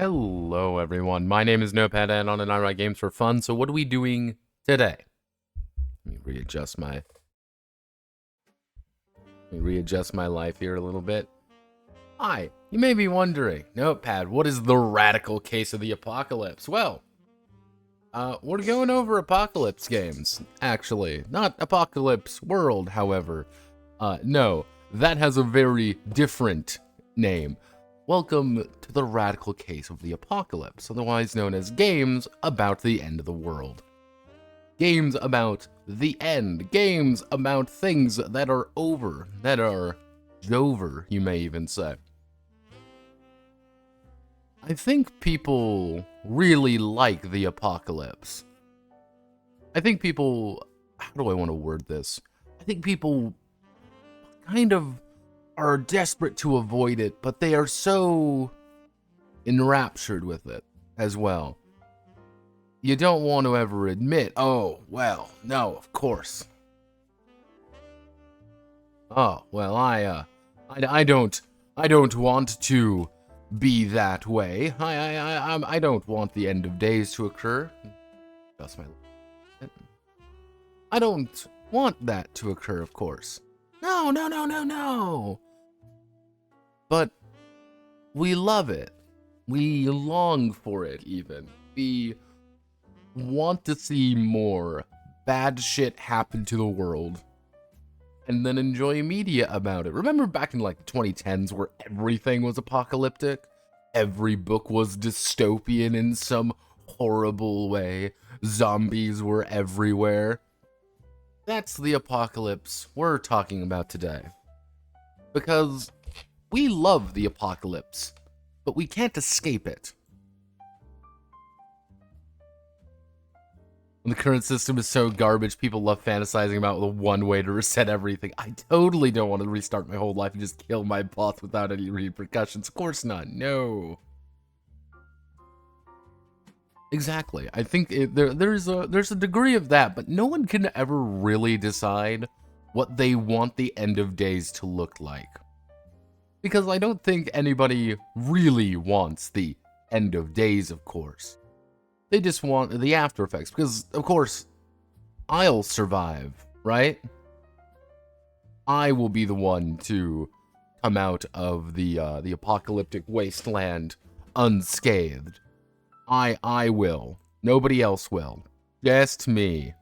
Hello everyone, my name is Notepad and on an I Write Games for Fun. So what are we doing today? Let me readjust my life here a little bit. Hi, you may be wondering, Notepad, what is the radical case of the apocalypse? Well, we're going over Apocalypse games, actually. Not Apocalypse World, however. No, that has a very different name. Welcome to the radical case of the apocalypse, otherwise known as games about the end of the world. Games about the end. Games about things that are over. That are over, you may even say. I think people really like the apocalypse. I think people... How do I want to word this? I think people kind of are desperate to avoid it, but they are so enraptured with it as well. You don't want to ever admit, oh, well, no, of course. Oh, well, I don't want to be that way. I don't want the end of days to occur. That's my... I don't want that to occur, of course. No. But we love it. We long for it, even. We want to see more bad shit happen to the world and then enjoy media about it. Remember back in like the 2010s where everything was apocalyptic? Every book was dystopian in some horrible way. Zombies were everywhere. That's the apocalypse we're talking about today. Because we love the apocalypse, but we can't escape it. When the current system is so garbage, people love fantasizing about the one way to reset everything. I totally don't want to restart my whole life and just kill my boss without any repercussions. Of course not, no. Exactly. I think there's a degree of that, but no one can ever really decide what they want the end of days to look like. Because I don't think anybody really wants the end of days, of course. They just want the after effects, because, of course, I'll survive, right? I will be the one to come out of the apocalyptic wasteland unscathed. I will. Nobody else will. Just me.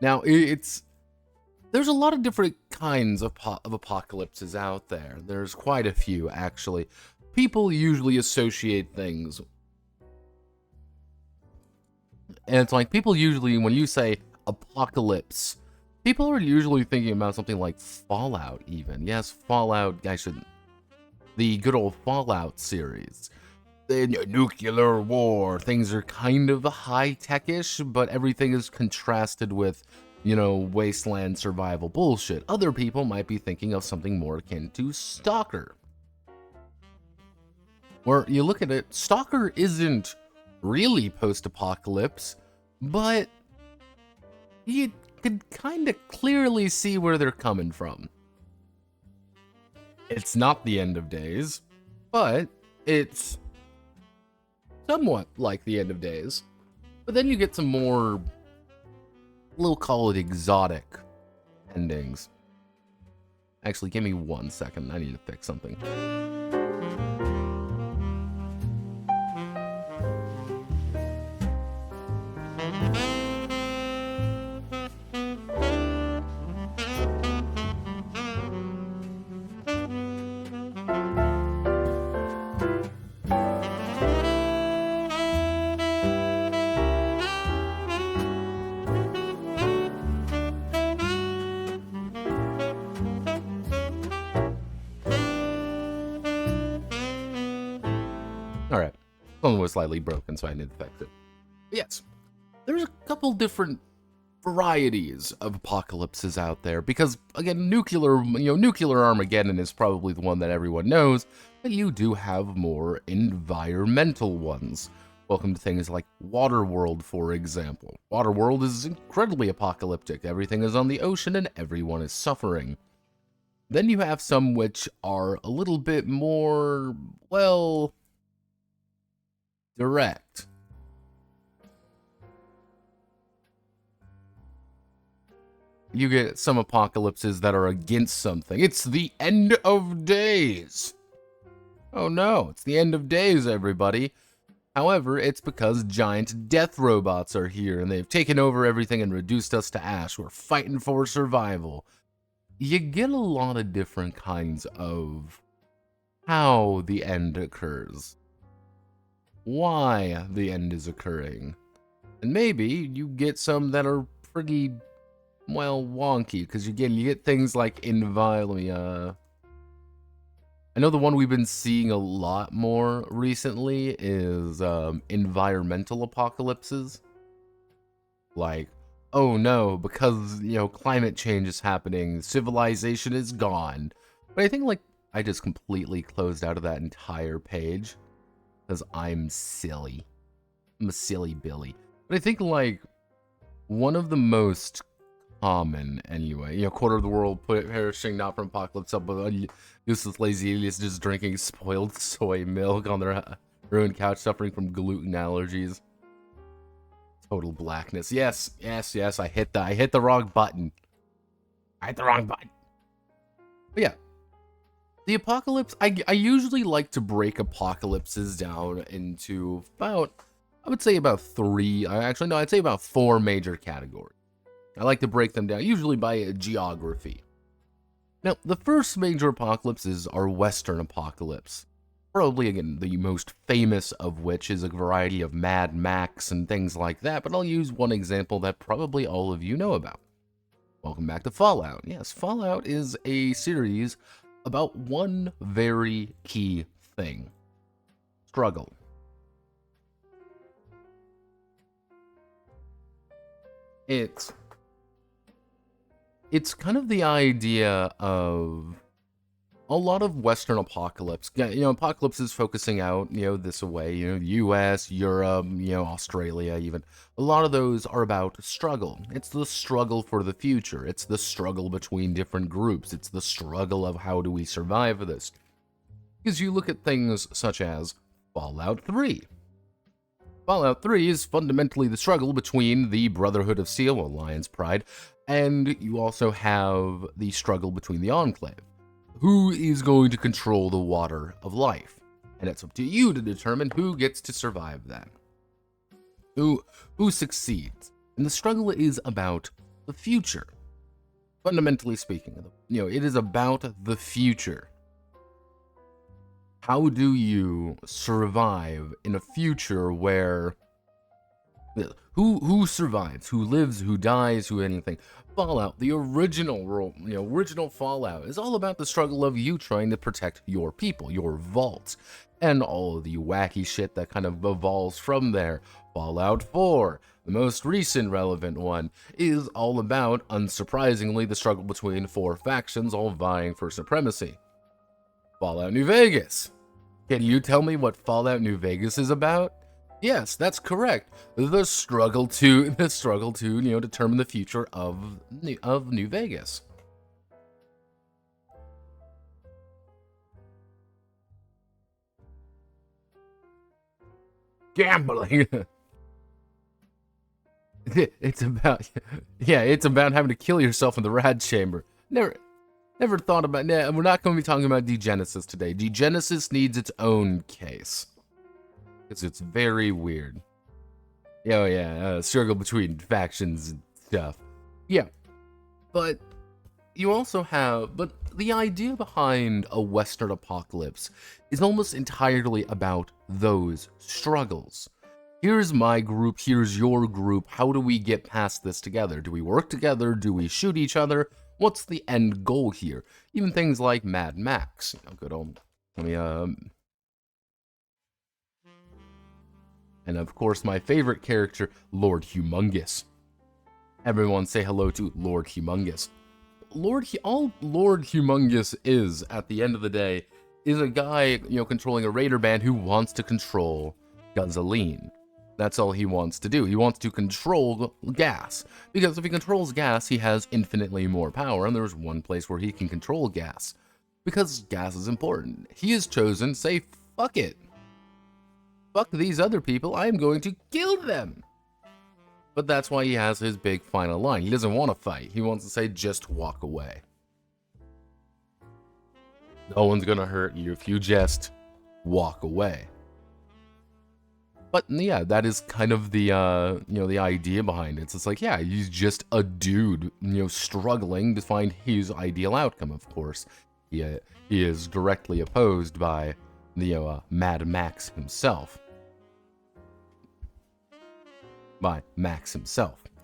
Now, there's a lot of different kinds of apocalypses out there. There's quite a few, actually. People usually associate things. And it's like, people usually, when you say apocalypse, people are usually thinking about something like Fallout, even. Yes, Fallout, the good old Fallout series. The nuclear war, things are kind of high-tech-ish, but everything is contrasted with, you know, wasteland survival bullshit. Other people might be thinking of something more akin to Stalker. Where you look at it, Stalker isn't really post-apocalypse, but you could kind of clearly see where they're coming from. It's not the end of days, but it's somewhat like the end of days. But then you get some more, we'll call it exotic endings. Actually, give me 1 second. I need to fix something. Alright, phone was slightly broken, so I need to fix it. But yes, there's a couple different varieties of apocalypses out there, because, again, nuclear Armageddon is probably the one that everyone knows, but you do have more environmental ones. Welcome to things like Waterworld, for example. Waterworld is incredibly apocalyptic. Everything is on the ocean and everyone is suffering. Then you have some which are a little bit more, well, direct. You get some apocalypses that are against something. It's the end of days. Oh no, it's the end of days, everybody. However, it's because giant death robots are here and they've taken over everything and reduced us to ash. We're fighting for survival. You get a lot of different kinds of how the end occurs, why the end is occurring, and maybe you get some that are pretty, well, wonky, because again, you get things like I know the one we've been seeing a lot more recently is environmental apocalypses. Like, oh no, because, climate change is happening, civilization is gone. But I think, like, I just completely closed out of that entire page because I'm silly. I'm a silly Billy. But I think, like, one of the most common, anyway, quarter of the world perishing not from apocalypse, but useless lazy idiots just drinking spoiled soy milk on their ruined couch, suffering from gluten allergies. Total blackness. Yes, I hit the wrong button. But yeah. The apocalypse, I usually like to break apocalypses down into about, I would say about three, actually no, I'd say about four major categories. I like to break them down, usually by geography. Now, the first major apocalypse is our Western apocalypse. Probably, again, the most famous of which is a variety of Mad Max and things like that, but I'll use one example that probably all of you know about. Welcome back to Fallout. Yes, Fallout is a series about one very key thing. Struggle. It's kind of the idea of a lot of Western apocalypse. Apocalypse is focusing out, this away, US, Europe, Australia even. A lot of those are about struggle. It's the struggle for the future. It's the struggle between different groups. It's the struggle of how do we survive this. Because you look at things such as Fallout 3. Fallout 3 is fundamentally the struggle between the Brotherhood of Steel, Alliance Pride, and you also have the struggle between the Enclave. Who is going to control the water of life? And it's up to you to determine who gets to survive that. Who succeeds. And the struggle is about the future. Fundamentally speaking, it is about the future. How do you survive in a future where who survives, who lives, who dies, who anything? Fallout, the original world, original Fallout is all about the struggle of you trying to protect your people, your vaults, and all of the wacky shit that kind of evolves from there. Fallout 4, the most recent relevant one, is all about, unsurprisingly, the struggle between four factions all vying for supremacy. Fallout New Vegas. Can you tell me what Fallout New Vegas is about? Yes, that's correct. The struggle to determine the future of New Vegas. Gambling. It's about having to kill yourself in the RADZ chamber. Never thought about. We're not going to be talking about Degenesis today. Degenesis needs its own case. Because it's very weird. Oh yeah, struggle between factions and stuff. Yeah, but you also have, but the idea behind a Western apocalypse is almost entirely about those struggles. Here's my group, here's your group, how do we get past this together? Do we work together? Do we shoot each other? What's the end goal here? Even things like Mad Max. Good old, and of course, my favorite character, Lord Humongous. Everyone say hello to Lord Humongous. All Lord Humongous is, at the end of the day, is a guy, controlling a raider band who wants to control gasoline. That's all he wants to do. He wants to control gas. Because if he controls gas, he has infinitely more power, and there's one place where he can control gas. Because gas is important. He has chosen, say, fuck it. fuck these other people, I am going to kill them. But that's why he has his big final line. He doesn't want to fight. He wants to say, just walk away. No one's gonna hurt you if you just walk away. But yeah, that is kind of the the idea behind it. It's just like, yeah, he's just a dude, struggling to find his ideal outcome. Of course, he is directly opposed by Mad Max himself,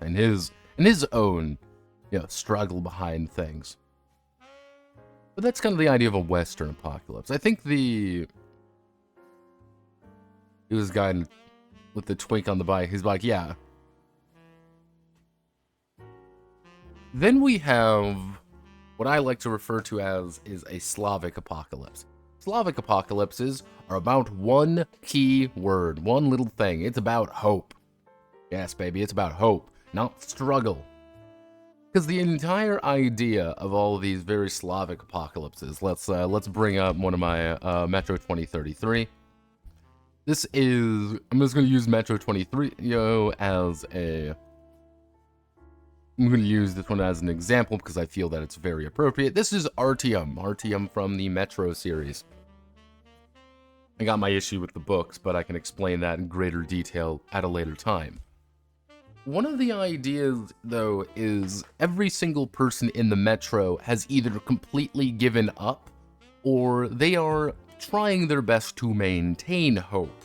and his own struggle behind things. But that's kind of the idea of a Western apocalypse. I think he was a guy with the twink on the bike. He's like, yeah. Then we have what I like to refer to as is a Slavic apocalypse. Slavic apocalypses are about one key word, one little thing. It's about hope. Yes, baby, it's about hope, not struggle. Because the entire idea of all of these very Slavic apocalypses, let's bring up one of my Metro 2033. This is, I'm just going to use Metro 23 as a, I'm going to use this one as an example because I feel that it's very appropriate. This is Artyom from the Metro series. I got my issue with the books, but I can explain that in greater detail at a later time. One of the ideas, though, is every single person in the Metro has either completely given up, or they are trying their best to maintain hope.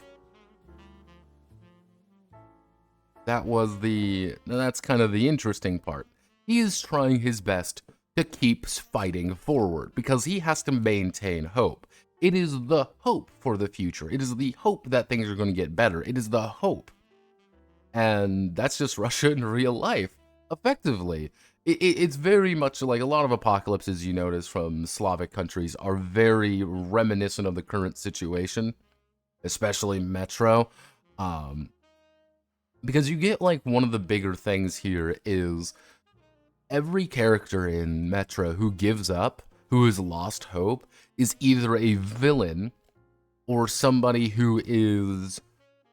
That's kind of the interesting part. He is trying his best to keep fighting forward, because he has to maintain hope. It is the hope for the future. It is the hope that things are going to get better. It is the hope. And that's just Russia in real life, effectively. It's very much like a lot of apocalypses you notice from Slavic countries are very reminiscent of the current situation, especially Metro. Because you get like one of the bigger things here is every character in Metro who gives up, who has lost hope, is either a villain or somebody who is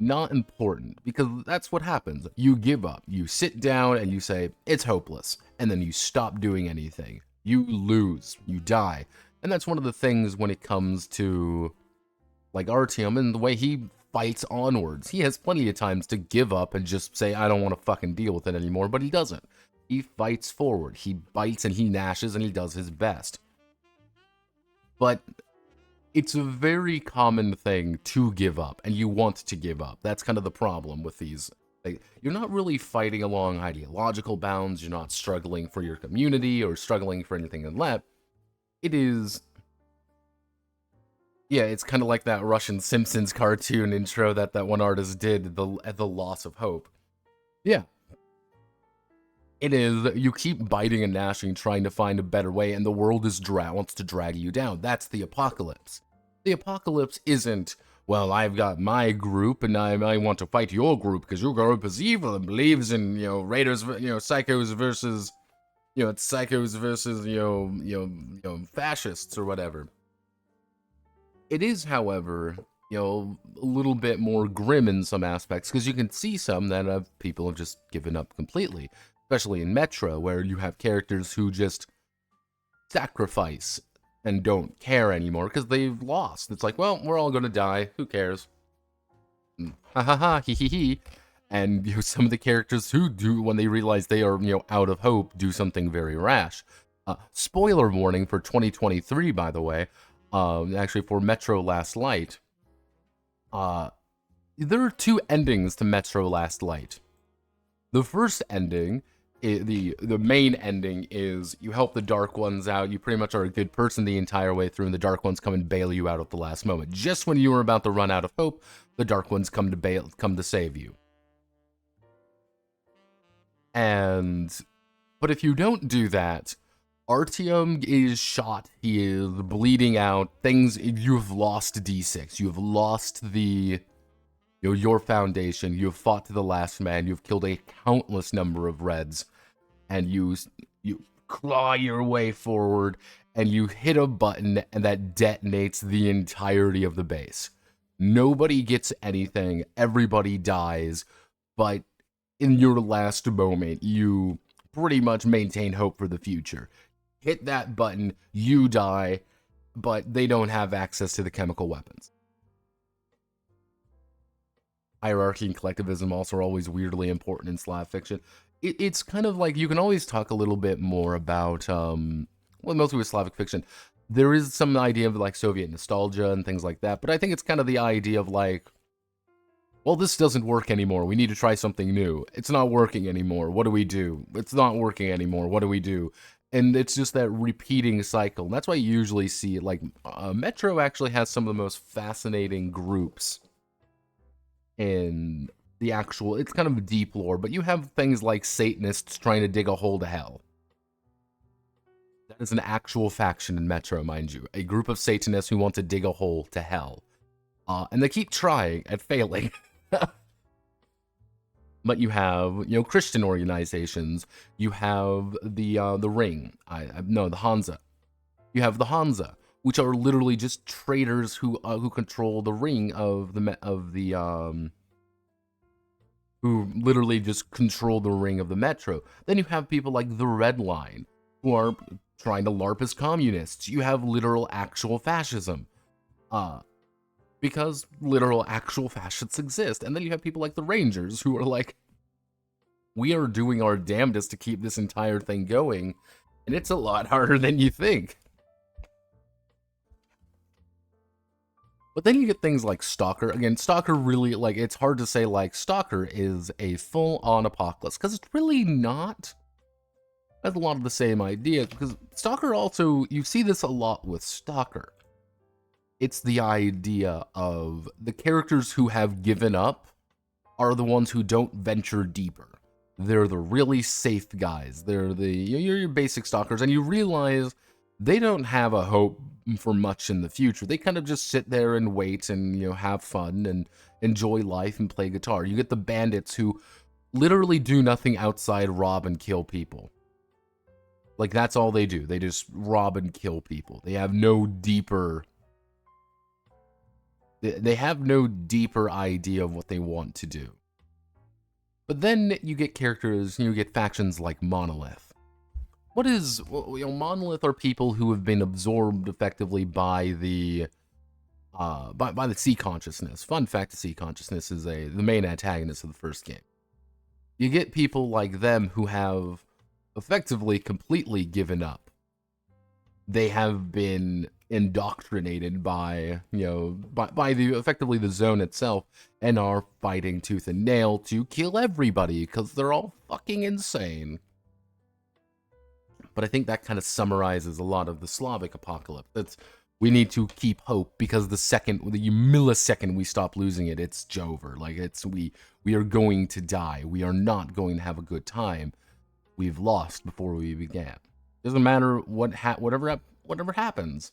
not important, because that's what happens. You give up, you sit down and you say, it's hopeless, and then you stop doing anything. You lose, you die. And that's one of the things when it comes to like Artyom and the way he fights onwards. He has plenty of times to give up and just say, I don't want to fucking deal with it anymore, but he doesn't. He fights forward, he bites and he gnashes and he does his best. But it's a very common thing to give up, and you want to give up. That's kind of the problem with these. Like, you're not really fighting along ideological bounds, you're not struggling for your community or struggling for anything in that. It is... Yeah, it's kind of like that Russian Simpsons cartoon intro that one artist did, the loss of hope. Yeah. It is, you keep biting and gnashing, trying to find a better way, and the world wants to drag you down. That's the apocalypse. The apocalypse isn't, well, I've got my group, and I want to fight your group, because your group is evil and believes in, raiders, psychos versus, it's psychos versus, fascists or whatever. It is, however, a little bit more grim in some aspects, because you can see some that people have just given up completely. Especially in Metro, where you have characters who just sacrifice and don't care anymore because they've lost. It's like, well, we're all gonna die. Who cares? Ha ha ha, hee hee hee. And some of the characters who do, when they realize they are, out of hope, do something very rash. Spoiler warning for 2023, by the way. Actually, for Metro Last Light. There are two endings to Metro Last Light. The first ending, the main ending, is you help the Dark Ones out. You pretty much are a good person the entire way through, and the Dark Ones come and bail you out at the last moment. Just when you were about to run out of hope, the Dark Ones come to save you. But if you don't do that, Artyom is shot. He is bleeding out. You've lost D6. You've lost the... your foundation. You've fought to the last man. You've killed a countless number of Reds. And you claw your way forward, and you hit a button, and that detonates the entirety of the base. Nobody gets anything, everybody dies, but in your last moment, you pretty much maintain hope for the future. Hit that button, you die, but they don't have access to the chemical weapons. Hierarchy and collectivism also are always weirdly important in Slav fiction. It's kind of like, you can always talk a little bit more about, well, mostly with Slavic fiction, there is some idea of like Soviet nostalgia and things like that, but I think it's kind of the idea of like, well, this doesn't work anymore. We need to try something new. It's not working anymore. What do we do? It's not working anymore. What do we do? And it's just that repeating cycle. And that's why you usually see, like, Metro actually has some of the most fascinating groups in the actual, it's kind of deep lore, but you have things like Satanists trying to dig a hole to hell. That is an actual faction in Metro, mind you. A group of Satanists who want to dig a hole to hell. And they keep trying and failing. But you have, you know, Christian organizations. You have the Ring. No, the Hansa. You have the Hansa, which are literally just traitors who control the ring who literally just control the ring of the Metro. Then you have people like the Red Line, who are trying to LARP as communists. You have literal actual fascism. Because literal actual fascists exist. And then you have people like the Rangers, who are like, we are doing our damnedest to keep this entire thing going, and it's a lot harder than you think. But then you get things like Stalker. Again, Stalker really, like, it's hard to say, like, Stalker is a full-on apocalypse, because it's really not. That's a lot of the same idea, because Stalker also, you see this a lot with Stalker. It's the idea of the characters who have given up are the ones who don't venture deeper. They're the really safe guys. They're your basic stalkers, and you realize they don't have a hope for much in the future. They kind of just sit there and wait and, you know, have fun and enjoy life and play guitar. You get the bandits who literally do nothing outside rob and kill people. Like, that's all they do. They just rob and kill people. They have no deeper... They have no deeper idea of what they want to do. But then you get characters, you get factions like Monolith. What is, well, you know, Monolith are people who have been absorbed effectively by the sea consciousness. Fun fact, the sea consciousness is the main antagonist of the first game. You get people like them who have effectively completely given up. They have been indoctrinated by, you know, by the effectively the zone itself, and are fighting tooth and nail to kill everybody because they're all fucking insane. But I think that kind of summarizes a lot of the Slavic apocalypse. That's, we need to keep hope, because the millisecond we stop losing it, it's over. Like, it's we are going to die. We are not going to have a good time. We've lost before we began. Doesn't matter whatever happens,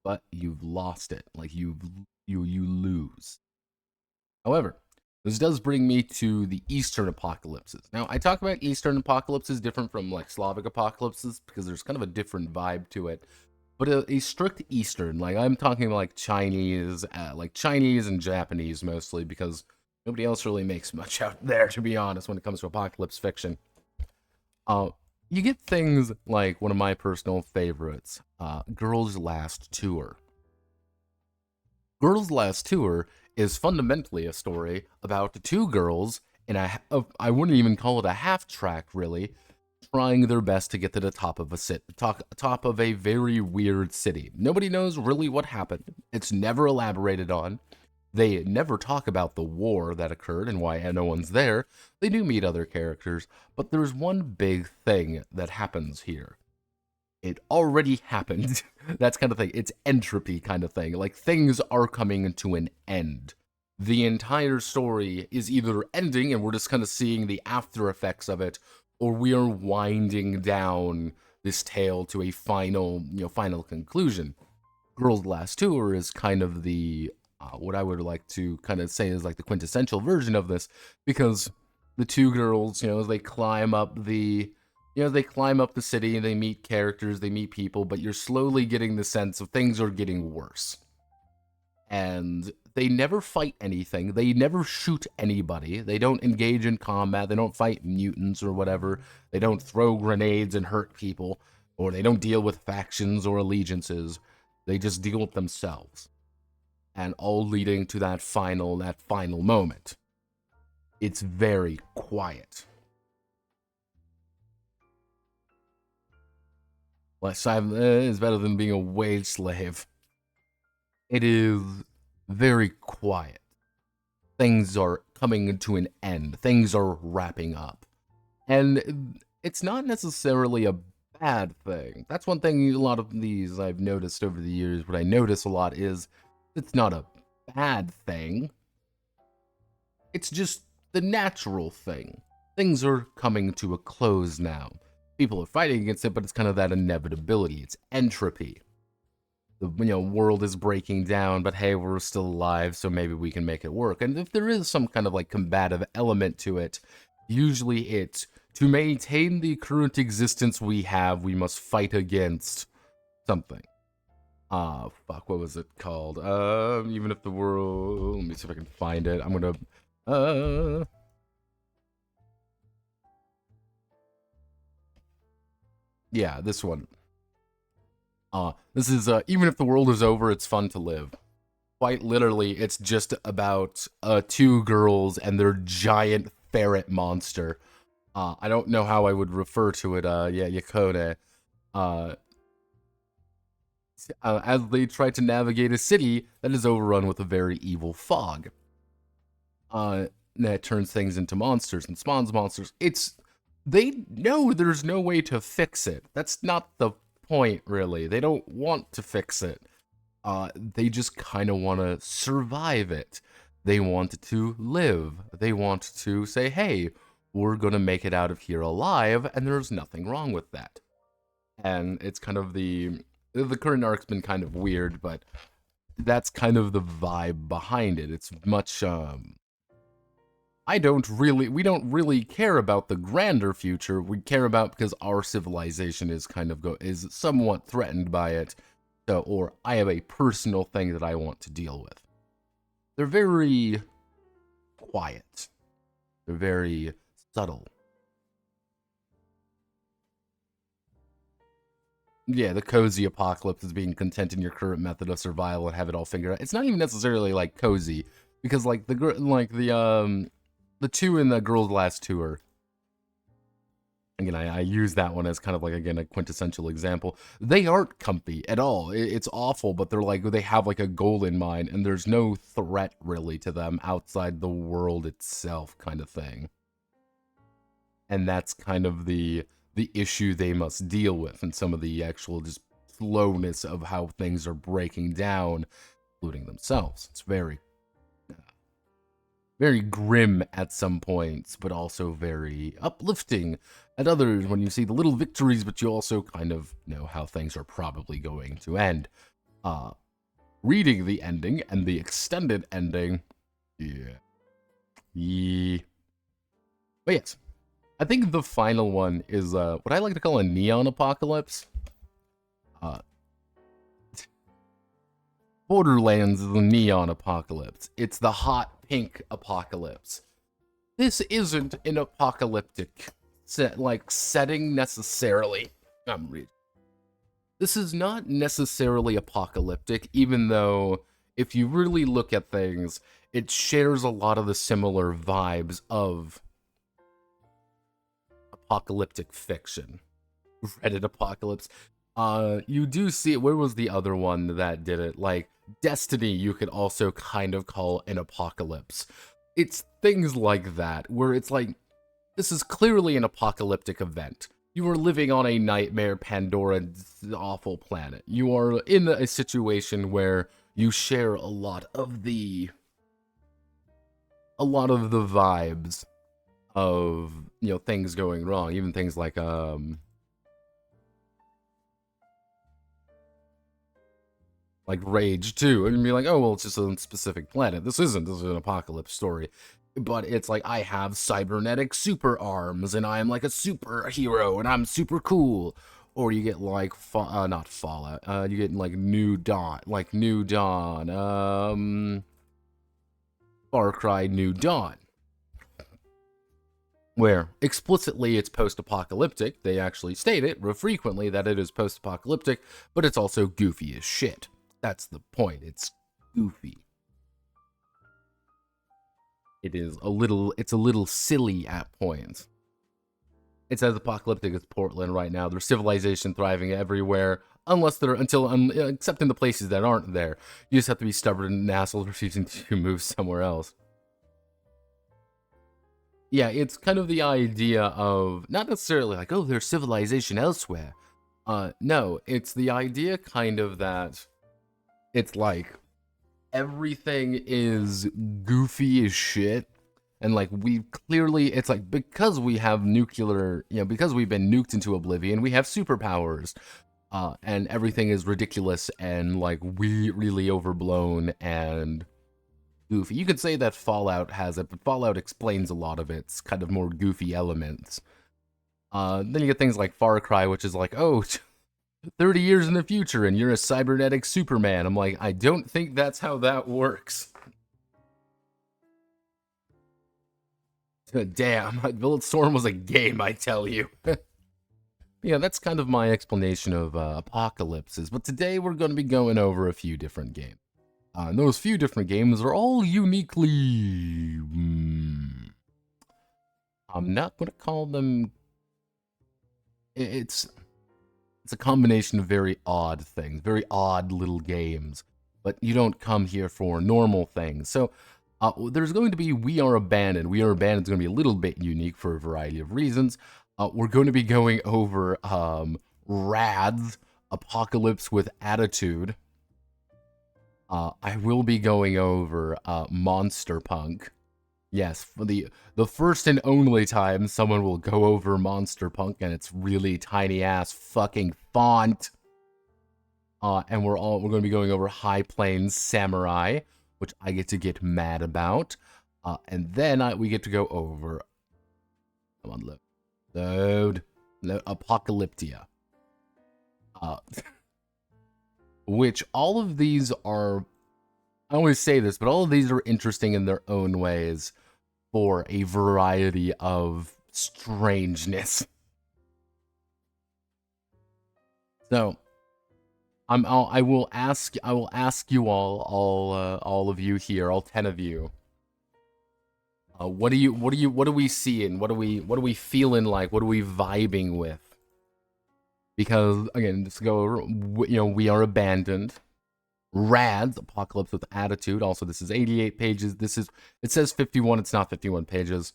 but you've lost it. Like, you lose. However, this does bring me to the Eastern apocalypses. Now, I talk about Eastern apocalypses different from, like, Slavic apocalypses, because there's kind of a different vibe to it. But a strict Eastern, like, I'm talking like Chinese and Japanese mostly, because nobody else really makes much out there, to be honest, when it comes to apocalypse fiction. You get things like one of my personal favorites, Girl's Last Tour. Girl's Last Tour is fundamentally a story about two girls in I wouldn't even call it a half track, really, trying their best to get to the top of a very weird city. Nobody knows really what happened. It's never elaborated on. They never talk about the war that occurred and why no one's there. They do meet other characters, but there's one big thing that happens here. It already happened. That's kind of thing. It's entropy kind of thing. Like, things are coming to an end. The entire story is either ending and we're just kind of seeing the after effects of it, or we are winding down this tale to a final conclusion. Girl's Last Tour is kind of the what I would like to kind of say is like the quintessential version of this, because the two girls, as they climb up the city, and they meet characters, they meet people, but you're slowly getting the sense of things are getting worse. And they never fight anything. They never shoot anybody. They don't engage in combat. They don't fight mutants or whatever. They don't throw grenades and hurt people, or they don't deal with factions or allegiances. They just deal with themselves. And all leading to that final moment. It's very quiet. Less time is better than being a wage slave. It is very quiet. Things are coming to an end. Things are wrapping up. And it's not necessarily a bad thing. That's one thing a lot of these I've noticed over the years. What I notice a lot is it's not a bad thing. It's just the natural thing. Things are coming to a close now. People are fighting against it, but it's kind of that inevitability. It's entropy. The world is breaking down, but hey, we're still alive, so maybe we can make it work. And if there is some kind of like combative element to it, usually it's to maintain the current existence we have, we must fight against something. Fuck, what was it called? Even if the world... Let me see if I can find it. I'm gonna... Yeah, this one. This is, even if the world is over, it's fun to live. Quite literally, it's just about, 2 girls and their giant ferret monster. I don't know how I would refer to it, yeah, Yakone. As they try to navigate a city that is overrun with a very evil fog. That turns things into monsters and spawns monsters. They know there's no way to fix it. That's not the point, really. They don't want to fix it. They just kind of want to survive it. They want to live. They want to say, hey, we're going to make it out of here alive, and there's nothing wrong with that. And it's kind of the current arc's been kind of weird, but that's kind of the vibe behind it. It's much, we don't really care about the grander future. We care about because our civilization is is somewhat threatened by it. So, or I have a personal thing that I want to deal with. They're very quiet. They're very subtle. Yeah, the cozy apocalypse is being content in your current method of survival and have it all figured out. It's not even necessarily like cozy, because like the two in the girls' last tour. Again, I use that one as kind of like, again, a quintessential example. They aren't comfy at all. It's awful, but they're like, they have like a goal in mind, and there's no threat really to them outside the world itself, kind of thing. And that's kind of the issue they must deal with, and some of the actual just slowness of how things are breaking down, including themselves. It's very grim at some points, but also very uplifting at others when you see the little victories, but you also kind of know how things are probably going to end. Reading the ending and the extended ending, yeah. But yes, I think the final one is what I like to call a neon apocalypse. Borderlands is the neon apocalypse. It's the hot pink apocalypse. This isn't an apocalyptic setting necessarily. This is not necessarily apocalyptic, even though if you really look at things, it shares a lot of the similar vibes of apocalyptic fiction. Reddit apocalypse. You do see, where was the other one that did it? Like, Destiny, you could also kind of call an apocalypse. It's things like that, where it's like, this is clearly an apocalyptic event. You are living on a nightmare Pandora awful planet. You are in a situation where you share a lot of the vibes of, things going wrong. Even things like, Rage 2, and be like, oh, well, it's just a specific planet. This is an apocalypse story. But it's like, I have cybernetic super arms, and I'm like a superhero, and I'm super cool. Or you get like, not Fallout, you get like New Dawn, Far Cry New Dawn, where explicitly it's post-apocalyptic. They actually state it frequently that it is post-apocalyptic, but it's also goofy as shit. That's the point. It's goofy. It's a little silly at points. It's as apocalyptic as Portland right now. There's civilization thriving everywhere, except in the places that aren't there. You just have to be stubborn and assholes refusing to move somewhere else. Yeah, it's kind of the idea of, not necessarily like, oh, there's civilization elsewhere. No, it's the idea kind of that it's like everything is goofy as shit. And like it's like because we have nuclear, because we've been nuked into oblivion, we have superpowers. And everything is ridiculous and like really overblown and goofy. You could say that Fallout has it, but Fallout explains a lot of its kind of more goofy elements. Then you get things like Far Cry, which is like, oh, 30 years in the future and you're a cybernetic Superman. I'm like, I don't think that's how that works. Damn, Bulletstorm was a game, I tell you. Yeah, that's kind of my explanation of apocalypses. But today we're going to be going over a few different games. And those few different games are all uniquely... I'm not going to call them... It's a combination of very odd things, very odd little games. But you don't come here for normal things. So there's going to be We Are Abandoned. We Are Abandoned is going to be a little bit unique for a variety of reasons. We're going to be going over RADZ, Apocalypse with Attitude. I will be going over Monsterpunk. Yes, for the first and only time someone will go over Monsterpunk, and it's really tiny ass fucking font. And we're going to be going over High Plains Samurai, which I get to get mad about. And then we get to go over... Come on, load. Apocalyptia. Which all of these are... I always say this, but all of these are interesting in their own ways for a variety of strangeness. So... I will ask you all of you here, all 10 of you. What are we seeing? What are we feeling like? What are we vibing with? Because again, let's go over, We Are Abandoned. RADZ, Apocalypse with Attitude. Also, this is 88 pages. It says 51, it's not 51 pages.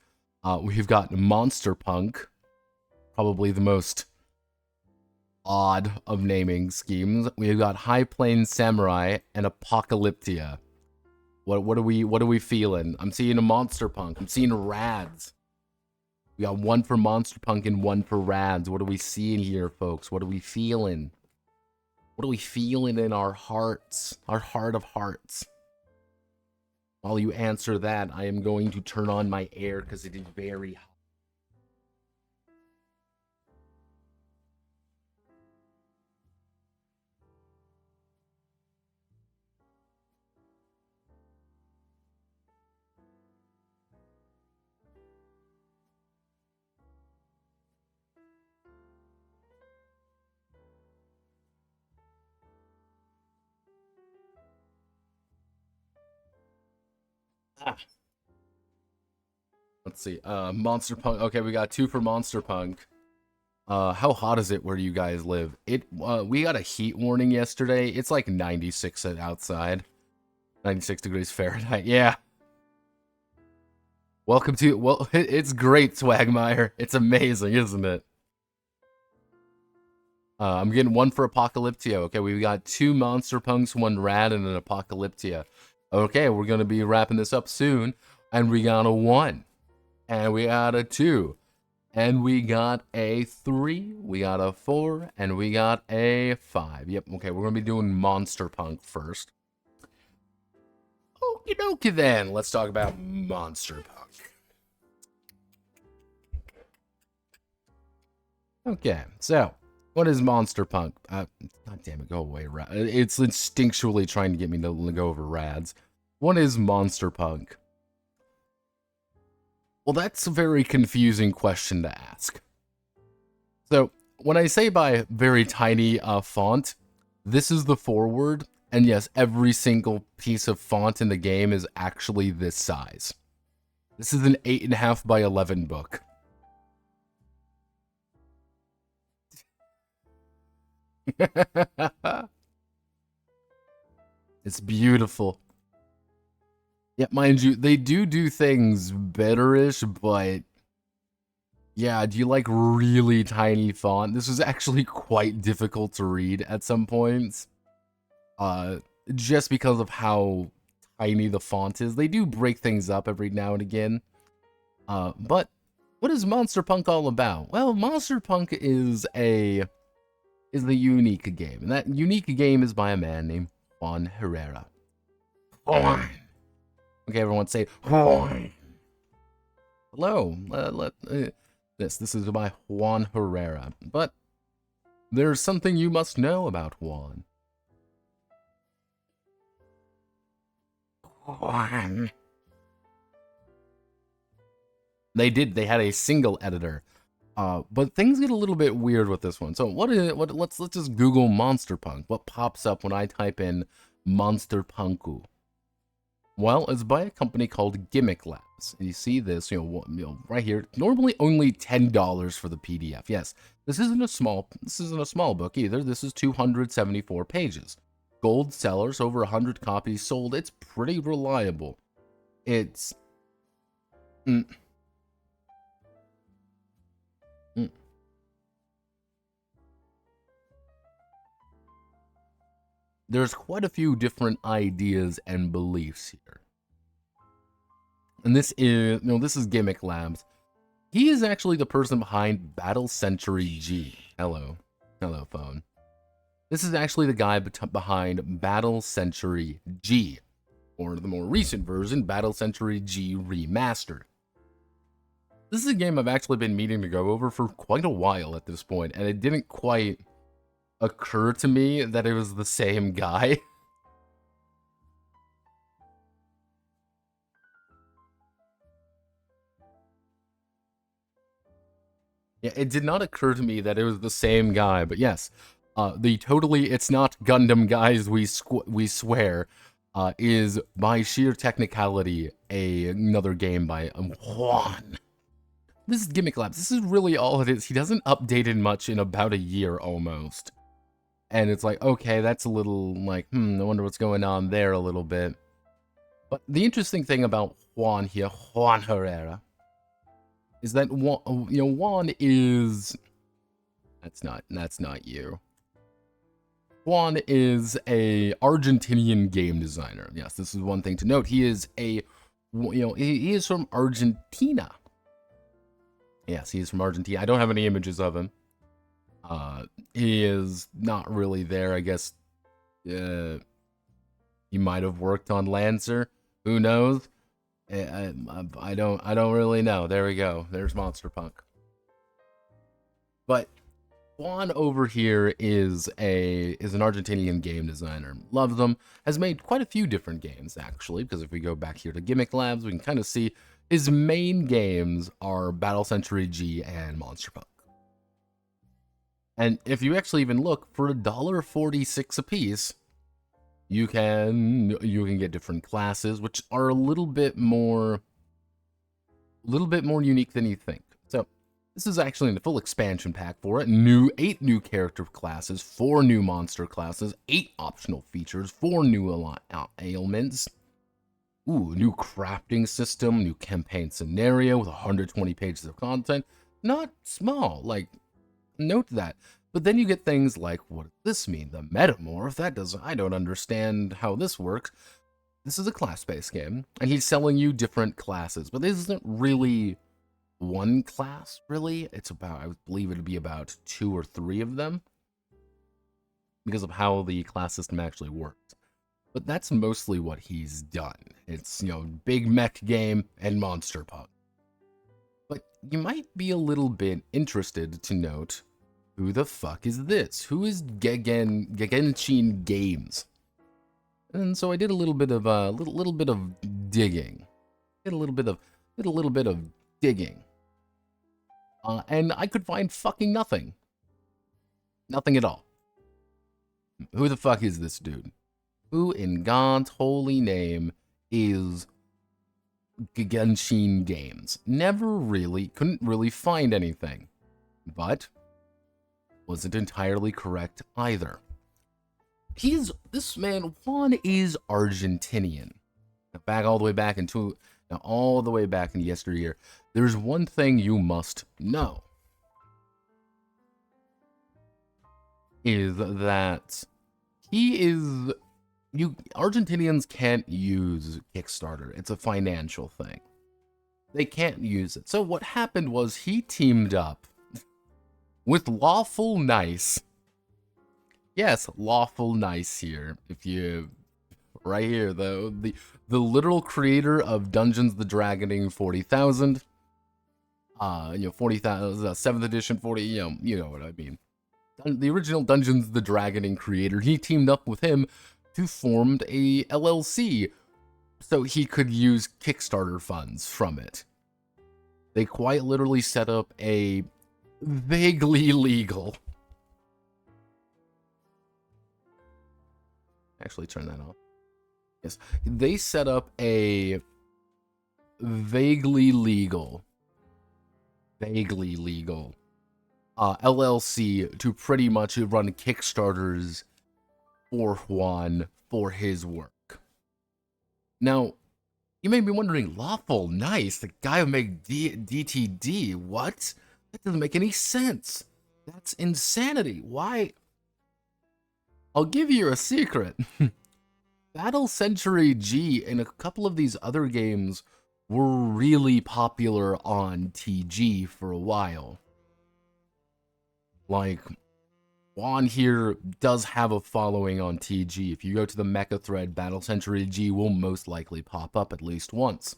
We've got Monsterpunk, probably the most odd of naming schemes. We've got High Plains Samurai and Apocalyptia. What are we feeling? I'm seeing a Monsterpunk. I'm seeing RADZ. We got one for Monsterpunk and one for RADZ. What are we seeing here, folks? What are we feeling? What are we feeling in our hearts? Our heart of hearts. While you answer that, I am going to turn on my air because it is very hot. Let's see. Monsterpunk. Okay, we got 2 for Monsterpunk. How hot is it where you guys live? We got a heat warning yesterday. It's like 96 outside. 96 degrees Fahrenheit. Yeah. Welcome to... Well, it's great, Swagmire. It's amazing, isn't it? I'm getting 1 for Apocalyptia. Okay, we've got 2 Monsterpunks, 1 Rad, and an Apocalyptia. Okay, we're going to be wrapping this up soon. And we got a 1. And we got a 2. And we got a 3. We got a 4. And we got a 5. Yep, okay, we're going to be doing Monsterpunk first. Okie dokie then. Let's talk about Monsterpunk. Okay, so... What is Monsterpunk? God damn it, go away. It's instinctually trying to get me to go over RADZ. What is Monsterpunk? Well, that's a very confusing question to ask. So, when I say by very tiny font, this is the foreword, and yes, every single piece of font in the game is actually this size. This is an 8.5 by 11 book. It's beautiful. Yeah, mind you, they do things betterish, but yeah, do you like really tiny font? This is actually quite difficult to read at some points. Just because of how tiny the font is. They do break things up every now and again. But what is Monsterpunk all about? Well, Monsterpunk is a unique game, and that unique game is by a man named Juan Herrera. Juan. Okay, everyone say Juan. Hello. This is by Juan Herrera. But there's something you must know about Juan. Juan. They had a single editor. But things get a little bit weird with this one. So let's just Google Monsterpunk. What pops up when I type in Monsterpunku? Well, it's by a company called Gimmick Labs. And you see this, right here. Normally only $10 for the PDF. Yes, this isn't a small book either. This is 274 pages. Gold sellers, over 100 copies sold. It's pretty reliable. It's There's quite a few different ideas and beliefs here. And this is Gimmick Labs. He is actually the person behind Battle Century G. Hello phone. This is actually the guy behind Battle Century G, or the more recent version, Battle Century G Remastered. This is a game I've actually been meaning to go over for quite a while at this point, and it didn't quite occur to me that it was the same guy. Yeah, it did not occur to me that it was the same guy, but yes, the totally it's not Gundam guys we swear is by sheer technicality another game by Juan. This is Gimmick Labs. This is really all it is. He doesn't update it much in about a year almost. And it's like, okay, that's a little like, I wonder what's going on there a little bit. But the interesting thing about Juan here, Juan Herrera, is that Juan is that's not you. Juan is a Argentinian game designer. Yes, this is one thing to note. He is he is from Argentina. Yes, he is from Argentina. I don't have any images of him. He is not really there. I guess he might have worked on Lancer. Who knows? I don't really know. There we go. There's Monsterpunk. But Juan over here is an Argentinian game designer. Loves them. Has made quite a few different games actually. Because if we go back here to Gimmick Labs, we can kind of see his main games are Battle Century G and Monsterpunk. And if you actually even look, for $1.46 a piece, you can get different classes, which are a little bit more unique than you think. So this is actually a full expansion pack for it. 8 new character classes, 4 new monster classes, 8 optional features, 4 new ailments. Ooh, new crafting system, new campaign scenario with 120 pages of content. Not small, like, note that. But then you get things like, what does this mean? The metamorph? I don't understand how this works. This is a class-based game, and he's selling you different classes, but this isn't really one class, really. It's about, I believe it'd be about 2 or 3 of them, because of how the class system actually works. But that's mostly what he's done. It's, big mech game and Monsterpunk. But you might be a little bit interested to note, who the fuck is this? Who is Genshin Games? And so I did a little bit of digging. Did a little bit of digging. And I could find fucking nothing. Nothing at all. Who the fuck is this dude? Who in God's holy name is Genshin Games? Couldn't really find anything. But wasn't entirely correct either. This man, Juan is Argentinian. All the way back in yesteryear, there's one thing you must know. Is that Argentinians can't use Kickstarter. It's a financial thing. They can't use it. So what happened was he teamed up with Lawful Nice. Yes, Lawful Nice here. Right here, though, the literal creator of Dungeons the Dragoning 40,000. 40,000, 7th edition, 40, you know what I mean. The original Dungeons the Dragoning creator, he teamed up with him to form a LLC so he could use Kickstarter funds from it. They quite literally set up a vaguely legal. Actually, turn that off. Yes, they set up a vaguely legal LLC to pretty much run Kickstarters for Juan for his work. Now, you may be wondering, Lawful Nice, the guy who made DTD, what? That doesn't make any sense. That's insanity. Why? I'll give you a secret. Battle Century G and a couple of these other games were really popular on TG for a while. Like, Juan here does have a following on TG. If you go to the mecha thread, Battle Century G will most likely pop up at least once.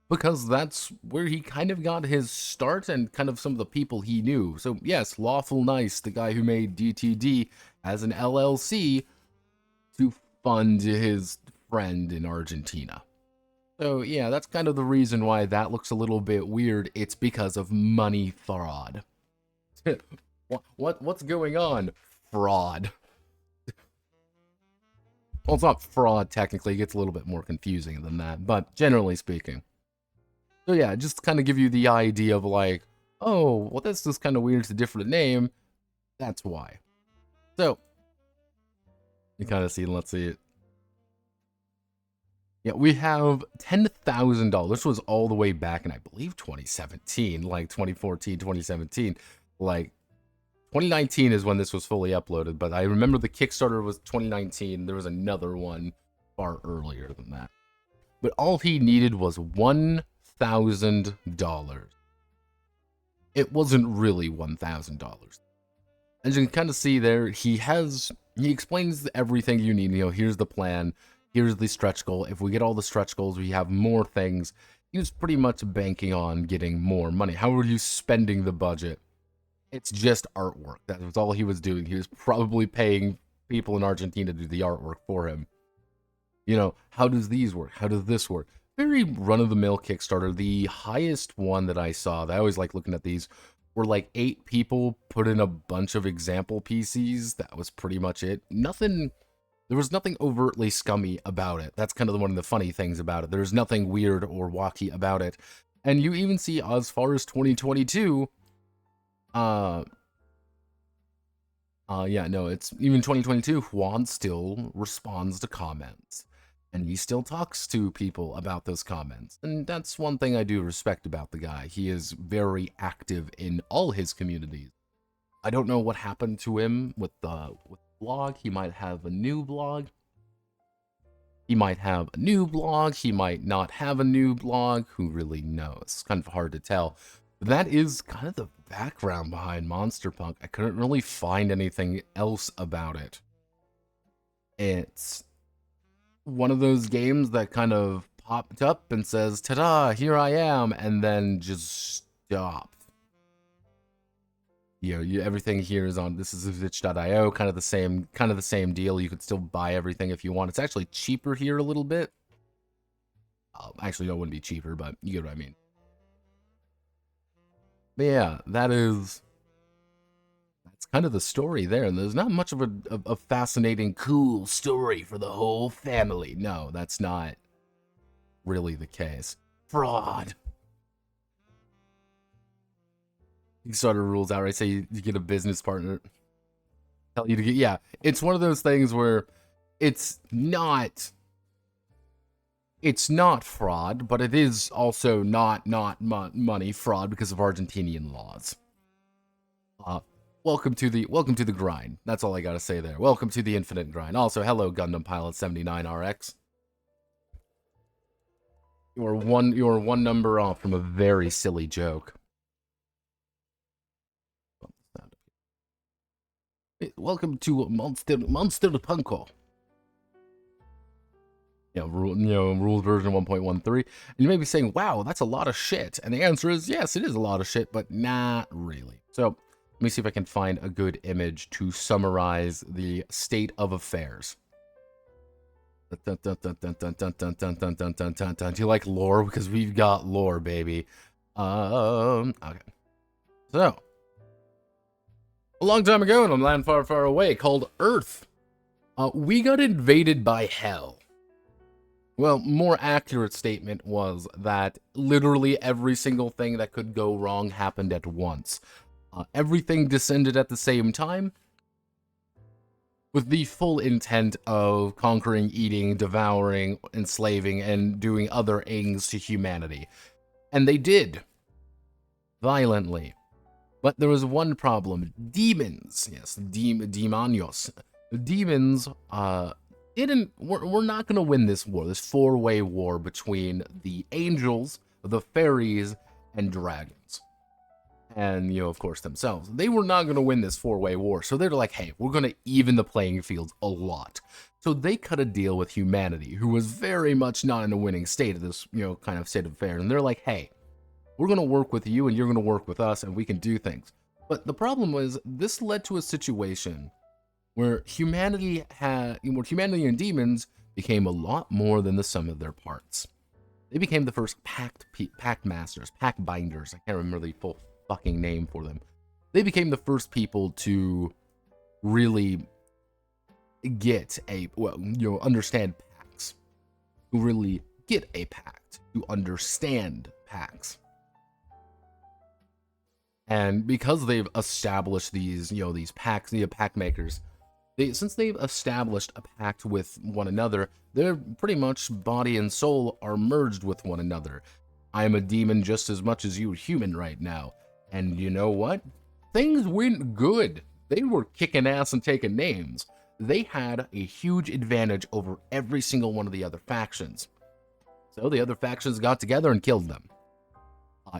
Because that's where he kind of got his start and kind of some of the people he knew. So yes, Lawful Nice, the guy who made DTD, has an LLC to fund his friend in Argentina. So yeah, that's kind of the reason why that looks a little bit weird. It's because of money fraud. What's going on? Fraud. Well, it's not fraud technically. It gets a little bit more confusing than that, but generally speaking. So yeah, just to kind of give you the idea of like, oh, well, that's just kind of weird. It's a different name. That's why. So you kind of see, let's see it. Yeah, we have $10,000. This was all the way back in, I believe, 2017, like 2014, 2017. Like, 2019 is when this was fully uploaded, but I remember the Kickstarter was 2019. There was another one far earlier than that. But all he needed was $1,000. It wasn't really $1,000. As you can kind of see there, he explains everything you need. You know, here's the plan. Here's the stretch goal. If we get all the stretch goals, we have more things. He was pretty much banking on getting more money. How are you spending the budget? It's just artwork. That was all he was doing. He was probably paying people in Argentina to do the artwork for him. You know, how does these work? How does this work? Very run-of-the-mill Kickstarter. The highest one that I saw, that I always like looking at these, were like 8 people put in a bunch of example PCs. That was pretty much it. There was nothing overtly scummy about it. That's kind of one of the funny things about it. There's nothing weird or wacky about it. And you even see, as far as 2022, it's even 2022, Juan still responds to comments. And he still talks to people about those comments. And that's one thing I do respect about the guy. He is very active in all his communities. I don't know what happened to him with blog. He might have a new blog. He might have a new blog. He might not have a new blog. Who really knows? It's kind of hard to tell. But that is kind of the background behind Monsterpunk. I couldn't really find anything else about it. It's one of those games that kind of popped up and says, ta-da, here I am, and then just stopped. You know, everything here is on, this is itch.io, kind of the same deal. You could still buy everything if you want. It's actually cheaper here a little bit. Actually, no, it wouldn't be cheaper, but you get what I mean. But yeah, that's kind of the story there. And there's not much of a fascinating, cool story for the whole family. No, that's not really the case. Fraud. Kickstarter rules outright say you get a business partner. Tell you to get, yeah. It's one of those things where it's not fraud, but it is also not money fraud because of Argentinian laws. Welcome to the grind. That's all I gotta say there. Welcome to the infinite grind. Also, hello Gundam Pilot 79RX. You're one number off from a very silly joke. Welcome to Monsterpunk. Rules version 1.13. And you may be saying, wow, that's a lot of shit. And the answer is, yes, it is a lot of shit, but not really. So, let me see if I can find a good image to summarize the state of affairs. Do you like lore? Because we've got lore, baby. Okay. So, a long time ago in a land far, far away called Earth, we got invaded by hell. Well, more accurate statement was that literally every single thing that could go wrong happened at once. Everything descended at the same time, with the full intent of conquering, eating, devouring, enslaving, and doing other things to humanity. And they did. Violently. But there was one problem. Demons. Yes, demonios. Demons, we're not going to win this war, this four-way war between the angels, the fairies, and dragons. And, of course, themselves. They were not going to win this four-way war, so they're like, hey, we're going to even the playing fields a lot. So they cut a deal with humanity, who was very much not in a winning state of this, kind of state of affairs. And they're like, hey, we're going to work with you, and you're going to work with us, and we can do things. But the problem was, this led to a situation where humanity and demons became a lot more than the sum of their parts. They became the first pact masters, pact binders. I can't remember the full fucking name for them. They became the first people to really get understand pacts. To really get a pact. To understand pacts. And because they've established these pacts, the pact makers, since they've established a pact with one another, they're pretty much body and soul are merged with one another. I'm a demon just as much as you're human right now. And you know what? Things went good. They were kicking ass and taking names. They had a huge advantage over every single one of the other factions. So the other factions got together and killed them.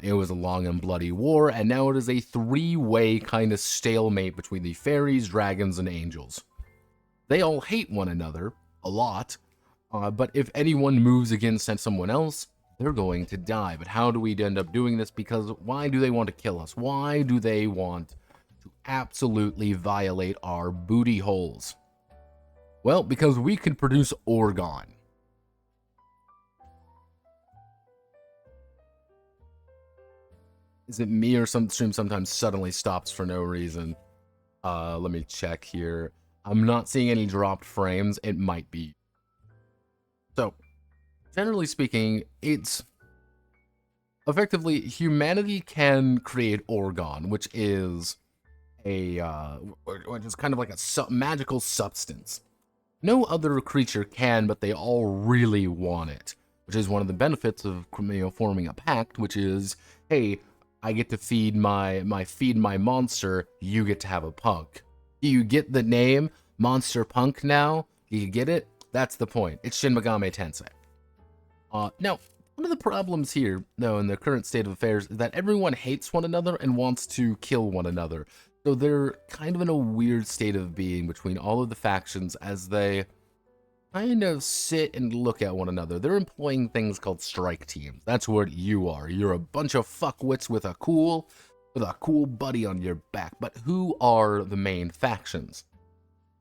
It was a long and bloody war, and now it is a three-way kind of stalemate between the fairies, dragons, and angels. They all hate one another a lot, but if anyone moves against someone else, they're going to die. But how do we end up doing this? Because why do they want to kill us? Why do they want to absolutely violate our booty holes? Well, because we can produce orgone. Is it me or some stream sometimes suddenly stops for no reason? Let me check here. I'm not seeing any dropped frames. It might be. So, generally speaking, it's effectively humanity can create orgone, which is kind of like a magical substance. No other creature can, but they all really want it, which is one of the benefits of forming a pact, which is, hey, I get to feed my monster, you get to have a punk. Do you get the name Monsterpunk now? Do you get it? That's the point. It's Shin Megami Tensei. Now, one of the problems here, though, in the current state of affairs, is that everyone hates one another and wants to kill one another. So they're kind of in a weird state of being between all of the factions as they kind of sit and look at one another. They're employing things called strike teams. That's what you are. You're a bunch of fuckwits with a cool buddy on your back. But who are the main factions?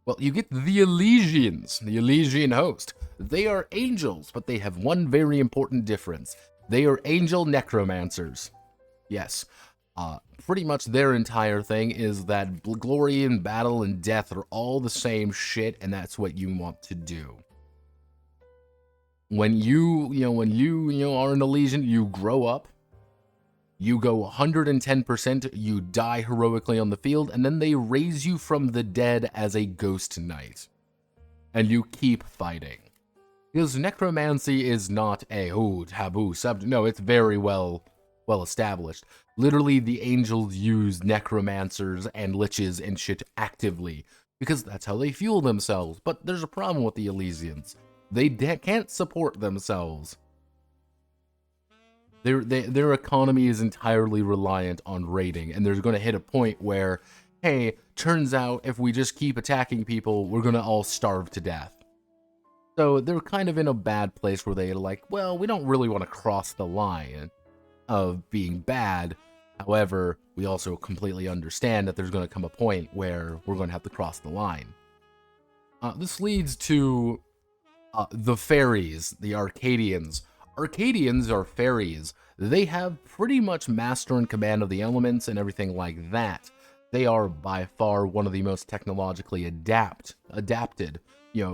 Well, you get the Elysians, the Elysian host. They are angels, but they have one very important difference. They are angel necromancers. Yes. Pretty much their entire thing is that glory and battle and death are all the same shit, and that's what you want to do. When you are an Elysian, you grow up, you go 110%, you die heroically on the field, and then they raise you from the dead as a ghost knight. And you keep fighting. Because necromancy is not a, taboo subject. No, it's very well established. Literally, the angels use necromancers and liches and shit actively, because that's how they fuel themselves. But there's a problem with the Elysians. They can't support themselves. Their economy is entirely reliant on raiding, and there's going to hit a point where, hey, turns out if we just keep attacking people, we're going to all starve to death. So they're kind of in a bad place where they're like, well, we don't really want to cross the line of being bad. However, we also completely understand that there's going to come a point where we're going to have to cross the line. This leads to the fairies, the Arcadians. Arcadians are fairies. They have pretty much master and command of the elements and everything like that. They are by far one of the most technologically adapted,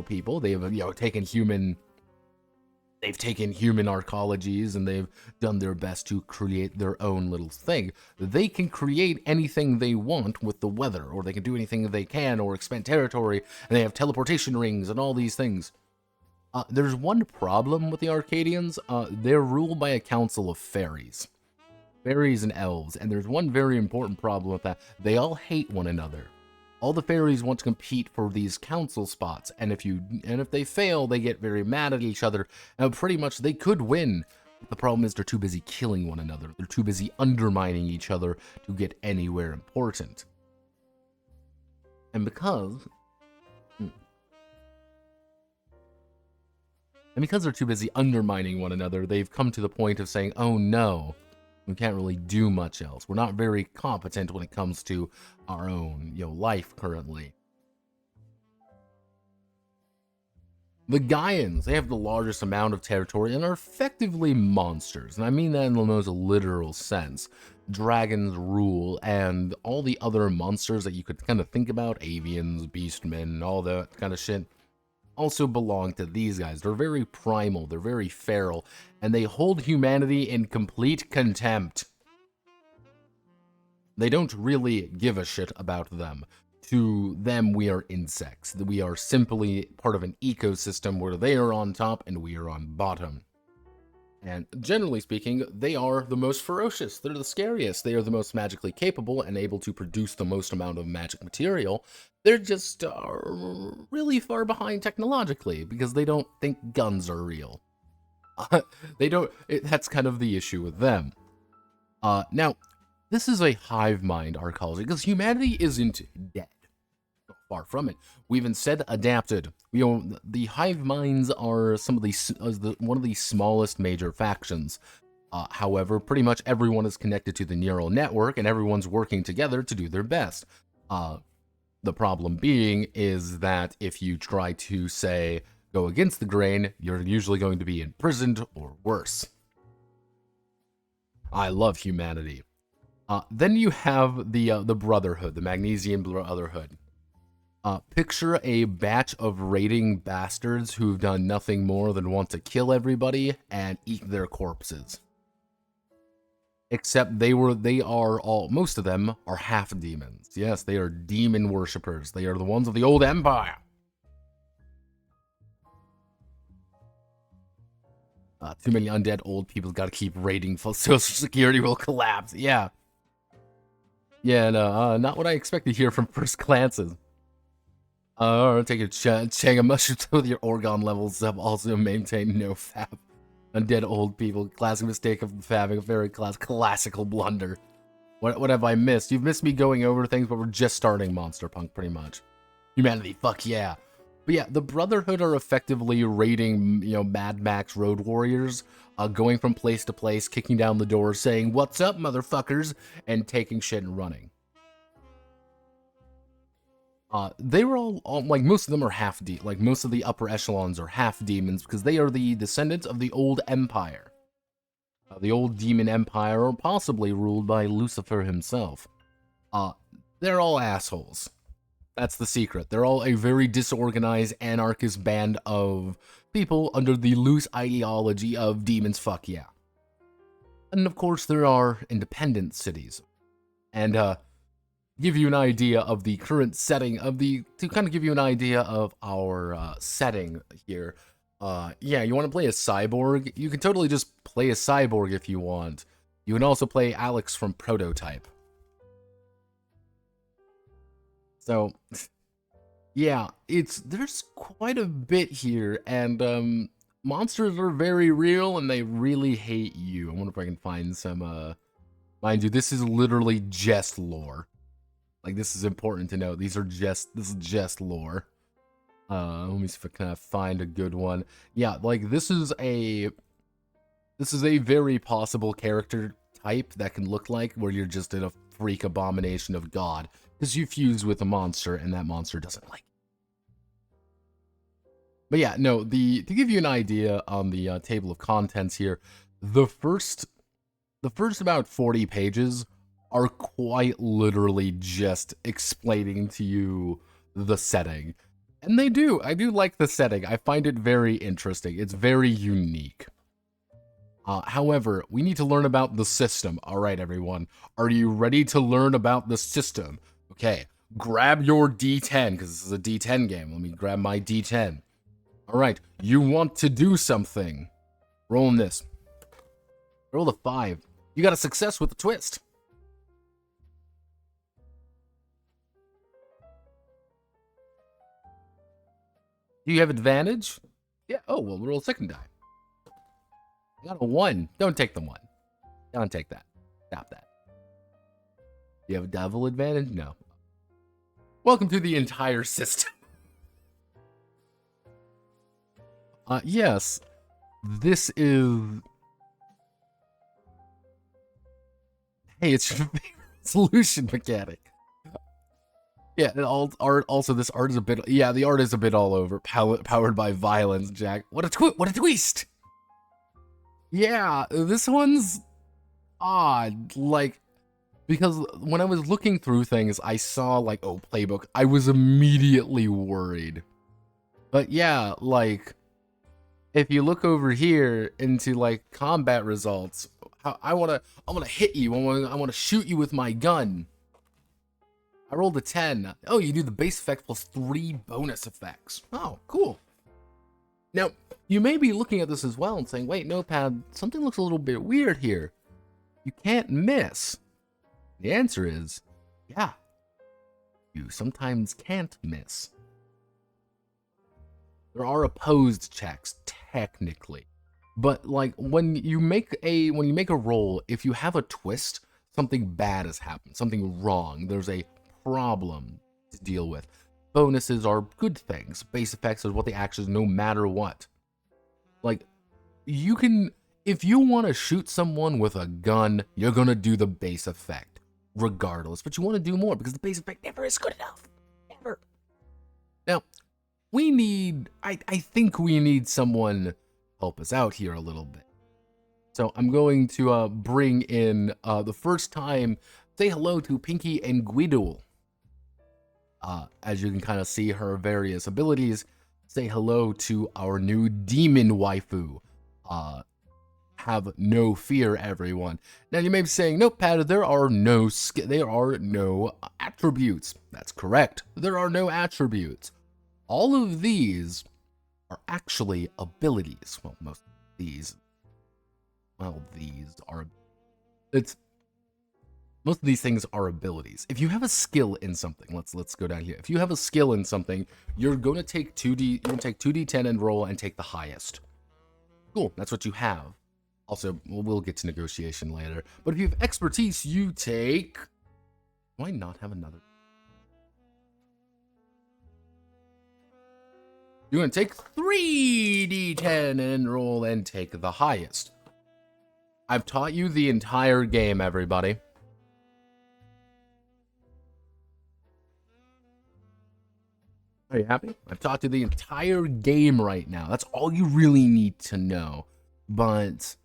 people. They have, taken human arcologies, and they've done their best to create their own little thing. They can create anything they want with the weather, or they can do anything they can, or expand territory, and they have teleportation rings and all these things. There's one problem with the Arcadians. They're ruled by a council of fairies. Fairies and elves, and there's one very important problem with that. They all hate one another. All the fairies want to compete for these council spots, and if they fail, they get very mad at each other, and pretty much they could win. The problem is they're too busy killing one another. They're too busy undermining each other to get anywhere important. And because they're too busy undermining one another, they've come to the point of saying, oh no, we can't really do much else. We're not very competent when it comes to our own, life currently. The Gaians, they have the largest amount of territory and are effectively monsters. And I mean that in the most literal sense. Dragons rule, and all the other monsters that you could kind of think about, avians, beastmen, all that kind of shit, also belong to these guys. They're very primal, they're very feral, and they hold humanity in complete contempt. They don't really give a shit about them. To them, we are insects. We are simply part of an ecosystem where they are on top and we are on bottom. And generally speaking, they are the most ferocious. They're the scariest. They are the most magically capable and able to produce the most amount of magic material. They're just really far behind technologically because they don't think guns are real. That's kind of the issue with them. Now, this is a hive mind arcology because humanity isn't dead. Far from it. We've instead adapted. The hive minds are one of the smallest major factions. However, pretty much everyone is connected to the neural network, and everyone's working together to do their best. The problem being is that if you try to, say, go against the grain, you're usually going to be imprisoned or worse. I love humanity. Then you have the Brotherhood, the Magnesian Brotherhood. Picture a batch of raiding bastards who've done nothing more than want to kill everybody and eat their corpses. Except most of them are half demons. Yes, they are demon worshippers. They are the ones of the old empire. Too many undead old people gotta keep raiding, social security will collapse. Yeah. Yeah, no, not what I expected here from first glances. Take a Changa mushrooms with your organ levels up. Also maintain no fab. Undead old people. Classic mistake of having a very classical blunder. What have I missed? You've missed me going over things, but we're just starting Monsterpunk, pretty much. Humanity, fuck yeah. But yeah, the Brotherhood are effectively raiding, Mad Max Road Warriors, going from place to place, kicking down the door, saying, "What's up, motherfuckers?" and taking shit and running. They were all like, most of them are like most of the upper echelons are half demons because they are the descendants of the old empire. the old demon empire, or possibly ruled by Lucifer himself. They're all assholes. That's the secret. They're all a very disorganized, anarchist band of people under the loose ideology of demons fuck yeah. And of course, there are independent cities. And give you an idea of the current setting of to kind of give you an idea of our setting here. Yeah, you want to play a cyborg? You can totally just play a cyborg if you want. You can also play Alex from Prototype. So, yeah, there's quite a bit here, and monsters are very real, and they really hate you. I wonder if I can find some, mind you, this is literally just lore. Like, this is important to know. This is just lore. Let me see if I can find a good one. Yeah, like, this is a very possible character type that can look like where you're just in a freak abomination of God. Because you fuse with a monster, and that monster doesn't like it. But yeah, no, to give you an idea on the table of contents here, the first about 40 pages are quite literally just explaining to you the setting. And I do like the setting. I find it very interesting. It's very unique. However, we need to learn about the system. All right, everyone. Are you ready to learn about the system? Okay, grab your D10, because this is a D10 game. Let me grab my D10. All right, you want to do something. Rolling this. Roll a 5. You got a success with a twist. Do you have advantage? Yeah, oh, well, roll a second die. I got a 1. Don't take the 1. Don't take that. Stop that. Do you have a double advantage? No. Welcome to the entire system. Yes. This is... Hey, it's your favorite solution mechanic. Yeah, and also this art is a bit... Yeah, the art is a bit all over. Powered by violence, Jack. What a twist! Yeah, this one's odd. Like... Because when I was looking through things, I saw, like, oh, playbook. I was immediately worried. But yeah, like, if you look over here into, like, combat results, I wanna hit you. I wanna shoot you with my gun. I rolled a 10. Oh, you do the base effect plus 3 bonus effects. Oh, cool. Now, you may be looking at this as well and saying, wait, Notepad, something looks a little bit weird here. You can't miss. The answer is, yeah, you sometimes can't miss. There are opposed checks, technically. But like when you make a roll, if you have a twist, something bad has happened, something wrong. There's a problem to deal with. Bonuses are good things. Base effects are what they actually no matter what. Like you can, if you want to shoot someone with a gun, you're gonna do the base effect. Regardless, but you want to do more because the base effect never is good enough. Never. Now, we need, I think we need someone to help us out here a little bit. So I'm going to bring in, the first time, say hello to Pinky and Guido. As you can kind of see her various abilities, say hello to our new demon waifu. Have no fear, everyone. Now you may be saying, Notepad, there are no attributes. That's correct. There are no attributes. All of these are actually abilities. Well, most of these. Well, most of these things are abilities. If you have a skill in something, let's go down here. If you have a skill in something, you're gonna take 2d10 and roll and take the highest. Cool. That's what you have. Also, we'll get to negotiation later. But if you have expertise, you take... Do I not have another? You're going to take 3d10 and roll and take the highest. I've taught you the entire game, everybody. Are you happy? I've taught you the entire game right now. That's all you really need to know. But...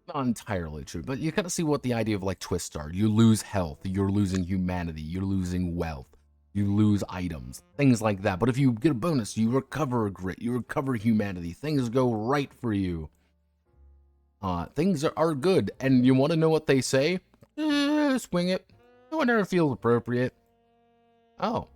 Not entirely true, but you kind of see what the idea of like twists are. You lose health, you're losing humanity, you're losing wealth, you lose items, things like that. But if you get a bonus, you recover grit, you recover humanity, things go right for you. Things are good, and you want to know what they say? Swing it. Whatever feels appropriate. Oh,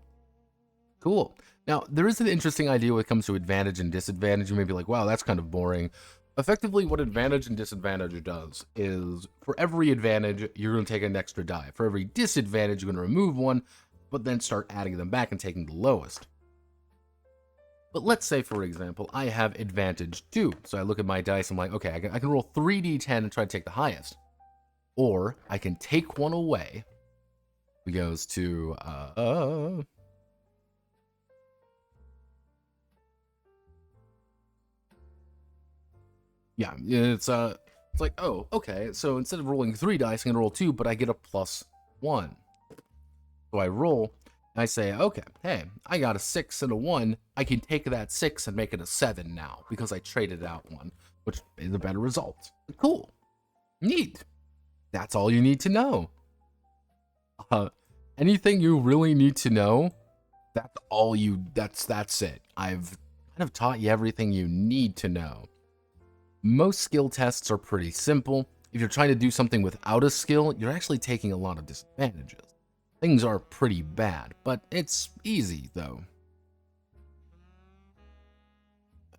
cool. Now, there is an interesting idea when it comes to advantage and disadvantage. You may be like, wow, that's kind of boring. Effectively, what advantage and disadvantage does is, for every advantage, you're going to take an extra die. For every disadvantage, you're going to remove one, but then start adding them back and taking the lowest. But let's say, for example, I have advantage 2. So I look at my dice, I'm like, okay, I can roll 3d10 and try to take the highest. Or I can take one away. It goes to, yeah, it's like, oh, okay, so instead of rolling 3 dice, I'm gonna roll 2, but I get a +1. So I roll, and I say, okay, hey, I got a 6 and a 1. I can take that 6 and make it a 7 now, because I traded out 1, which is a better result. Cool. Neat. That's all you need to know. Anything you really need to know, that's it. I've kind of taught you everything you need to know. Most skill tests are pretty simple. If you're trying to do something without a skill, you're actually taking a lot of disadvantages. Things are pretty bad, but it's easy, though.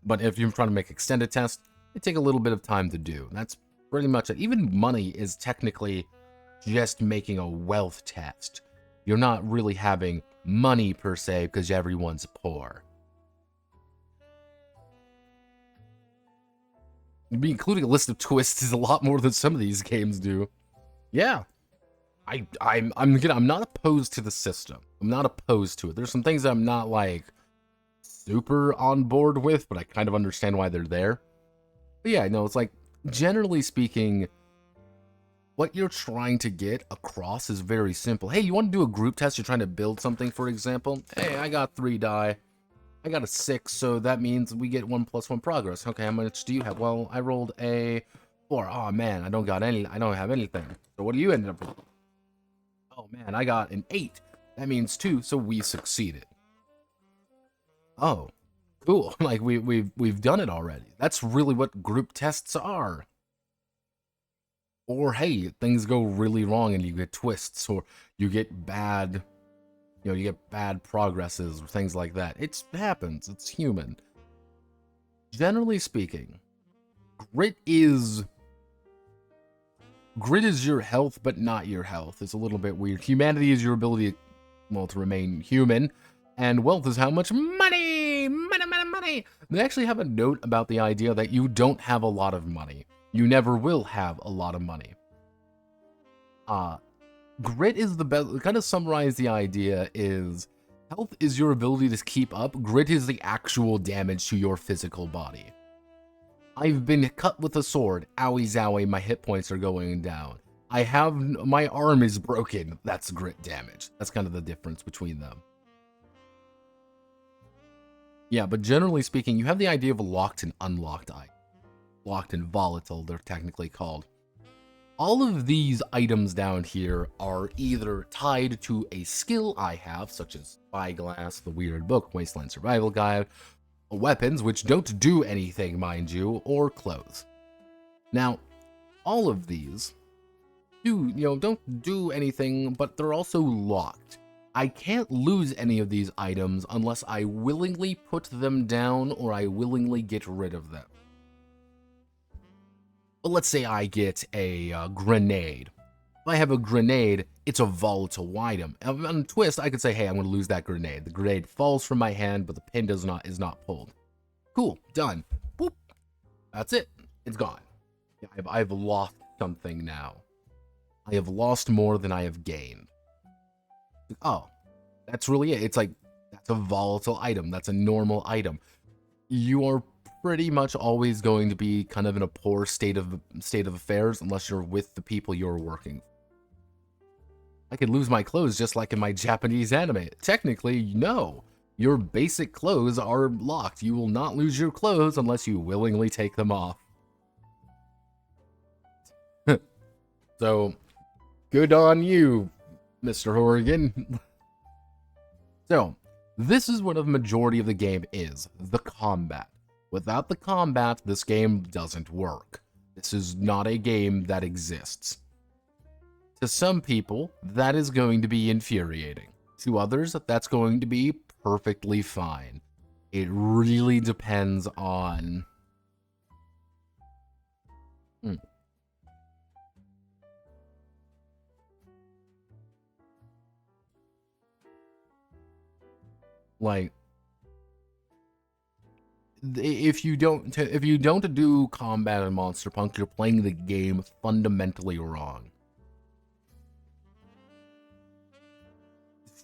But if you're trying to make extended tests, they take a little bit of time to do. That's pretty much it. Even money is technically just making a wealth test. You're not really having money, per se, because everyone's poor. Including a list of twists is a lot more than some of these games do. Yeah. I'm not opposed to the system. I'm not opposed to it. There's some things I'm not like super on board with, but I kind of understand why they're there. But yeah, no, it's like, generally speaking, what you're trying to get across is very simple. Hey, you want to do a group test? You're trying to build something, for example. Hey, I got 3 die. I got a 6, so that means we get 1 + 1 progress. Okay, how much do you have? Well, I rolled a 4. Oh man, I don't have anything. So what do you end up with? Oh man, I got an 8. That means 2, so we succeeded. Oh, cool. Like we've done it already. That's really what group tests are. Or hey, things go really wrong and you get twists, or you get bad, you get bad progresses or things like that. It happens. It's human. Generally speaking, grit is your health, but not your health. It's a little bit weird. Humanity is your ability, well, to remain human, and wealth is how much money. They actually have a note about the idea that you don't have a lot of money. You never will have a lot of money. Grit is the best. Kind of summarize the idea is health is your ability to keep up. Grit is the actual damage to your physical body. I've been cut with a sword. Owie zowie, my hit points are going down. My arm is broken. That's grit damage. That's kind of the difference between them. Yeah, but generally speaking, you have the idea of a locked and unlocked item. Locked and volatile, they're technically called. All of these items down here are either tied to a skill I have, such as Spyglass, the Weird Book, Wasteland Survival Guide, weapons, which don't do anything, mind you, or clothes. Now, all of these don't do anything, but they're also locked. I can't lose any of these items unless I willingly put them down or I willingly get rid of them. But let's say I get a grenade. If I have a grenade, it's a volatile item. On a twist, I could say, hey, I'm going to lose that grenade. The grenade falls from my hand, but the pin is not pulled. Cool, done. Boop. That's it. It's gone. I've lost something now. I have lost more than I have gained. Oh, that's really it. It's like, that's a volatile item. That's a normal item. You are pretty much always going to be kind of in a poor state of affairs unless you're with the people you're working. I could lose my clothes just like in my Japanese anime. Technically, no. Your basic clothes are locked. You will not lose your clothes unless you willingly take them off. So, good on you, Mr. Horrigan. So, this is what a majority of the game is, the combat. Without the combat, this game doesn't work. This is not a game that exists. To some people, that is going to be infuriating. To others, that's going to be perfectly fine. It really depends on... Like, if you don't do combat in Monsterpunk, you're playing the game fundamentally wrong.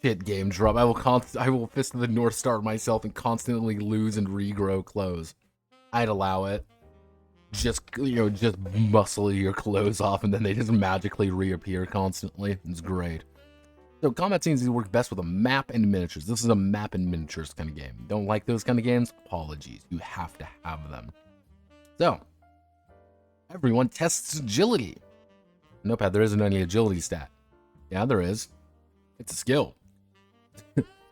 Shit, game drop. I will Fist of the North Star myself and constantly lose and regrow clothes. I'd allow it. Just muscle your clothes off and then they just magically reappear constantly. It's great. So combat scenes work best with a map and miniatures. This is a map and miniatures kind of game. Don't like those kind of games? Apologies. You have to have them. So, everyone tests agility. Notepad, there isn't any agility stat. Yeah, there is. It's a skill.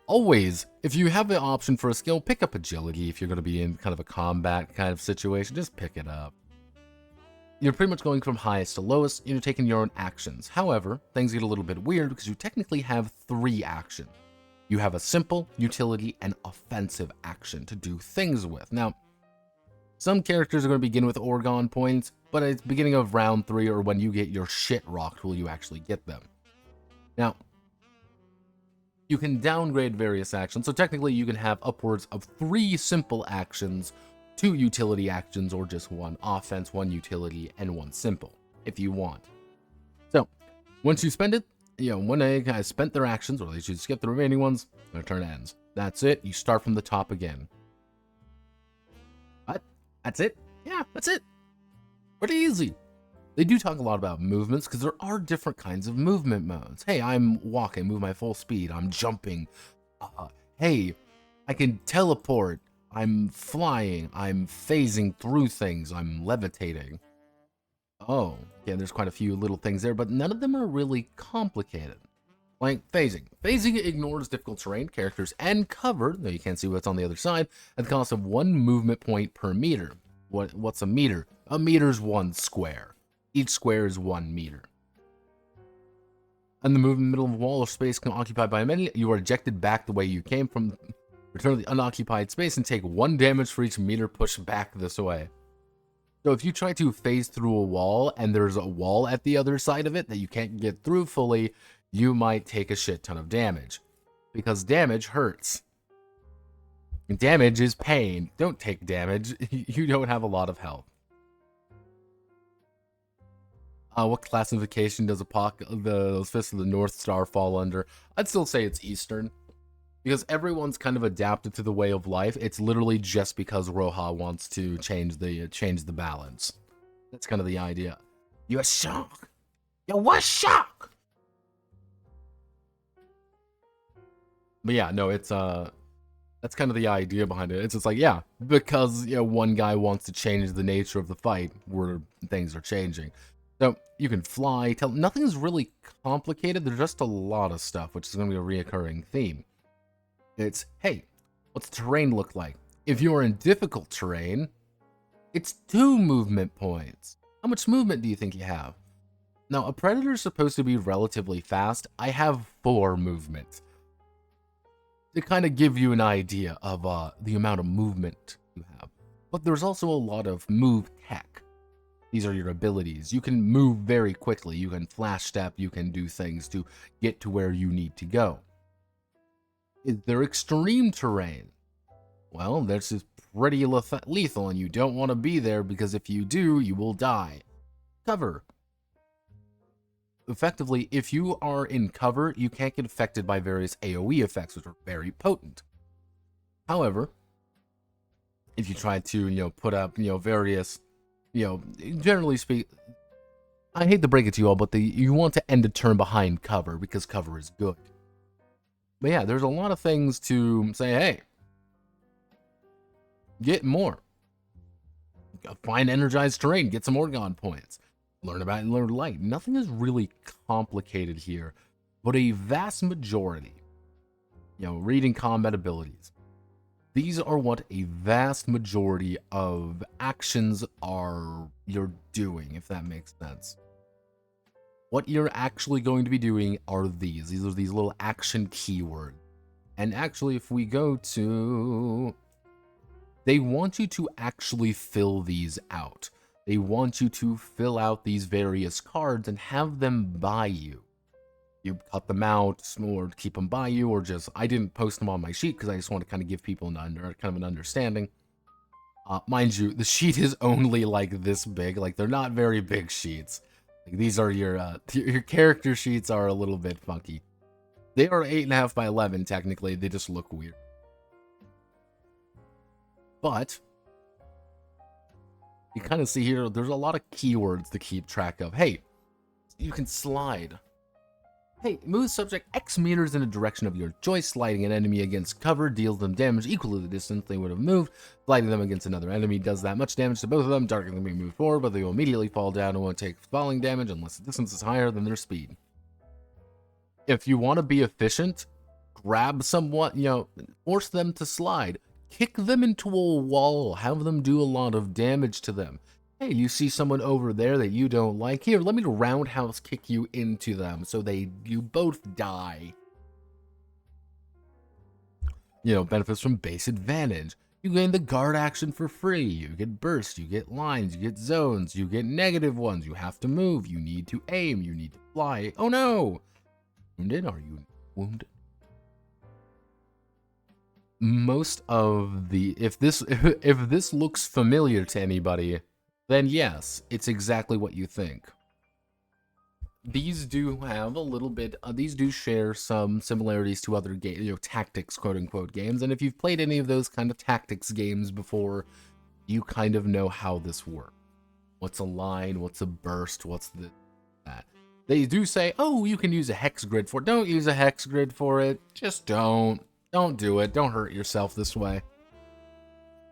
Always, if you have the option for a skill, pick up agility if you're going to be in kind of a combat kind of situation. Just pick it up. You're pretty much going from highest to lowest, and you're taking your own actions. However, things get a little bit weird because you technically have 3 actions. You have a simple, utility, and offensive action to do things with. Now, some characters are going to begin with Orgon points, but at the beginning of round 3 or when you get your shit rocked will you actually get them. Now, you can downgrade various actions, so technically you can have upwards of 3 simple actions, 2 utility actions, or just 1 offense, 1 utility, and 1 simple, if you want. So, once you spend it, when they guys spent their actions, or they should skip the remaining ones, their turn ends. That's it, you start from the top again. What? That's it? Yeah, that's it. Pretty easy. They do talk a lot about movements, because there are different kinds of movement modes. Hey, I'm walking, move my full speed, I'm jumping. Hey, I can teleport. I'm flying, I'm phasing through things, I'm levitating. Oh, yeah, there's quite a few little things there, but none of them are really complicated. Like phasing. Phasing ignores difficult terrain, characters, and cover, though you can't see what's on the other side, at the cost of 1 movement point per meter. What's a meter? A meter's 1 square. Each square is 1 meter. And the move in the middle of a wall or space occupied by a enemy, you are ejected back the way you came from. Return to the unoccupied space and take 1 damage for each meter pushed back this way. So if you try to phase through a wall and there's a wall at the other side of it that you can't get through fully, you might take a shit ton of damage. Because damage hurts. Damage is pain. Don't take damage. You don't have a lot of health. What classification does the Fist of the North Star fall under? I'd still say it's Eastern. Because everyone's kind of adapted to the way of life. It's literally just because Roja wants to change the balance. That's kind of the idea. You a shock. You what shock? But yeah, no, it's that's kind of the idea behind it. It's just like, yeah, because one guy wants to change the nature of the fight where things are changing. So you can fly. Nothing's really complicated. There's just a lot of stuff, which is going to be a reoccurring theme. It's, hey, what's the terrain look like? If you're in difficult terrain, it's 2 movement points. How much movement do you think you have? Now, a predator is supposed to be relatively fast. I have 4 movements. To kind of give you an idea of the amount of movement you have. But there's also a lot of move tech. These are your abilities. You can move very quickly. You can flash step. You can do things to get to where you need to go. Is there extreme terrain? Well, this is pretty lethal, and you don't want to be there because if you do, you will die. Cover. Effectively, if you are in cover, you can't get affected by various AoE effects, which are very potent. However, if you try to, put up, various, generally speak, I hate to break it to you all, but you want to end a turn behind cover because cover is good. But yeah, there's a lot of things to say, hey, get more. Find energized terrain, get some Orgon points. learn about and learn light. Nothing is really complicated here, but a vast majority, reading combat abilities. These are what a vast majority of actions you're doing, if that makes sense. What you're actually going to be doing are these. These are these little action keywords. And actually, if we go to... They want you to actually fill these out. They want you to fill out these various cards and have them by you. You cut them out, or keep them by you, or just... I didn't post them on my sheet because I just want to kind of give people kind of an understanding. Mind you, the sheet is only like this big. Like, they're not very big sheets. Like, these are your character sheets are a little bit funky. They are 8.5 by 11, technically. They just look weird. But you kind of see here, there's a lot of keywords to keep track of. Hey, you can slide. Hey, move subject X meters in the direction of your choice. Sliding an enemy against cover deals them damage equal to the distance they would have moved. Sliding them against another enemy does that much damage to both of them. Targeting them may move forward, but they will immediately fall down and won't take falling damage unless the distance is higher than their speed. If you want to be efficient, grab someone, force them to slide. Kick them into a wall. Have them do a lot of damage to them. Hey, you see someone over there that you don't like? Here, let me roundhouse kick you into them so you both die. Benefits from base advantage. You gain the guard action for free. You get burst, you get lines, you get zones, you get negative ones. You have to move, you need to aim, you need to fly. Oh no! Wounded? Are you wounded? Most of the... If this looks familiar to anybody, then yes, it's exactly what you think. These do have a little bit... these do share some similarities to other tactics, quote-unquote, games. And if you've played any of those kind of tactics games before, you kind of know how this works. What's a line? What's a burst? What's that? They do say, oh, you can use a hex grid for it. Don't use a hex grid for it. Just don't. Don't do it. Don't hurt yourself this way.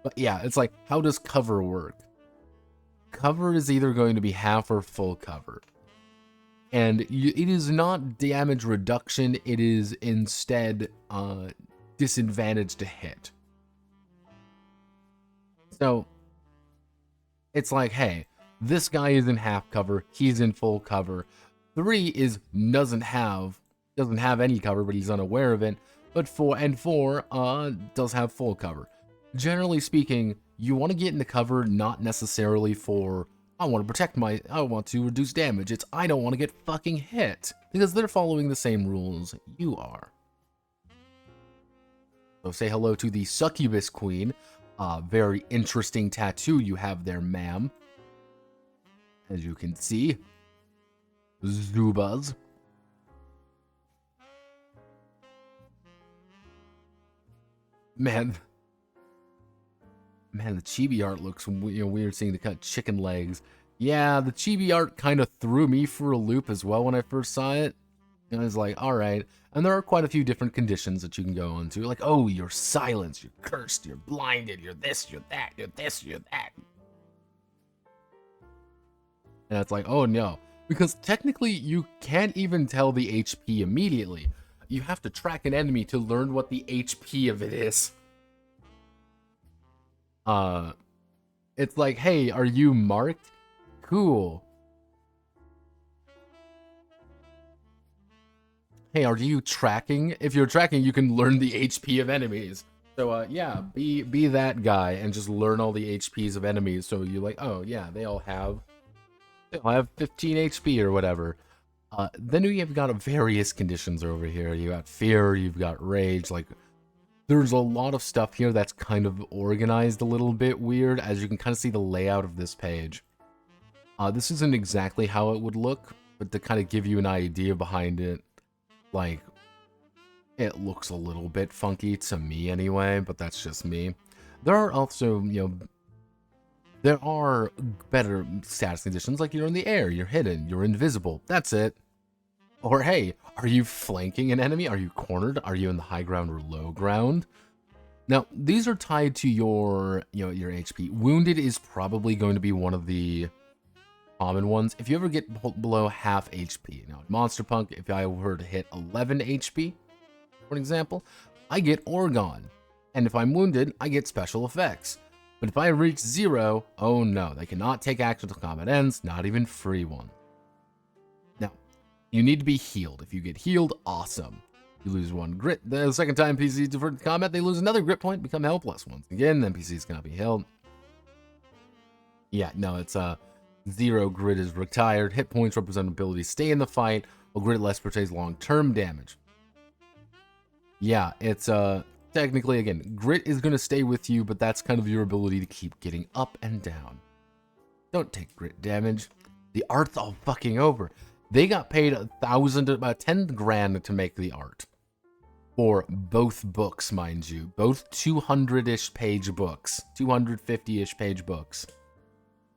But yeah, it's like, how does cover work? Cover is either going to be half or full cover. And it is not damage reduction. It is instead disadvantage to hit. So it's like, hey, this guy is in half cover. He's in full cover. 3 doesn't have any cover, but he's unaware of it. But 4 does have full cover. Generally speaking, you want to get into cover not necessarily for, I want to reduce damage. It's, I don't want to get fucking hit. Because they're following the same rules you are. So say hello to the Succubus Queen. Very interesting tattoo you have there, ma'am. As you can see. Zubas. Man, the chibi art looks weird seeing the cut chicken legs. Yeah, the chibi art kind of threw me for a loop as well when I first saw it. And I was like, alright. And there are quite a few different conditions that you can go on to. Like, oh, you're silenced, you're cursed, you're blinded, you're this, you're that, you're this, you're that. And it's like, oh no. Because technically, you can't even tell the HP immediately. You have to track an enemy to learn what the HP of it is. It's like, hey, are you marked? Cool. Hey, are you tracking? If you're tracking, you can learn the HP of enemies. So, yeah, be that guy and just learn all the HPs of enemies. So you're like, oh, yeah, they all have 15 HP or whatever. Then you've got various conditions over here. You got fear, you've got rage. Like, there's a lot of stuff here that's kind of organized a little bit weird, as you can kind of see the layout of this page. This isn't exactly how it would look, but to kind of give you an idea behind it, like, it looks a little bit funky to me anyway, but that's just me. There are also, there are better status conditions, like you're in the air, you're hidden, you're invisible, that's it. Or hey, are you flanking an enemy? Are you cornered? Are you in the high ground or low ground? Now, these are tied to your, your HP. Wounded is probably going to be one of the common ones. If you ever get below half HP, now in Monsterpunk, if I were to hit 11 HP, for example, I get Orgon. And if I'm wounded, I get special effects. But if I reach 0, oh no, they cannot take action until combat ends, not even free one. Now, you need to be healed. If you get healed, awesome. You lose 1 grit. The second time NPCs divert to combat, they lose another grit point, become helpless. Once again, NPCs cannot be held. Yeah, no, it's 0 grit is retired. Hit points represent ability to stay in the fight, while grit less portrays long-term damage. Yeah, it's technically, again, grit is going to stay with you, but that's kind of your ability to keep getting up and down. Don't take grit damage. The art's all fucking over. They got paid about 10 grand to make the art. For both books, mind you. Both 200-ish page books. 250-ish page books.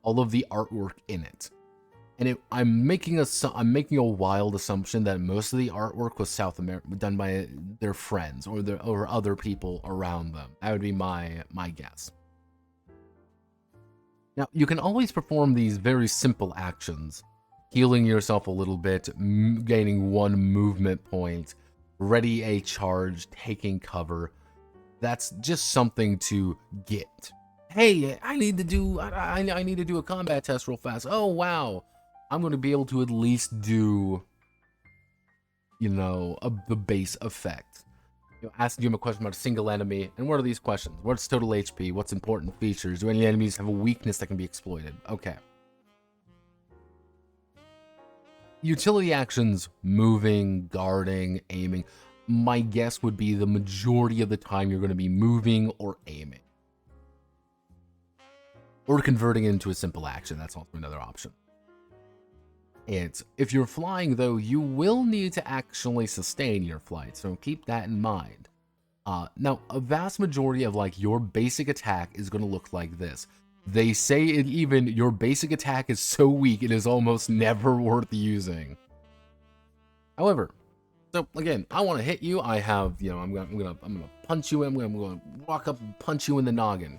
All of the artwork in it. And I'm making a wild assumption that most of the artwork was South America, done by their friends or other people around them. That would be my guess. Now, you can always perform these very simple actions. Healing yourself a little bit, gaining 1 movement point, ready a charge, taking cover. That's just something to get. Hey, I need to do a combat test real fast. Oh, wow. I'm going to be able to at least do, you know, the base effect. You know, asking you a question about a single enemy, and what are these questions? What's total HP? What's important features? Do any enemies have a weakness that can be exploited? Okay. Utility actions, moving, guarding, aiming. My guess would be the majority of the time you're going to be moving or aiming. Or converting it into a simple action. That's also another option. If you're flying, though, you will need to actually sustain your flight, so keep that in mind. Now, a vast majority of, like, your basic attack is going to look like this. They say even your basic attack is so weak, it is almost never worth using. However, so, again, I want to hit you. I have, you know, I'm gonna punch you in. I'm gonna walk up and punch you in the noggin.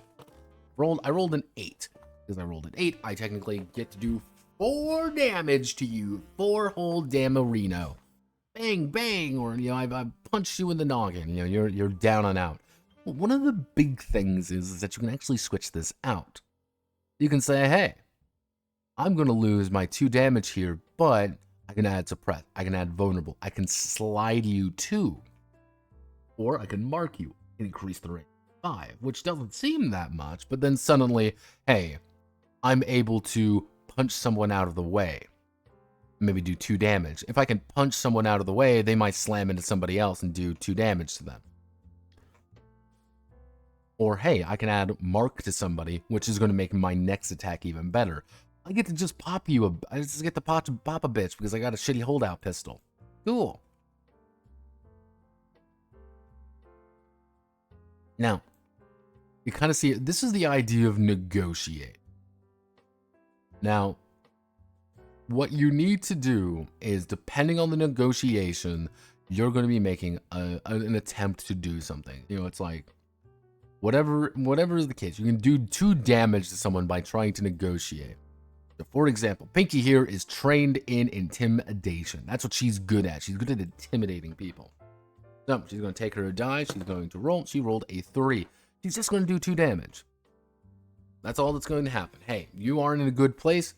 I rolled an 8. Because I rolled an 8, I technically get to do 4 damage to you. 4 whole damarino. Bang, bang, or, you know, I punched you in the noggin. You know, you're down and out. Well, one of the big things is that you can actually switch this out. You can say, hey, I'm going to lose my 2 damage here, but I can add suppress. I can add vulnerable. I can slide you 2. Or I can mark you and increase the rate 5, which doesn't seem that much, but then suddenly, hey, I'm able to punch someone out of the way. Maybe do 2 damage. If I can punch someone out of the way, they might slam into somebody else and do 2 damage to them. Or, hey, I can add mark to somebody, which is going to make my next attack even better. I get to just pop you I just get to pop a bitch because I got a shitty holdout pistol. Cool. Now, you kind of see it. This is the idea of negotiate. Now, what you need to do is, depending on the negotiation, you're going to be making an attempt to do something. You know, it's like, whatever is the case, you can do 2 damage to someone by trying to negotiate. So, for example, Pinky here is trained in intimidation. That's what she's good at. She's good at intimidating people. So, she's going to take her die. She's going to roll. She rolled a 3. She's just going to do 2 damage. That's all that's going to happen. Hey, you aren't in a good place.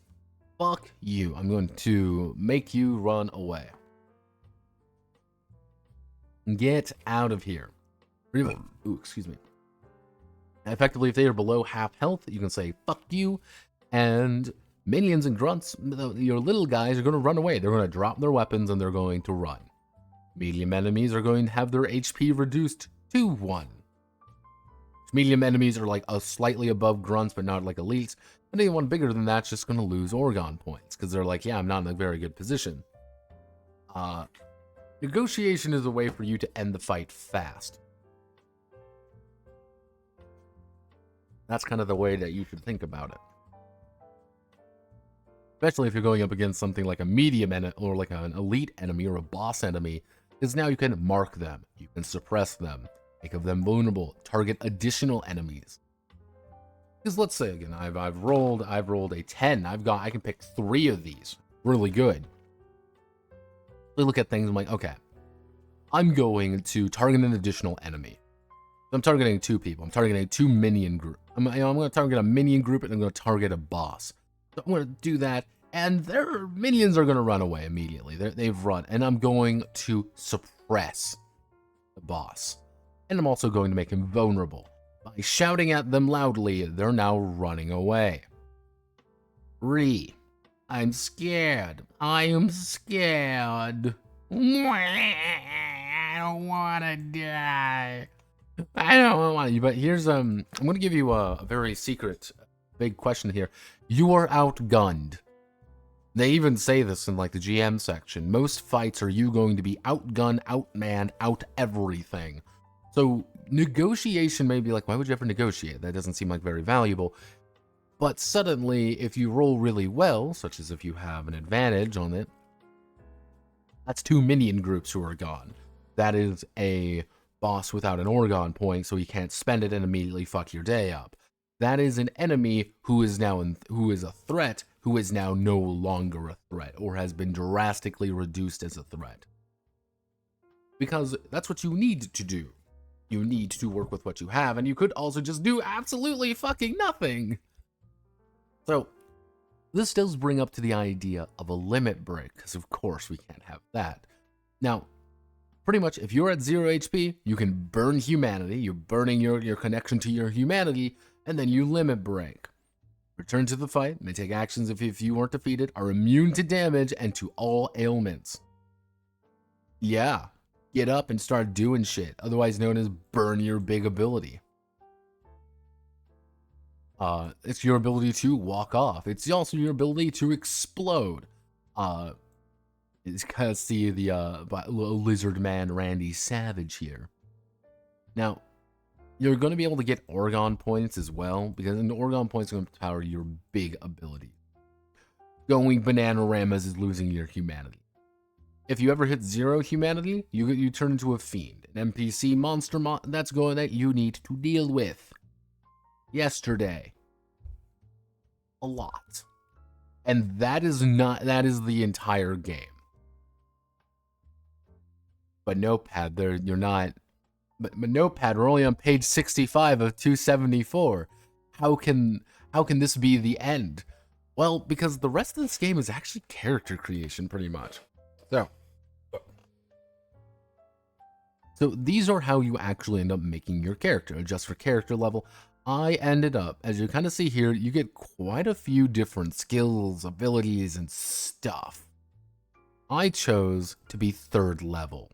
Fuck you. I'm going to make you run away. Get out of here. Ooh, excuse me. Effectively, if they are below half health, you can say, fuck you, and minions and grunts, your little guys, are going to run away. They're going to drop their weapons, and they're going to run. Medium enemies are going to have their HP reduced to 1. Medium enemies are like slightly above grunts, but not like elites. And anyone bigger than that's just going to lose Orgon points, because they're like, yeah, I'm not in a very good position. Negotiation is a way for you to end the fight fast. That's kind of the way that you should think about it. Especially if you're going up against something like a medium enemy, or like an elite enemy, or a boss enemy, because now you can mark them, you can suppress them, make of them vulnerable, target additional enemies. Because let's say again, I've rolled a 10. I can pick 3 of these. Really good. We look at things, I'm like, okay, I'm going to target an additional enemy. I'm targeting 2 people. I'm targeting 2 minion group. I'm going to target a minion group, and I'm going to target a boss. So I'm going to do that, and their minions are going to run away immediately. They've run, and I'm going to suppress the boss. And I'm also going to make him vulnerable. By shouting at them loudly, they're now running away. 3. I'm scared. I am scared. I don't want to die. I don't want you, but here's I'm gonna give you a very secret, big question here. You are outgunned. They even say this in like the GM section. Most fights are you going to be outgunned, outmanned, out everything. So negotiation may be like, why would you ever negotiate? That doesn't seem like very valuable. But suddenly, if you roll really well, such as if you have an advantage on it, that's 2 minion groups who are gone. That is a boss without an Orgon point, so he can't spend it and immediately fuck your day up. That is an enemy who is a threat, who is now no longer a threat, or has been drastically reduced as a threat. Because that's what you need to do. You need to work with what you have, and you could also just do absolutely fucking nothing. So, this does bring up to the idea of a limit break, because of course we can't have that. Now, pretty much, if you're at 0 HP, you can burn humanity. You're burning your connection to your humanity, and then you limit break. Return to the fight, may take actions if you weren't defeated, are immune to damage and to all ailments. Yeah, get up and start doing shit, otherwise known as burn your big ability. It's your ability to walk off. It's also your ability to explode. It's because see the lizard man Randy Savage here. Now, you're going to be able to get Orgon points as well, because an Orgon points are going to power your big ability. Going Bananaramas is losing your humanity. If you ever hit 0 humanity, you turn into a fiend, an NPC monster that's going that you need to deal with. Yesterday. A lot. And that is the entire game. But Notepad, you're not. But Notepad, we're only on page 65 of 274. How can this be the end? Well, because the rest of this game is actually character creation, pretty much. So these are how you actually end up making your character. Adjust for character level. I ended up, as you kind of see here, you get quite a few different skills, abilities, and stuff. I chose to be 3rd level.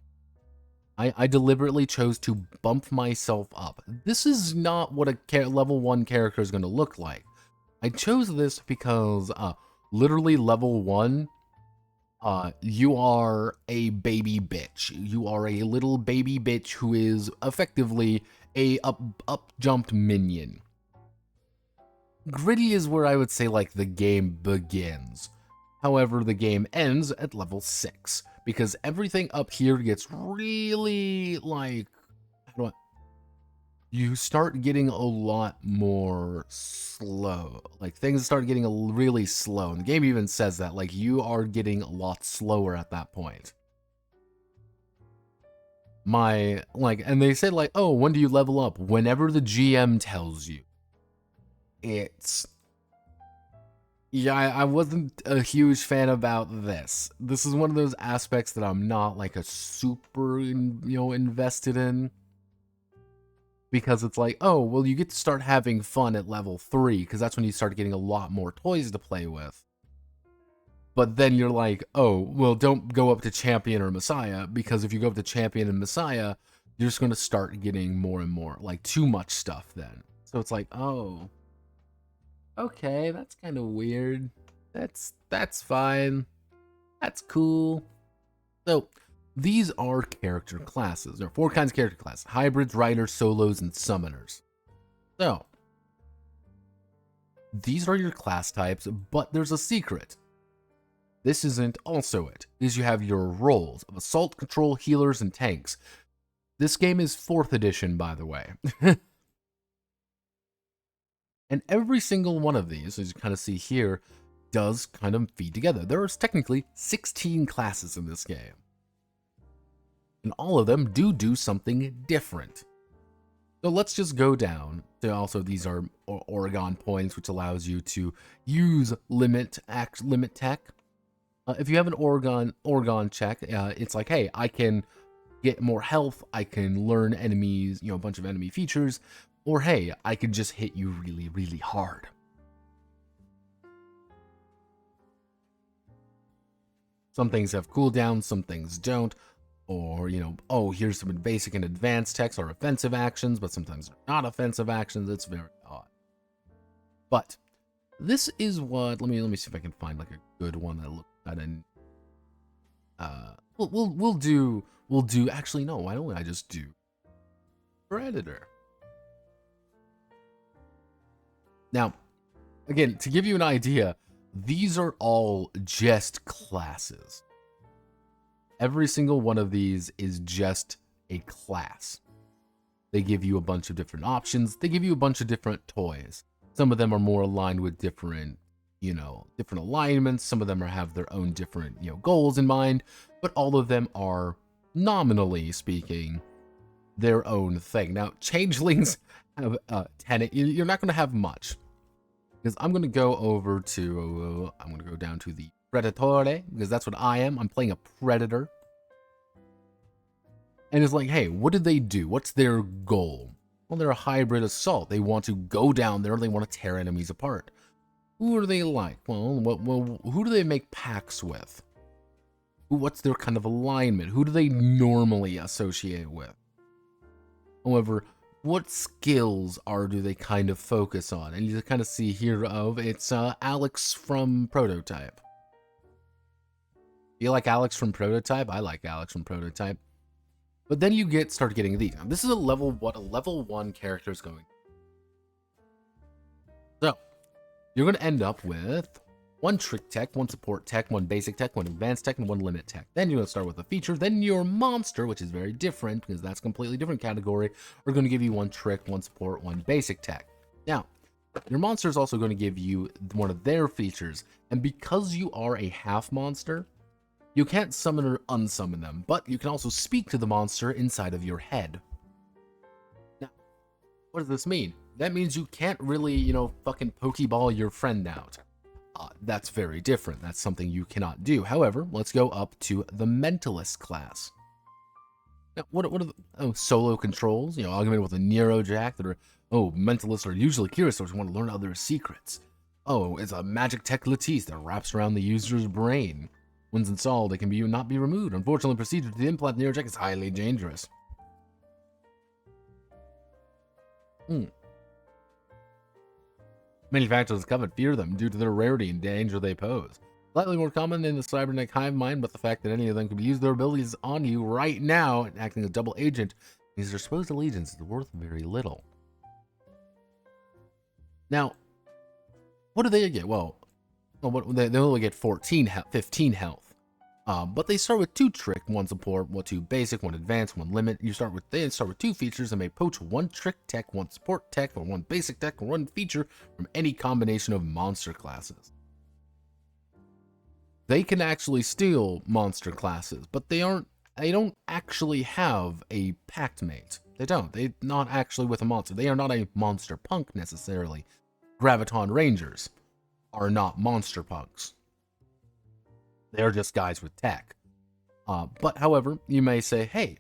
I deliberately chose to bump myself up. This is not what a level 1 character is going to look like. I chose this because literally level 1, you are a baby bitch. You are a little baby bitch who is effectively a up jumped minion. Gritty is where I would say like the game begins. However, the game ends at level 6 because everything up here gets really like you start getting a lot more slow. Like things start getting really slow. And the game even says that like you are getting a lot slower at that point. And they said like, oh, when do you level up? Whenever the GM tells you. Yeah, I wasn't a huge fan about this. This is one of those aspects that I'm not like a super, invested in. Because it's like, oh, well, you get to start having fun at level 3, because that's when you start getting a lot more toys to play with. But then you're like, oh, well, don't go up to Champion or Messiah, because if you go up to Champion and Messiah, you're just going to start getting more and more, like, too much stuff then. So it's like, oh, okay, that's kind of weird. That's fine. That's cool. So, these are character classes. There are 4 kinds of character classes: hybrids, riders, solos, and summoners. So, these are your class types, but there's a secret. This isn't also it, is you have your roles of assault, control, healers, and tanks. This game is 4th edition, by the way. And every single one of these, as you kind of see here, does kind of feed together. There is technically 16 classes in this game. And all of them do something different. So let's just go down to also, these are Oregon points, which allows you to use limit tech. If you have an Oregon check, it's like, hey, I can get more health, I can learn enemies, a bunch of enemy features, or hey, I can just hit you really, really hard. Some things have cooldowns, some things don't. Or, oh, here's some basic and advanced techs or offensive actions, but sometimes they're not offensive actions. It's very odd. But this is what, let me see if I can find like a good one that looks at an we'll do actually no, why don't I just do Predator? Now, again, to give you an idea, these are all just classes. Every single one of these is just a class. They give you a bunch of different options. They give you a bunch of different toys. Some of them are more aligned with different, different alignments. Some of them have their own different, goals in mind. But all of them are, nominally speaking, their own thing. Now, changelings have 10. You're not going to have much. Because I'm going to go over to, I'm going to go down to the Predatore, because that's what I am. I'm playing a Predator. And it's like, hey, what do they do? What's their goal? Well, they're a hybrid assault. They want to go down there. They want to tear enemies apart. Who are they like? Well, who do they make pacts with? What's their kind of alignment? Who do they normally associate with? However, what skills do they kind of focus on? And you kind of see here it's Alex from Prototype. You like Alex from Prototype? I like Alex from Prototype. But then you start getting these. Now, this is a level 1 character is going. So, you're going to end up with 1 trick tech, 1 support tech, 1 basic tech, 1 advanced tech, and 1 limit tech. Then you're going to start with a feature. Then your monster, which is very different because that's a completely different category, are going to give you 1 trick, 1 support, 1 basic tech. Now, your monster is also going to give you one of their features. And because you are a half monster, you can't summon or unsummon them, but you can also speak to the monster inside of your head. Now, what does this mean? That means you can't really, fucking Pokeball your friend out. That's very different. That's something you cannot do. However, let's go up to the Mentalist class. Now, what are the solo controls? Augmented with a Neurojack that are, Mentalists are usually curious or want to learn other secrets. It's a magic tech lattice that wraps around the user's brain. Once installed, it can not be removed. Unfortunately, procedure to implant the Neurojack is highly dangerous. Manufacturers come and fear them due to their rarity and danger they pose. Slightly more common in the cybernetic hive mind, but the fact that any of them can use their abilities on you right now, acting as a double agent, means their supposed allegiance is worth very little. Now, what do they get? Well, they only get 15 health. But they start with 2 trick, 1 support, 2 basic, 1 advanced, 1 limit. They start with 2 features and may poach 1 trick tech, 1 support tech, or 1 basic tech, or 1 feature from any combination of monster classes. They can actually steal monster classes, but they don't actually have a pact mate. They don't. They're not actually with a monster. They are not a Monsterpunk necessarily. Graviton Rangers are not Monsterpunks. They're just guys with tech. But however, you may say, hey,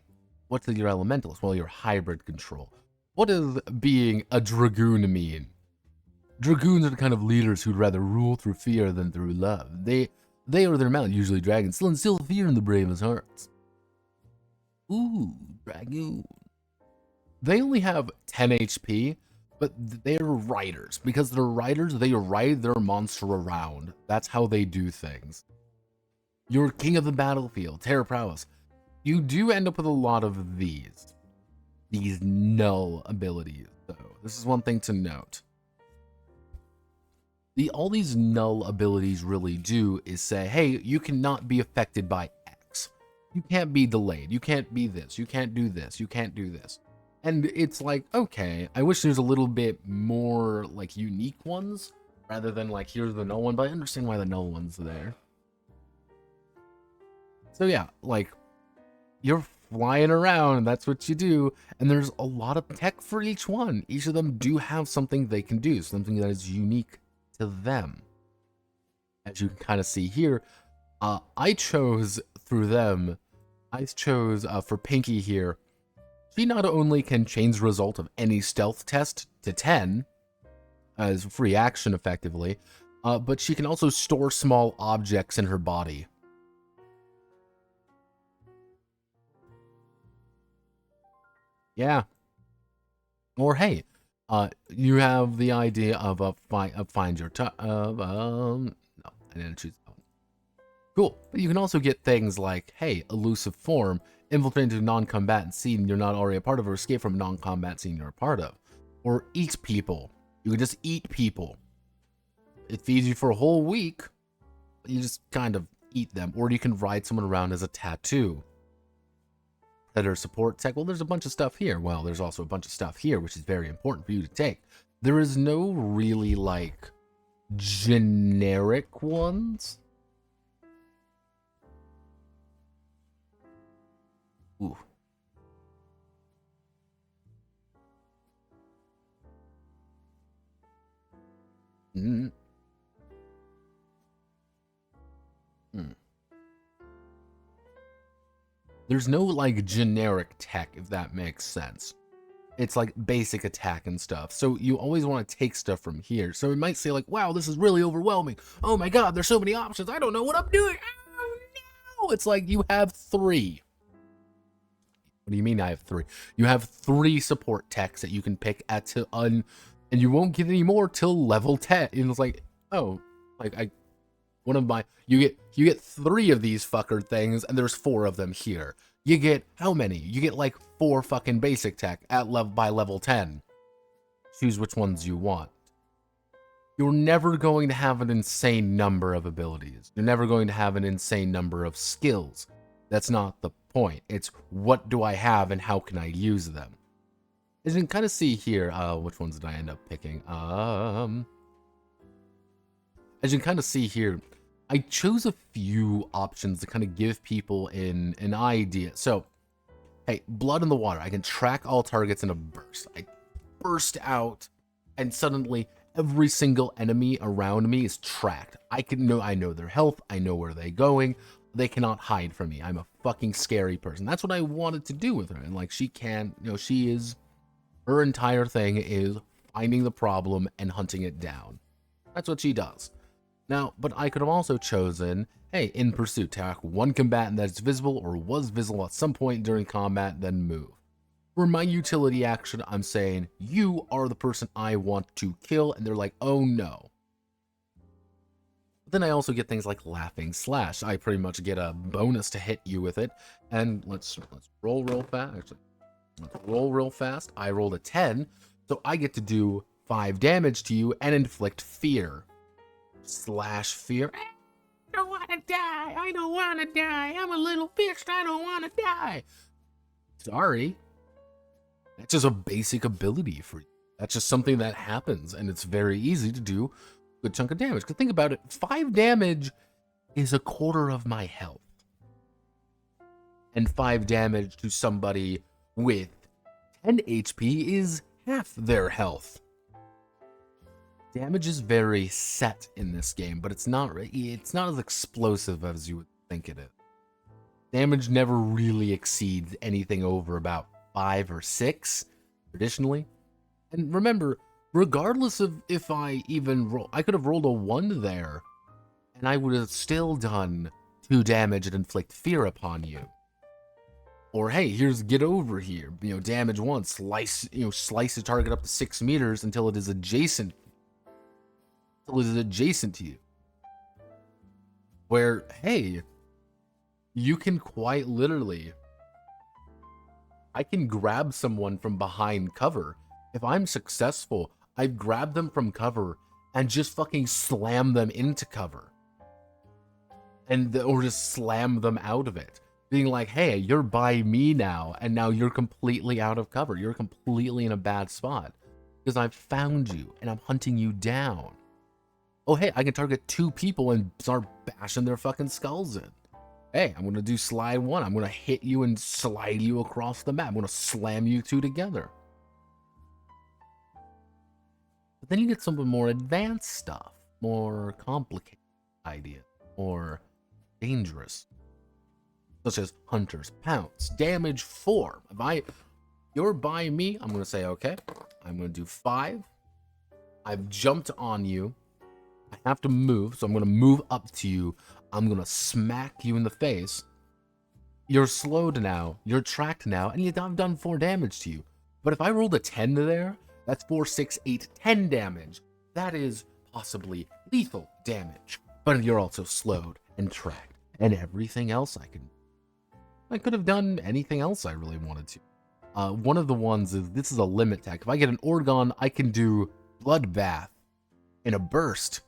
what's your elementalist? Well, your hybrid control. What does being a dragoon mean? Dragoons are the kind of leaders who'd rather rule through fear than through love. They or their mount, usually dragons, still instill fear in the bravest hearts. Ooh, dragoon. They only have 10 HP, but they're riders. Because they're riders, they ride their monster around. That's how they do things. You're king of the battlefield, terror prowess. You do end up with a lot of these null abilities, though. This is one thing to note. All these null abilities really do is say, hey, you cannot be affected by X. You can't be delayed. You can't be this. You can't do this. You can't do this. And it's like, okay, I wish there's a little bit more, like, unique ones, rather than, like, here's the null one, but I understand why the null one's there. So yeah, like, you're flying around, and that's what you do, and there's a lot of tech for each one. Each of them do have something they can do, something that is unique to them. As you can kind of see here, I chose through them, for Pinky here, she not only can change the result of any stealth test to 10, as free action effectively, but she can also store small objects in her body. Yeah. Or hey, you have the idea of find your no, I didn't choose that one. Cool. But you can also get things like, hey, elusive form, infiltrate into a non-combatant scene you're not already a part of, or escape from a non-combat scene you're a part of. Or eat people. You can just eat people. It feeds you for a whole week. You just kind of eat them. Or you can ride someone around as a tattoo. Predator support tech. Well, there's a bunch of stuff here. Well, there's also a bunch of stuff here, which is very important for you to take. There is no really, like, generic ones. Ooh. Mm. Mm. There's no, like, generic tech, if that makes sense. It's like basic attack and stuff. So you always want to take stuff from here. So it might say like, wow, this is really overwhelming. Oh my god, there's so many options. I don't know what I'm doing. Oh no! It's like you have 3. What do you mean I have 3? You have 3 support techs that you can pick at and you won't get any more till level 10. And it's like, oh, like you get 3 of these fucker things, and there's 4 of them here. You get how many? You get like 4 fucking basic tech by level 10. Choose which ones you want. You're never going to have an insane number of abilities. You're never going to have an insane number of skills. That's not the point. It's what do I have and how can I use them? As you can kind of see here, which ones did I end up picking? As you can kind of see here, I chose a few options to kind of give people an idea. So, hey, blood in the water. I can track all targets in a burst. I burst out, and suddenly every single enemy around me is tracked. I know their health. I know where they're going. They cannot hide from me. I'm a fucking scary person. That's what I wanted to do with her. And like, she can, her entire thing is finding the problem and hunting it down. That's what she does. Now, but I could have also chosen, hey, in pursuit, attack one combatant that is visible or was visible at some point during combat, then move. For my utility action, I'm saying, you are the person I want to kill, and they're like, oh no. But then I also get things like Laughing Slash. I pretty much get a bonus to hit you with it, and let's roll real fast. Actually, let's roll real fast. I rolled a 10, so I get to do 5 damage to you and inflict fear. Slash fear. I don't want to die. I don't want to die. I'm a little bitch. I don't want to die. Sorry. That's just a basic ability for you. That's just something that happens, and it's very easy to do a good chunk of damage. Because think about it, 5 damage is a quarter of my health. And 5 damage to somebody with 10 HP is half their health. Damage is very set in this game, but it's not as explosive as you would think it is. Damage never really exceeds anything over about 5 or 6, traditionally. And remember, regardless of if I even roll, I could have rolled a 1 there, and I would have still done 2 damage and inflict fear upon you. Or hey, here's get over here. Damage 1, slice the target up to 6 meters until it is adjacent to you. Where, hey, you can quite literally, I can grab someone from behind cover. If I'm successful, I grab them from cover and just fucking slam them into cover. Or just slam them out of it. being like, hey, you're by me now, and now you're completely out of cover. You're completely in a bad spot because I've found you and I'm hunting you down. Oh, hey, I can target 2 people and start bashing their fucking skulls in. Hey, I'm going to do slide 1. I'm going to hit you and slide you across the map. I'm going to slam you 2 together. But then you get some more advanced stuff, more complicated ideas, more dangerous, such as Hunter's Pounce. Damage 4. If you're by me, I'm going to say, okay, I'm going to do 5. I've jumped on you. I have to move, so I'm going to move up to you. I'm going to smack you in the face. You're slowed now. You're tracked now, and I've done 4 damage to you. But if I rolled a 10 there, that's 4, 6, 8, 10 damage. That is possibly lethal damage. But you're also slowed and tracked, and everything else I could have done anything else I really wanted to. One of the ones is, this is a limit tech. If I get an Orgon, I can do Bloodbath in a burst,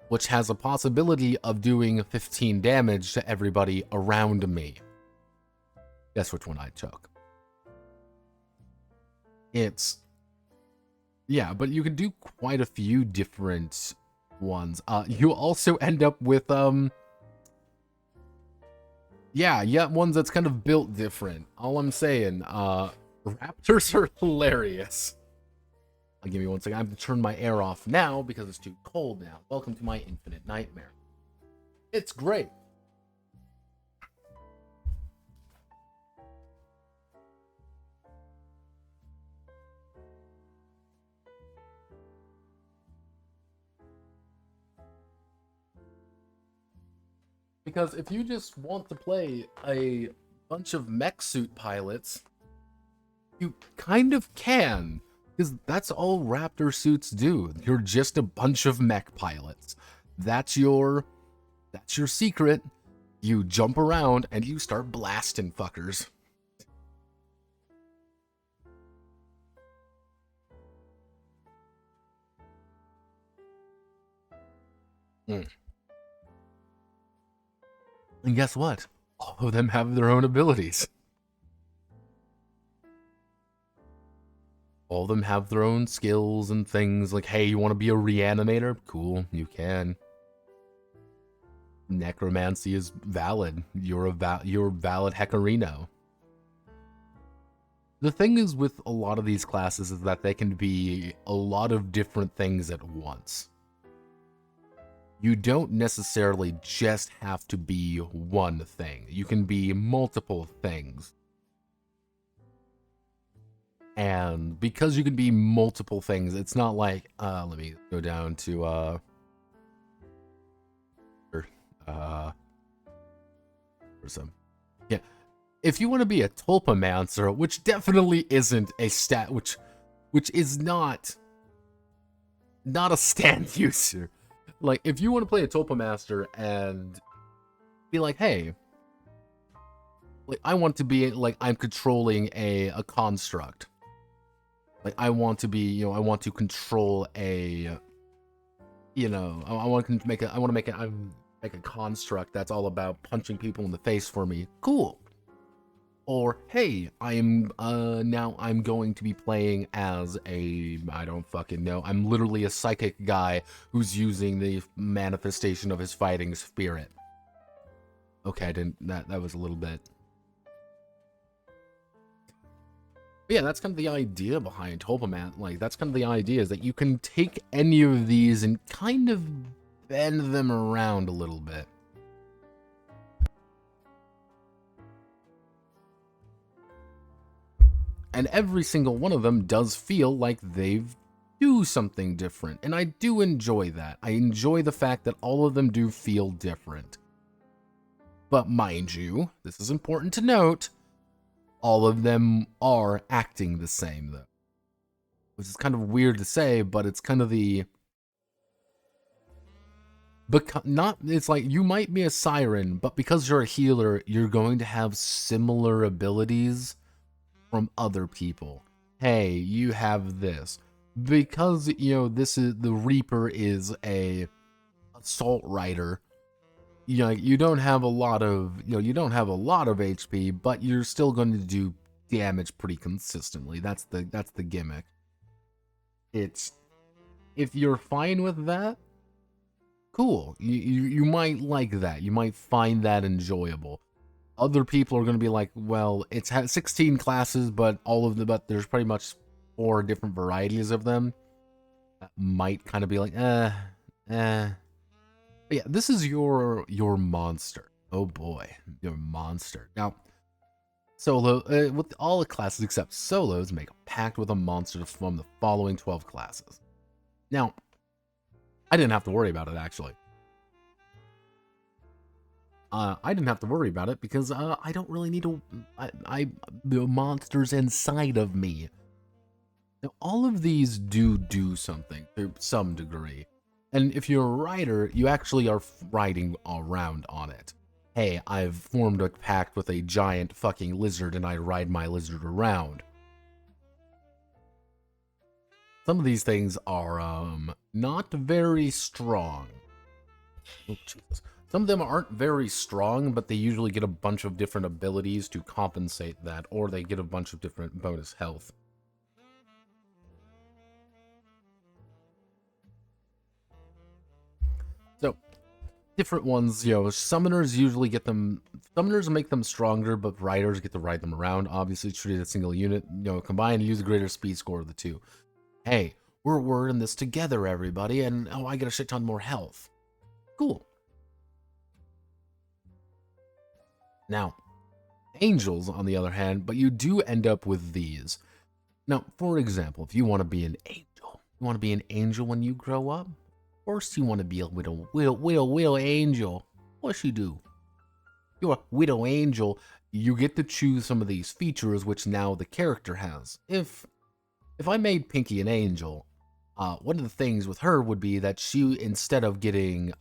which has a possibility of doing 15 damage to everybody around me. Guess which one I took. Yeah, but you can do quite a few different ones. You also end up with, ones that's kind of built different. All I'm saying, raptors are hilarious. Give me 1 second. I have to turn my air off now because it's too cold now. Welcome to my infinite nightmare. It's great. Because if you just want to play a bunch of mech suit pilots, you kind of can. Because that's all Raptor suits do. You're just a bunch of mech pilots. That's your secret. You jump around and you start blasting fuckers. And guess what? All of them have their own abilities. All of them have their own skills and things. Like, hey, you want to be a reanimator? Cool, you can. Necromancy is valid. You're valid Hecarino. The thing is with a lot of these classes is that they can be a lot of different things at once. You don't necessarily just have to be one thing. You can be multiple things. And because you can be multiple things, it's not like, let me go down to, if you want to be a Tulpamancer, which definitely isn't a stat, which is not a stand user. Like, if you want to play a Tulpamaster and be like, hey, like, I want to be, like, I'm controlling a construct. Like, I want to be, I want to control a, I want to make a construct that's all about punching people in the face for me. Cool. Or, hey, now I'm going to be playing as I don't fucking know. I'm literally a psychic guy who's using the manifestation of his fighting spirit. Okay, that was a little bit. But yeah, that's kind of the idea behind Tulpaman. Like, that's kind of the idea, is that you can take any of these and kind of bend them around a little bit. And every single one of them does feel like they do something different. And I do enjoy that. I enjoy the fact that all of them do feel different. But mind you, this is important to note, all of them are acting the same, though. Which is kind of weird to say, but it's kind of the... It's like, you might be a siren, but because you're a healer, you're going to have similar abilities from other people. Hey, you have this. Because, this is, the Reaper is a assault rider, you don't have a lot of, you don't have a lot of HP, but you're still going to do damage pretty consistently. That's the gimmick. It's, if you're fine with that, cool. You might like that. You might find that enjoyable. Other people are going to be like, well, it's had 16 classes, but there's pretty much 4 different varieties of them. That might kind of be like, eh. But yeah, this is your monster. Oh boy, your monster. Now, solo, with all the classes except solos, make a pact with a monster to form the following 12 classes. Now, I didn't have to worry about it, actually. I didn't have to worry about it because I don't really need to. The monsters inside of me. Now, all of these do something to some degree. And if you're a writer, you actually are writing around on it. Hey, I've formed a pact with a giant fucking lizard and I ride my lizard around. Some of these things are, not very strong. Oh, Jesus. Some of them aren't very strong, but they usually get a bunch of different abilities to compensate that, or they get a bunch of different bonus health. So, different ones, summoners usually get them, summoners make them stronger, but riders get to ride them around. Obviously, treated as a single unit, combine and use a greater speed score of the two. Hey, we're in this together, everybody, and I get a shit ton more health. Cool. Now, angels, on the other hand, but you do end up with these. Now, for example, if you want to be an angel, when you grow up? First, you want to be a widow angel. What you do? You're a widow angel. You get to choose some of these features, which now the character has. If I made Pinky an angel, one of the things with her would be that she, instead of getting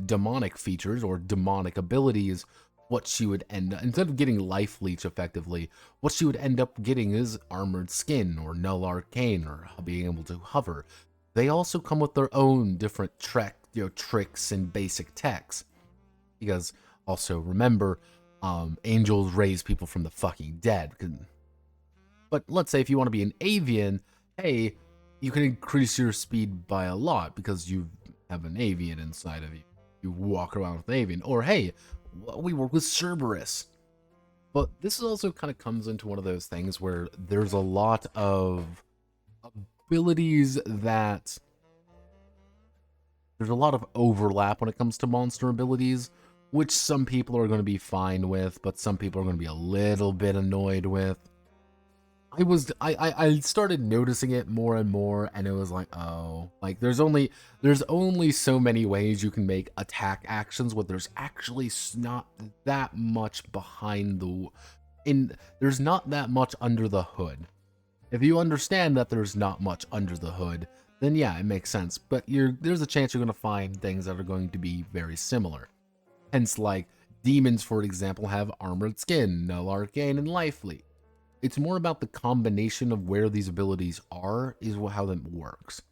demonic features or demonic abilities, instead of getting life leech effectively, what she would end up getting is armored skin or null arcane or being able to hover. They also come with their own different tricks and basic techs. Because also remember, angels raise people from the fucking dead. But let's say if you want to be an avian, hey, you can increase your speed by a lot because you have an avian inside of you. You walk around with an avian. Or hey, we work with Cerberus. But this also kind of comes into one of those things where there's a lot of abilities that there's a lot of overlap when it comes to monster abilities, which some people are going to be fine with, but some people are going to be a little bit annoyed with. I started noticing it more and more, and it was like, oh, like there's only so many ways you can make attack actions, but there's actually not that much there's not that much under the hood. If you understand that there's not much under the hood, then yeah, it makes sense. But there's a chance you're going to find things that are going to be very similar. Hence, like, demons, for example, have armored skin, null arcane, and life leech. It's more about the combination of where these abilities are, how that works.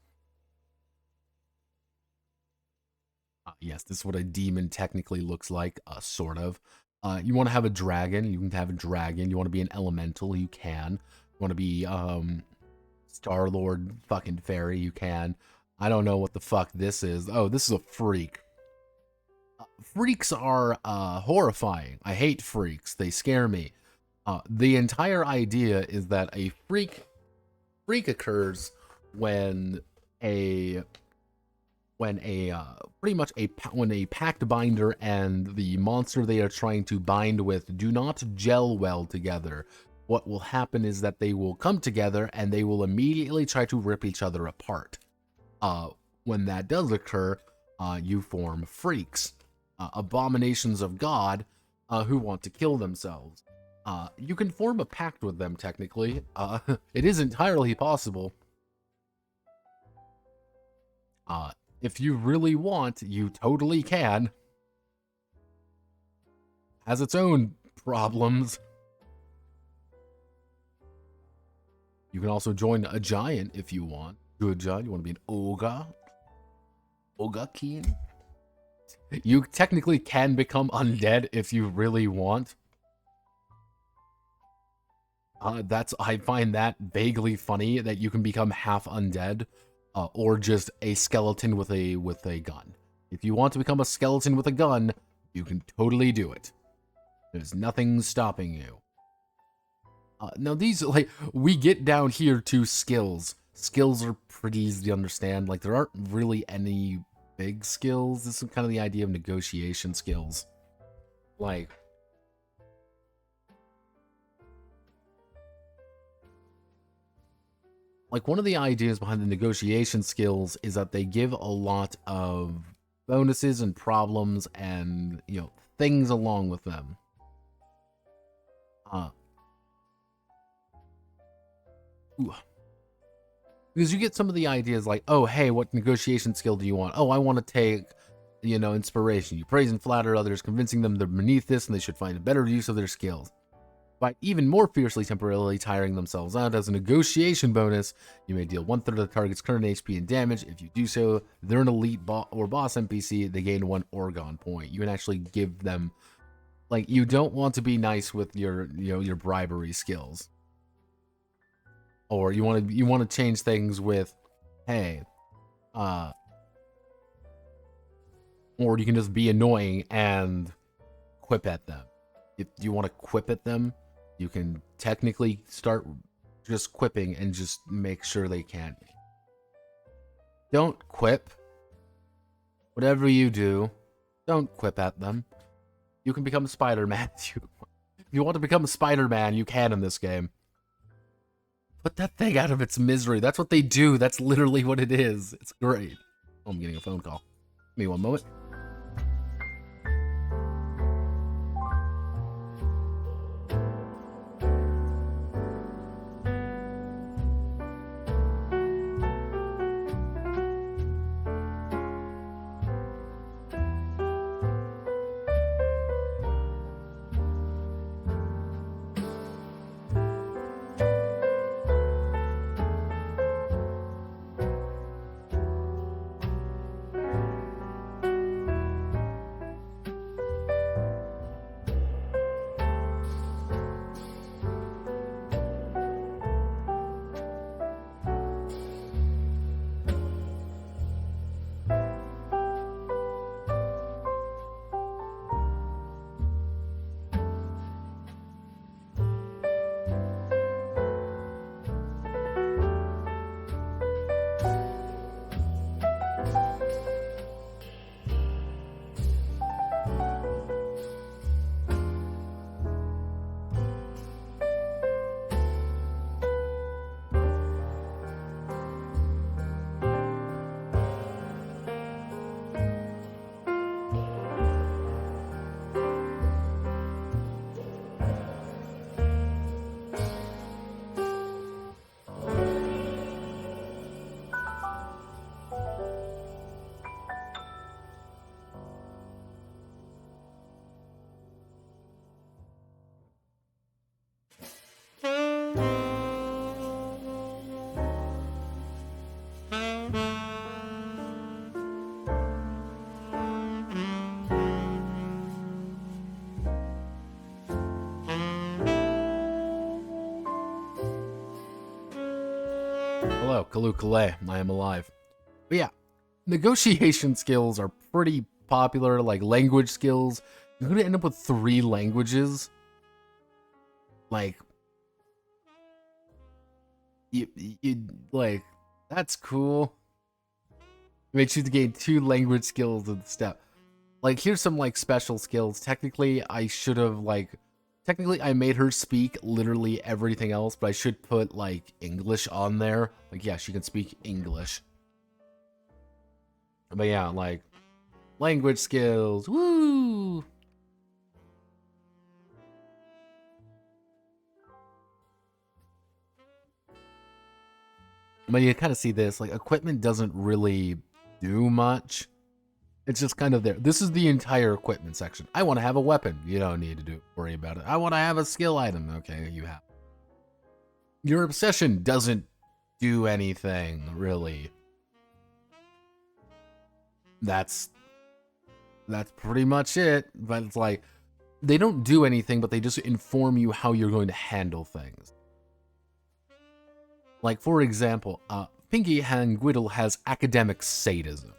Yes, this is what a demon technically looks like, sort of. You want to have a dragon, you can have a dragon. You want to be an elemental, you can. You want to be Star-Lord fucking fairy, you can. I don't know what the fuck this is. Oh, this is a freak. Freaks are horrifying. I hate freaks. They scare me. The entire idea is that a freak occurs when a pact binder and the monster they are trying to bind with do not gel well together. What will happen is that they will come together and they will immediately try to rip each other apart. When that does occur, you form freaks, abominations of God, who want to kill themselves. You can form a pact with them, technically. It is entirely possible. If you really want, you totally can. Has its own problems. You can also join a giant if you want. Good giant. You want to be an ogre? Ogre king? You technically can become undead if you really want. I find that vaguely funny that you can become half undead, or just a skeleton with a gun. If you want to become a skeleton with a gun, you can totally do it. There's nothing stopping you. Now these, like, we get down here to skills. Skills are pretty easy to understand. Like, there aren't really any big skills. This is kind of the idea of negotiation skills. Like, one of the ideas behind the negotiation skills is that they give a lot of bonuses and problems and, you know, things along with them. Because you get some of the ideas like, oh, hey, what negotiation skill do you want? Oh, I want to take, you know, inspiration. You praise and flatter others, convincing them they're beneath this and they should find a better use of their skills. By even more fiercely temporarily tiring themselves out as a negotiation bonus, you may deal 1/3 of the target's current HP and damage. If you do so, they're an elite or boss NPC. They gain 1 Orgon point. You can actually give them, like, you don't want to be nice with your, you know, your bribery skills. Or you want to change things with, hey, or you can just be annoying and quip at them. If you want to quip at them, you can technically start just quipping and just make sure they can't. Don't quip. Whatever you do, don't quip at them. You can become Spider-Man. If you want to become Spider-Man, you can in this game. Put that thing out of its misery. That's what they do. That's literally what it is. It's great. Oh, I'm getting a phone call. Give me one moment. Hello, Kalukale. I am alive. But yeah, negotiation skills are pretty popular, like language skills. You're gonna end up with 3 languages. Like, you like, that's cool. You may choose to gain 2 language skills in the step. Like, here's some, like, special skills. Technically, I should have, like, I made her speak literally everything else, but I should put, like, English on there. Like, yeah, she can speak English. But yeah, like, language skills. Woo! But you kind of see this, like, equipment doesn't really do much. It's just kind of there. This is the entire equipment section. I want to have a weapon. You don't need to worry about it. I want to have a skill item. Okay, you have. Your obsession doesn't do anything, really. That's That's pretty much it. But it's like, they don't do anything, but they just inform you how you're going to handle things. Like, for example, Pinky and Guiddle has academic sadism.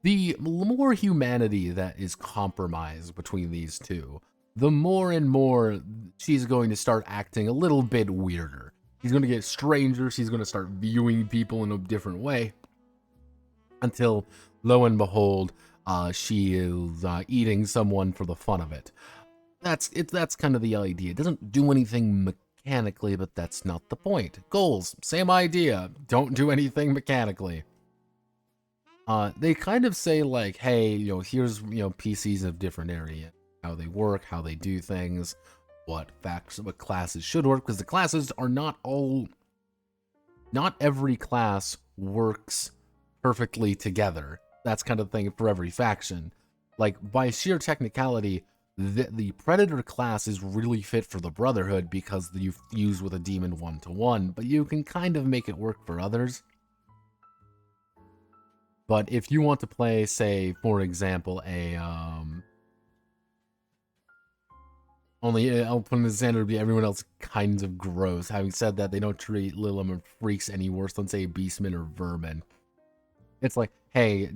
The more humanity that is compromised between these two, the more and more she's going to start acting a little bit weirder. She's going to get stranger, she's going to start viewing people in a different way, until, lo and behold, she is eating someone for the fun of it. That's kind of the idea. It doesn't do anything mechanically, but that's not the point. Goals, same idea. Don't do anything mechanically. They kind of say like, hey, here's, PCs of different areas, how they work, how they do things, what classes should work, because the classes are not every class works perfectly together. That's kind of thing for every faction. Like, by sheer technicality, the Predator class is really fit for the Brotherhood because you fuse with a demon 1-to-1, but you can kind of make it work for others. But if you want to play, say, for example, only I'll put in the standard would be everyone else kinds of gross. Having said that, they don't treat Lilim or freaks any worse than, say, Beastmen or Vermin. It's like, hey,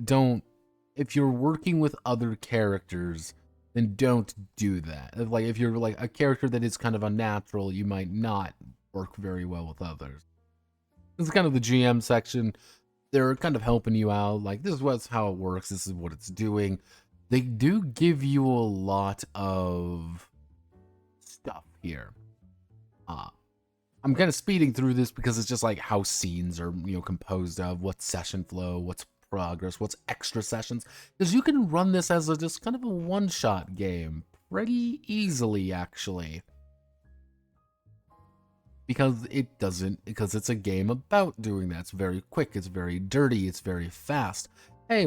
if you're working with other characters, then don't do that. Like, if you're like a character that is kind of unnatural, you might not work very well with others. This is kind of the GM section. They're kind of helping you out. Like, this is how it works. This is what it's doing. They do give you a lot of stuff here. I'm kind of speeding through this because it's just like how scenes are, composed of, what's session flow, what's progress, what's extra sessions. Because you can run this as just kind of a one-shot game pretty easily, actually. Because it's a game about doing that. It's very quick, it's very dirty, it's very fast. Hey,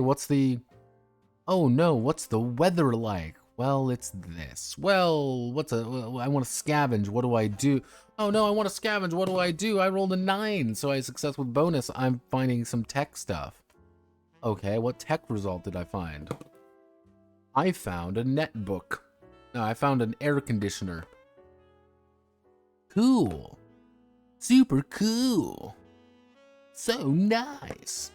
oh no, what's the weather like? Well, it's this. Well, I want to scavenge, what do I do? Oh no, I want to scavenge, what do I do? I rolled a 9, so I success with bonus. I'm finding some tech stuff. Okay, what tech result did I find? I found a netbook. No, I found an air conditioner. Cool. Super cool. So nice.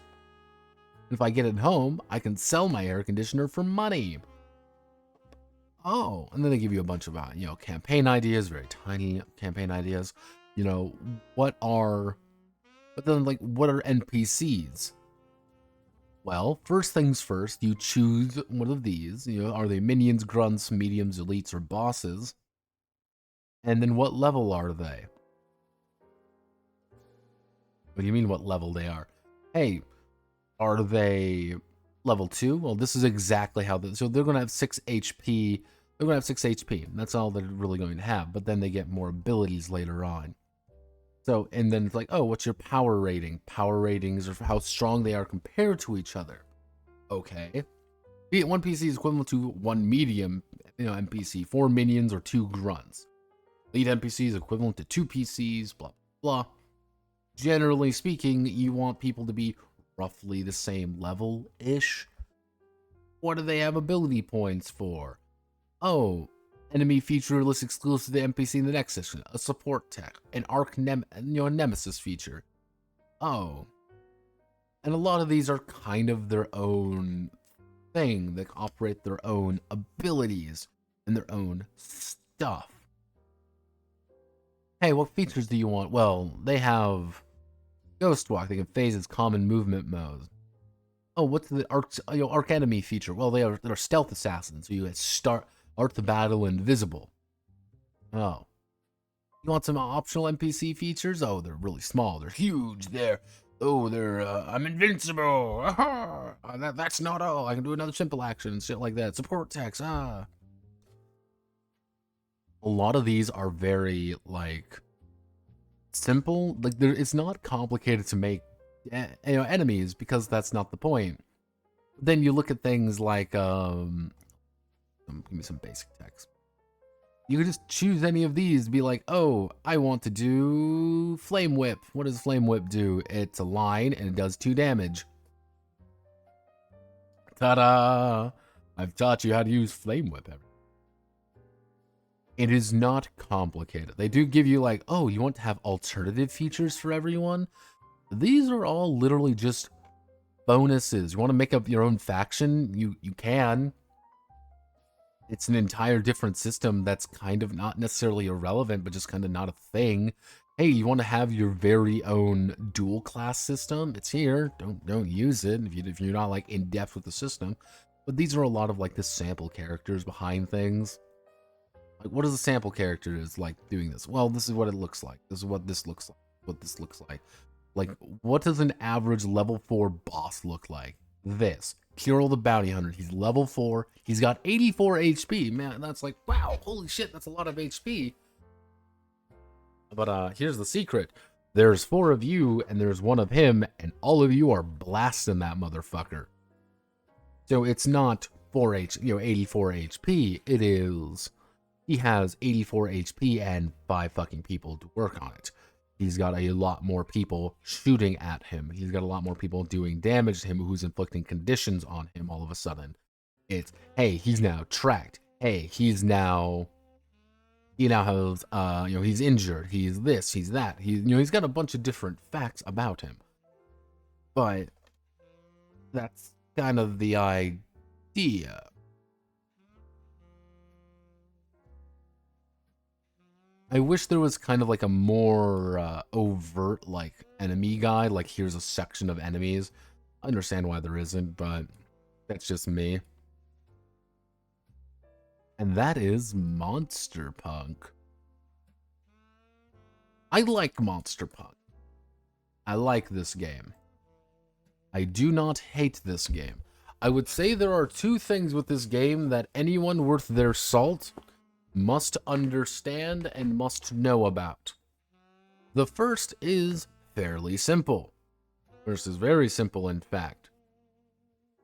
If I get it home, I can sell my air conditioner for money. Oh, and then they give you a bunch of, campaign ideas, very tiny campaign ideas. What are NPCs? Well, first things first, you choose one of these. Are they minions, grunts, mediums, elites, or bosses? And then what level are they? What do you mean what level they are? Hey, are they level 2? Well, this is exactly how so they're going to have 6 HP. They're going to have 6 HP. That's all they're really going to have. But then they get more abilities later on. So, and then it's like, oh, what's your power rating? Power ratings are for how strong they are compared to each other. Okay. One PC is equivalent to 1 medium, NPC, 4 minions, or 2 grunts. Lead NPC is equivalent to 2 PCs, blah, blah. Generally speaking, you want people to be roughly the same level-ish. What do they have ability points for? Oh, enemy feature lists exclusive to the NPC in the next session. A support tech, an nemesis feature. Oh, and a lot of these are kind of their own thing. They operate their own abilities and their own stuff. Hey, what features do you want? Well, they have Ghost Walk. They can phase its common movement mode. Oh, what's the arc enemy feature? Well, they're stealth assassins. So you start the battle invisible. Oh, you want some optional NPC features? Oh, they're really small. They're huge. I'm invincible. That's not all. I can do another simple action and shit like that. Support text. A lot of these are very simple. It's not complicated to make enemies, because that's not the point. Then you look at things like give me some basic text. You could just choose any of these, be like, oh, I want to do Flame Whip. What does Flame Whip do? It's a line and it does 2 damage. Ta-da! I've taught you how to use Flame Whip. It is not complicated. They do give you like, oh, you want to have alternative features for everyone? These are all literally just bonuses. You want to make up your own faction? You can. It's an entire different system that's kind of not necessarily irrelevant, but just kind of not a thing. Hey, you want to have your very own dual class system? It's here. Don't use it if you're not like in depth with the system. But these are a lot of like the sample characters behind things. Like, what is a sample character is like doing this? Well, this is what it looks like. This is what this looks like. What this looks like. Like, what does an average level 4 boss look like? This. Kiron the Bounty Hunter. He's level 4. He's got 84 HP. Man, that's like, wow, holy shit, that's a lot of HP. But here's the secret. There's 4 of you, and there's 1 of him, and all of you are blasting that motherfucker. So it's not 84 HP. It is, he has 84 HP and 5 fucking people to work on it. He's got a lot more people shooting at him. He's got a lot more people doing damage to him who's inflicting conditions on him all of a sudden. It's, hey, he's now tracked. Hey, he now has, he's injured. He's this, he's that. He's got a bunch of different facts about him. But that's kind of the idea. I wish there was kind of like a more overt like enemy guide, like here's a section of enemies. I understand why there isn't, but that's just me. And that is Monsterpunk. I like Monsterpunk. I like this game. I do not hate this game. I would say there are 2 things with this game that anyone worth their salt must understand and must know about. The first is fairly simple. First is very simple, in fact.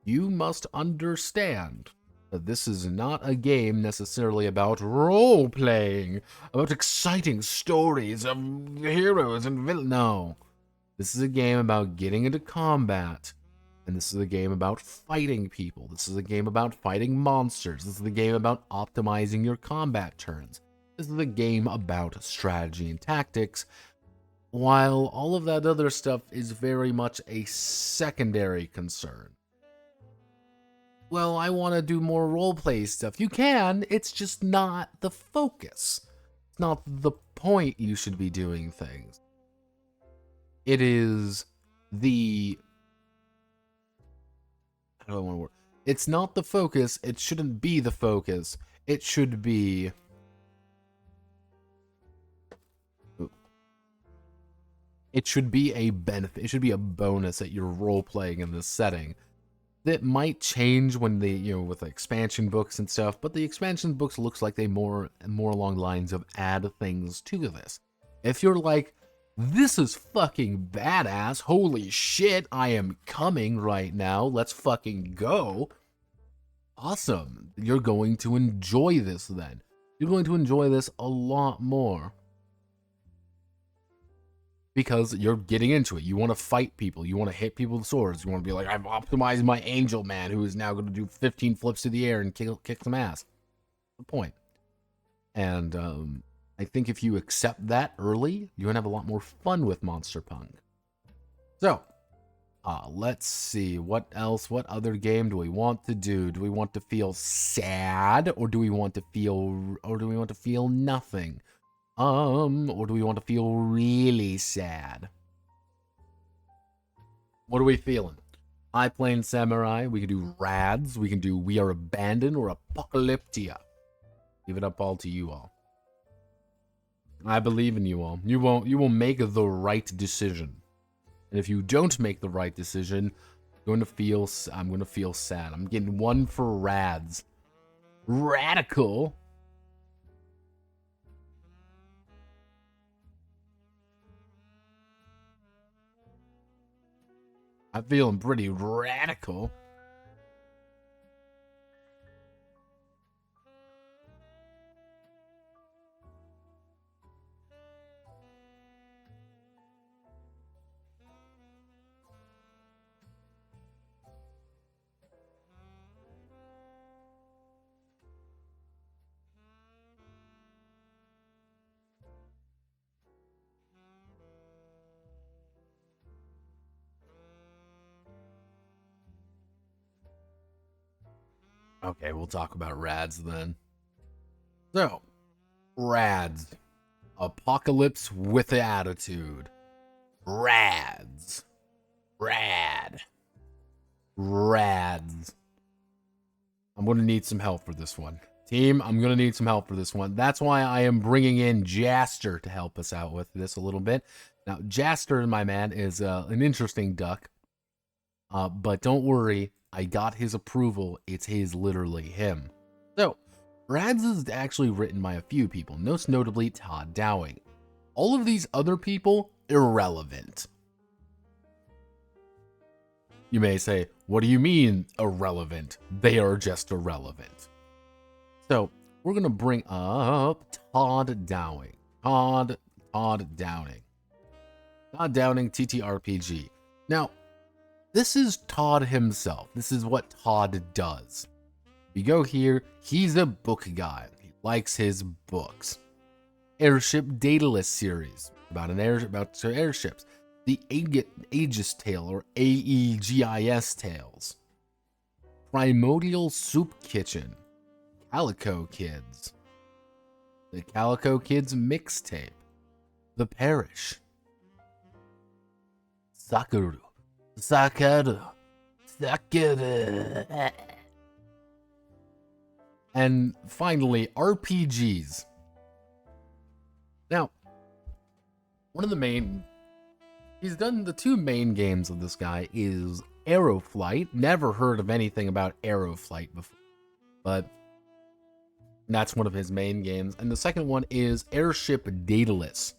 You must understand that this is not a game necessarily about role-playing, about exciting stories of heroes and villains. No. This is a game about getting into combat. And this is a game about fighting people. This is a game about fighting monsters. This is a game about optimizing your combat turns. This is a game about strategy and tactics, while all of that other stuff is very much a secondary concern. Well, I want to do more roleplay stuff. You can, it's just not the focus. It's not the point you should be doing things. It is the... I don't want to work. It's not the focus. It shouldn't be the focus. It should be... It should be a benefit. It should be a bonus that you're role-playing in this setting. That might change when they, with the expansion books and stuff, but the expansion books looks like they more along lines of add things to this. If you're like, this is fucking badass, holy shit, I am coming right now, let's fucking go. Awesome. You're going to enjoy this then. You're going to enjoy this a lot more. Because you're getting into it. You want to fight people. You want to hit people with swords. You want to be like, I've optimized my angel man who is now going to do 15 flips to the air and kick some ass. That's the point. And I think if you accept that early, you're going to have a lot more fun with Monsterpunk. So, let's see. What else? What other game do we want to do? Do we want to feel sad? Or do we want to feel nothing? Or do we want to feel really sad? What are we feeling? High Plains Samurai, we can do RADZ, we can do We Are Abandoned, or Apocalyptia. Leave it up all to you all. I believe in you all. You will make the right decision. And if you don't make the right decision, I'm going to feel sad. I'm getting 1 for RADZ. Radical. I'm feeling pretty radical. Okay, we'll talk about RADZ then. So, RADZ. Apocalypse with attitude. RADZ. Rad. RADZ. I'm going to need some help for this one. Team, I'm going to need some help for this one. That's why I am bringing in Jaster to help us out with this a little bit. Now, Jaster, my man, is an interesting duck. But don't worry, I got his approval. It's literally him. So, RADZ is actually written by a few people, most notably Todd Downing. All of these other people, irrelevant. You may say, what do you mean irrelevant? They are just irrelevant. So, we're going to bring up Todd Downing. Todd Downing. Todd Downing, TTRPG. Now, this is Todd himself. This is what Todd does. You go here, he's a book guy. He likes his books. Airship Daedalus series about airships. The Aegis Tale or AEGIS Tales. Primordial Soup Kitchen. Calico Kids. The Calico Kids mixtape. The Parish. Sakura. And finally, RPGs. Now, one of the main... He's done the two main games of this guy is Aeroflight. Never heard of anything about Aeroflight before. But that's one of his main games. And the second one is Airship Daedalus.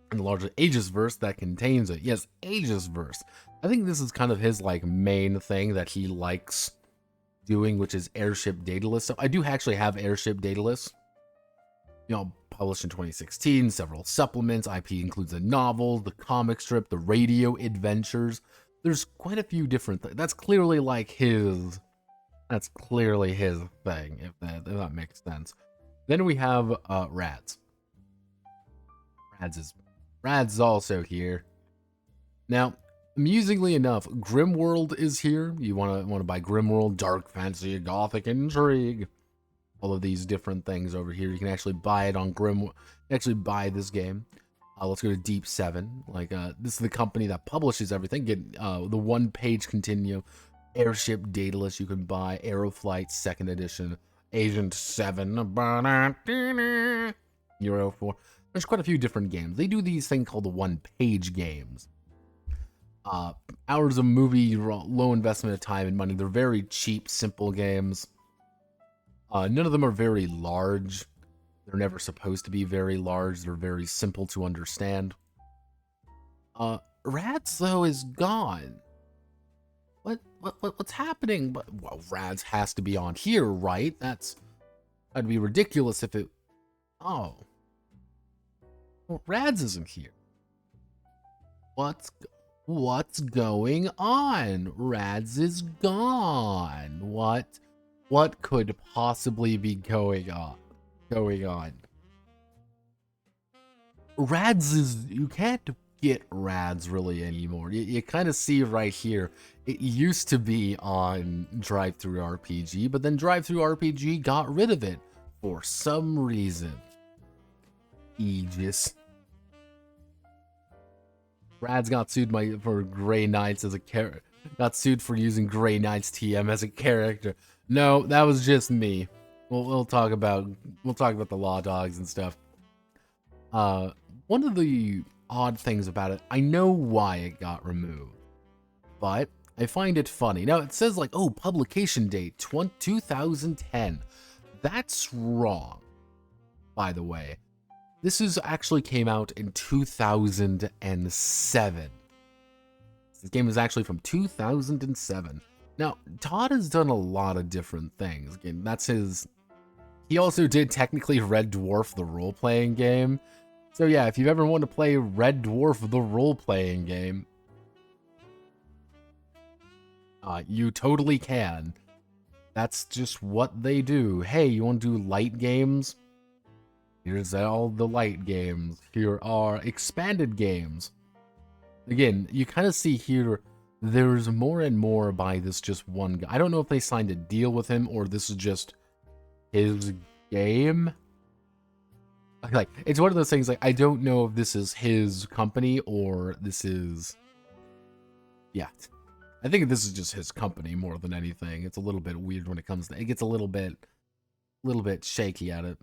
And the larger Aegisverse that contains it. Yes, Aegisverse. I think this is kind of his like main thing that he likes doing, which is Airship Daedalus. So I do actually have Airship Daedalus. You know, published in 2016, several supplements. IP includes a novel, the comic strip, the radio adventures. There's quite a few different things. That's clearly like his... That's clearly his thing, if that makes sense. Then we have RADZ. RADZ is also here. Now, amusingly enough, Grimworld is here. You want to buy Grimworld, Dark Fantasy, Gothic Intrigue. All of these different things over here. You can actually buy it on actually buy this game. Let's go to Deep 7. Like, this is the company that publishes everything. Get the one-page continue. Airship Daedalus you can buy. Aeroflight 2nd edition. Agent 7. Euro 4. There's quite a few different games. They do these things called the one-page games. Hours of movie, low investment of time and money. They're very cheap, simple games. None of them are very large. They're never supposed to be very large. They're very simple to understand. RADZ, though, is gone. What's happening? But well, RADZ has to be on here, right? That'd be ridiculous if it... Oh. Well, RADZ isn't here. What's going on? RADZ is gone. What could possibly be going on? RADZ is... You can't get RADZ really anymore. You kind of see right here. It used to be on Drive-Thru RPG, but then Drive-Thru RPG got rid of it for some reason. Aegis. RADZ got sued for Grey Knights as a character. Got sued for using Grey Knights TM as a character. No, that was just me. We'll talk about the law dogs and stuff. One of the odd things about it, I know why it got removed, but I find it funny. Now it says like, oh, publication date 2010. That's wrong. By the way, this actually came out in 2007. This game is actually from 2007. Now, Todd has done a lot of different things. Again, that's his... He also did technically Red Dwarf, the role-playing game. So yeah, if you ever want to play Red Dwarf, the role-playing game, you totally can. That's just what they do. Hey, you want to do light games? Here's all the light games. Here are expanded games. Again, you kind of see here there's more and more by this just one guy. I don't know if they signed a deal with him or this is just his game. Like, it's one of those things, like, I don't know if this is his company or this is... Yeah. I think this is just his company more than anything. It's a little bit weird when it comes to... It gets a little bit shaky at it.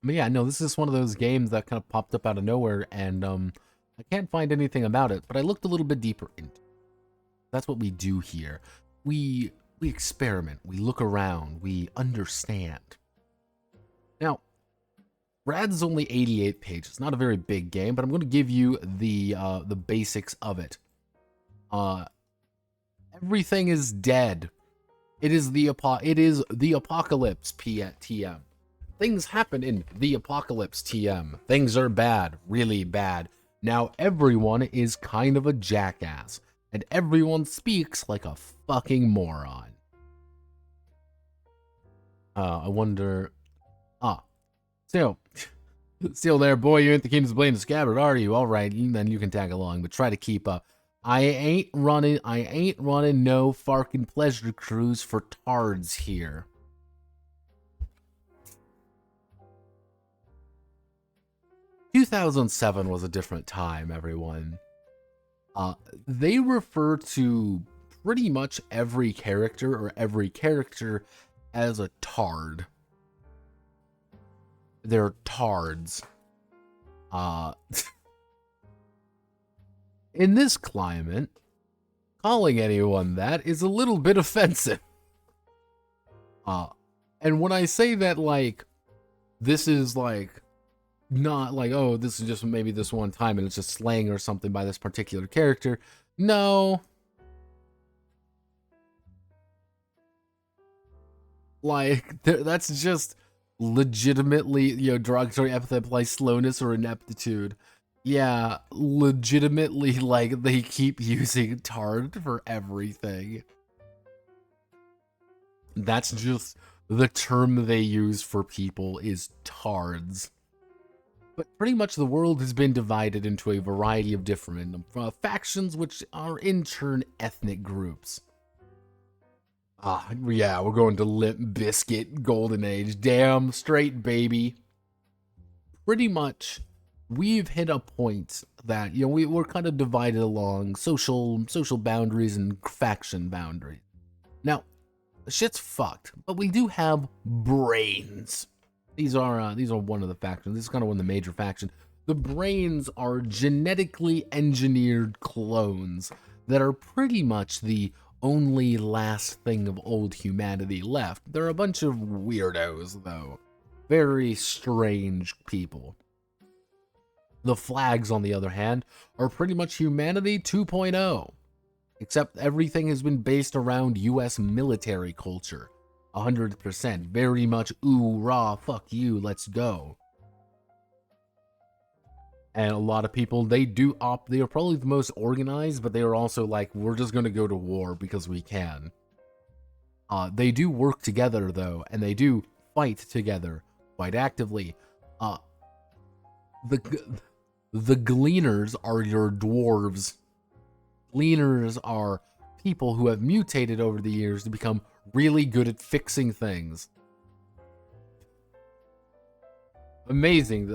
But yeah, no, this is one of those games that kind of popped up out of nowhere, and I can't find anything about it, but I looked a little bit deeper into it. That's what we do here. We experiment, we look around, we understand. Now, RADZ is only 88 pages. Not a very big game, but I'm going to give you the basics of it. Everything is dead. It is the apocalypse TM. Things happen in the apocalypse TM. Things are bad, really bad. Now everyone is kind of a jackass, and everyone speaks like a fucking moron. I wonder... Still there, boy, you ain't the kingdom's blame the scabbard, are you? Alright, then you can tag along, but try to keep up. I ain't running no fucking pleasure cruise for tards here. "2007 was a different time, everyone. They refer to pretty much every character as a tard. They're tards. In this climate, calling anyone that is a little bit offensive. And when I say that, like, this is, like, not like, oh, this is just maybe this one time and it's just slang or something by this particular character. No. Like, that's just legitimately, you know, derogatory epithet like slowness or ineptitude. Yeah, legitimately, like, they keep using tard for everything. That's just the term they use for people is tards. But pretty much the world has been divided into a variety of different factions, which are in turn ethnic groups. Yeah, we're going to Limp Bizkit Golden Age. Damn straight, baby. Pretty much, we've hit a point that, you know, we're kind of divided along social boundaries and faction boundaries. Now, shit's fucked, but we do have brains. These are one of the factions. This is kind of one of the major factions. The brains are genetically engineered clones that are pretty much the only last thing of old humanity left. They're a bunch of weirdos, though. Very strange people. The flags, on the other hand, are pretty much humanity 2.0. Except everything has been based around US military culture. 100%. Very much, ooh, rah, fuck you, let's go. And a lot of people, they are probably the most organized, but they are also like, we're just going to go to war because we can. They do work together, though, and they do fight together quite actively. The gleaners are your dwarves. Gleaners are people who have mutated over the years to become really good at fixing things. Amazing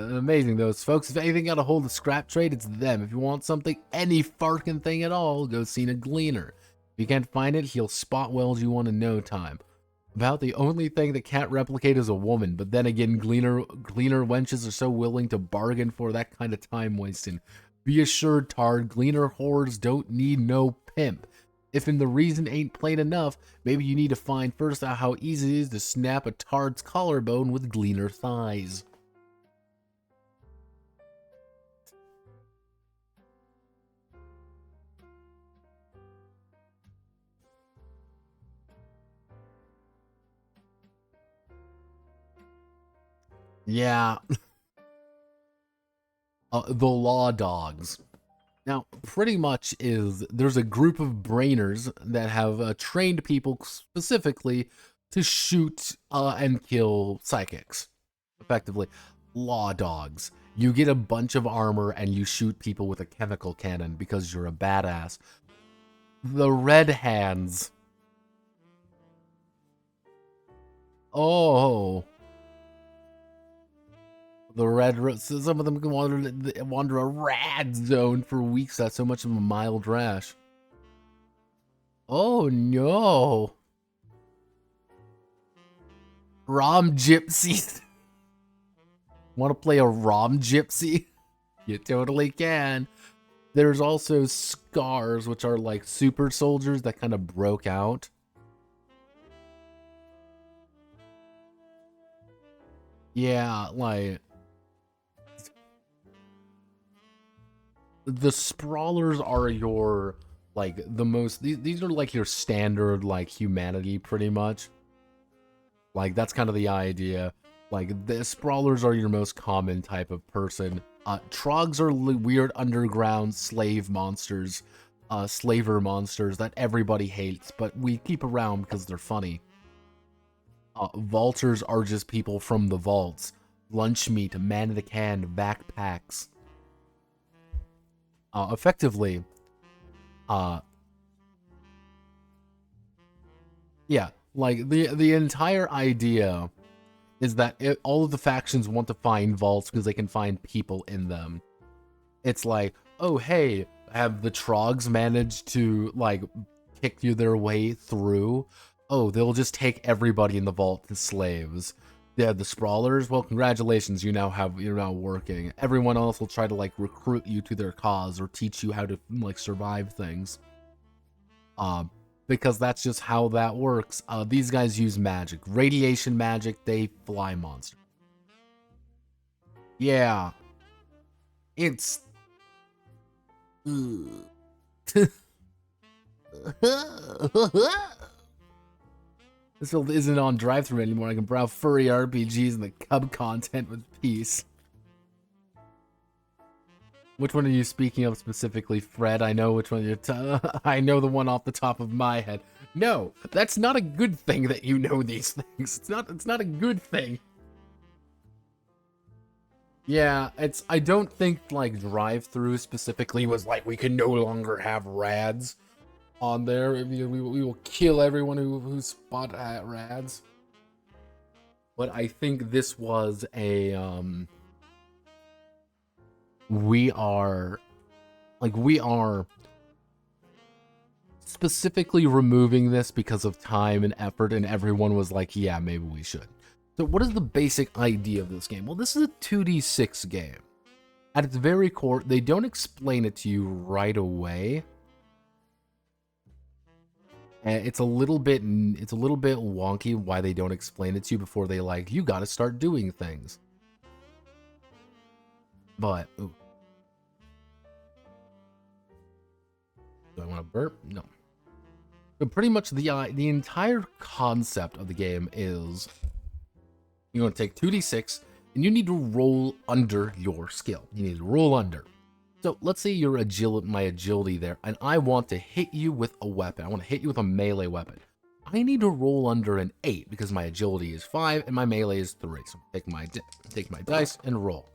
those folks. If anything got a hold of scrap trade, it's them. If you want something, any fucking thing at all, go see a gleaner. If you can't find it, he'll spot weld you one in no time. About the only thing that can't replicate is a woman, but then again, gleaner wenches are so willing to bargain for that kind of time wasting. Be assured, Tard, gleaner whores don't need no pimp. If in the reason ain't plain enough, maybe you need to find first out how easy it is to snap a Tard's collarbone with gleaner thighs. Yeah. The law dogs. Now, pretty much there's a group of brainers that have trained people specifically to shoot and kill psychics. Effectively. Law dogs. You get a bunch of armor and you shoot people with a chemical cannon because you're a badass. The red hands. Oh. The red, some of them can wander a rad zone for weeks. That's so much of a mild rash. Oh no. Rom gypsies. Want to play a Rom gypsy? You totally can. There's also scars, which are like super soldiers that kind of broke out. Yeah, like the sprawlers are your like the most these are like your standard like humanity pretty much. Like that's kind of the idea. Like the sprawlers are your most common type of person. Trogs are weird underground slave monsters, slaver monsters that everybody hates, but we keep around because they're funny. Vaulters are just people from the vaults. Lunch meat, man in the can, backpacks. Effectively, yeah, like the entire idea is that all of the factions want to find vaults because they can find people in them. It's like, oh hey, have the Trogs managed to like kick you their way through? Oh, they'll just take everybody in the vault as slaves. Yeah, the sprawlers, well, congratulations, you're now working. Everyone else will try to like recruit you to their cause or teach you how to like survive things. Because that's just how that works. These guys use magic. Radiation magic, they fly monsters. Yeah. It's... This build isn't on drive-thru anymore. I can browse furry RPGs and the cub content with peace. Which one are you speaking of specifically, Fred? I know which one you're I know the one off the top of my head. No, that's not a good thing that you know these things. It's not a good thing. Yeah, I don't think like drive-thru specifically was like we can no longer have RADZ on there. We will kill everyone who spot at RADZ. But I think this was a we are specifically removing this because of time and effort, and everyone was like, yeah, maybe we should. So what is the basic idea of this game? Well, this is a 2d6 game. At its very core, they don't explain it to you right away. And it's a little bit wonky why they don't explain it to you before they like, you gotta start doing things. But, ooh. Do I want to burp? No. So pretty much the entire concept of the game is you're going to take 2d6 and you need to roll under your skill. You need to roll under. So let's say you're my agility there, and I want to hit you with a weapon. I want to hit you with a melee weapon. I need to roll under an 8 because my agility is 5 and my melee is 3. So take my dice and roll.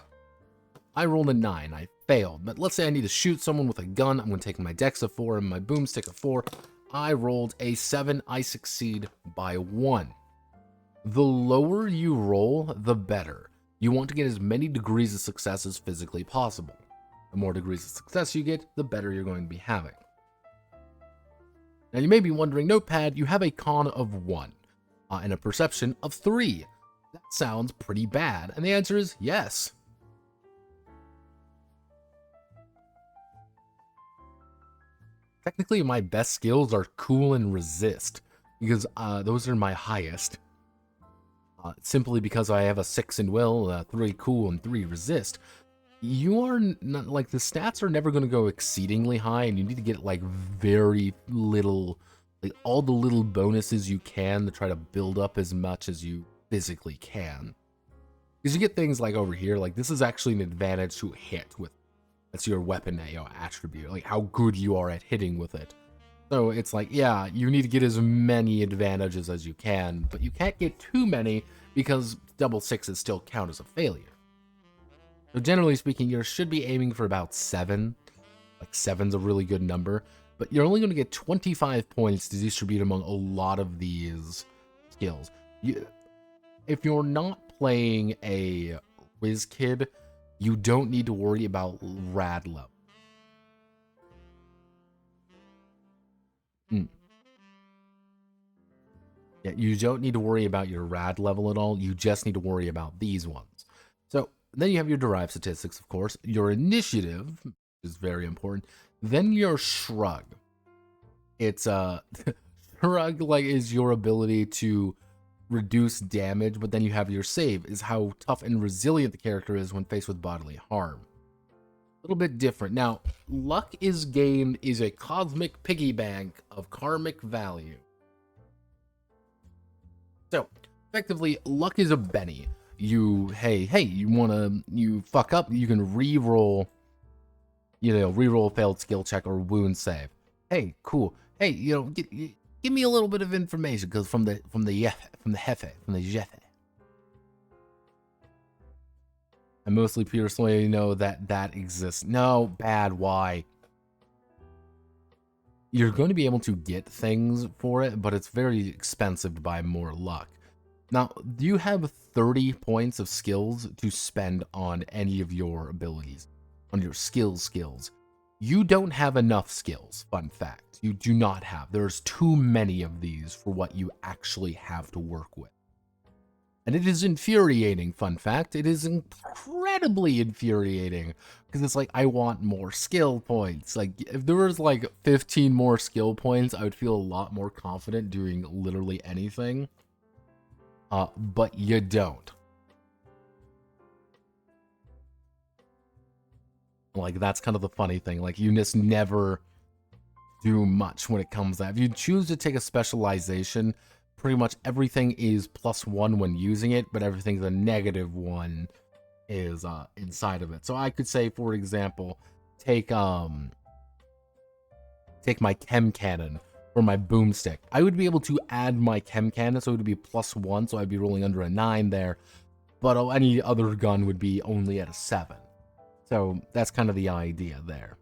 I rolled a 9. I failed. But let's say I need to shoot someone with a gun. I'm going to take my dex of 4 and my boomstick of 4. I rolled a 7. I succeed by 1. The lower you roll, the better. You want to get as many degrees of success as physically possible. The more degrees of success you get, the better you're going to be having. Now you may be wondering, Notepad, you have a con of 1 and a perception of 3. That sounds pretty bad. And the answer is yes. Technically, my best skills are cool and resist, because those are my highest. Simply because I have a 6 in will, 3 cool, and 3 resist. You are not, like, the stats are never going to go exceedingly high, and you need to get, like, very little, like, all the little bonuses you can to try to build up as much as you physically can. Because you get things like over here, like, this is actually an advantage to hit with. That's your weapon attribute, like how good you are at hitting with it. So it's like, yeah, you need to get as many advantages as you can, but you can't get too many because double 6s still count as a failure. So generally speaking, you should be aiming for about 7. Like 7's a really good number, but you're only going to get 25 points to distribute among a lot of these skills. If you're not playing a whiz kid, you don't need to worry about rad level. Yeah, you don't need to worry about your rad level at all. You just need to worry about these ones. So then you have your derived statistics, of course, your initiative is very important. Then your shrug. It's shrug like is your ability to reduce damage, but then you have your save, is how tough and resilient the character is when faced with bodily harm. A little bit different. Now, luck is gained is a cosmic piggy bank of karmic value. So, effectively, luck is a Benny. You fuck up, you can re-roll, re-roll failed skill check or wound save. Hey, cool. Hey, give me a little bit of information, because from the jefe. I mostly personally know that exists. No, bad, why? You're going to be able to get things for it, but it's very expensive to buy more luck. Now, you have 30 points of skills to spend on any of your abilities, on your skills. You don't have enough skills, fun fact. You do not have. There's too many of these for what you actually have to work with. And it is infuriating, fun fact. It is incredibly infuriating, because it's like, I want more skill points. Like, if there was like 15 more skill points, I would feel a lot more confident doing literally anything. But you don't. Like, that's kind of the funny thing. Like, you just never do much when it comes to that. If you choose to take a specialization, pretty much everything is +1 when using it, but everything's a -1 is inside of it. So I could say, for example, take my chem cannon or my boomstick. I would be able to add my chem cannon, so it would be +1, so I'd be rolling under a 9 there, but any other gun would be only at a 7. So that's kind of the idea there.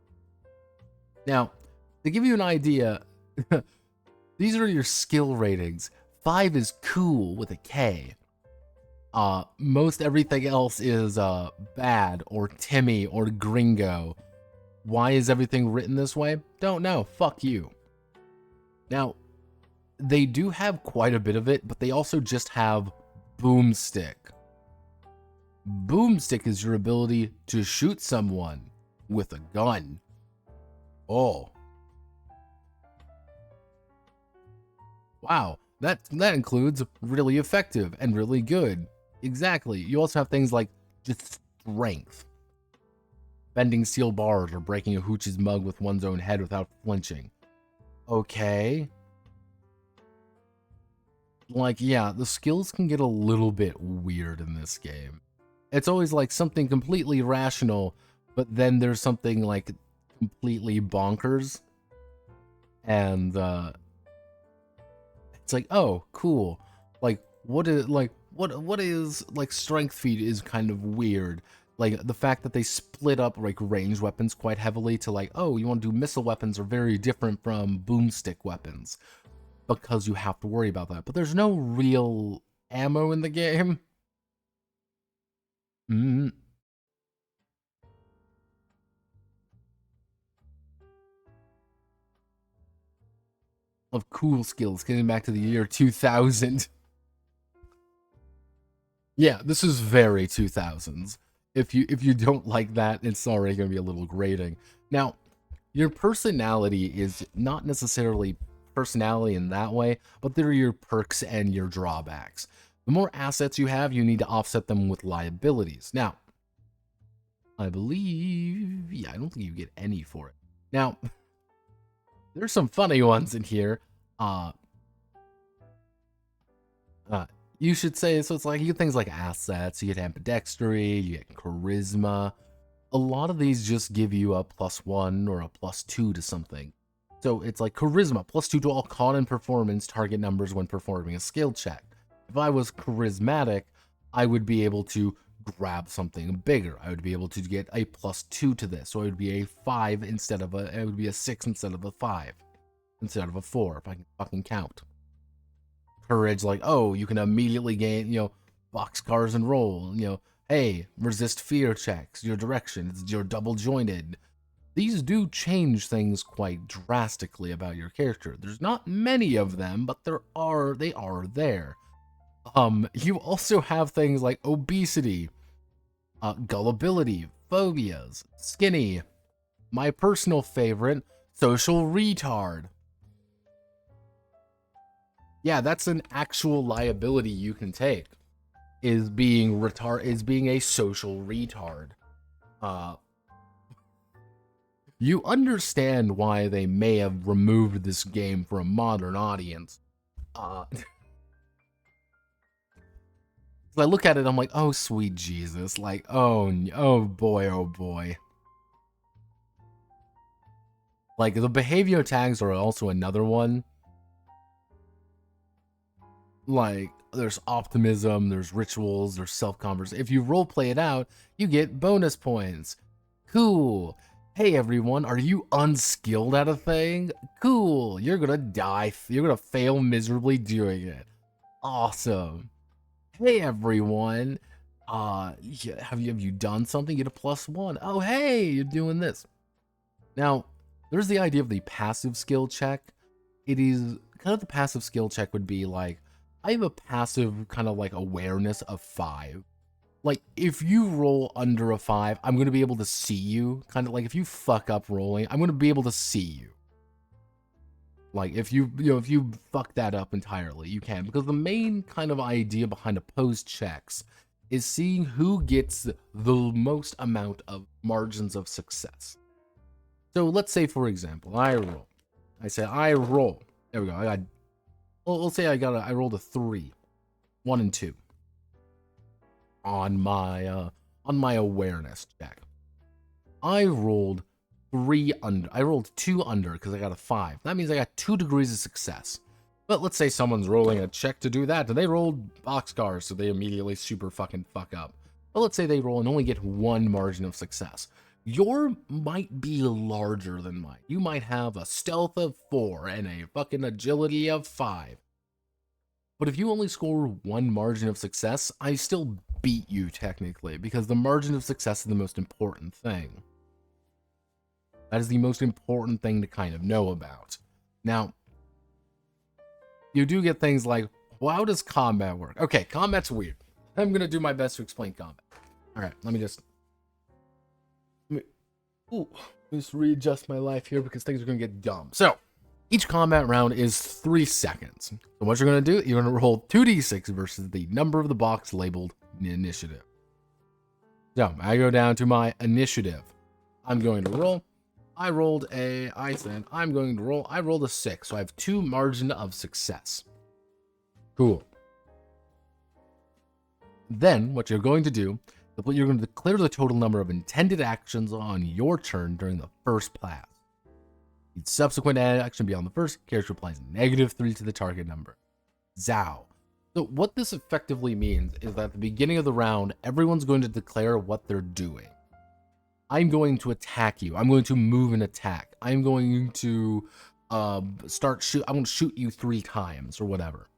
Now, to give you an idea, these are your skill ratings. 5 is cool with a K. Most everything else is bad or Timmy or gringo. Why is everything written this way? Don't know. Fuck you. Now, they do have quite a bit of it, but they also just have boomstick. Boomstick is your ability to shoot someone with a gun. Oh. Wow. That includes really effective and really good. Exactly. You also have things like just strength. Bending steel bars or breaking a hooch's mug with one's own head without flinching. Okay. Like, yeah, the skills can get a little bit weird in this game. It's always like something completely rational, but then there's something like completely bonkers. And it's like, oh, cool. Like, what is strength feat is kind of weird. Like, the fact that they split up like ranged weapons quite heavily to like, oh, you want to do missile weapons are very different from boomstick weapons, because you have to worry about that. But there's no real ammo in the game. Of cool skills, getting back to the year 2000. Yeah, this is very 2000s. If you don't like that, it's already going to be a little grating. Now, your personality is not necessarily personality in that way, but they're your perks and your drawbacks. The more assets you have, you need to offset them with liabilities. Now, I believe, yeah, I don't think you get any for it. Now, there's some funny ones in here. You should say, so it's like, you get things like assets, you get ambidextery, you get charisma. A lot of these just give you a +1 or a +2 to something. So it's like charisma, +2 to all con and performance target numbers when performing a skill check. If I was charismatic, I would be able to grab something bigger. I would be able to get a +2 to this, so it would be a 5 instead of it would be a 6 instead of a 5, instead of a 4, if I can fucking count. Courage, like, oh, you can immediately gain, boxcars and roll, hey, resist fear checks, your direction, you're double jointed. These do change things quite drastically about your character. There's not many of them, but they are there. You also have things like obesity, gullibility, phobias, skinny, my personal favorite, social retard. Yeah, that's an actual liability you can take, is being a social retard. You understand why they may have removed this game for a modern audience. I look at it, I'm like, oh, sweet Jesus. Like, oh boy, oh boy. Like, the behavior tags are also another one. Like, there's optimism, there's rituals, there's self-conversation. If you roleplay it out, you get bonus points. Cool. Hey everyone, are you unskilled at a thing? Cool. You're gonna die. You're gonna fail miserably doing it. Awesome. Hey everyone, have you done something? You get a +1. Oh hey, you're doing this. Now, there's the idea of the passive skill check. It is kind of, the passive skill check would be like, I have a passive kind of like awareness of 5. Like, if you roll under a 5, I'm going to be able to see you. Kind of like, if you fuck up rolling, I'm going to be able to see you. Like, if you fuck that up entirely, you can. Because the main kind of idea behind opposed checks is seeing who gets the most amount of margins of success. So, let's say, for example, I roll. I roll. There we go. Let's say I rolled a 3. 1 and 2. On my awareness check. I rolled 3 under. I rolled 2 under because I got a 5. That means I got 2 degrees of success. But let's say someone's rolling a check to do that, and they rolled boxcars, so they immediately super fucking fuck up. But let's say they roll and only get 1 margin of success. Your might be larger than mine. You might have a stealth of 4 and a fucking agility of 5. But if you only score 1 margin of success, I still beat you technically, because the margin of success is the most important thing. That is the most important thing to kind of know about. Now, you do get things like, well, how does combat work? Okay, combat's weird. I'm going to do my best to explain combat. Alright, let me just readjust my life here because things are going to get dumb. So, each combat round is 3 seconds. So what you're going to do, you're going to roll 2d6 versus the number of the box labeled initiative. So, I go down to my initiative. I'm going to roll. I rolled a 6, so I have 2 margin of success. Cool. Then, what you're going to do, you're going to declare the total number of intended actions on your turn during the first pass. Each subsequent action beyond the first, character applies -3 to the target number. Zow. So what this effectively means is that at the beginning of the round, everyone's going to declare what they're doing. I'm going to attack you. I'm going to move and attack. I'm going to I'm going to shoot you 3 times or whatever.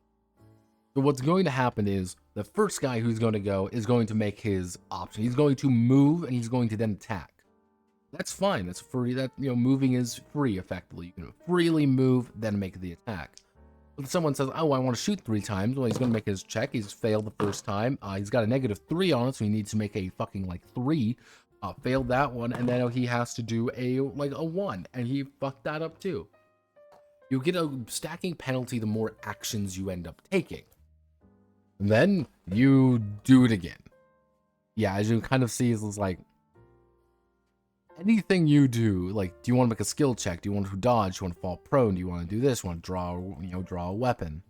So what's going to happen is the first guy who's going to go is going to make his option. He's going to move and he's going to then attack. That's fine. That's free. Moving is free effectively. You can freely move, then make the attack. But if someone says, oh, I want to shoot 3 times, well, he's going to make his check. He's failed the first time. He's got a -3 on it, so he needs to make a fucking 3. Failed that one, and then he has to do a 1, and he fucked that up too. You get a stacking penalty the more actions you end up taking. And then you do it again. Yeah, as you kind of see, it's like anything you do, do you want to make a skill check? Do you want to dodge? Do you want to fall prone? Do you want to do this? Do you want to draw a weapon?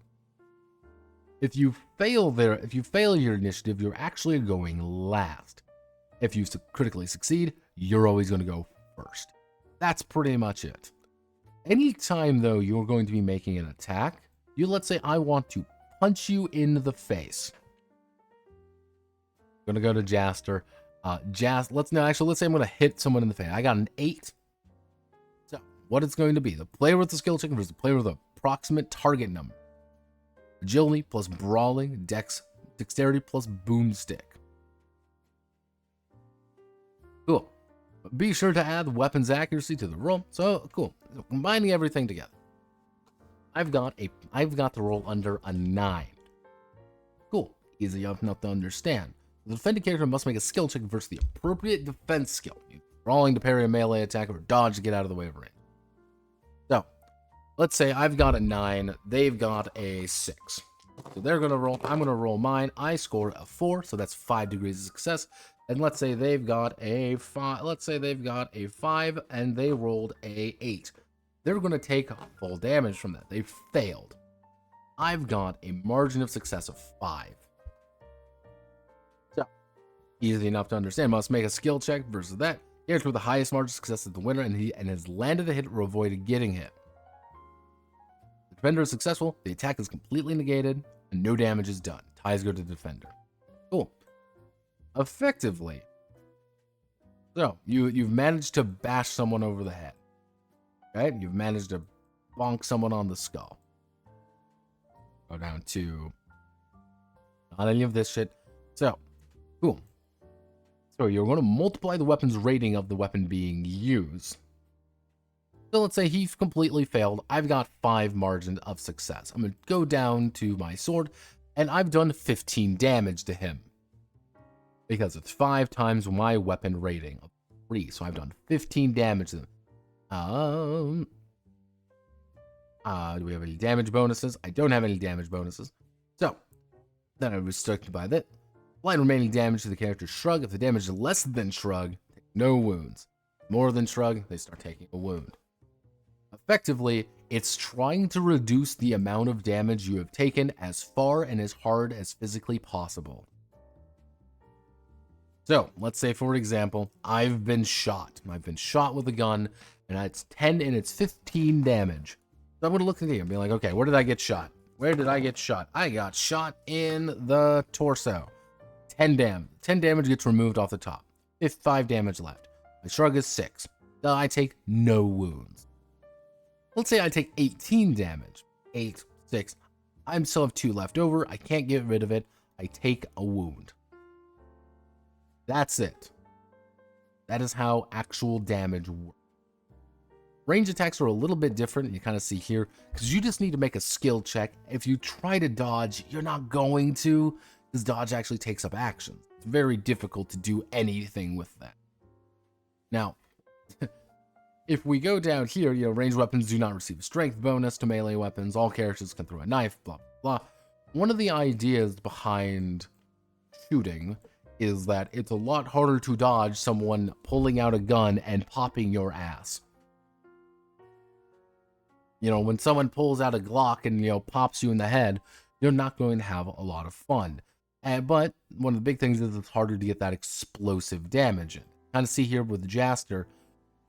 If you fail your initiative, you're actually going last. If you critically succeed, you're always going to go first. That's pretty much it. Anytime, though, you're going to be making an attack, let's say I want to punch you in the face. Gonna go to Jaster. Let's say I'm gonna hit someone in the face. I got an 8. So what it's going to be: the player with the skill check versus the player with the approximate target number. Agility plus brawling, dexterity plus boomstick. Cool. Be sure to add weapons accuracy to the roll. So cool. So, combining everything together, I've got the roll under a 9. Cool. Easy enough to understand. The defending character must make a skill check versus the appropriate defense skill. Brawling to parry a melee attack or dodge to get out of the way of range. So, let's say I've got a 9, they've got a 6. So they're gonna roll. I'm gonna roll mine. I score a 4, so that's 5 degrees of success. And let's say they've got a 5. Let's say they've got a 5, and they rolled a 8. They're gonna take full damage from that. They failed. I've got a margin of success of 5. So easy enough to understand. Must make a skill check versus that. Character with the highest margin of success is the winner, and has landed a hit or avoided getting hit. The defender is successful. The attack is completely negated, and no damage is done. Ties go to the defender. Cool. Effectively, so you've managed to bash someone over the head, right? You've managed to bonk someone on the skull. Go down to not any of this shit. So cool. So you're going to multiply the weapon's rating of the weapon being used. So let's say he completely failed. I've got 5 margin of success. I'm going to go down to my sword, and I've done 15 damage to him. Because it's 5 times my weapon rating of 3. So I've done 15 damage to them. Do we have any damage bonuses? I don't have any damage bonuses. So, then I'm restricted by that. Apply remaining damage to the character's shrug. If the damage is less than shrug, take no wounds. More than shrug, they start taking a wound. Effectively, it's trying to reduce the amount of damage you have taken as far and as hard as physically possible. So, let's say, for example, I've been shot. I've been shot with a gun, and it's 10 and it's 15 damage. So I'm going to look at the game and be like, okay, where did I get shot? Where did I get shot? I got shot in the torso. 10 damage. 10 damage gets removed off the top. 5 damage left. My shrug is 6. So I take no wounds. Let's say I take 18 damage. 8, 6. I still have 2 left over. I can't get rid of it. I take a wound. That's it. That is how actual damage works. Range attacks are a little bit different, you kind of see here, because you just need to make a skill check. If you try to dodge, you're not going to, because dodge actually takes up actions. It's very difficult to do anything with that. Now, if we go down here, ranged weapons do not receive a strength bonus to melee weapons. All characters can throw a knife, blah, blah, blah. One of the ideas behind shooting is that it's a lot harder to dodge someone pulling out a gun and popping your ass. When someone pulls out a Glock and, pops you in the head, you're not going to have a lot of fun. But one of the big things is it's harder to get that explosive damage in. Kind of see here with Jaster,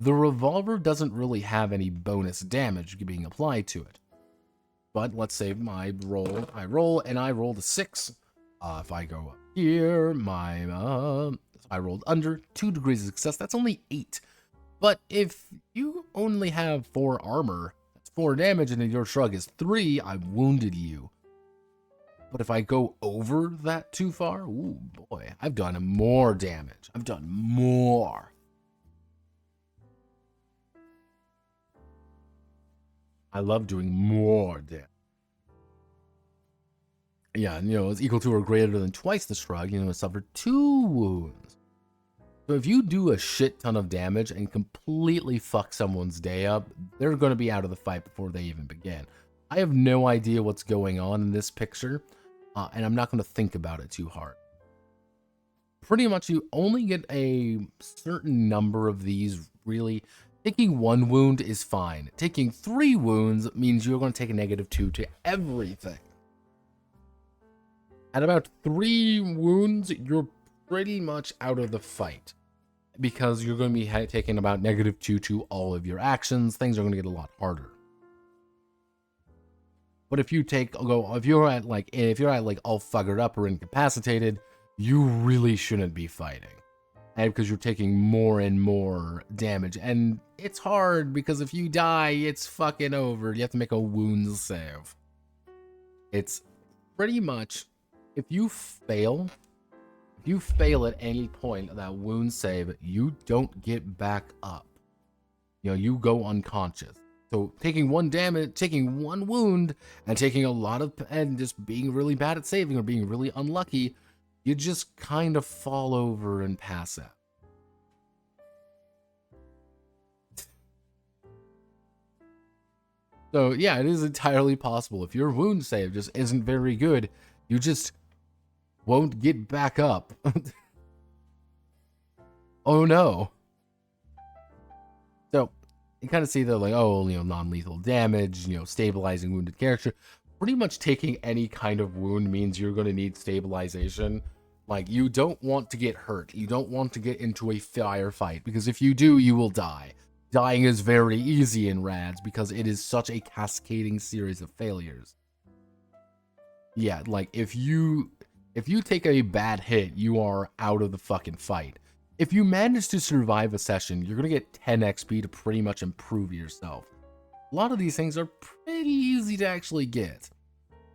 the revolver doesn't really have any bonus damage being applied to it. But let's say I roll a 6. If I go up here, I rolled under 2 degrees of success. That's only 8. But if you only have 4 armor, 4 damage, and then your shrug is 3, I wounded you. But if I go over that too far, ooh boy, I've done more damage. I've done more. I love doing more damage. Yeah, and it's equal to or greater than twice the shrug, it suffered 2 wounds. So if you do a shit ton of damage and completely fuck someone's day up, they're going to be out of the fight before they even begin. I have no idea what's going on in this picture, and I'm not going to think about it too hard. Pretty much you only get a certain number of these, really. Taking 1 wound is fine. Taking 3 wounds means you're going to take a -2 to everything. At about 3 wounds, you're pretty much out of the fight, because you're going to be taking about -2 to all of your actions. Things are going to get a lot harder. But if you're at all fuggered up or incapacitated, you really shouldn't be fighting. And because you're taking more and more damage. And it's hard because if you die, it's fucking over. You have to make a wounds save. It's pretty much, if you fail at any point of that wound save, you don't get back up. You know, you go unconscious. So taking one damage, taking one wound, and taking a lot of, and just being really bad at saving or being really unlucky, you just kind of fall over and pass out. So yeah, it is entirely possible. If your wound save just isn't very good, you just won't get back up. Oh no. So you kind of see the like, oh, you know, non-lethal damage, you know, stabilizing wounded character. Pretty much taking any kind of wound means you're going to need stabilization. Like, you don't want to get hurt. You don't want to get into a firefight, because if you do, you will die. Dying is very easy in RADZ because it is such a cascading series of failures. Yeah, like, if you take a bad hit, you are out of the fucking fight. If you manage to survive a session, you're going to get 10 XP to pretty much improve yourself. A lot of these things are pretty easy to actually get.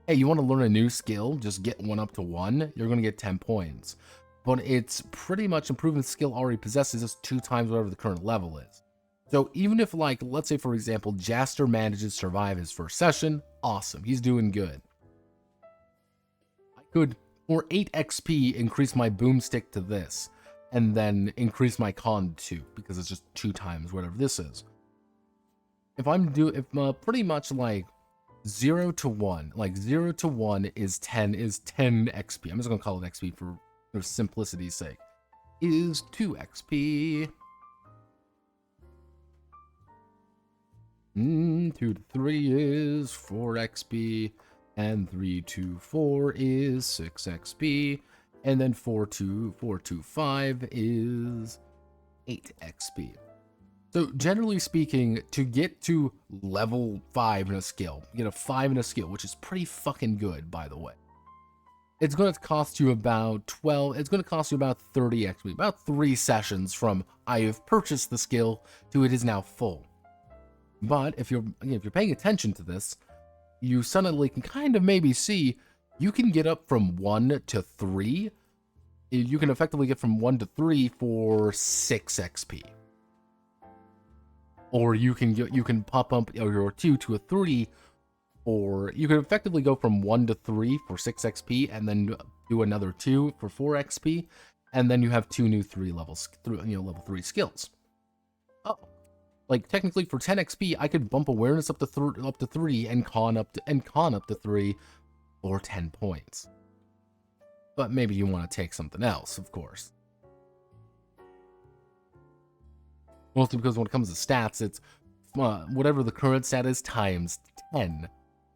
Hey, you want to learn a new skill? Just get one up to 1. You're going to get 10 points. But it's pretty much improving the skill already possesses just 2 times whatever the current level is. So even if, like, let's say, for example, Jaster manages to survive his first session, awesome. He's doing good. I could, for 8 XP, increase my boomstick to this, and then increase my con to 2, because it's just 2 times whatever this is. If pretty much like 0 to 1, like 0 to 1 is 10 XP. I'm just gonna call it XP for simplicity's sake. Is 2 XP. 2 to 3 is 4 XP, and 3 to 4 is 6 XP, and then 4 to 5 is 8 XP. So generally speaking, to get to level 5 in a skill, get a 5 in a skill, which is pretty fucking good, by the way, it's going to cost you about 30 XP, about 3 sessions from I have purchased the skill to it is now full. But if you're paying attention to this, you suddenly can kind of maybe see you can get up from 1 to 3. You can effectively get from 1 to 3 for 6 XP. Or you can pop up your 2 to a 3, or you can effectively go from 1 to 3 for 6 XP, and then do another 2 for 4 XP, and then you have 2 new level 3 skills. Oh, like technically for 10 XP, I could bump awareness up to 3 and con up to 3 for 10 points. But maybe you want to take something else, of course. Mostly because when it comes to stats, it's whatever the current stat is times 10.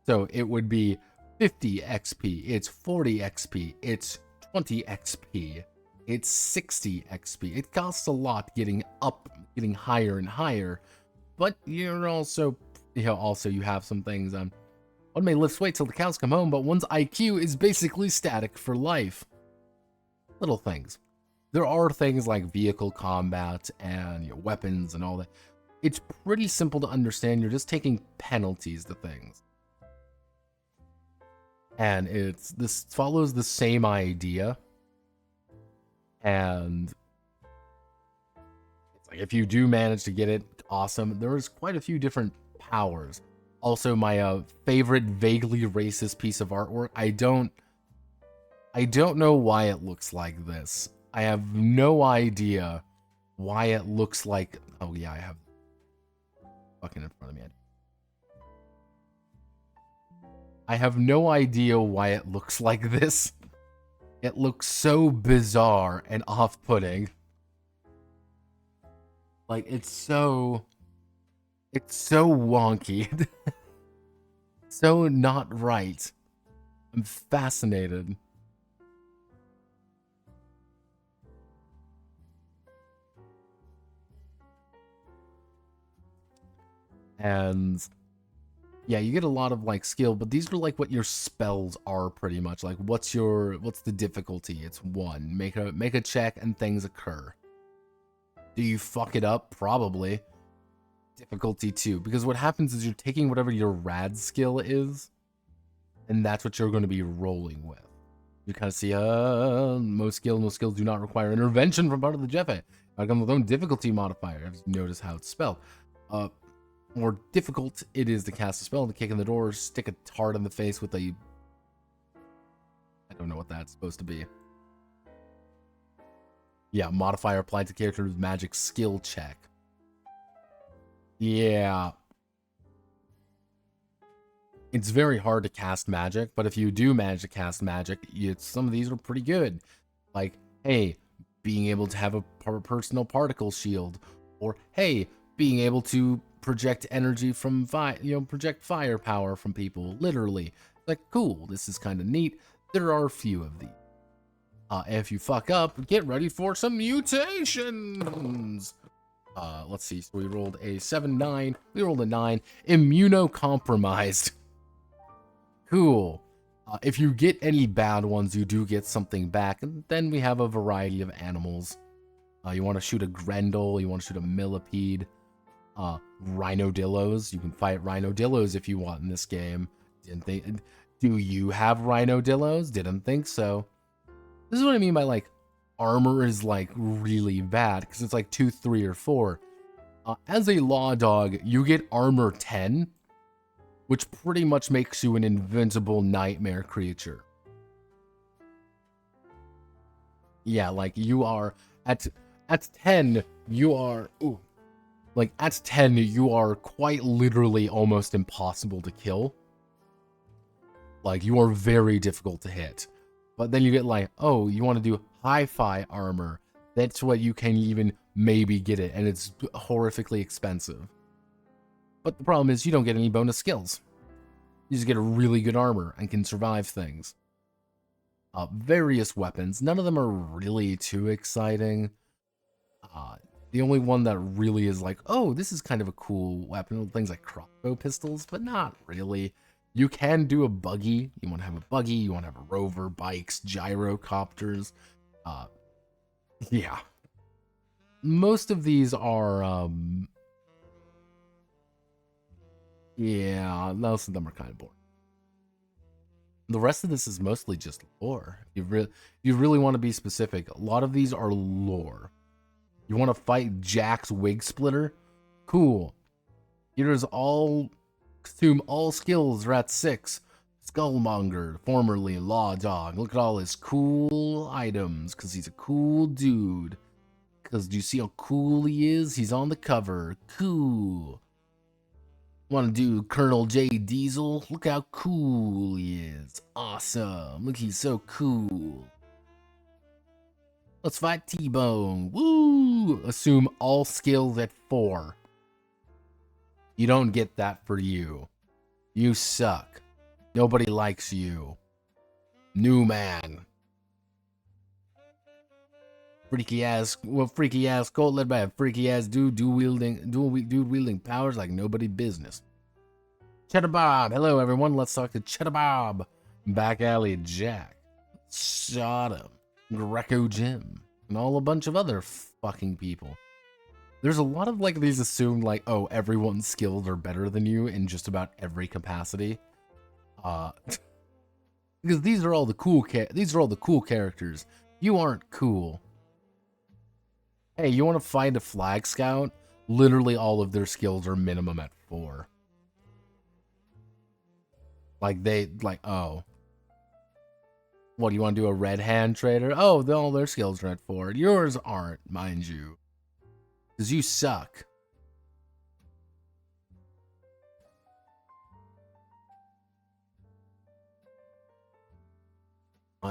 So it would be 50 XP, it's 40 XP, it's 20 XP, it's 60 XP. It costs a lot getting higher and higher, but you're also, you have some things on. One may lift weight till the cows come home, but one's IQ is basically static for life. Little things. There are things like vehicle combat and weapons and all that. It's pretty simple to understand. You're just taking penalties to things. And this follows the same idea. And it's like if you do manage to get it, awesome. There's quite a few different powers. Also, my favorite vaguely racist piece of artwork. I don't know why it looks like this. I have no idea why it looks like. Oh yeah, I have fucking in front of me. I have no idea why it looks like this. It looks so bizarre and off-putting. Like, it's so wonky. So not right. I'm fascinated. And Yeah, you get a lot of like skill, but these are like what your spells are pretty much. Like what's the difficulty? It's 1. Make a check and things occur. Do you fuck it up? Probably. Difficulty 2, because what happens is you're taking whatever your RADZ skill is, and that's what you're going to be rolling with. You kind of see, most skills do not require intervention from part of the Jefe. I come with own difficulty modifier. Just notice how it's spelled. More difficult it is to cast a spell, to kick in the door, stick a tart in the face with a... I don't know what that's supposed to be. Yeah, modifier applied to character's magic skill check. Yeah. It's very hard to cast magic, but if you do manage to cast magic, some of these are pretty good. Like, hey, being able to have a personal particle shield, or hey, being able to project energy from project firepower from people, literally. Like, cool, this is kind of neat. There are a few of these. If you fuck up, get ready for some mutations. Let's see, so we rolled a 7-9, we rolled a 9, immunocompromised. Cool. If you get any bad ones, you do get something back, and then we have a variety of animals. You want to shoot a Grendel, you want to shoot a Millipede, Rhinodillos. You can fight Rhinodillos if you want in this game. Do you have Rhinodillos? Didn't think so. This is what I mean by, like, armor is, like, really bad, because it's, like, 2, 3, or 4. As a law dog, you get armor 10, which pretty much makes you an invincible nightmare creature. Yeah, like, you are, at 10, you are, ooh, like, at 10, you are quite literally almost impossible to kill. Like, you are very difficult to hit. But then you get like, oh, you want to do hi-fi armor. That's what you can even maybe get it, and it's horrifically expensive. But the problem is you don't get any bonus skills. You just get a really good armor and can survive things. Various weapons. None of them are really too exciting. The only one that really is like, oh, this is kind of a cool weapon. Things like crossbow pistols, but not really. You can do a buggy. You want to have a buggy. You want to have a rover, bikes, gyrocopters. Yeah. Most of these are, yeah, most of them are kind of boring. The rest of this is mostly just lore. You really want to be specific. A lot of these are lore. You want to fight Jack's Wig Splitter? Cool. Here's all... Consume all skills are at 6. Skullmonger, formerly Law Dog. Look at all his cool items, because he's a cool dude. Because do you see how cool he is? He's on the cover. Cool. Want to do Colonel J. Diesel? Look how cool he is. Awesome. Look, he's so cool. Let's fight T-Bone. Woo! Assume all skills at 4. You don't get that for you. You suck. Nobody likes you. New man. Freaky ass cult led by a freaky ass dude wielding powers like nobody business. Cheddar Bob. Hello everyone. Let's talk to Cheddar Bob. Back Alley Jack. Sodom. Greco Jim. And all a bunch of other fucking people. There's a lot of like these assumed like, oh, everyone's skills are better than you in just about every capacity. Because these are all the cool characters. You aren't cool. Hey, you want to find a flag scout? Literally all of their skills are minimum at 4. Oh. What, do you want to do a red hand trader? Oh, all their skills are at 4. Yours aren't, mind you. Because you suck.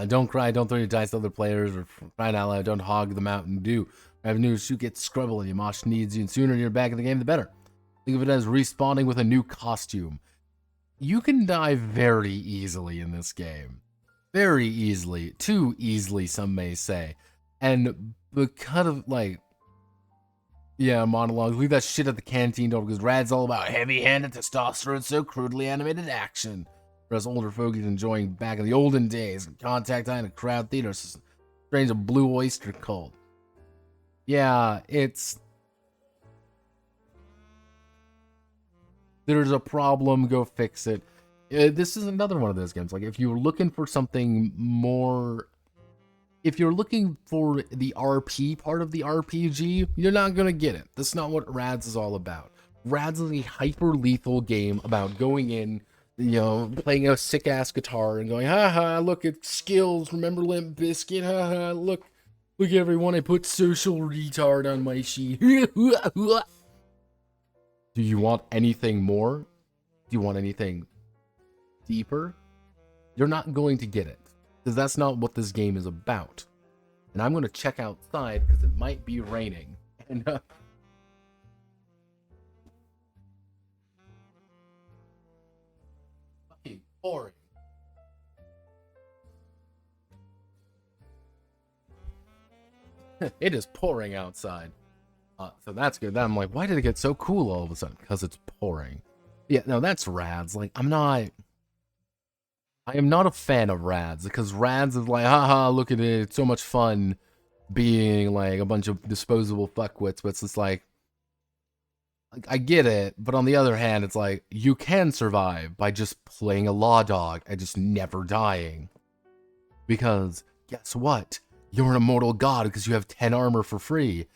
Don't cry, don't throw your dice to other players, or crying out loud, don't hog the Mountain Dew. I have news, you get Scrubble and Yamash needs you, and sooner you're back in the game, the better. Think of it as respawning with a new costume. You can die very easily in this game. Very easily. Too easily, some may say. And because of, like... Yeah, monologues. Leave that shit at the canteen door because Rad's all about heavy-handed testosterone, so crudely animated action. Whereas older fogies enjoying back in the olden days, contact eye in a crowd theater, strange a blue oyster cult. Yeah, there's a problem, go fix it. This is another one of those games. Like, if you're looking for something more... If you're looking for the RP part of the RPG, you're not going to get it. That's not what RADZ is all about. RADZ is a hyper-lethal game about going in, you know, playing a sick-ass guitar and going, haha, look at skills, remember Limp Bizkit, haha, look everyone, I put social retard on my sheet. Do you want anything more? Do you want anything deeper? You're not going to get it. Because that's not what this game is about. And I'm going to check outside because it might be raining. And fucking pouring. It is pouring outside. So that's good. Then I'm like, why did it get so cool all of a sudden? Because it's pouring. Yeah, no, that's RADZ. Like, I am not a fan of RADZ, because RADZ is like, haha, look at it, it's so much fun being like a bunch of disposable fuckwits, but it's just like, I get it, but on the other hand, it's like, you can survive by just playing a law dog and just never dying. Because, guess what? You're an immortal god because you have 10 armor for free.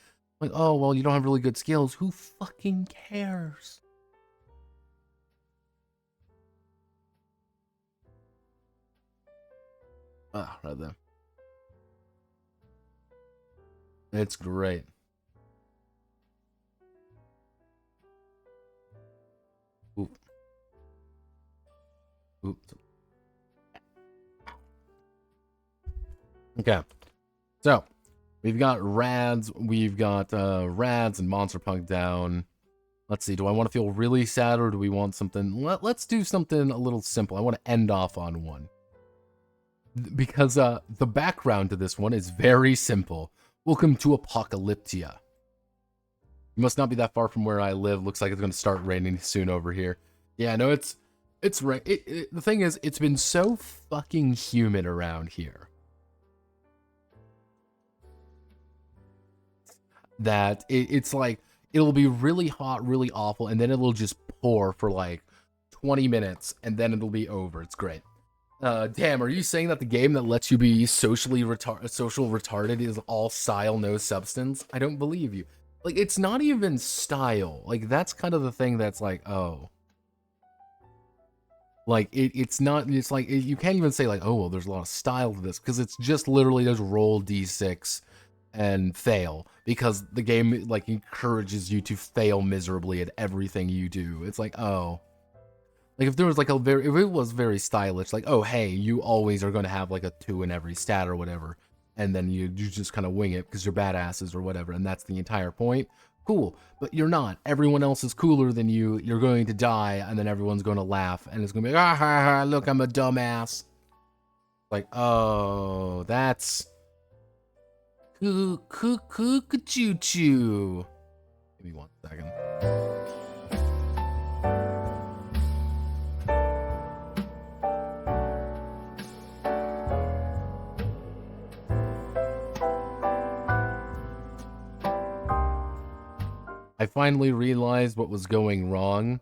Like, oh, well, you don't have really good skills. Who fucking cares? Ah, right there. It's great. Ooh. Ooh. Okay. So, we've got RADZ, RADZ and Monsterpunk down. Let's see, do I want to feel really sad or do we want something? Let's do something a little simple. I want to end off on one. Because the background to this one is very simple. Welcome to Apocalyptia. You must not be that far from where I live. Looks like it's going to start raining soon over here. Yeah, no, it's rain. The thing is, it's been so fucking humid around here that it's like, it'll be really hot, really awful, and then it'll just pour for like 20 minutes, and then it'll be over. It's great. Damn, are you saying that the game that lets you be social retarded is all style, no substance? I don't believe you. Like, it's not even style. Like, that's kind of the thing that's like, oh. Like, it's not, it's like, you can't even say like, oh, well, there's a lot of style to this, because it's just literally just roll d6 and fail, because the game, like, encourages you to fail miserably at everything you do. It's like, oh. Like, if there was, like, if it was very stylish, like, oh, hey, you always are going to have, like, a 2 in every stat or whatever, and then you just kind of wing it because you're badasses or whatever, and that's the entire point, cool. But you're not. Everyone else is cooler than you, you're going to die, and then everyone's going to laugh, and it's going to be like, ah, ha, ha, look, I'm a dumbass. Like, oh, that's... Choo-choo-choo. Give me 1 second. I finally realized what was going wrong.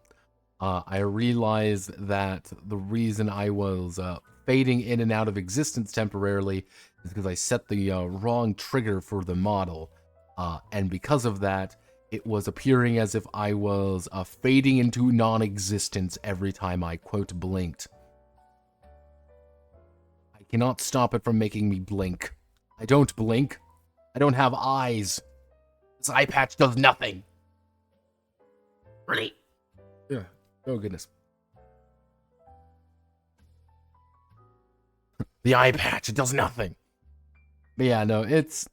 I realized that the reason I was fading in and out of existence temporarily is because I set the wrong trigger for the model. And because of that, it was appearing as if I was fading into non-existence every time I, quote, blinked. I cannot stop it from making me blink. I don't blink. I don't have eyes. This eye patch does nothing. Really? Yeah. Oh, goodness. The eye patch, it does nothing. But yeah, no, it's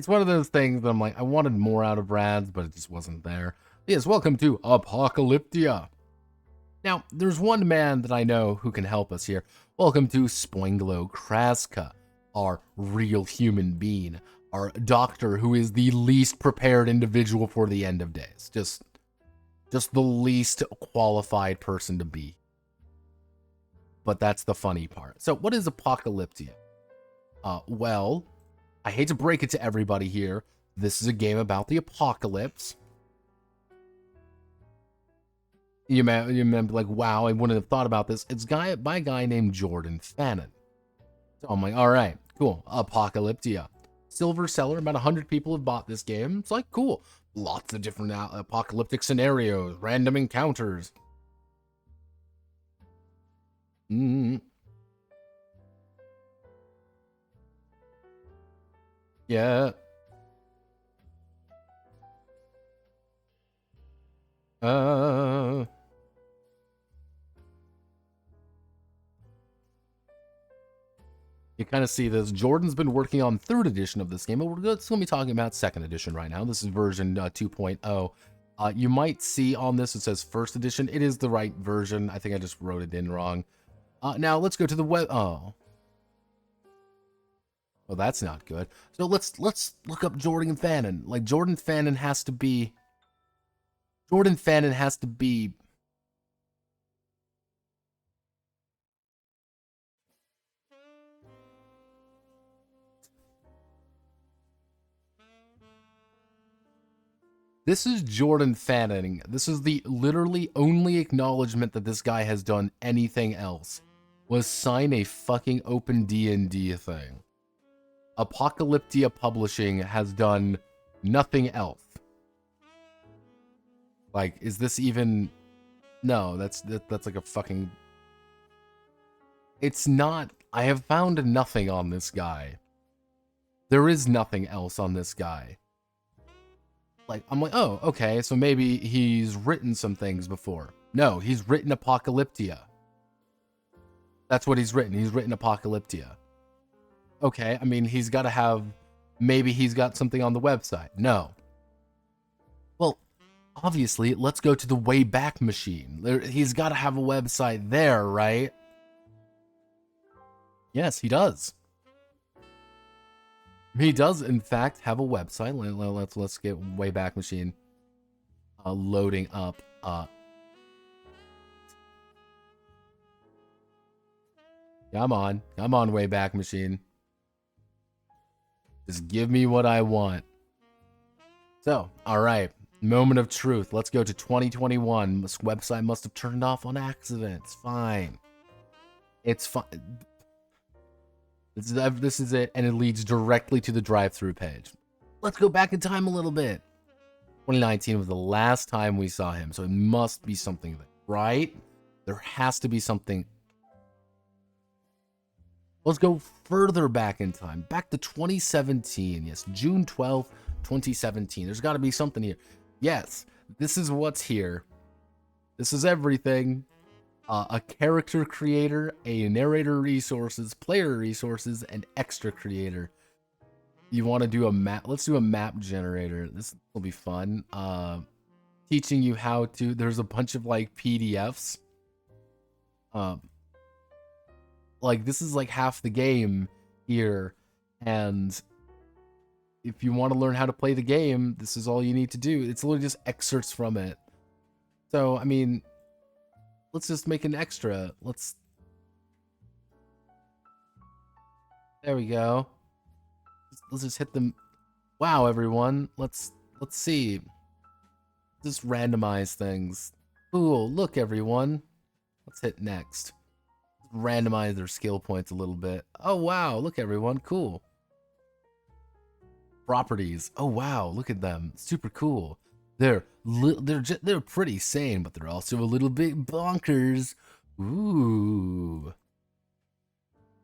one of those things that I'm like, I wanted more out of RADZ, but it just wasn't there. Yes, welcome to Apocalyptia. Now, there's one man that I know who can help us here. Welcome to Spoinglo Kraska, our real human being. our doctor, who is the least prepared individual for the end of days. Just the least qualified person to be. But that's the funny part. So what is Apocalyptia? Well, I hate to break it to everybody here. This is a game about the apocalypse. You may be like, wow, I wouldn't have thought about this. It's by a guy named Jordan Fannin. So I'm like, all right, cool. Apocalyptia. Silver seller, about 100 people have bought this game. It's like, cool. Lots of different apocalyptic scenarios, random encounters. Yeah. You kind of see this. Jordan's been working on 3rd edition of this game, but we're going to be talking about 2nd edition right now. This is version 2.0. You might see on this, it says 1st edition. It is the right version. I think I just wrote it in wrong. Now let's go to the web. Oh, well, that's not good. So let's look up Jordan Fannin. Like, Jordan Fannin has to be. This is Jordan Fannin. This is the literally only acknowledgement that this guy has done anything else. Was sign a fucking open D&D thing. Apocalyptia Publishing has done nothing else. Like, is this even... No, that's like a fucking... It's not... I have found nothing on this guy. There is nothing else on this guy. Like, I'm like, oh, okay, so maybe he's written some things before. No, he's written Apocalyptia. That's what he's written. He's written Apocalyptia. Okay, I mean, he's got to have... Maybe he's got something on the website. No. Well, obviously, let's go to the Wayback Machine. He's got to have a website there, right? Yes, he does. He does, in fact, have a website. Let's get Wayback Machine loading up. Come on, Wayback Machine. Just give me what I want. So, all right, moment of truth. Let's go to 2021. This website must have turned off on accident. It's fine. It's fine. This is it, and it leads directly to the drive-through page. Let's go back in time a little bit. 2019 was the last time we saw him, so it must be something, right? There has to be something. Let's go further back in time, back to 2017. Yes, June 12th, 2017. There's got to be something here. Yes, this is what's here. This is everything. A character creator, a narrator resources, player resources, and extra creator. You want to do a map? Let's do a map generator. This will be fun. Teaching you how to. There's a bunch of like PDFs. Like this is like half the game here, and if you want to learn how to play the game, this is all you need to do. It's literally just excerpts from it. So I mean. Let's just make an extra. There we go. Let's just hit them. Wow, everyone. Let's see. Just randomize things. Cool. Look, everyone. Let's hit next. Randomize their skill points a little bit. Oh, wow. Look, everyone. Cool. Properties. Oh, wow. Look at them. Super cool. They're pretty sane, but they're also a little bit bonkers. Ooh.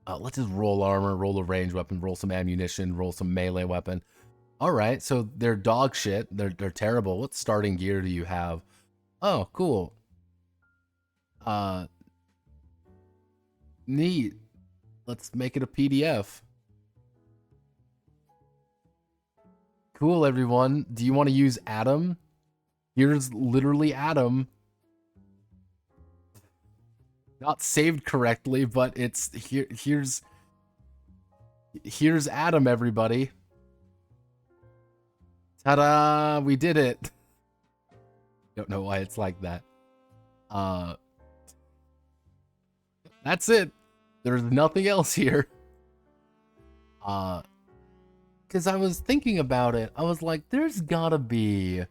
Let's just roll armor, roll a range weapon, roll some ammunition, roll some melee weapon. All right, so they're dog shit. They're terrible. What starting gear do you have? Oh, cool. Neat. Let's make it a PDF. Cool, everyone. Do you want to use Adam? Here's literally Adam. Not saved correctly, but it's here's Adam, everybody. Ta-da! We did it! Don't know why it's like that. That's it. There's nothing else here. Because I was thinking about it. I was like, there's gotta be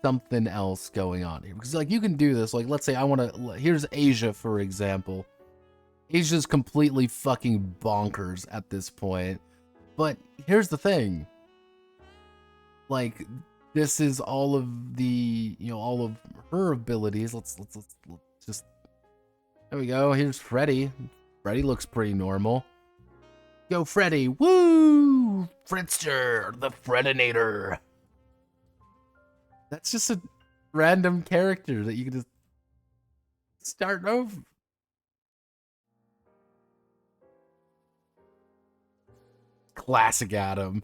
something else going on here. Because, like, you can do this. Like, let's say I want to... Here's Asia, for example. Asia's completely fucking bonkers at this point. But here's the thing. Like, this is all of the, you know, all of her abilities. Let's just... There we go. Here's Freddy. Freddy looks pretty normal. Go, Freddy. Woo! Fritzster, the Fredinator. That's just a random character that you can just start over. Classic Adam.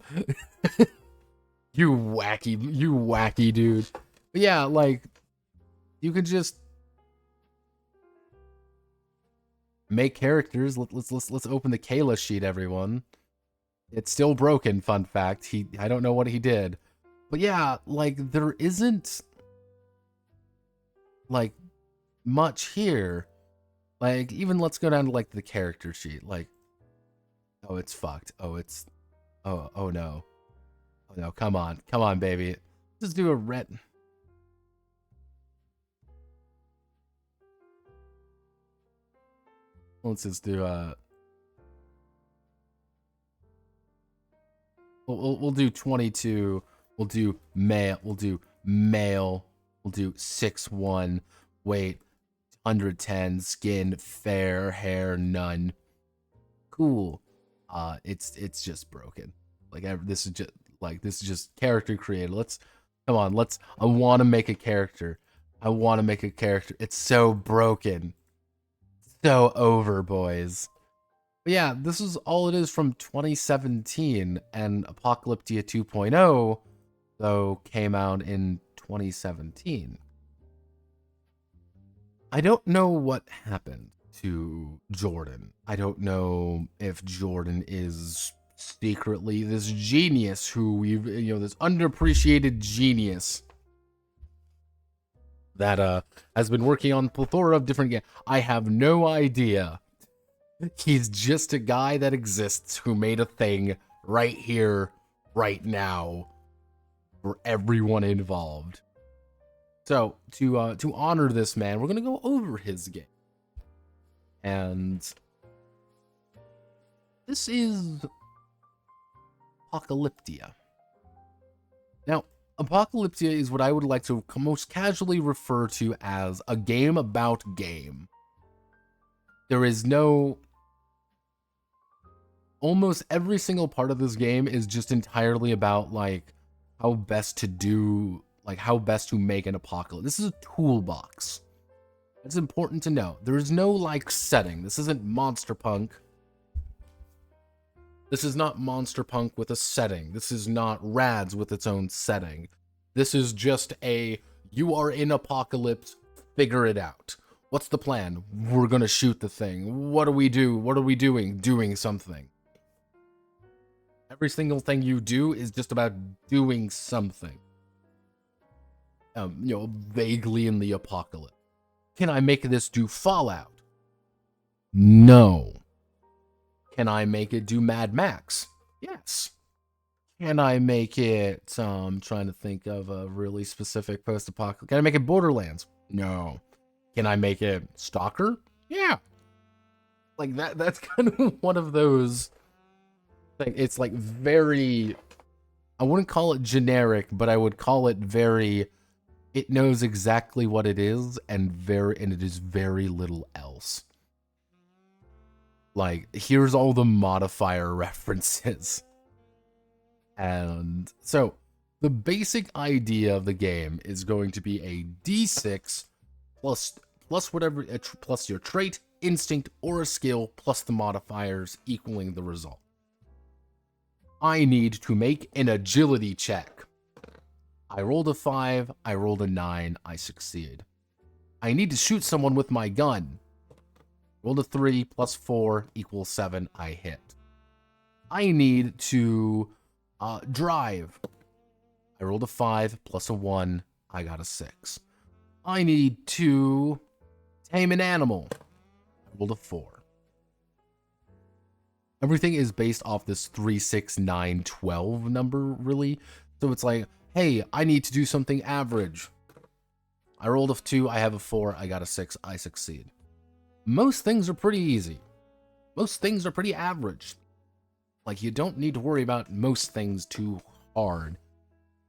You wacky dude. But yeah, like, you could just make characters. Let's open the Kayla sheet, everyone. It's still broken, fun fact. I don't know what he did. But yeah, like, there isn't like much here. Like, even let's go down to like the character sheet. Like, oh, it's fucked. Oh, it's oh no. Oh no, come on, baby. Just do a red. Let's just do we'll do 22. We'll do male. We'll do male. We'll do 6'1", weight 110, skin fair, hair none. Cool. It's just broken. Like, this is just character created. Come on. I want to make a character. It's so broken. So over, boys. But yeah, this is all it is from 2017, and Apocalyptia 2.0, though, came out in 2017. I don't know what happened to Jordan. I don't know if Jordan is secretly this genius who this underappreciated genius that has been working on a plethora of different games. I have no idea. He's just a guy that exists who made a thing right here, right now, for everyone involved. So, to honor this man, we're gonna go over his game. And this is Apocalyptia. Now, Apocalyptia is what I would like to most casually refer to as a game about game. There is no... Almost every single part of this game is just entirely about, like, how best to make an apocalypse. This is a toolbox. It's important to know. There is no, like, setting. This isn't Monsterpunk. This is not Monsterpunk with a setting. This is not RADZ with its own setting. This is just you are in apocalypse, figure it out. What's the plan? We're gonna shoot the thing. What do we do? What are we doing? Doing something. Every single thing you do is just about doing something. Vaguely in the apocalypse. Can I make this do Fallout? No. Can I make it do Mad Max? Yes. Can I make it, I'm trying to think of a really specific post-apocalypse. Can I make it Borderlands? No. Can I make it Stalker? Yeah. Like, that's kind of one of those things. It's like very, I wouldn't call it generic, but I would call it very, it knows exactly what it is, and it is very little else. Like, here's all the modifier references. And so, the basic idea of the game is going to be a D6 plus whatever, plus your trait, instinct, or a skill, plus the modifiers equaling the result. I need to make an agility check. I rolled a 5, I rolled a 9, I succeed. I need to shoot someone with my gun. Rolled a 3 plus 4 equals 7, I hit. I need to drive. I rolled a 5 plus a 1. I got a 6. I need to tame an animal. I rolled a 4. Everything is based off this 3, 6, 9, 12 number, really. So it's like, hey, I need to do something average. I rolled a 2, I have a 4, I got a 6, I succeed. Most things are pretty easy. Most things are pretty average. Like, you don't need to worry about most things too hard.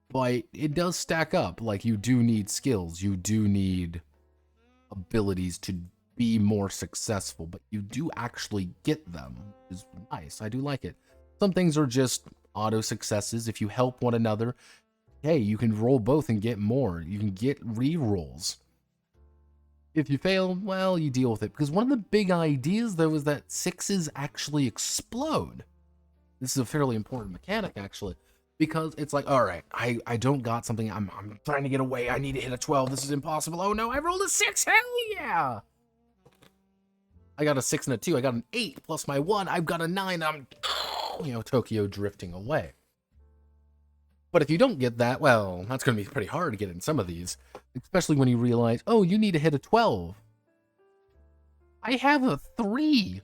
But it does stack up. Like, you do need skills. You do need abilities to be more successful. But you do actually get them. Which is nice. I do like it. Some things are just auto successes. If you help one another, hey, you can roll both and get more. You can get re-rolls. If you fail, well, you deal with it. Because one of the big ideas, though, is that 6s actually explode. This is a fairly important mechanic, actually. Because it's like, all right, I don't got something. I'm trying to get away. I need to hit a 12. This is impossible. Oh, no, I rolled a 6. Hell yeah. I got a 6 and a 2. I got an 8 plus my 1. I've got a 9. I'm, Tokyo drifting away. But if you don't get that, well, that's going to be pretty hard to get in some of these. Especially when you realize, oh, you need to hit a 12. I have a 3.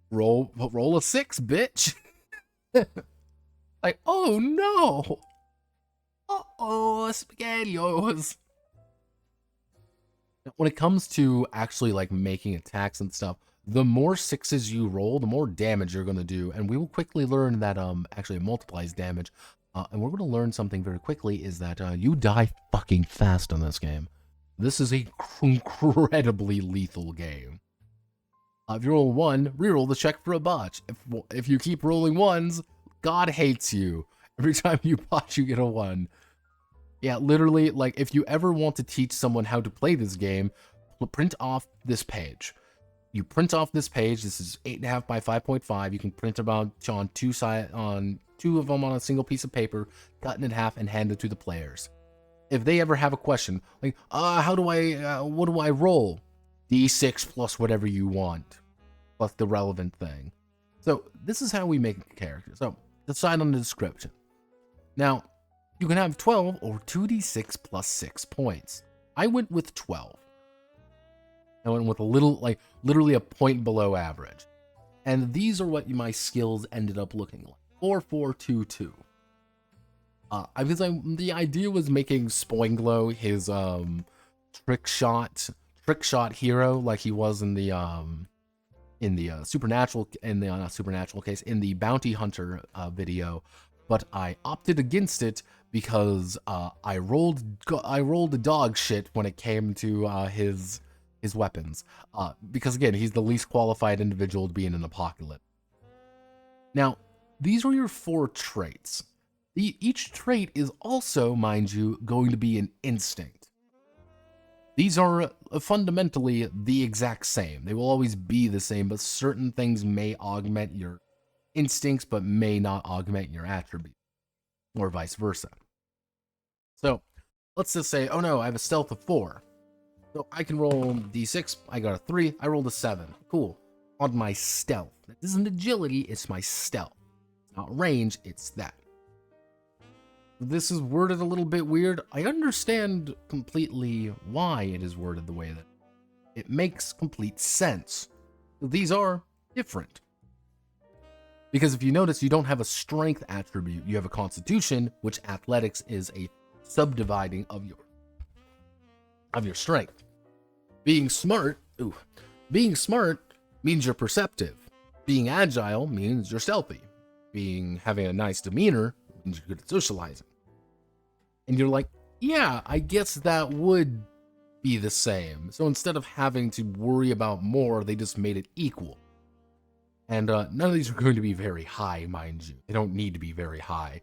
Roll a 6, bitch. Like, oh no. Uh-oh, SpaghettiOs. When it comes to actually like making attacks and stuff, the more 6s you roll, the more damage you're going to do. And we will quickly learn that actually it multiplies damage. And we're going to learn something very quickly is that you die fucking fast in this game. This is a incredibly lethal game. If you roll 1, reroll the check for a botch. If you keep rolling 1s, God hates you. Every time you botch, you get a 1. Yeah, literally, like, if you ever want to teach someone how to play this game, print off this page. You print off this page. This is 8.5 by 5.5. You can print about on two of them on a single piece of paper, cut it in half, and hand it to the players. If they ever have a question, like, what do I roll? D6 plus whatever you want, plus the relevant thing. So this is how we make a character. So decide on the description. Now, you can have 12 or 2d6 plus 6 points. I went with 12. I went with a little, like, literally a point below average. And these are what my skills ended up looking like. 4, 4, 2, 2. The idea was making Spoinglow his trick shot hero, like he was in the supernatural not supernatural case, in the bounty hunter video, but I opted against it because I rolled the dog shit when it came to his weapons, because again, he's the least qualified individual to be in an apocalypse. Now, these are your 4 traits. Each trait is also, mind you, going to be an instinct. These are fundamentally the exact same. They will always be the same, but certain things may augment your instincts, but may not augment your attributes, or vice versa. So, let's just say, oh no, I have a stealth of 4. So I can roll d6, I got a 3, I rolled a 7. Cool. On my stealth. This isn't agility, it's my stealth. It's not range, it's that. This is worded a little bit weird. I understand completely why it is worded the way that it makes complete sense. These are different. Because if you notice, you don't have a strength attribute. You have a constitution, which athletics is a subdividing of your strength. Being smart means you're perceptive. Being agile means you're stealthy. Having a nice demeanor means you're good at socializing. And you're like, yeah, I guess that would be the same. So instead of having to worry about more, they just made it equal. And none of these are going to be very high, mind you. They don't need to be very high.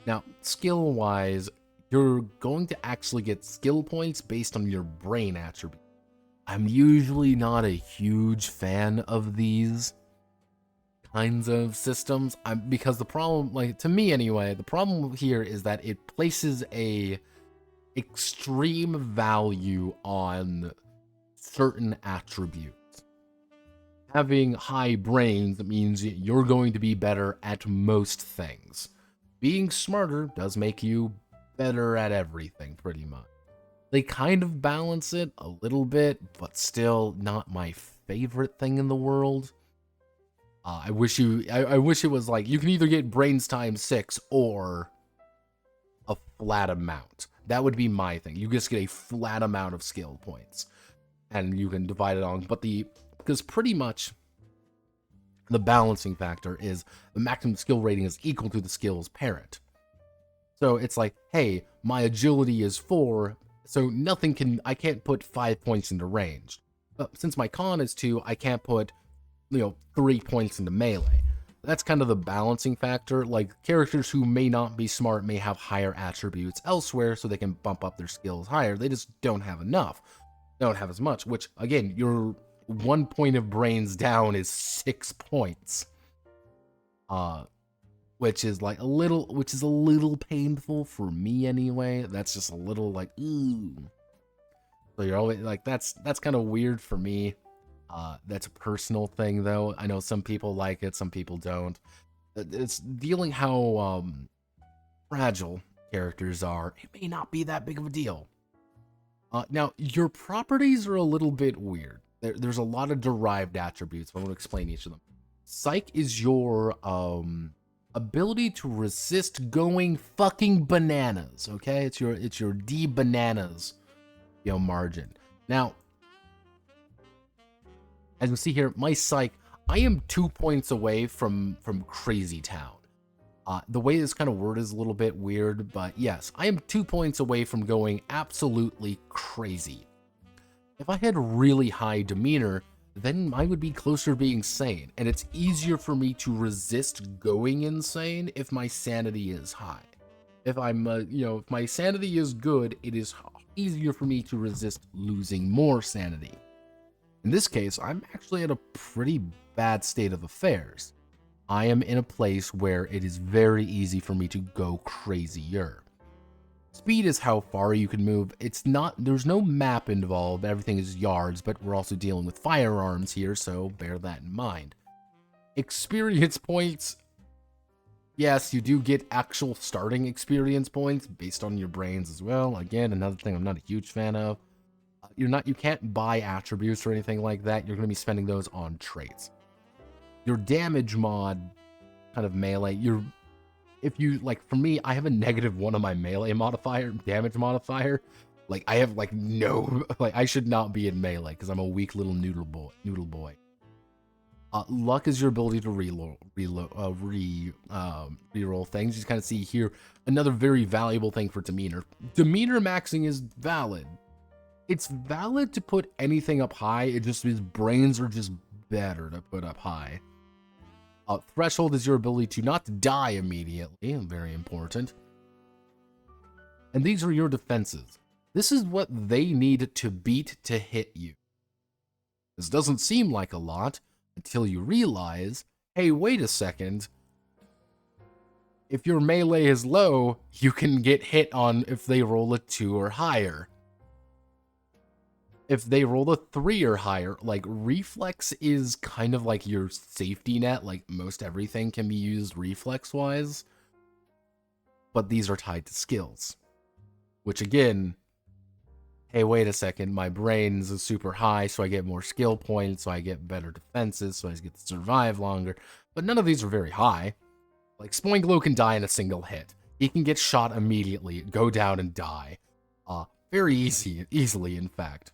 Now, skill-wise, you're going to actually get skill points based on your brain attribute. I'm usually not a huge fan of these kinds of systems, because the problem, like, to me anyway, the problem here is that it places a extreme value on certain attributes. Having high brains means you're going to be better at most things. being smarter does make you better at everything, pretty much. They kind of balance it a little bit, but still not my favorite thing in the world. I wish it was like, you can either get brains times 6 or a flat amount. That would be my thing. You just get a flat amount of skill points, and you can divide it on. But because pretty much the balancing factor is the maximum skill rating is equal to the skill's parent. So it's like, hey, my agility is 4, so I can't put 5 points into range. But since my con is 2, I can't put, 3 points into melee. That's kind of the balancing factor. Like, characters who may not be smart may have higher attributes elsewhere, so they can bump up their skills higher. They just don't have enough. They don't have as much, which, again, your 1 point of brains down is 6 points. Which is a little painful for me anyway. That's just a little like, ooh. So you're always like, that's kind of weird for me. That's a personal thing, though. I know some people like it, some people don't. It's dealing how fragile characters are. It may not be that big of a deal. Now, your properties are a little bit weird. There's a lot of derived attributes. I'm going to explain each of them. Psych is your ability to resist going fucking bananas. Okay, it's your D bananas, margin. Now, as you see here, my psych, I am 2 points away from Crazy Town. The way this kind of word is a little bit weird, but yes, I am 2 points away from going absolutely crazy. If I had really high demeanor, then I would be closer to being sane, and it's easier for me to resist going insane if my sanity is high. If I'm, if my sanity is good, it is easier for me to resist losing more sanity. In this case, I'm actually at a pretty bad state of affairs. I am in a place where it is very easy for me to go crazier. Speed is how far you can move. There's no map involved, everything is yards, but we're also dealing with firearms here, so bear that in mind. Experience points. Yes, you do get actual starting experience points based on your brains as well. Again, another thing I'm not a huge fan of. You can't buy attributes or anything like that. You're going to be spending those on traits. Your damage mod, kind of melee, for me, I have a -1 on my melee modifier, damage modifier. Like, I have, I should not be in melee, because I'm a weak little noodle boy. Luck is your ability to reroll things. You kind of see here, another very valuable thing for demeanor. Demeanor maxing is valid. It's valid to put anything up high, it just means brains are just better to put up high. Threshold is your ability to not die immediately, very important. And these are your defenses. This is what they need to beat to hit you. This doesn't seem like a lot until you realize, hey, wait a second. If your melee is low, you can get hit on if they roll a 2 or higher. If they roll a 3 or higher, reflex is kind of like your safety net. Like, most everything can be used reflex-wise. But these are tied to skills. Which, again, hey, wait a second, my brains is super high, so I get more skill points, so I get better defenses, so I get to survive longer. But none of these are very high. Like, Spoinglow can die in a single hit. He can get shot immediately, go down and die. Very easily, in fact.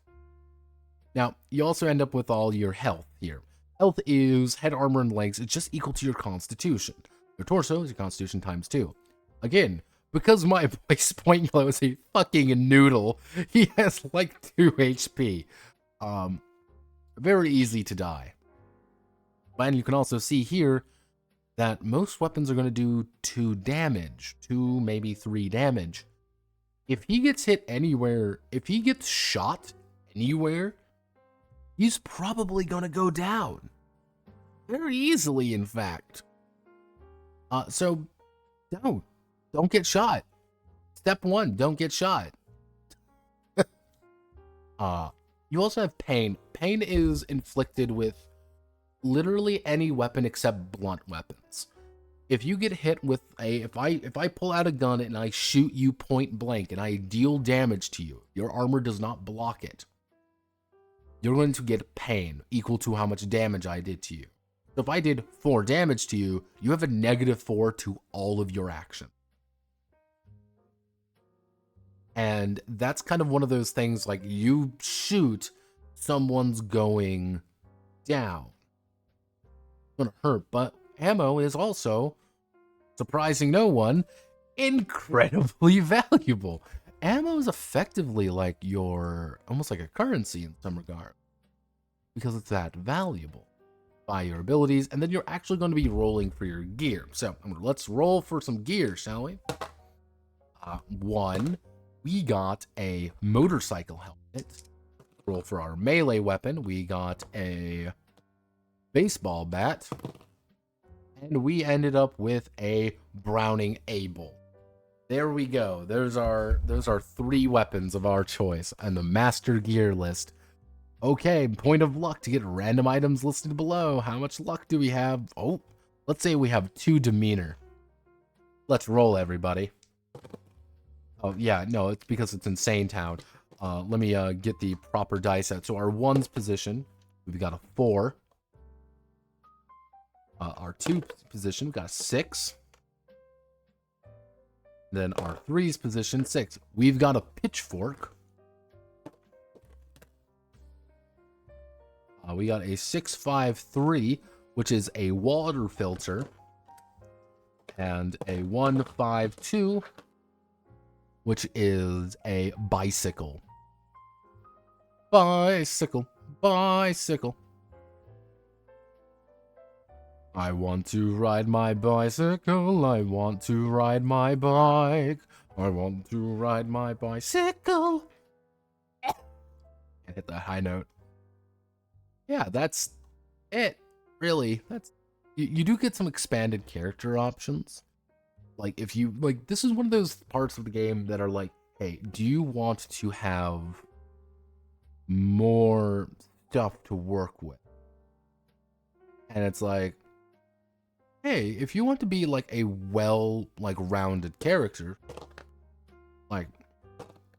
Now, you also end up with all your health here. Health is head, armor, and legs. It's just equal to your constitution. Your torso is your constitution times 2. Again, because my boy Spoinglow is a fucking noodle, he has 2 HP. Very easy to die. And you can also see here that most weapons are going to do 2 damage. 2, maybe 3 damage. If he gets hit anywhere, if he gets shot anywhere, he's probably gonna go down. Very easily, in fact. So, don't get shot. Step 1, don't get shot. You also have pain. Pain is inflicted with literally any weapon except blunt weapons. if you get hit with if I pull out a gun and I shoot you point blank and I deal damage to you, your armor does not block it. You're going to get pain equal to how much damage I did to you. So if I did 4 damage to you, you have a -4 to all of your action. And that's kind of one of those things, like, you shoot, someone's going down. It's gonna hurt, but ammo is also, surprising no one, incredibly valuable. Ammo is effectively like almost like a currency in some regard, because it's that valuable. Buy your abilities, and then you're actually going to be rolling for your gear. So let's roll for some gear, shall we? 1, we got a motorcycle helmet. Roll for our melee weapon, we got a baseball bat, and we ended up with a Browning Able. There we go. Those are 3 weapons of our choice on the master gear list. Okay, point of luck to get random items listed below. How much luck do we have? Oh, let's say we have 2 demeanor. Let's roll, everybody. Oh, yeah, no, it's because it's Insane Town. Let me get the proper dice out. So our 1's position, we've got a 4. Our 2's position, we've got a 6. Then our 3's position, 6. We've got a pitchfork. We got a 653, which is a water filter. And a 152, which is a bicycle. Bicycle. I want to ride my bicycle. I want to ride my bike. I want to ride my bicycle. And hit that high note. Yeah, that's it. Really, you do get some expanded character options. Like, if you this is one of those parts of the game that are like, hey, do you want to have more stuff to work with? And it's like, hey, if you want to be like a rounded character, like,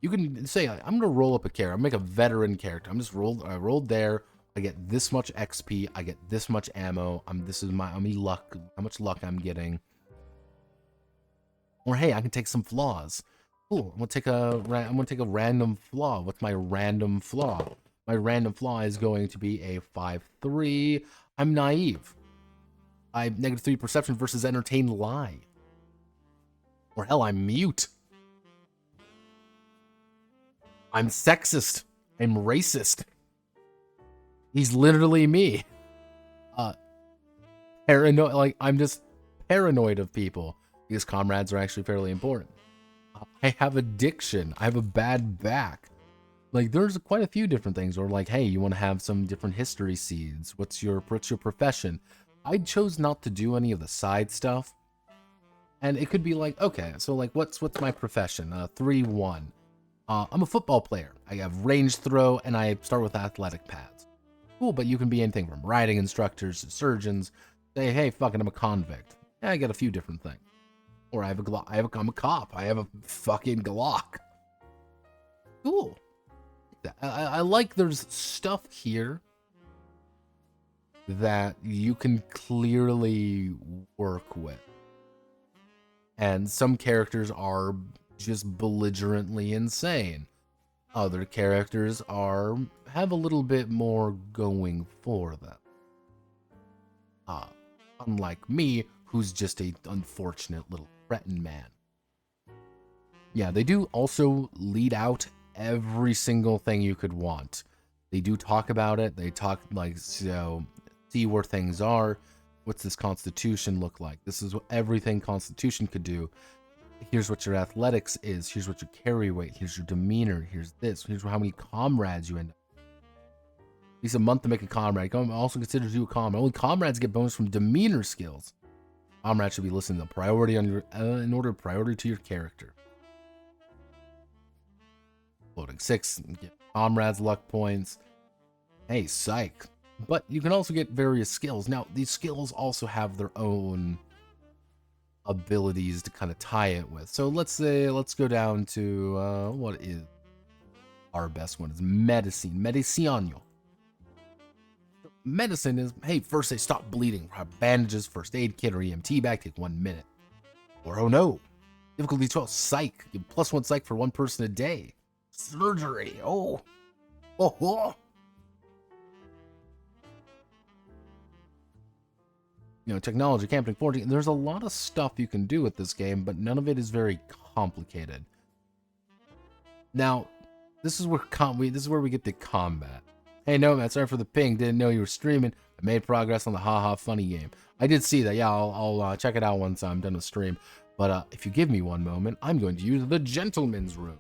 you can say, I'm gonna roll up a character, I'm make a veteran character. I rolled there, I get this much XP, I get this much ammo, this is my luck, how much luck I'm getting. Or hey, I can take some flaws. Cool, I'm gonna take a random flaw. What's my random flaw? My random flaw is going to be a 5-3. I'm naive. I have -3 perception versus entertain lie. Or hell, I'm mute. I'm sexist. I'm racist. He's literally me. Paranoid, like, I'm just paranoid of people, because comrades are actually fairly important. I have addiction. I have a bad back. Like, there's quite a few different things. Or like, hey, you want to have some different history seeds. What's your profession? I chose not to do any of the side stuff. And it could be like, okay, so like, what's my profession? 3-1. I'm a football player. I have range throw, and I start with athletic pads. Cool, but you can be anything from riding instructors to surgeons. Say, hey, fucking, I'm a convict. Yeah, I got a few different things. Or I'm a cop. I have a fucking Glock. Cool. I like there's stuff here that you can clearly work with. And some characters are just belligerently insane. Other characters have a little bit more going for them. Unlike me, who's just a unfortunate little cretin man. Yeah, they do also lead out every single thing you could want. They do talk about it. They talk like, so, see where things are. What's this constitution look like? This is what everything constitution could do. Here's what your athletics is. Here's what your carry weight. Here's your demeanor. Here's this. Here's how many comrades you end up. At least a month to make a comrade. Also consider you a comrade. Only comrades get bonus from demeanor skills. Comrades should be listed in priority on your in order of priority to your character. Loading 6, get comrades luck points. Hey, psych. But you can also get various skills. Now, these skills also have their own abilities to kind of tie it with. So let's go down to what is our best one is medicine. Mediciano. Medicine is, hey, first aid, stop bleeding. Bandages, first aid kit, or EMT bag, take 1 minute. Or oh no, difficulty 12, psych. Give +1 psych for 1 person a day. Surgery, oh. You know, technology, camping, 14. There's a lot of stuff you can do with this game, but none of it is very complicated. Now, this is where we get to combat. Hey, Nomad, sorry for the ping. Didn't know you were streaming. I made progress on the haha funny game. I did see that. Yeah, I'll check it out once I'm done with stream. But if you give me one moment, I'm going to use the gentleman's room.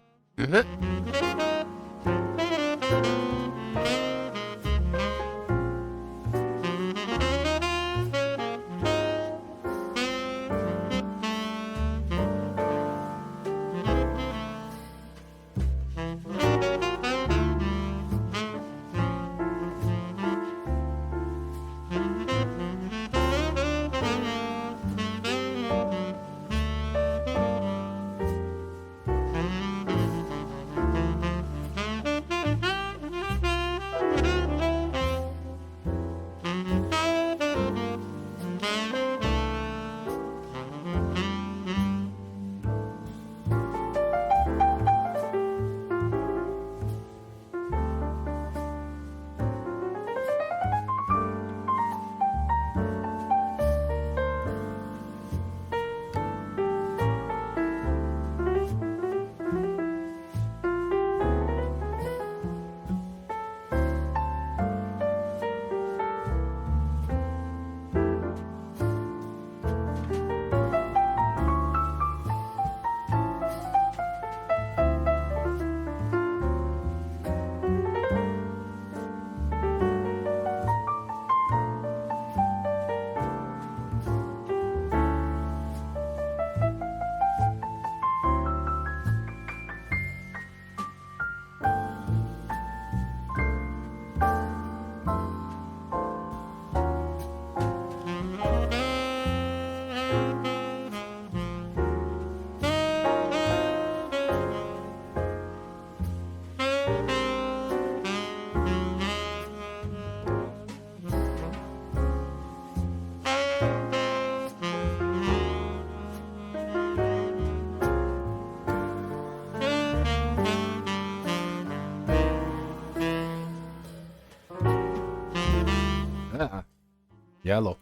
Yellow.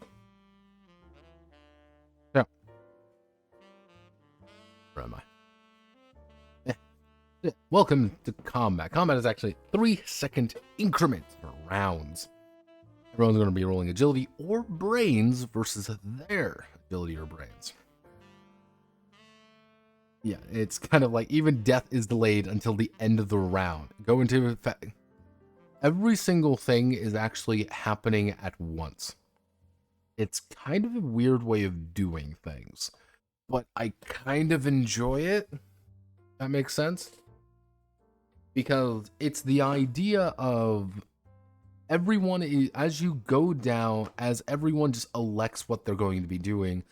Yeah. Where am I? Welcome to combat. Combat is actually 3-second increments for rounds. Everyone's going to be rolling agility or brains versus their agility or brains. Yeah, it's kind of like even death is delayed until the end of the round. Go into effect. Every single thing is actually happening at once. It's kind of a weird way of doing things, but I kind of enjoy it. That makes sense? Because it's the idea of everyone, as you go down, as everyone just elects what they're going to be doing,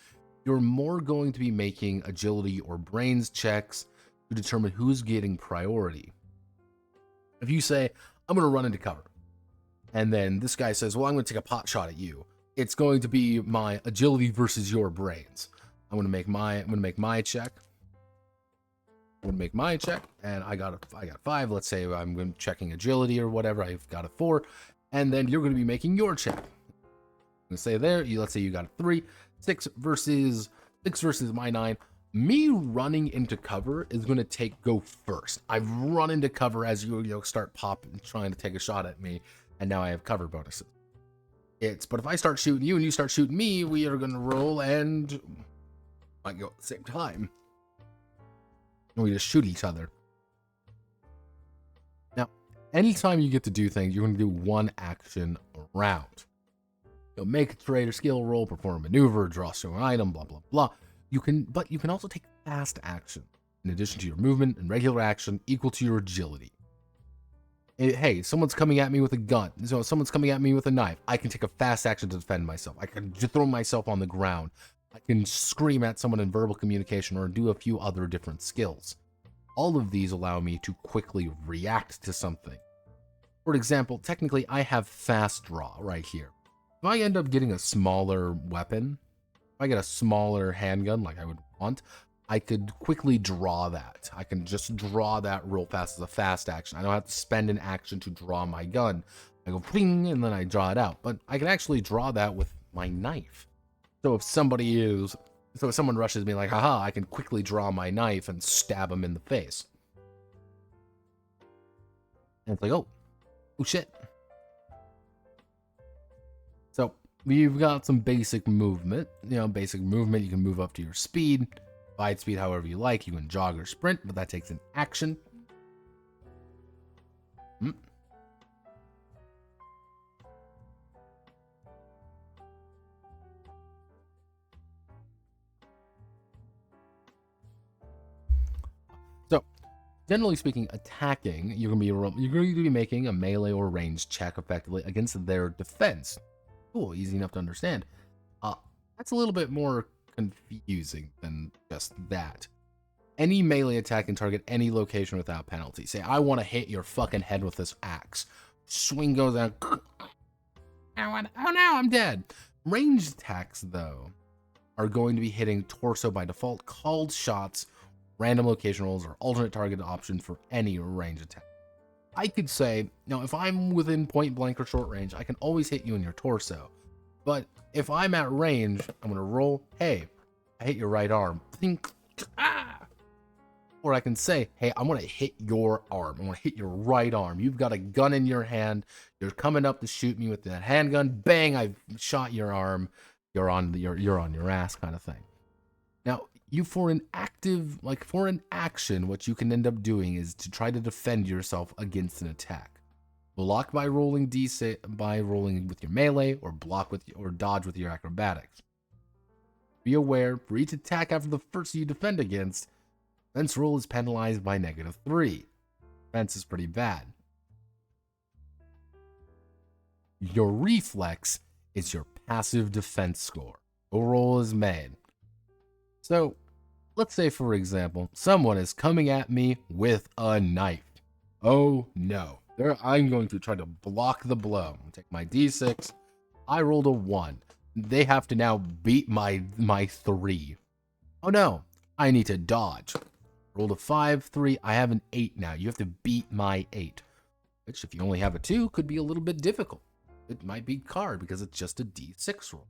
you're more going to be making agility or brains checks to determine who's getting priority. If you say, I'm going to run into cover, and then this guy says, well, I'm going to take a pot shot at you. It's going to be my agility versus your brains. I'm going to make my check. I'm going to make my check, and I got 5. Let's say I'm checking agility or whatever. I've got a 4, and then you're going to be making your check. I'm going to say there. Let's say you got a 3. 6 versus my 9. Me running into cover is going to go first. I've run into cover as you start popping, trying to take a shot at me, and now I have cover bonuses. But if I start shooting you and you start shooting me, we are going to roll and might go at the same time. And we just shoot each other. Now, anytime you get to do things, you're going to do one action a round. You'll make a trade or skill roll, perform a maneuver, draw an item, blah, blah, blah. But you can also take fast action in addition to your movement and regular action equal to your agility. Hey, someone's coming at me with a gun. So someone's coming at me with a knife. I can take a fast action to defend myself. I can just throw myself on the ground. I can scream at someone in verbal communication or do a few other different skills. All of these allow me to quickly react to something. For example, technically I have fast draw right here. If I end up getting a smaller weapon, if I get a smaller handgun like I would want, I could quickly draw that. I can just draw that real fast as a fast action. I don't have to spend an action to draw my gun. I go ping and then I draw it out. But I can actually draw that with my knife. So if someone rushes me like, haha, I can quickly draw my knife and stab them in the face. And it's like, oh shit. So we've got some basic movement. Basic movement, you can move up to your speed, divide speed however you like. You can jog or sprint, but that takes an action. So, generally speaking, attacking, you're going to be making a melee or ranged check effectively against their defense. Cool, easy enough to understand. That's a little bit more confusing than just that. Any melee attack can target any location without penalty. Say, I want to hit your fucking head with this axe. Swing goes out. Oh no, I'm dead. Ranged attacks, though, are going to be hitting torso by default, called shots, random location rolls, or alternate target option for any range attack. I could say, if I'm within point blank or short range, I can always hit you in your torso. But if I'm at range, I'm going to roll, hey, I hit your right arm. Think, ah! Or I can say, hey, I'm going to hit your arm. I'm going to hit your right arm. You've got a gun in your hand. You're coming up to shoot me with that handgun. Bang, I've shot your arm. You're on your ass kind of thing. Now, for an action, what you can end up doing is to try to defend yourself against an attack. Block by rolling with your melee, or dodge with your acrobatics. Be aware, for each attack after the first you defend against, defense roll is penalized by -3. Defense is pretty bad. Your reflex is your passive defense score. A roll is made. So, let's say, for example, someone is coming at me with a knife. Oh no. I'm going to try to block the blow. Take my d6. I rolled a 1. They have to now beat my 3. Oh no. I need to dodge. Rolled a 5, 3. I have an 8 now. You have to beat my 8. Which, if you only have a 2, could be a little bit difficult. It might be hard because it's just a d6 roll.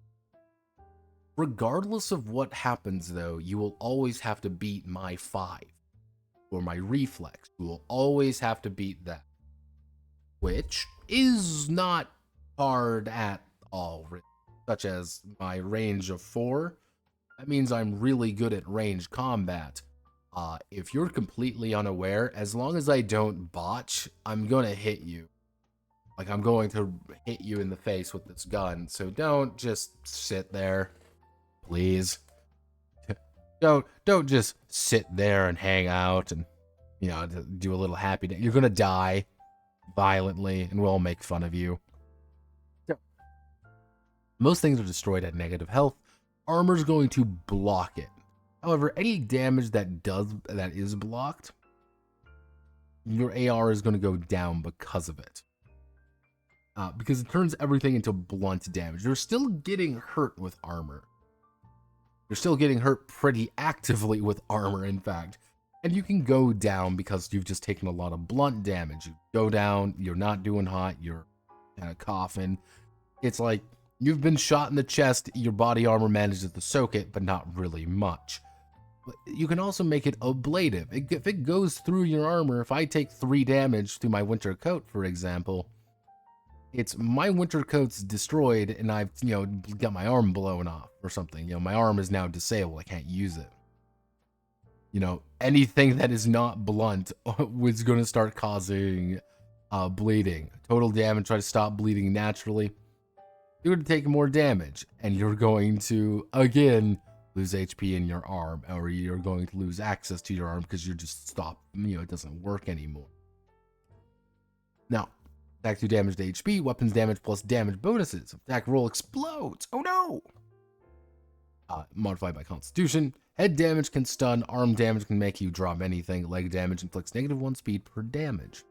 Regardless of what happens, though, you will always have to beat my 5. Or my reflex. You will always have to beat that. Which is not hard at all, such as my range of 4. That means I'm really good at range combat. If you're completely unaware, as long as I don't botch, I'm gonna hit you. Like, I'm going to hit you in the face with this gun, so don't just sit there, please. Don't just sit there and hang out and, do a little happy day. You're gonna die violently, and we'll all make fun of you. So, most things are destroyed at negative health. Armor's going to block it. However, any damage that is blocked, your AR is going to go down because of it. Because it turns everything into blunt damage. You're still getting hurt with armor. You're still getting hurt pretty actively with armor, in fact. And you can go down because you've just taken a lot of blunt damage. You go down, you're not doing hot, you're kind of coughing. It's like you've been shot in the chest, your body armor manages to soak it, but not really much. But you can also make it ablative. If it goes through your armor, if I take 3 damage through my winter coat, for example, it's my winter coat's destroyed and I've, got my arm blown off or something. My arm is now disabled. I can't use it. Anything that is not blunt was going to start causing bleeding. Total damage, try to stop bleeding naturally. You're going to take more damage, and you're going to, again, lose HP in your arm, or you're going to lose access to your arm because you're just stopped, it doesn't work anymore. Now, attack 2 damage to HP, weapons damage plus damage bonuses. Attack roll explodes. Oh no! Modified by Constitution. Head damage can stun. Arm damage can make you drop anything. Leg damage inflicts -1 speed per damage.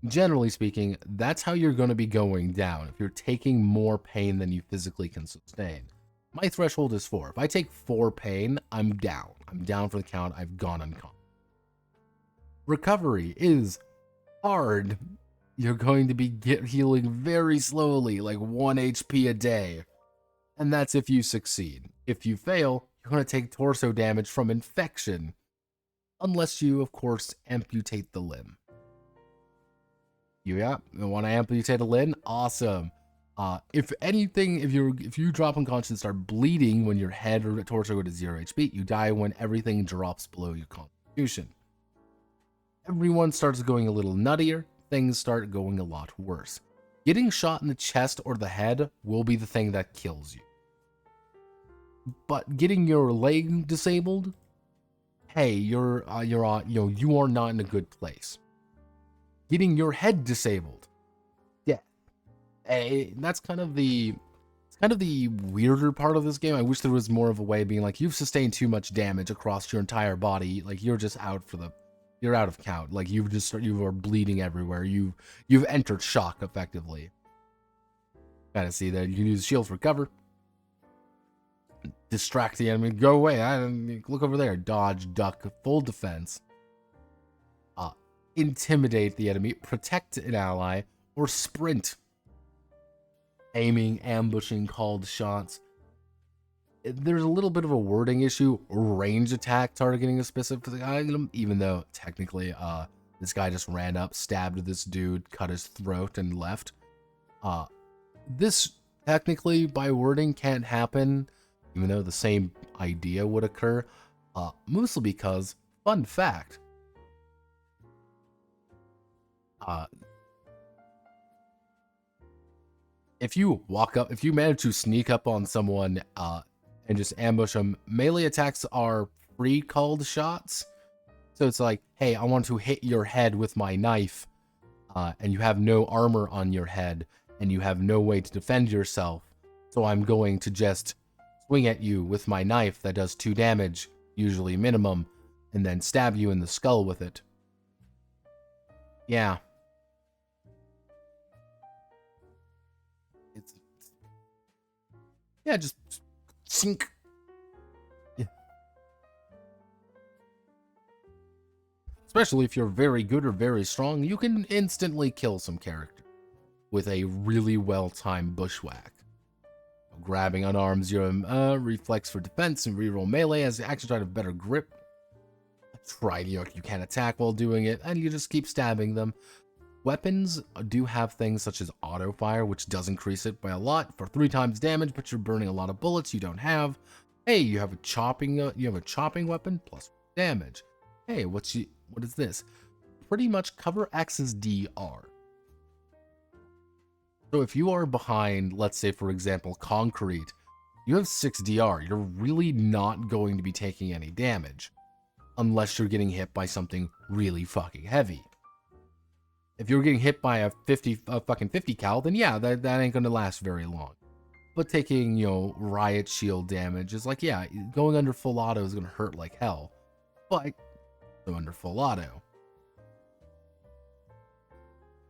Generally speaking, that's how you're going to be going down if you're taking more pain than you physically can sustain. My threshold is 4. If I take 4 pain, I'm down. I'm down for the count. I've gone unconscious. Recovery is hard. You're going to be healing very slowly, like 1 HP a day. And that's if you succeed. If you fail, you're going to take torso damage from infection. Unless you, of course, amputate the limb. You want to amputate a limb? Awesome. If anything, if you drop unconscious and start bleeding when your head or torso go to 0 HP, you die when everything drops below your constitution. Everyone starts going a little nuttier. Things start going a lot worse. Getting shot in the chest or the head will be the thing that kills you. But getting your leg disabled, hey, you are not in a good place. Getting your head disabled, death. Hey, that's kind of the weirder part of this game. I wish there was more of a way of being like, you've sustained too much damage across your entire body, like you're just out for the. You're out of count. Like you are bleeding everywhere. You've entered shock effectively. Kind of see that you can use shield for cover. Distract the enemy. Go away. Look over there. Dodge, duck, full defense. Intimidate the enemy. Protect an ally. Or sprint. Aiming, ambushing, called shots. There's a little bit of a wording issue. Range attack targeting a specific item, even though technically this guy just ran up, stabbed this dude, cut his throat, and left. This technically by wording can't happen, even though the same idea would occur. Mostly because, fun fact, if you manage to sneak up on someone and just ambush them, melee attacks are pre-called shots. So it's like, hey, I want to hit your head with my knife, and you have no armor on your head, and you have no way to defend yourself. So I'm going to just swing at you with my knife that does 2 damage, usually minimum, and then stab you in the skull with it. Yeah. Just sink. Yeah. Especially if you're very good or very strong, you can instantly kill some character with a really well-timed bushwhack. Grabbing unarmed zero reflex for defense and reroll melee as the action try to have better grip. You can't attack while doing it, and you just keep stabbing them. Weapons do have things such as auto fire, which does increase it by a lot for 3 times damage, but you're burning a lot of bullets you don't have. Hey, you have a chopping weapon plus damage. Hey, what is this? Pretty much cover X's DR. So if you are behind, let's say for example, concrete, you have 6 DR. You're really not going to be taking any damage unless you're getting hit by something really fucking heavy. If you're getting hit by a fucking 50 cal, then yeah, that ain't gonna last very long. But taking, riot shield damage is like, yeah, going under full auto is gonna hurt like hell. But go under full auto.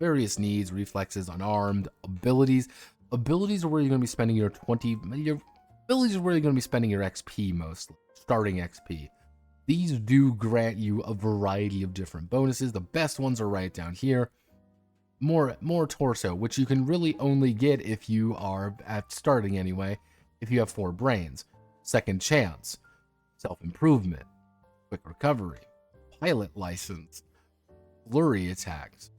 Various needs, reflexes, unarmed, abilities. Abilities are where you're gonna be spending your abilities are where you're gonna be spending your XP mostly, starting XP. These do grant you a variety of different bonuses. The best ones are right down here. More torso, which you can really only get if you are at starting anyway, if you have 4 brains. Second chance, self-improvement, quick recovery, pilot license, flurry attacks.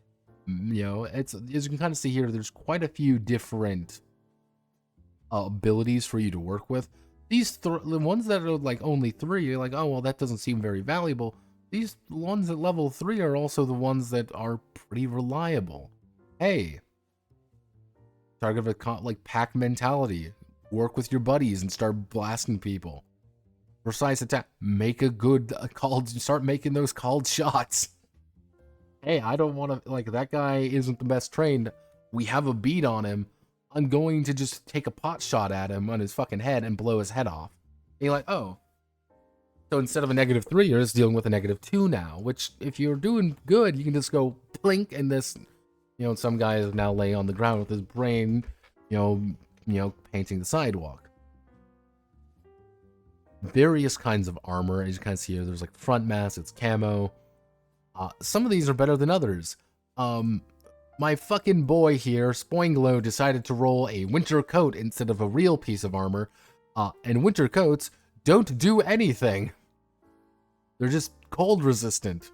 It's, as you can kind of see here, there's quite a few different abilities for you to work with. These the ones that are like only 3, you're like, oh well, that doesn't seem very valuable. These ones at level 3 are also the ones that are pretty reliable. Hey, target like pack mentality. Work with your buddies and start blasting people. Precise attack. Make a good start making those called shots. hey, I don't want to, like, that guy isn't the best trained. We have a beat on him. I'm going to just take a pot shot at him on his fucking head and blow his head off. And you're like, oh. So instead of a -3, you're just dealing with a -2 now, which if you're doing good, you can just go plink and this, some guy is now laying on the ground with his brain, painting the sidewalk. Various kinds of armor, as you kind of see here, there's like front mass, it's camo. Some of these are better than others. My fucking boy here, Spoinglow, decided to roll a winter coat instead of a real piece of armor. And winter coats don't do anything. They're just cold resistant.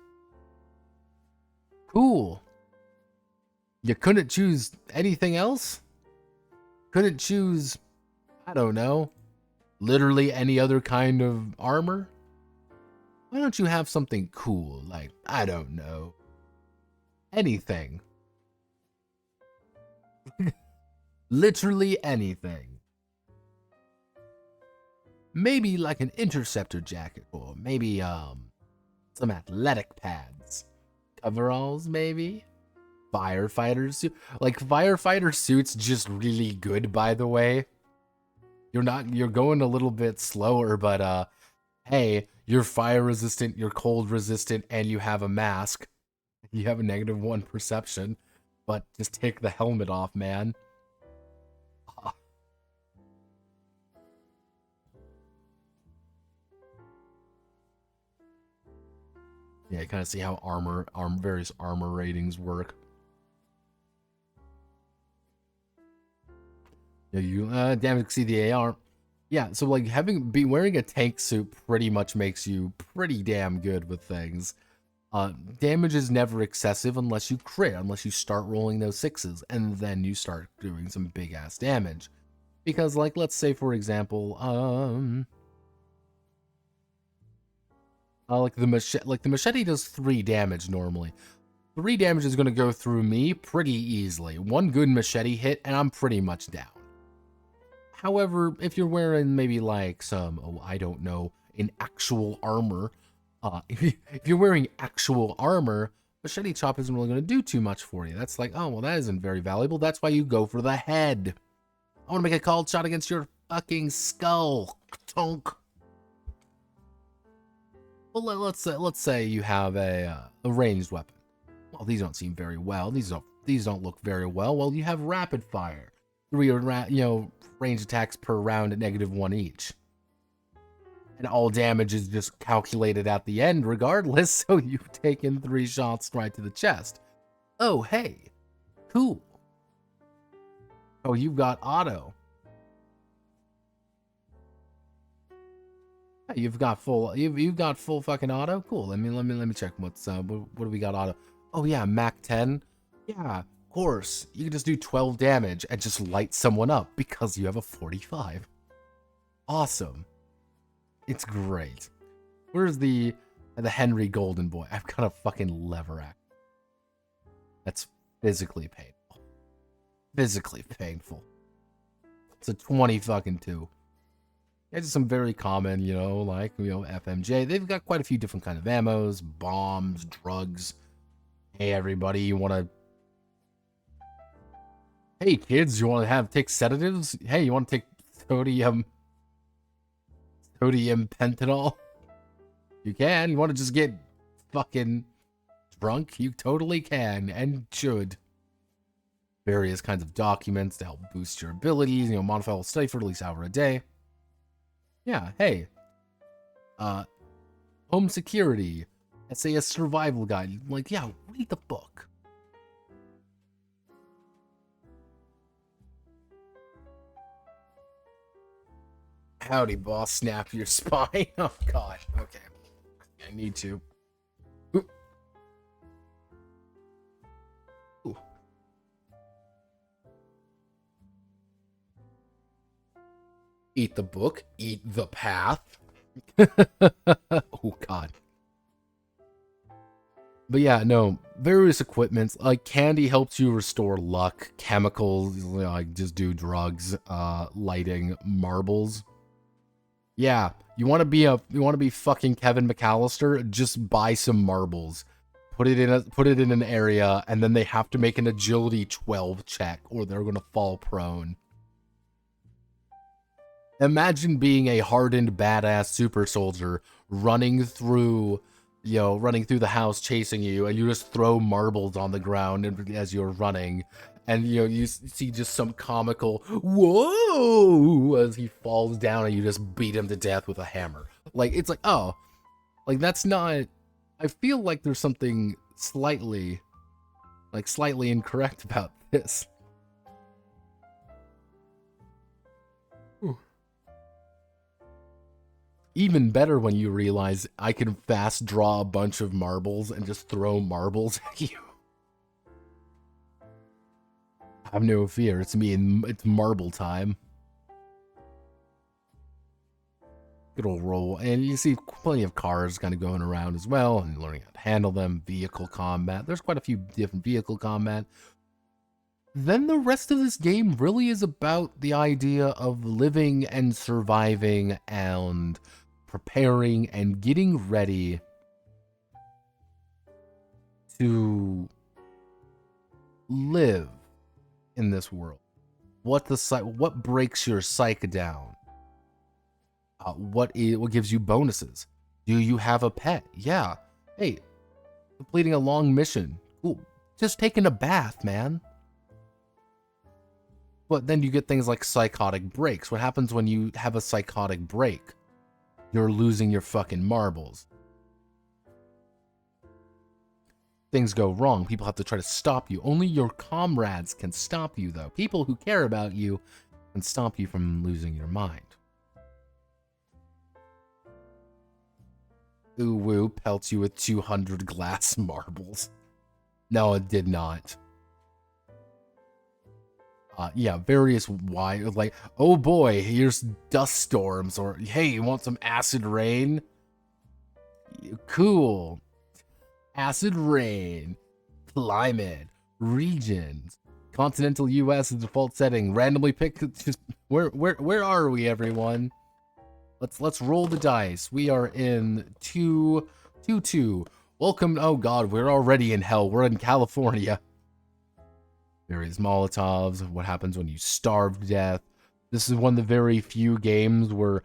Cool. You couldn't choose anything else? Couldn't choose, I don't know, literally any other kind of armor? Why don't you have something cool, like, I don't know, anything? Literally anything. Maybe like an interceptor jacket, or maybe some athletic pads. Coveralls, maybe? Firefighter suit. Like, firefighter suits just really good, by the way. You're going a little bit slower, but hey, you're fire resistant, you're cold resistant, and you have a mask. You have a -1 perception, but just take the helmet off, man. Yeah, you kind of see how various armor ratings work. Yeah, you damage exceed the AR. Yeah, so like wearing a tank suit pretty much makes you pretty damn good with things. Damage is never excessive unless you crit, unless you start rolling those 6s, and then you start doing some big ass damage. Because like, let's say for example, like the machete does 3 damage normally. 3 damage is going to go through me pretty easily. One good machete hit and I'm pretty much down. However, if you're wearing maybe like some, I don't know, an actual armor, if you're wearing actual armor, machete chop isn't really going to do too much for you. That's like, oh, well, that isn't very valuable. That's why you go for the head. I want to make a called shot against your fucking skull. Tonk. Well, let's say you have a ranged weapon. Well, these don't seem very well. These don't look very well. Well, you have rapid fire. 3 range attacks per round at -1 each. And all damage is just calculated at the end regardless, so you've taken 3 shots right to the chest. Oh, hey. Cool. Oh, you've got auto. Hey, you've got full fucking auto? Cool. Let me check what do we got auto? Oh yeah, Mach 10. Yeah. Course, you can just do 12 damage and just light someone up because you have a 45. Awesome. It's great. Where's the Henry Golden Boy? I've got a fucking lever axe. That's physically painful. Physically painful. It's a 20 fucking 2. It's some very common, like, FMJ. They've got quite a few different kind of ammos, bombs, drugs. Hey, everybody, you want to... Hey, kids, you want to take sedatives? Hey, you want to take sodium pentanol? You can. You want to just get fucking drunk? You totally can and should. Various kinds of documents to help boost your abilities. Modify will study for at least an hour a day. Yeah, hey. Home security. SAS survival guide. Like, yeah, read the book. Howdy, boss. Snap your spine. Oh, God. Okay. I need to. Ooh. Ooh. Eat the book. Eat the path. Oh, God. But yeah, no. Various equipments. Like, candy helps you restore luck. Chemicals, like, just do drugs. Lighting. Marbles. Yeah, you want to be fucking Kevin McAllister? Just buy some marbles. put it in an area, and then they have to make an agility 12 check, or they're gonna fall prone. Imagine being a hardened, badass super soldier running through the house chasing you, and you just throw marbles on the ground as you're running, and you see just some comical whoa as he falls down, and you just beat him to death with a hammer. Like, it's like, oh, like, that's not. I feel like there's something slightly incorrect about this. Even better when you realize I can fast draw a bunch of marbles and just throw marbles at you. Have no fear, it's me, and it's marble time. Good old roll, and you see plenty of cars kind of going around as well, and learning how to handle them. Vehicle combat, there's quite a few different vehicle combat. Then the rest of this game really is about the idea of living and surviving and preparing and getting ready to live in this world. What breaks your psyche down? What gives you bonuses? Do you have a pet? Yeah. Hey, completing a long mission. Cool. Just taking a bath, man. But then you get things like psychotic breaks. What happens when you have a psychotic break? You're losing your fucking marbles. Things go wrong. People have to try to stop you. Only your comrades can stop you, though. People who care about you can stop you from losing your mind. Uwu pelts you with 200 glass marbles. No, it did not. Yeah, various like, oh boy, here's dust storms, or hey, you want some acid rain? Cool. Acid rain, climate, regions, continental U.S. is default setting. Randomly pick. Just where are we, everyone? Let's roll the dice. We are in 2-2. Welcome. Oh God, we're already in hell. We're in California. Various Molotovs. What happens when you starve to death? This is one of the very few games where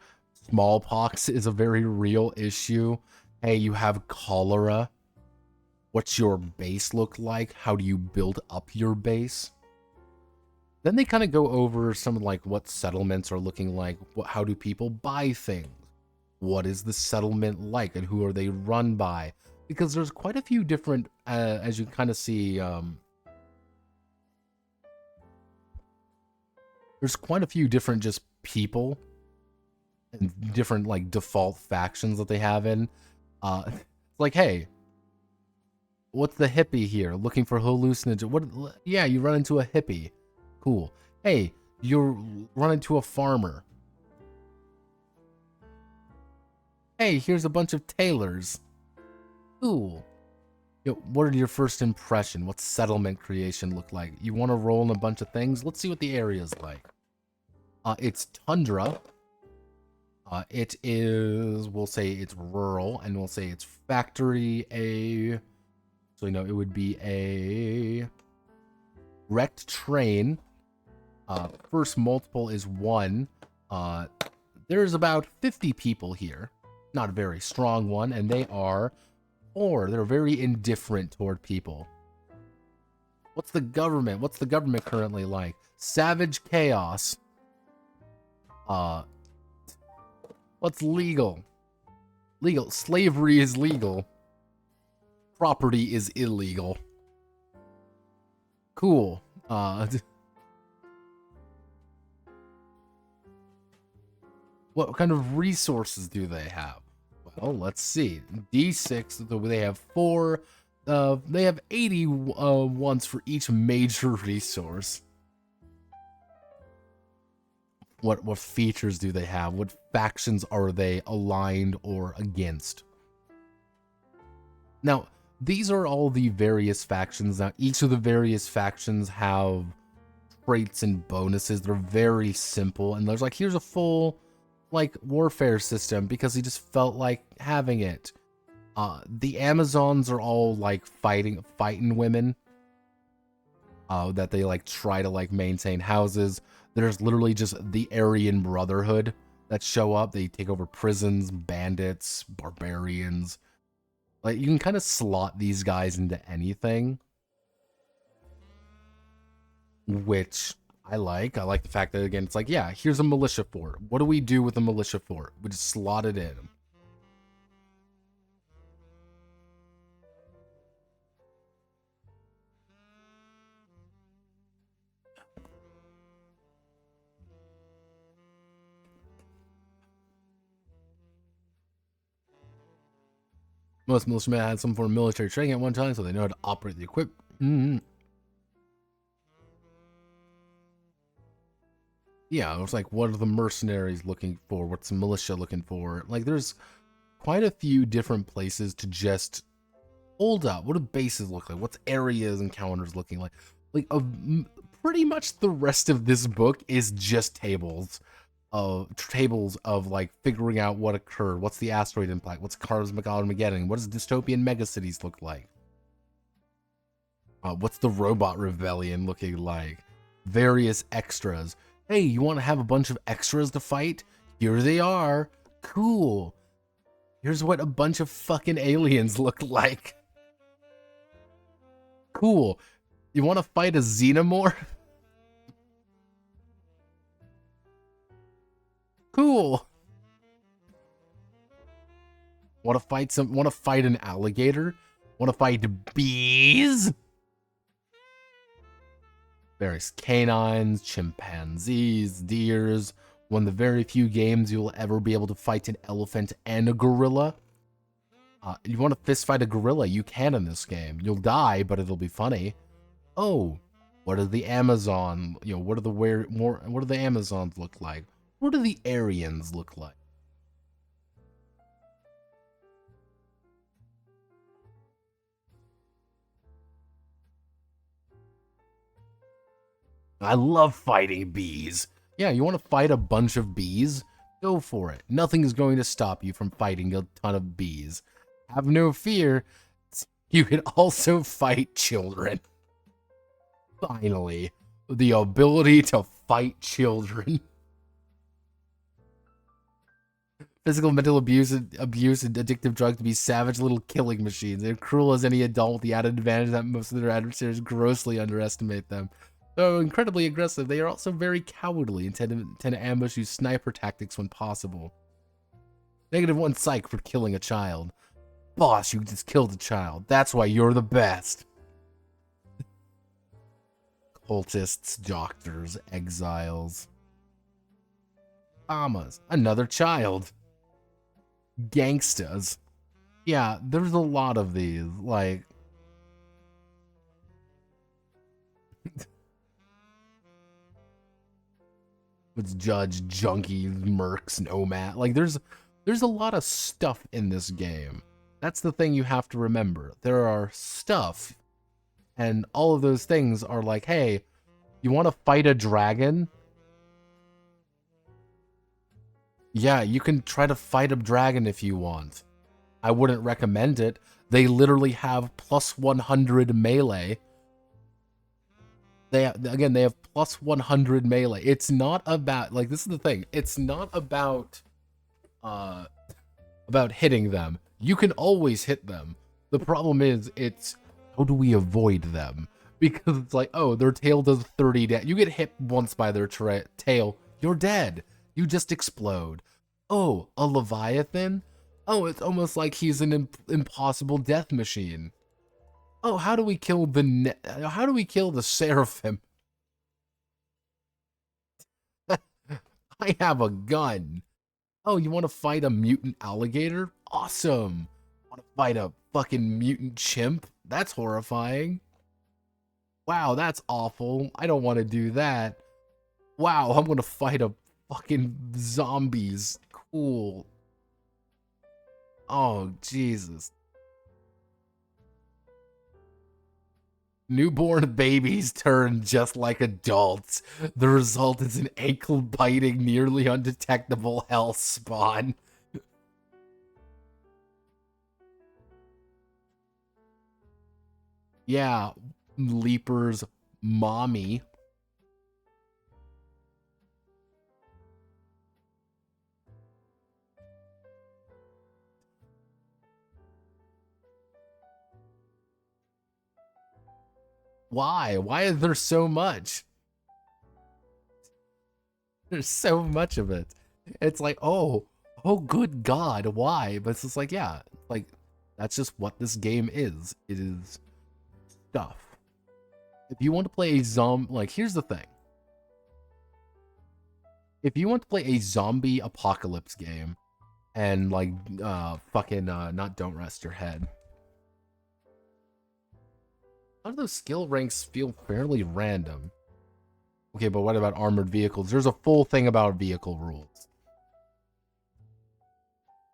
smallpox is a very real issue. Hey, you have cholera. What's your base look like? How do you build up your base? Then they kind of go over some of like what settlements are looking like. How do people buy things? What is the settlement like, and who are they run by? Because there's quite a few different, as you kind of see, there's quite a few different just people and different like default factions that they have in. It's like, hey, what's the hippie here? Looking for hallucinogen. What? Yeah, you run into a hippie. Cool. Hey, you run into a farmer. Hey, here's a bunch of tailors. Cool. What are your first impression? What's settlement creation look like? You want to roll in a bunch of things? Let's see what the area's like. It's tundra. It is, we'll say it's rural, and we'll say it's factory A. So, it would be a wrecked train. First multiple is 1. There's about 50 people here. Not a very strong one, and they are 4. They're very indifferent toward people. What's the government? What's the government currently like? Savage chaos. What's legal? Legal. Slavery is legal. Property is illegal. Cool. What kind of resources do they have? Well, let's see. D6, they have 4. They have 80 ones for each major resource. What features do they have? What factions are they aligned or against? Now, these are all the various factions. Now, each of the various factions have traits and bonuses. They're very simple. And there's like, here's a full, like, warfare system because he just felt like having it. The Amazons are all like fighting women. That they like try to like maintain houses. There's literally just the Aryan Brotherhood that show up. They take over prisons, bandits, barbarians. Like, you can kind of slot these guys into anything, which I like. I like the fact that, again, it's like, yeah, here's a militia fort. What do we do with a militia fort? We just slot it in. Most militiamen had some form of military training at one time, so they know how to operate the equipment. Yeah, it's like, what are the mercenaries looking for? What's the militia looking for? Like, there's quite a few different places to just hold up. What do bases look like? What's areas encounters looking like? Like, pretty much the rest of this book is just tables of like figuring out what occurred. What's the asteroid impact? What's cosmic Armageddon? What does dystopian megacities look like? What's the robot rebellion looking like? Various extras. Hey, you want to have a bunch of extras to fight? Here they are. Cool. Here's what a bunch of fucking aliens look like. Cool. You want to fight a xenomorph? Cool. Want to fight an alligator? Want to fight bees? Various canines, chimpanzees, deers. One of the very few games you will ever be able to fight an elephant and a gorilla. You want to fist fight a gorilla? You can in this game. You'll die, but it'll be funny. Oh, what are the Amazon? You know, what do the Amazons look like? What do the Aryans look like? I love fighting bees. Yeah, you want to fight a bunch of bees? Go for it. Nothing is going to stop you from fighting a ton of bees. Have no fear. You can also fight children. Finally, the ability to fight children. Physical and mental abuse and addictive drugs to be savage little killing machines. They're cruel as any adult with the added advantage that most of their adversaries grossly underestimate them. Though incredibly aggressive, they are also very cowardly and tend to ambush you sniper tactics when possible. -1 psych for killing a child. Boss, you just killed a child. That's why you're the best. Cultists, doctors, exiles. Amas, another child. Gangstas. Yeah, there's a lot of these, like... It's Judge, Junkies, Mercs, Nomad. Like, there's a lot of stuff in this game. That's the thing you have to remember. There are stuff, and all of those things are like, hey, you want to fight a dragon? Yeah, you can try to fight a dragon if you want. I wouldn't recommend it. They literally have plus 100 melee. They have plus 100 melee. It's not about, like, this is the thing. It's not about hitting them. You can always hit them. The problem is, it's how do we avoid them? Because it's like, oh, their tail does 30 damage. You get hit once by their tail, you're dead. You just explode. Oh, a Leviathan? Oh, it's almost like he's an impossible death machine. Oh, how do we kill the Seraphim? I have a gun. Oh, you want to fight a mutant alligator? Awesome. Want to fight a fucking mutant chimp? That's horrifying. Wow, that's awful. I don't want to do that. Wow, I'm gonna fight a fucking zombies. Cool. Oh, Jesus. Newborn babies turn just like adults. The result is an ankle-biting, nearly undetectable hell spawn. Yeah, Leaper's mommy. Why? Why is there so much? There's so much of it. It's like, oh good God, why? But it's just like, yeah, like, that's just what this game is. It is stuff. If you want to play a zombie, like, here's the thing. If you want to play a zombie apocalypse game, and like, not Don't Rest Your Head. A lot of those skill ranks feel fairly random. Okay, but what about armored vehicles? There's a full thing about vehicle rules.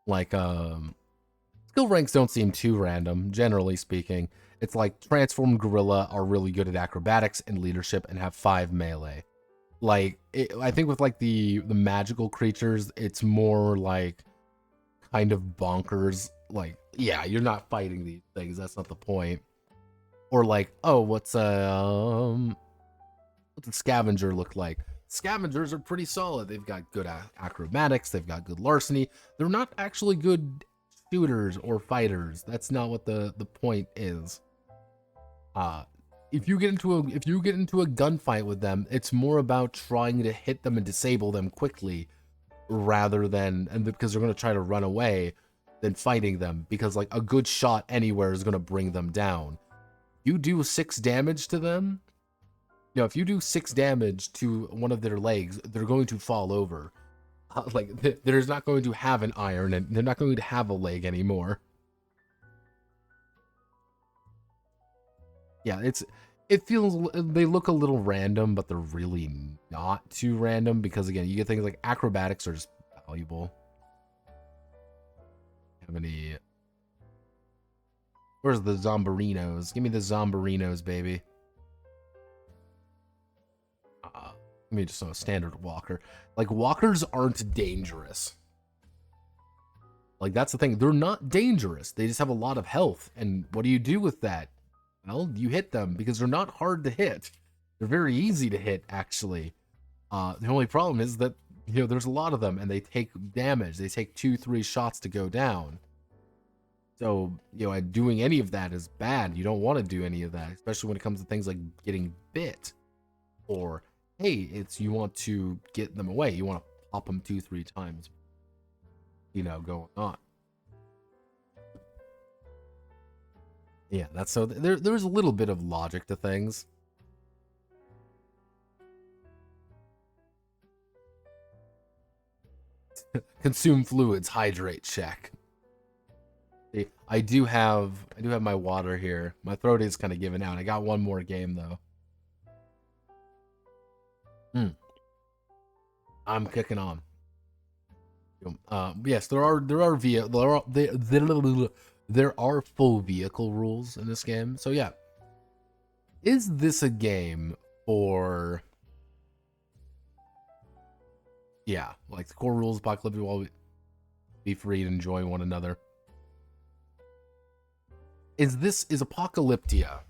Like, skill ranks don't seem too random, generally speaking. It's like Transformed Gorilla are really good at acrobatics and leadership and have 5 melee. Like, I think with like the magical creatures, it's more like kind of bonkers. Like, yeah, you're not fighting these things. That's not the point. Or like, oh, what's the scavenger look like? Scavengers are pretty solid. They've got good acrobatics. They've got good larceny. They're not actually good shooters or fighters. That's not what the point is. If you get into a gunfight with them, it's more about trying to hit them and disable them quickly, rather than, and because they're going to try to run away, than fighting them, because like a good shot anywhere is going to bring them down. You do 6 damage to them. You know, if you do 6 damage to one of their legs, they're going to fall over. Like, they're not going to have an iron, and they're not going to have a leg anymore. Yeah, it feels, they look a little random, but they're really not too random, because again, you get things like acrobatics are just valuable. Have any? Where's the zombarinos? Give me the zombarinos, baby. Let me just know a standard walker. Like, walkers aren't dangerous. Like, that's the thing. They're not dangerous. They just have a lot of health. And what do you do with that? Well, you hit them, because they're not hard to hit. They're very easy to hit, actually. The only problem is that, you know, there's a lot of them, and they take damage. They take 2-3 shots to go down. So, you know, doing any of that is bad. You don't want to do any of that, especially when it comes to things like getting bit. Or, hey, you want to get them away. You want to pop them 2-3 times. You know, going on. Yeah, that's so there's a little bit of logic to things. Consume fluids, hydrate, check. See, I do have my water here. My throat is kind of giving out. I got one more game though. I'm kicking on. Yes, there are full vehicle rules in this game. So yeah, is this a game for? Yeah, like the core rules, Apocalyptia will be free and enjoy one another. Is Apocalyptia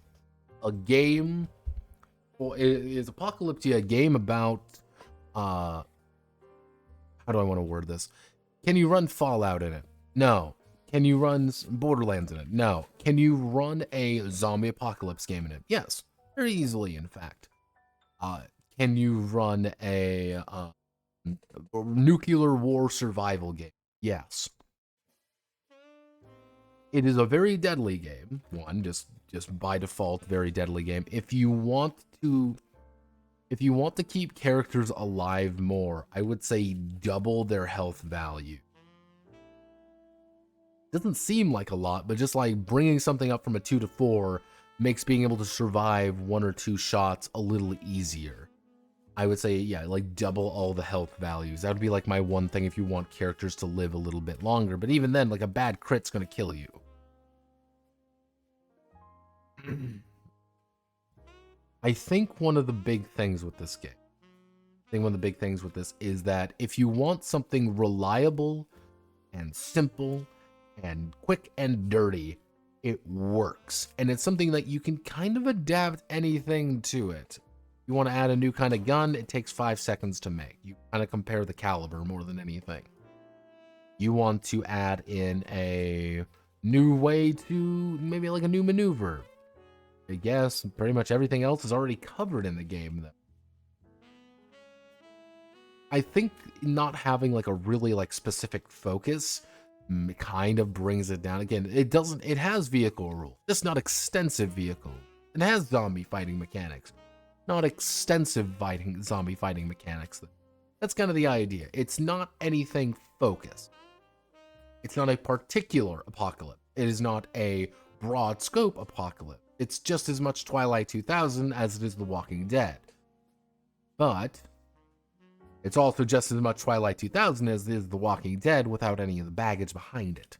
a game? Well, is Apocalyptia a game about? How do I want to word this? Can you run Fallout in it? No. Can you run Borderlands in it? No. Can you run a zombie apocalypse game in it? Yes, very easily, in fact. Can you run a nuclear war survival game? Yes. It is a very deadly game. One, just by default, very deadly game. If you want to keep characters alive more, I would say double their health value. Doesn't seem like a lot, but just like bringing something up from a 2 to 4 makes being able to survive 1 or 2 shots a little easier. I would say, yeah, like double all the health values. That would be like my one thing if you want characters to live a little bit longer. But even then, like a bad crit's gonna kill you. I think one of the big things with this game, is that if you want something reliable and simple and quick and dirty, it works. And it's something that you can kind of adapt anything to it. You want to add a new kind of gun, it takes 5 seconds to make. You kind of compare the caliber more than anything. You want to add in a new way to, maybe like a new maneuver. I guess pretty much everything else is already covered in the game, though. I think not having like a really like specific focus kind of brings it down. Again, it has vehicle rules, just not extensive vehicle. It has zombie fighting mechanics, not extensive zombie fighting mechanics. That's kind of the idea. It's not anything focused. It's not a particular apocalypse. It is not a broad scope apocalypse. It's just as much Twilight 2000 as it is The Walking Dead. But it's also just as much Twilight 2000 as it is The Walking Dead without any of the baggage behind it.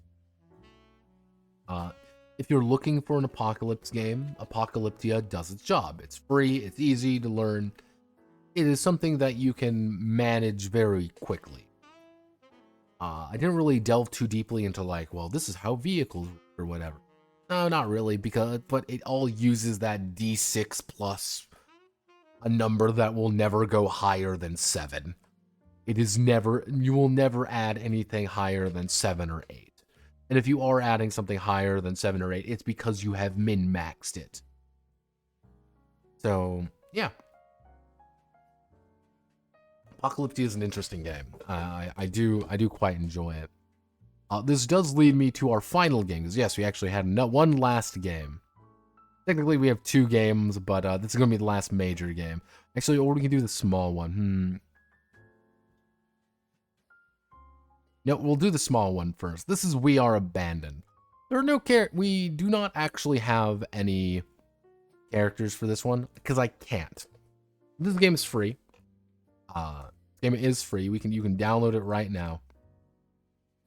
If you're looking for an apocalypse game, Apocalyptia does its job. It's free, it's easy to learn. It is something that you can manage very quickly. I didn't really delve too deeply into like, well, this is how vehicles or whatever. No, not really, but it all uses that D6 plus a number that will never go higher than 7. You will never add anything higher than 7 or 8. And if you are adding something higher than 7 or 8, it's because you have min-maxed it. So, yeah. Apocalyptia is an interesting game. I do quite enjoy it. This does lead me to our final game, because yes, we actually had one last game. Technically, we have 2 games, but this is going to be the last major game. Actually, or we can do the small one. No, we'll do the small one first. This is We Are Abandoned. There are no we do not actually have any characters for this one, because I can't. This game is free. This game is free. You can download it right now.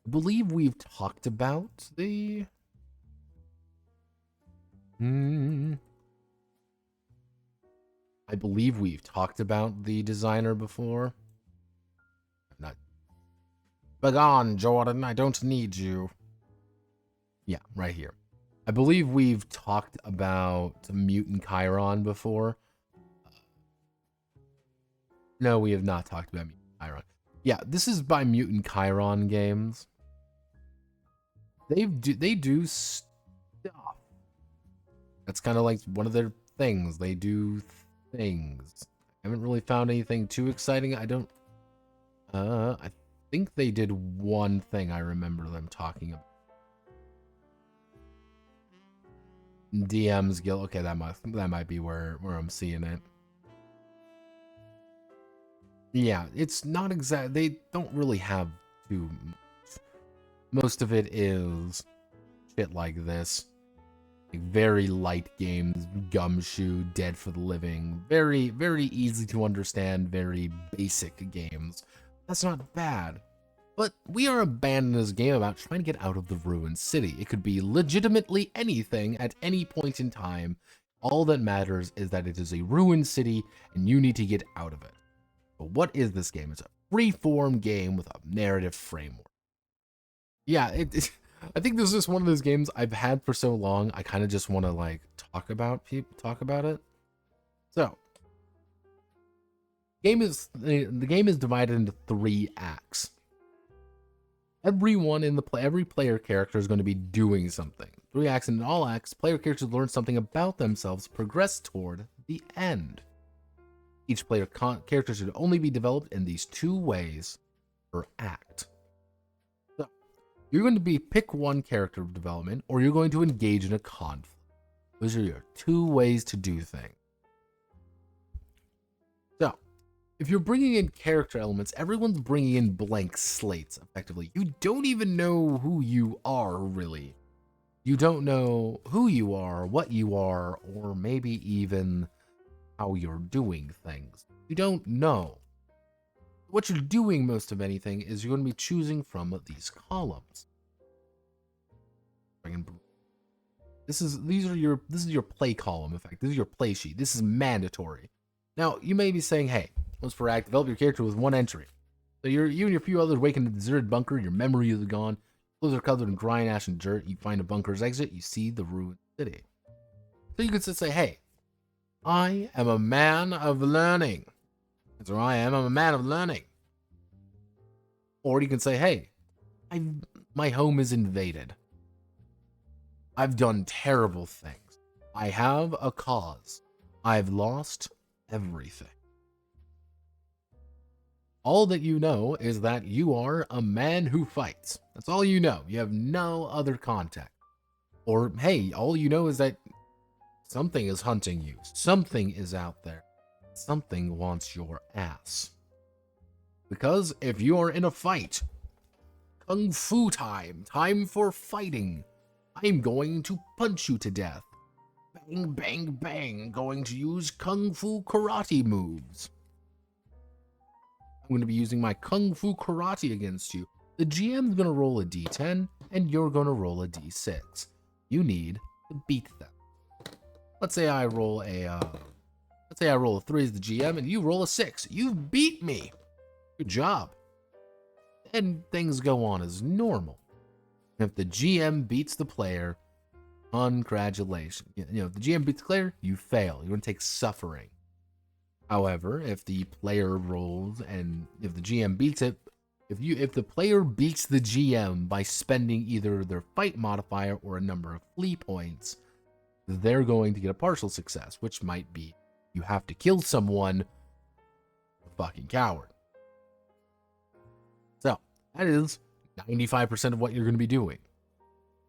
I believe we've talked about the... I believe we've talked about the designer before. Not. Begone, Jordan. I don't need you. Yeah, right here. I believe we've talked about Mutant Chiron before. No, we have not talked about Mutant Chiron. Yeah, this is by Mutant Chiron Games. They do stuff. That's kind of like one of their things. They do things. I haven't really found anything too exciting. I think they did one thing I remember them talking about. DM's Guild. Okay, that might be where I'm seeing it. Yeah, it's not exact. They don't really have too much. Most of it is shit like this. Like very light games, Gumshoe, Dead for the Living. Very, very easy to understand, very basic games. That's not bad. But We Are Abandoned is a game about trying to get out of the ruined city. It could be legitimately anything at any point in time. All that matters is that it is a ruined city and you need to get out of it. But what is this game? It's a free-form game with a narrative framework. Yeah, I think this is one of those games I've had for so long, I kind of just want to like talk about it. So, the game is divided into 3 acts. Every player character is going to be doing something. 3 acts, and in all acts, player characters learn something about themselves, progress toward the end. Each player character should only be developed in these 2 ways per act. So, you're going to pick one character development, or you're going to engage in a conflict. Those are your 2 ways to do things. So, if you're bringing in character elements, everyone's bringing in blank slates, effectively. You don't even know who you are, really. You don't know who you are, what you are, or maybe even how you're doing things. You don't know. What you're doing most of anything is you're going to be choosing from these columns. This is your play column. In fact, this is your play sheet. This is mandatory. Now, you may be saying, hey, let's for act, develop your character with 1 entry. So you and your few others wake in a deserted bunker, your memory is gone. Those are covered in grind, ash, and dirt. You find a bunker's exit. You see the ruined city. So you could just say, hey, I am a man of learning. That's where I am. I'm a man of learning. Or you can say, hey, my home is invaded. I've done terrible things. I have a cause. I've lost everything. All that you know is that you are a man who fights. That's all you know. You have no other context. Or, hey, all you know is that something is hunting you. Something is out there. Something wants your ass. Because if you are in a fight, Kung Fu time for fighting, I'm going to punch you to death. Bang, bang, bang, going to use Kung Fu karate moves. I'm going to be using my Kung Fu karate against you. The GM's going to roll a d10, and you're going to roll a d6. You need to beat them. Let's say I roll a 3 as the GM, and you roll a 6. You beat me. Good job. And things go on as normal. If the GM beats the player, congratulations. You know, if the GM beats the player, you fail. You're going to take suffering. However, if the player rolls and if the GM beats it, if the player beats the GM by spending either their fight modifier or a number of flee points, they're going to get a partial success, which might be you have to kill someone, fucking coward. So, that is 95% of what you're going to be doing.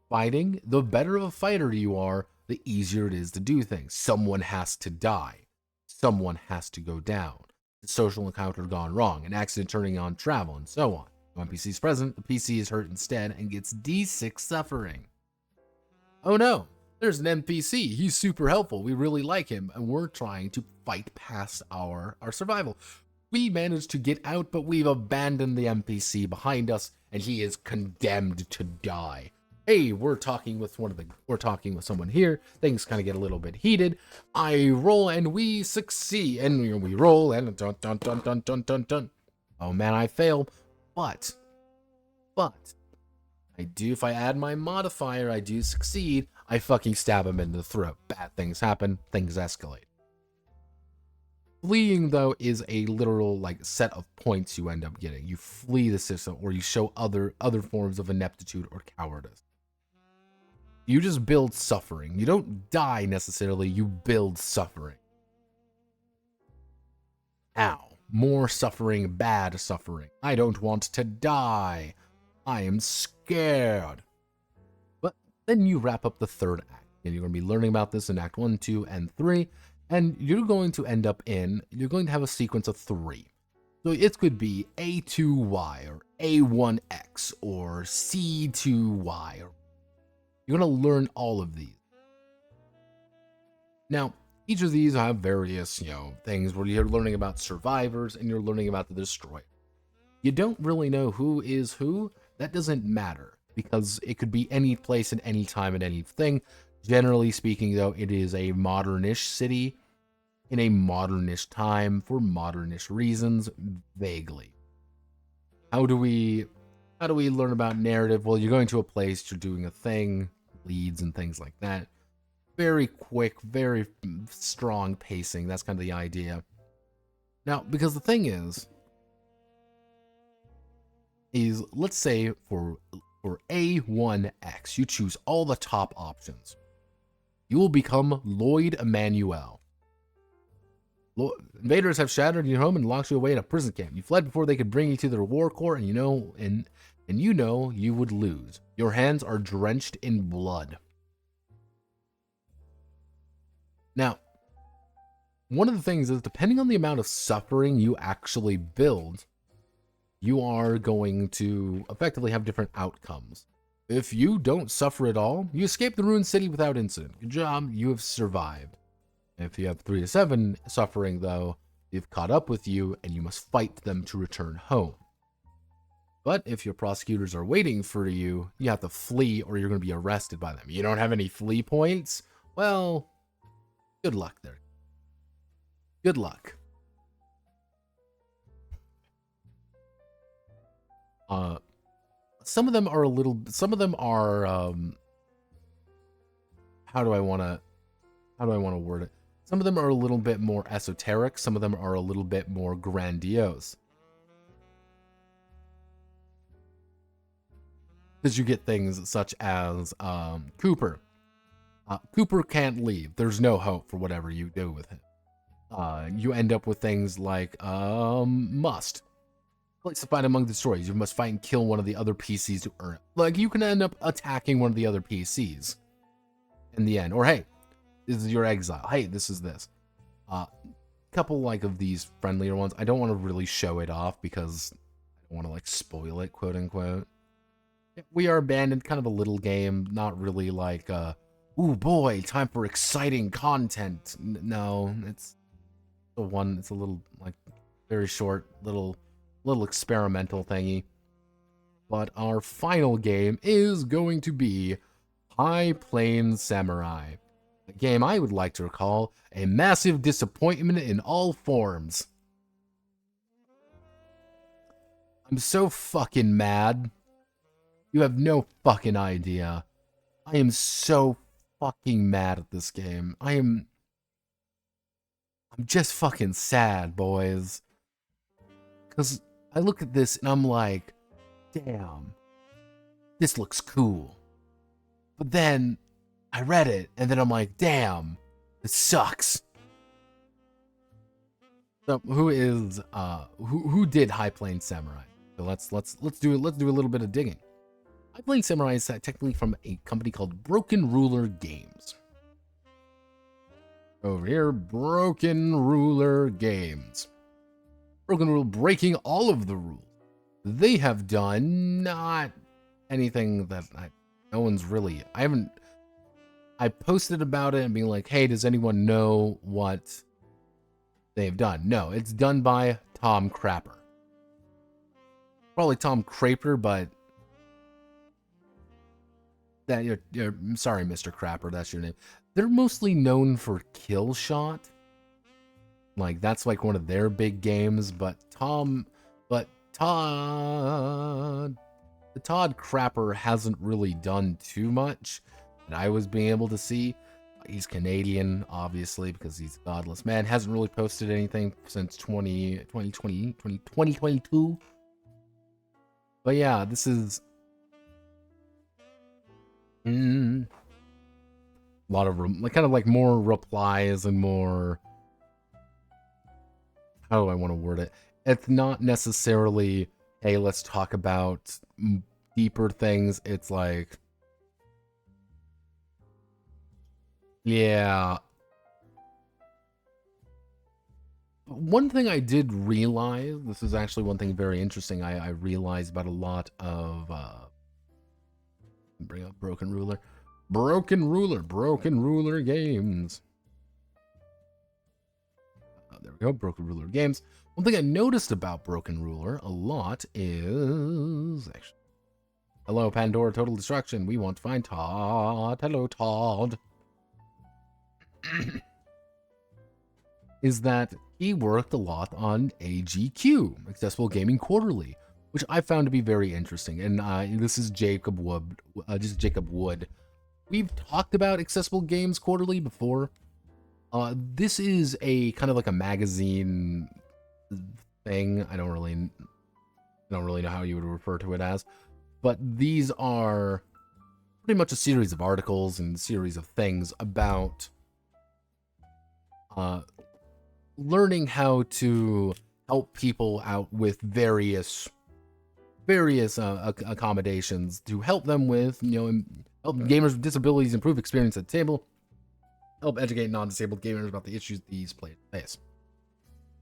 Fighting, the better of a fighter you are, the easier it is to do things. Someone has to die. Someone has to go down. The social encounter gone wrong, an accident turning on travel, and so on. No NPC's present, the PC is hurt instead and gets D6 suffering. Oh no, there's an NPC. He's super helpful. We really like him, and we're trying to fight past our survival. We managed to get out, but we've abandoned the NPC behind us, and he is condemned to die. Hey, we're talking with someone here. Things kind of get a little bit heated. I roll and we succeed, and we roll and dun dun dun dun dun dun dun. Oh man, I fail, but I do. If I add my modifier, I do succeed. I fucking stab him in the throat. Bad things happen. Things escalate. Fleeing, though, is a literal set of points you end up getting. You flee the system, or you show other forms of ineptitude or cowardice. You just build suffering. You don't die necessarily, you build suffering. Ow. More suffering, bad suffering. I don't want to die. I am scared. But then you wrap up the third act, and you're going to be learning about this in Act 1, 2, and 3, and you're going to have a sequence of 3. So it could be A2Y, or A1X, or C2Y, or you're going to learn all of these. Now, each of these have various, things where you're learning about survivors and you're learning about the destroyer. You don't really know who is who. That doesn't matter because it could be any place and any time and anything. Generally speaking, though, it is a modernish city in a modernish time for modernish reasons, vaguely. How do we learn about narrative? Well, you're going to a place, you're doing a thing, leads and things like that. Very quick, very strong pacing. That's kind of the idea. Now, because the thing is let's say for A1X, you choose all the top options. You will become Lloyd Emmanuel. Invaders have shattered your home and locked you away in a prison camp. You fled before they could bring you to their war court, and you know you would lose. Your hands are drenched in blood. Now, one of the things is, depending on the amount of suffering you actually build, you are going to effectively have different outcomes. If you don't suffer at all, you escape the ruined city without incident. Good job, you have survived. If you have 3 to 7 suffering, though, they've caught up with you and you must fight them to return home. But if your prosecutors are waiting for you, you have to flee or you're going to be arrested by them. You don't have any flee points? Well, good luck there. Good luck. Some of them are a little, some of them are, how do I want to word it? Some of them are a little bit more esoteric. Some of them are a little bit more grandiose. Because you get things such as Cooper. Cooper can't leave. There's no hope for whatever you do with him. You end up with things like must. Place to fight among the stories. You must fight and kill one of the other PCs to earn it. Like, you can end up attacking one of the other PCs in the end. Or, hey, this is your exile. Hey, this is this. Couple, like, of these friendlier ones. I don't want to really show it off because I don't want to, like, spoil it, quote unquote. We Are Abandoned, kind of a little game. Not really like, ooh, boy, time for exciting content. No, it's the one, it's a little, like, very short, little experimental thingy. But our final game is going to be High Plains Samurai, a game I would like to recall a massive disappointment in all forms. I'm so fucking mad. You have no fucking idea. I am so fucking mad at this game. I'm just fucking sad, boys. Because I look at this and I'm like, damn, this looks cool. But then I read it and then I'm like, damn, this sucks. So who did High Plains Samurai? So let's do a little bit of digging. High Plains Samurai is technically from a company called Broken Ruler Games. Over here, Broken Ruler Games. Broken Rule, breaking all of the rules. They have done not anything that no one's really. I posted about it and being like, hey, does anyone know what they've done? No, it's done by Tom Crapper. Probably Tom Craper, but that you're sorry, Mr. Crapper, that's your name. They're mostly known for Kill Shot. Like, that's like one of their big games, but Todd Crapper hasn't really done too much that I was being able to see. He's Canadian, obviously, because he's a godless man. Hasn't really posted anything since 2022. But yeah, this is a lot of kind of like more replies and more, how do I want to word it? It's not necessarily, hey, let's talk about deeper things. It's like, yeah. One thing I did realize, this is actually one thing very interesting I realized about a lot of, bring up Broken Ruler Games. There we go, Broken Ruler Games. One thing I noticed about Broken Ruler a lot is, actually, hello, Pandora Total Destruction. We want to find Todd. Hello, Todd. Is that he worked a lot on AGQ, Accessible Gaming Quarterly, which I found to be very interesting. And this is Jacob Wood, Jacob Wood. We've talked about Accessible Games Quarterly before. This is a kind of like a magazine thing. I don't really know how you would refer to it as, but these are pretty much a series of articles and series of things about learning how to help people out with various accommodations to help them with, help gamers with disabilities improve experience at the table, help educate non-disabled gamers about the issues these players face.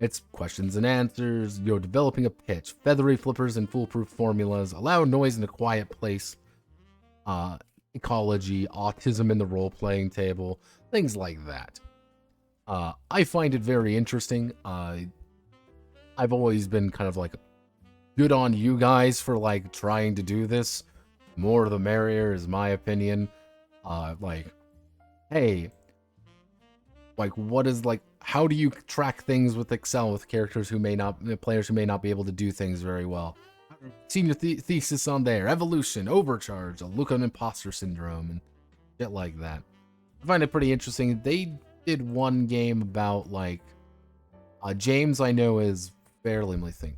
It's questions and answers, developing a pitch, feathery flippers and foolproof formulas, allow noise in a quiet place, ecology, autism in the role-playing table, things like that. I find it very interesting. I've always been kind of like, good on you guys for like trying to do this. More the merrier is my opinion. Like, hey, like, what is, like, how do you track things with Excel with characters who may not, players who may not be able to do things very well? senior thesis on there. Evolution, overcharge, a look on imposter syndrome, and shit like that. I find it pretty interesting. They did one game about, like, James, I know, is fairly, let me think.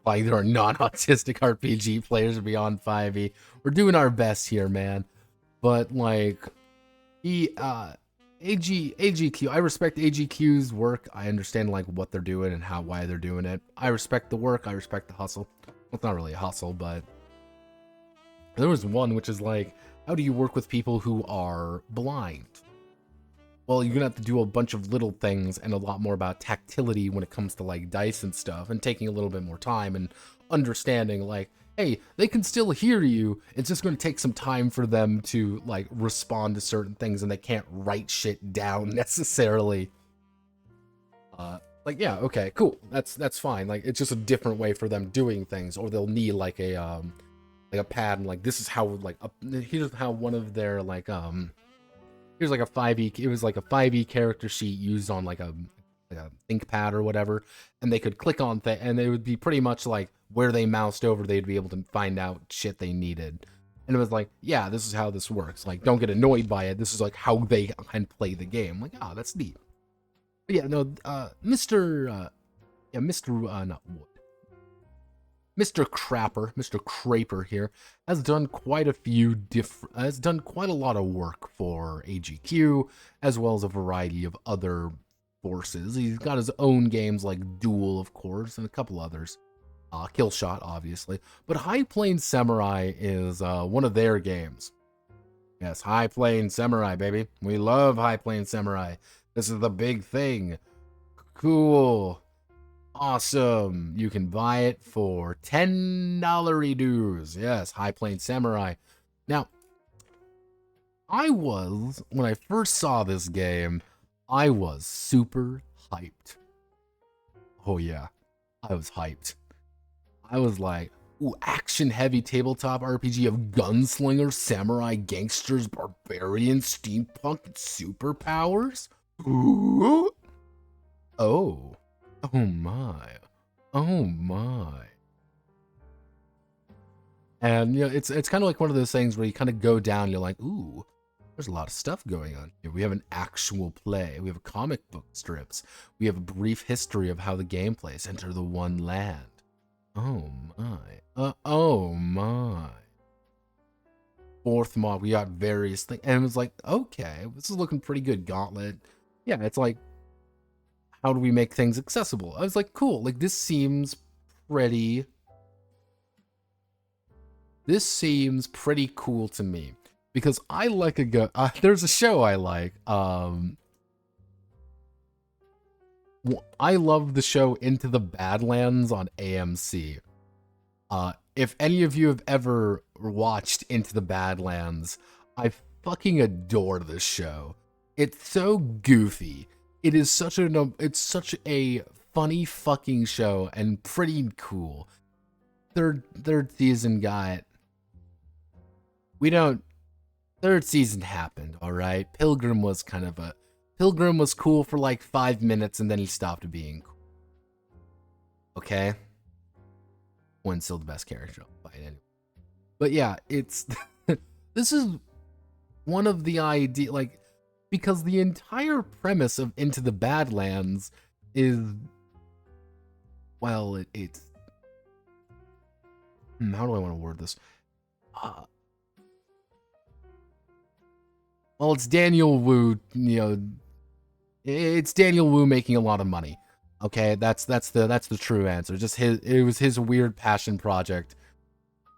Like, there are non-autistic RPG players beyond 5e. We're doing our best here, man. But, like, AGQ, I respect AGQ's work. I understand, like, what they're doing and why they're doing it. I respect the work. I respect the hustle. Well, it's not really a hustle, but there was one which is like, how do you work with people who are blind? Well, you're gonna have to do a bunch of little things and a lot more about tactility when it comes to, like, dice and stuff, and taking a little bit more time and understanding, like, hey, they can still hear you. It's just going to take some time for them to, like, respond to certain things, and they can't write shit down necessarily. Like, yeah, okay, cool. That's fine. Like, it's just a different way for them doing things, or they'll need like a pad, and like, this is how, like, here's how one of their, like, here's like a 5e, it was like a 5e character sheet used on like a ThinkPad or whatever, and they could click on and it would be pretty much like where they moused over, they'd be able to find out shit they needed. And it was like, yeah, this is how this works. Like, don't get annoyed by it. This is like how they can play the game. Like, oh, that's neat. But yeah, no, Mr. Craper here has done quite a lot of work for AGQ, as well as a variety of other forces. He's got his own games like Duel, of course, and a couple others. Killshot, obviously. But High Plains Samurai is one of their games. Yes, High Plains Samurai, baby. We love High Plains Samurai. This is the big thing. Cool. Awesome. You can buy it for $10 dues. Yes, High Plains Samurai. Now, when I first saw this game, I was super hyped. Oh yeah, I was hyped. I was like, ooh, action-heavy tabletop RPG of gunslingers, samurai, gangsters, barbarians, steampunk, and superpowers? Ooh. Oh. Oh my. Oh my. And, you know, it's kind of like one of those things where you kind of go down, you're like, ooh, there's a lot of stuff going on here. We have an actual play. We have comic book strips. We have a brief history of how the game plays. Enter the One Land. Oh my. Oh my. Fourth mod, we got various things. And it was like, okay, this is looking pretty good, Gauntlet. Yeah, it's like, how do we make things accessible? I was like, cool. Like, this seems pretty cool to me. Because I like there's a show I like. I love the show Into the Badlands on AMC. If any of you have ever watched Into the Badlands, I fucking adore this show. It's so goofy. It's such a funny fucking show and pretty cool. Third season got. Third season happened, alright? Pilgrim was cool for like 5 minutes and then he stopped being cool. Okay? One's still the best character, anyway. But yeah, it's this is one of the because the entire premise of Into the Badlands is, well, it's how do I want to word this? Well, it's Daniel Wu, you know, it's Daniel Wu making a lot of money. Okay, that's the true answer. It was his weird passion project.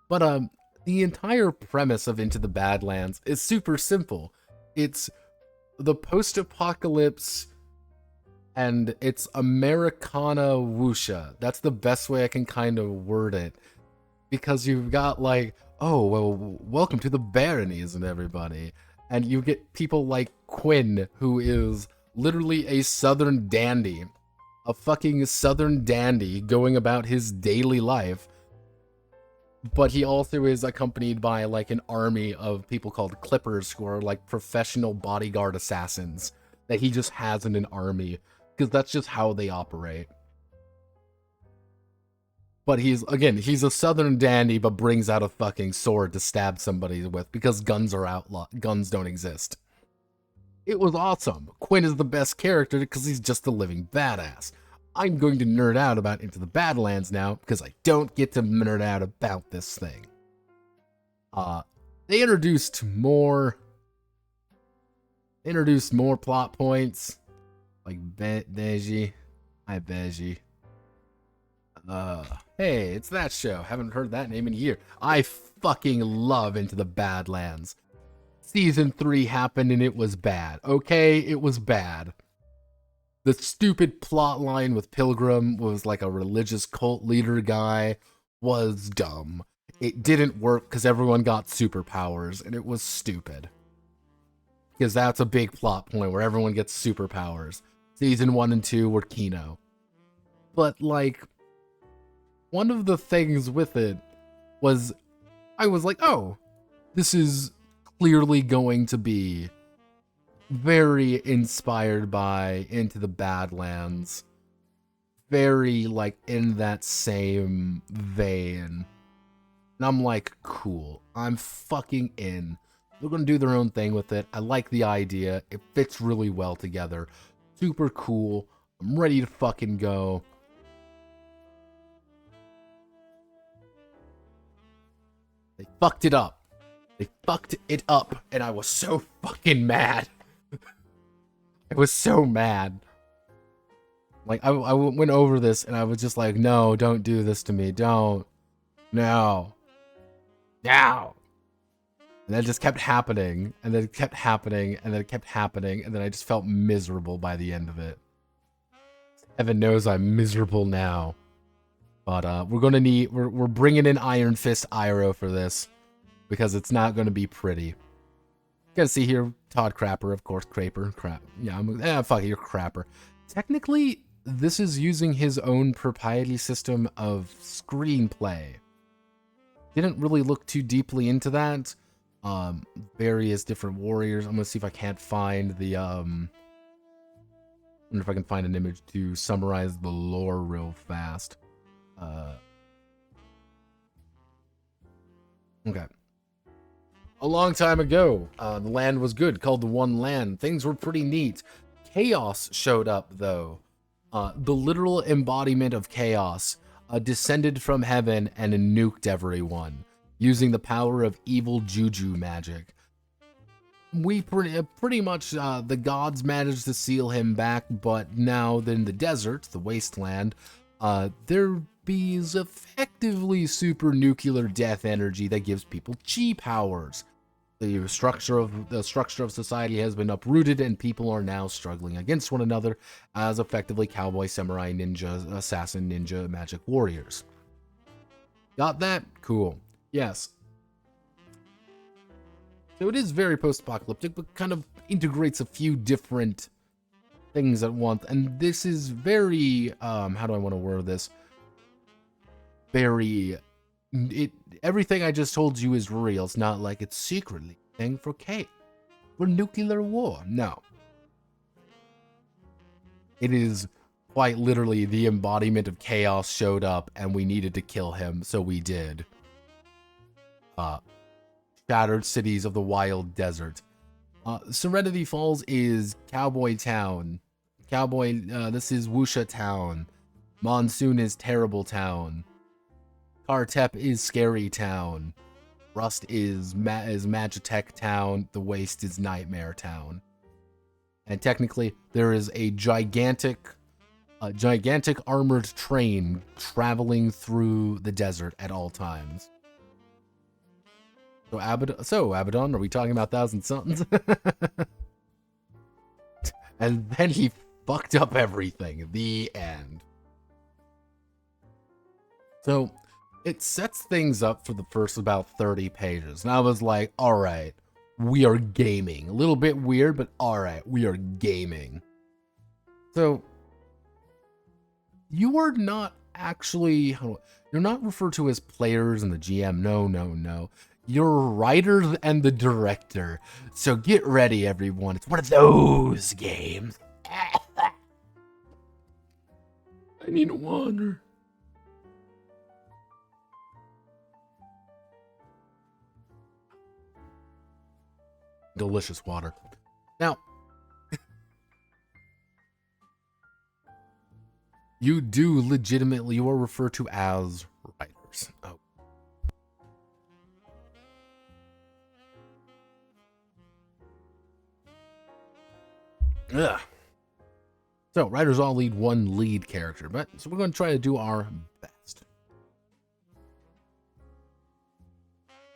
But the entire premise of Into the Badlands is super simple. It's the post-apocalypse and it's Americana wuxia. That's the best way I can kind of word it. Because you've got like, oh, well, welcome to the baronies and everybody. And you get people like Quinn, who is literally a southern dandy. A fucking southern dandy going about his daily life. But he also is accompanied by like an army of people called Clippers, who are like professional bodyguard assassins that he just has in an army. Because that's just how they operate. But he's a southern dandy, but brings out a fucking sword to stab somebody with because guns are outlaw. Guns don't exist. It was awesome. Quinn is the best character because he's just a living badass. I'm going to nerd out about Into the Badlands now because I don't get to nerd out about this thing. They introduced more plot points, like Beji. Hi, Beji. Hey, it's that show. Haven't heard that name in a year. I fucking love Into the Badlands. Season 3 happened and it was bad. Okay, it was bad. The stupid plot line with Pilgrim was like a religious cult leader guy was dumb. It didn't work because everyone got superpowers and it was stupid. Because that's a big plot point where everyone gets superpowers. Season 1 and 2 were Kino. But like, one of the things with it was, I was like, oh, this is clearly going to be very inspired by Into the Badlands. Very, like, in that same vein. And I'm like, cool. I'm fucking in. They're gonna do their own thing with it. I like the idea. It fits really well together. Super cool. I'm ready to fucking go. They fucked it up. They fucked it up, and I was so fucking mad. I was so mad. Like, I went over this, and I was just like, no, don't do this to me. Don't. No. Now. And that just kept happening, and then it kept happening, and then it kept happening, and then I just felt miserable by the end of it. Heaven knows I'm miserable now. But we're gonna need, we're bringing in Iron Fist Iroh for this, because it's not gonna be pretty. You gotta see here, Todd Crapper, of course, Craper, crap. Yeah, fuck it, you're Crapper. Technically, this is using his own proprietary system of screenplay. Didn't really look too deeply into that. Various different warriors. I'm gonna see if I can't find the, wonder if I can find an image to summarize the lore real fast. Okay. A long time ago, the land was good, called the One Land. Things were pretty neat. Chaos showed up, though. The literal embodiment of chaos descended from heaven and nuked everyone, using the power of evil juju magic. We pretty much, the gods managed to seal him back, but now in the desert, the wasteland, there is effectively super nuclear death energy that gives people chi powers. The structure of society has been uprooted, and people are now struggling against one another as effectively cowboy, samurai, ninja, assassin, ninja, magic warriors. Got that? Cool. Yes. So it is very post-apocalyptic, but kind of integrates a few different things at once. And this is very, how do I want to word this? Everything I just told you is real. It's not like it's secretly a thing for nuclear war. No. It is quite literally the embodiment of chaos showed up and we needed to kill him, so we did. Shattered cities of the wild desert. Serenity Falls is Cowboy Town. This is Wusha Town. Monsoon is Terrible Town. Kartep is Scary Town. Rust is Magitech Town. The Waste is Nightmare Town. And technically, there is a gigantic armored train traveling through the desert at all times. So Abaddon, are we talking about Thousand Suns? And then he fucked up everything. The end. So it sets things up for the first about 30 pages. And I was like, all right, we are gaming. A little bit weird, but all right, we are gaming. So you are not actually, you're not referred to as players and the GM. No. You're writers and the director. So get ready, everyone. It's one of those games. I need water. delicious water. Now, you do legitimately, you are referred to as writers. Oh. Ugh. So, writers all lead one lead character, but so we're going to try to do our best.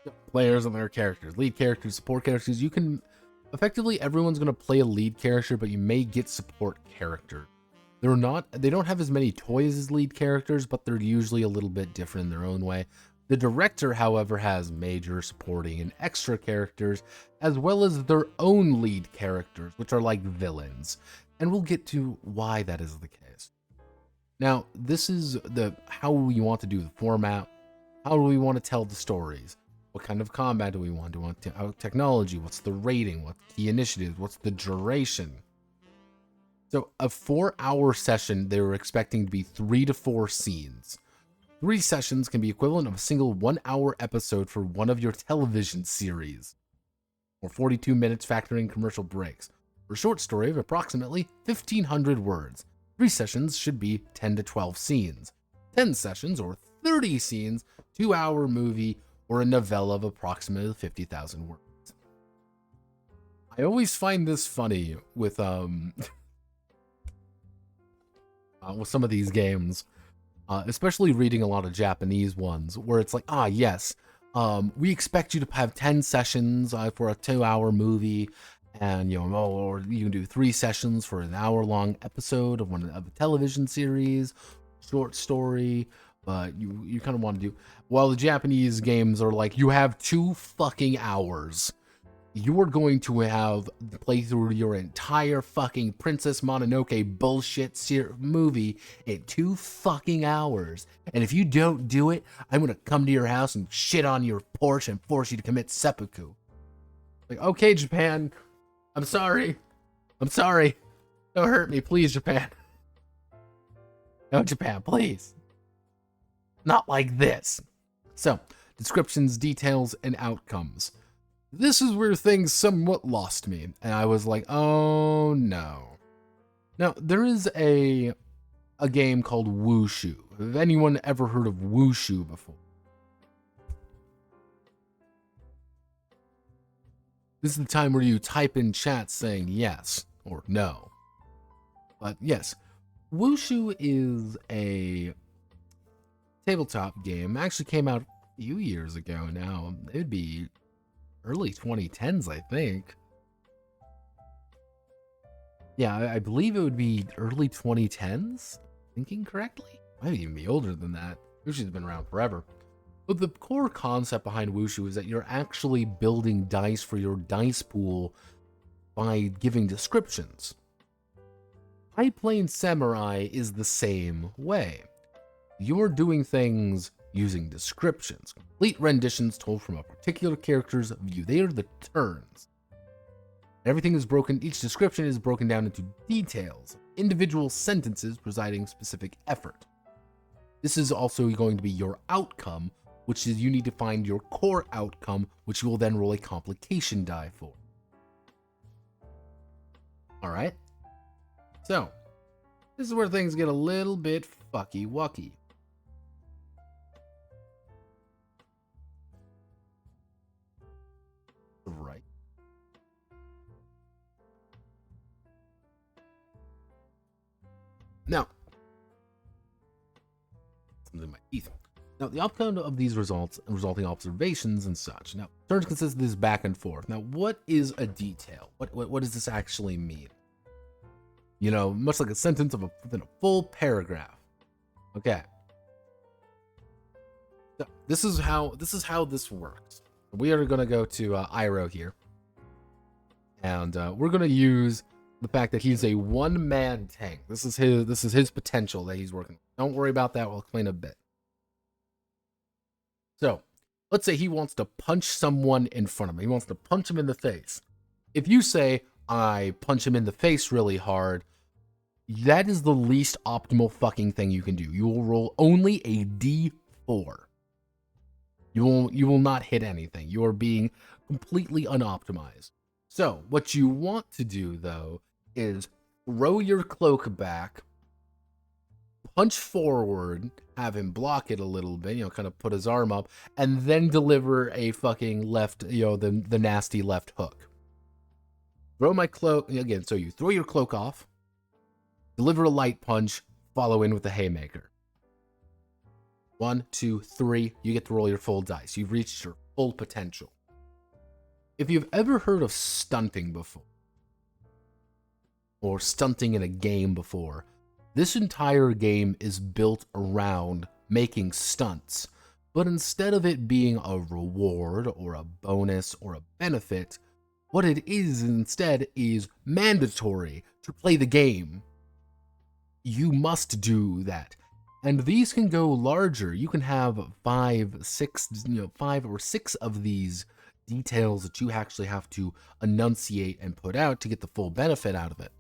So, players and their characters, lead characters, support characters. You can effectively, everyone's going to play a lead character, but you may get support character. They don't have as many toys as lead characters, but they're usually a little bit different in their own way. The director, however, has major, supporting, and extra characters, as well as their own lead characters, which are like villains. And we'll get to why that is the case. Now, this is how we want to do the format. How do we want to tell the stories? What kind of combat do we want? Do we want technology? What's the rating? What's key initiatives? What's the duration? So a 4-hour session, they were expecting to be 3 to 4 scenes. 3 sessions can be equivalent of a single 1-hour episode for one of your television series, or 42 minutes factoring commercial breaks. For a short story of approximately 1,500 words, 3 sessions should be 10 to 12 scenes. 10 sessions, or 30 scenes, 2-hour movie, or a novella of approximately 50,000 words. I always find this funny with some of these games, especially reading a lot of Japanese ones, where it's like, yes, we expect you to have 10 sessions for a 2-hour movie, and or you can do 3 sessions for an hour-long episode of a television series, short story. But you kind of want to do, while the Japanese games are like, you have 2 fucking hours. You are going to play through your entire fucking Princess Mononoke bullshit movie in 2 fucking hours. And if you don't do it, I'm going to come to your house and shit on your porch and force you to commit seppuku. Like, okay, Japan. I'm sorry. Don't hurt me, please, Japan. No, Japan, please. Not like this. So, descriptions, details, and outcomes. This is where things somewhat lost me, and I was like, oh no. Now, there is a game called Wushu. Have anyone ever heard of Wushu before? This is the time where you type in chat saying yes or no. But yes, Wushu is a tabletop game. Actually came out a few years ago now. It'd be early 2010s, I think. Yeah, I believe it would be early 2010s. Thinking correctly? Might even be older than that. Wushu's been around forever. But the core concept behind Wushu is that you're actually building dice for your dice pool by giving descriptions. High Plains Samurai is the same way. You're doing things using descriptions, complete renditions told from a particular character's view. They are the turns. Everything is broken, each description is broken down into details, individual sentences presiding specific effort. This is also going to be your outcome, which is you need to find your core outcome, which you will then roll a complication die for. Alright? So, this is where things get a little bit fucky-wucky. Right. Now, something in my teeth. Now, the outcome of these results and resulting observations and such. Now, turns consist of this back and forth. Now, what is a detail? What does this actually mean? Much like a sentence within a full paragraph. Okay. So, this is how this works. We are going to go to Iroh here, and we're going to use the fact that he's a one-man tank. This is his potential that he's working with. Don't worry about that. We'll explain a bit. So, let's say he wants to punch someone in front of him. He wants to punch him in the face. If you say, I punch him in the face really hard, that is the least optimal fucking thing you can do. You will roll only a D4. You will not hit anything. You are being completely unoptimized. So, what you want to do, though, is throw your cloak back, punch forward, have him block it a little bit, kind of put his arm up, and then deliver a fucking left, the nasty left hook. Throw my cloak, again, so you throw your cloak off, deliver a light punch, follow in with the haymaker. 1, 2, 3, you get to roll your full dice. You've reached your full potential. If you've ever heard of stunting before, or stunting in a game before, this entire game is built around making stunts, but instead of it being a reward or a bonus or a benefit, what it is instead is mandatory to play the game. You must do that. And these can go larger. You can have 5 or 6 of these details that you actually have to enunciate and put out to get the full benefit out of it.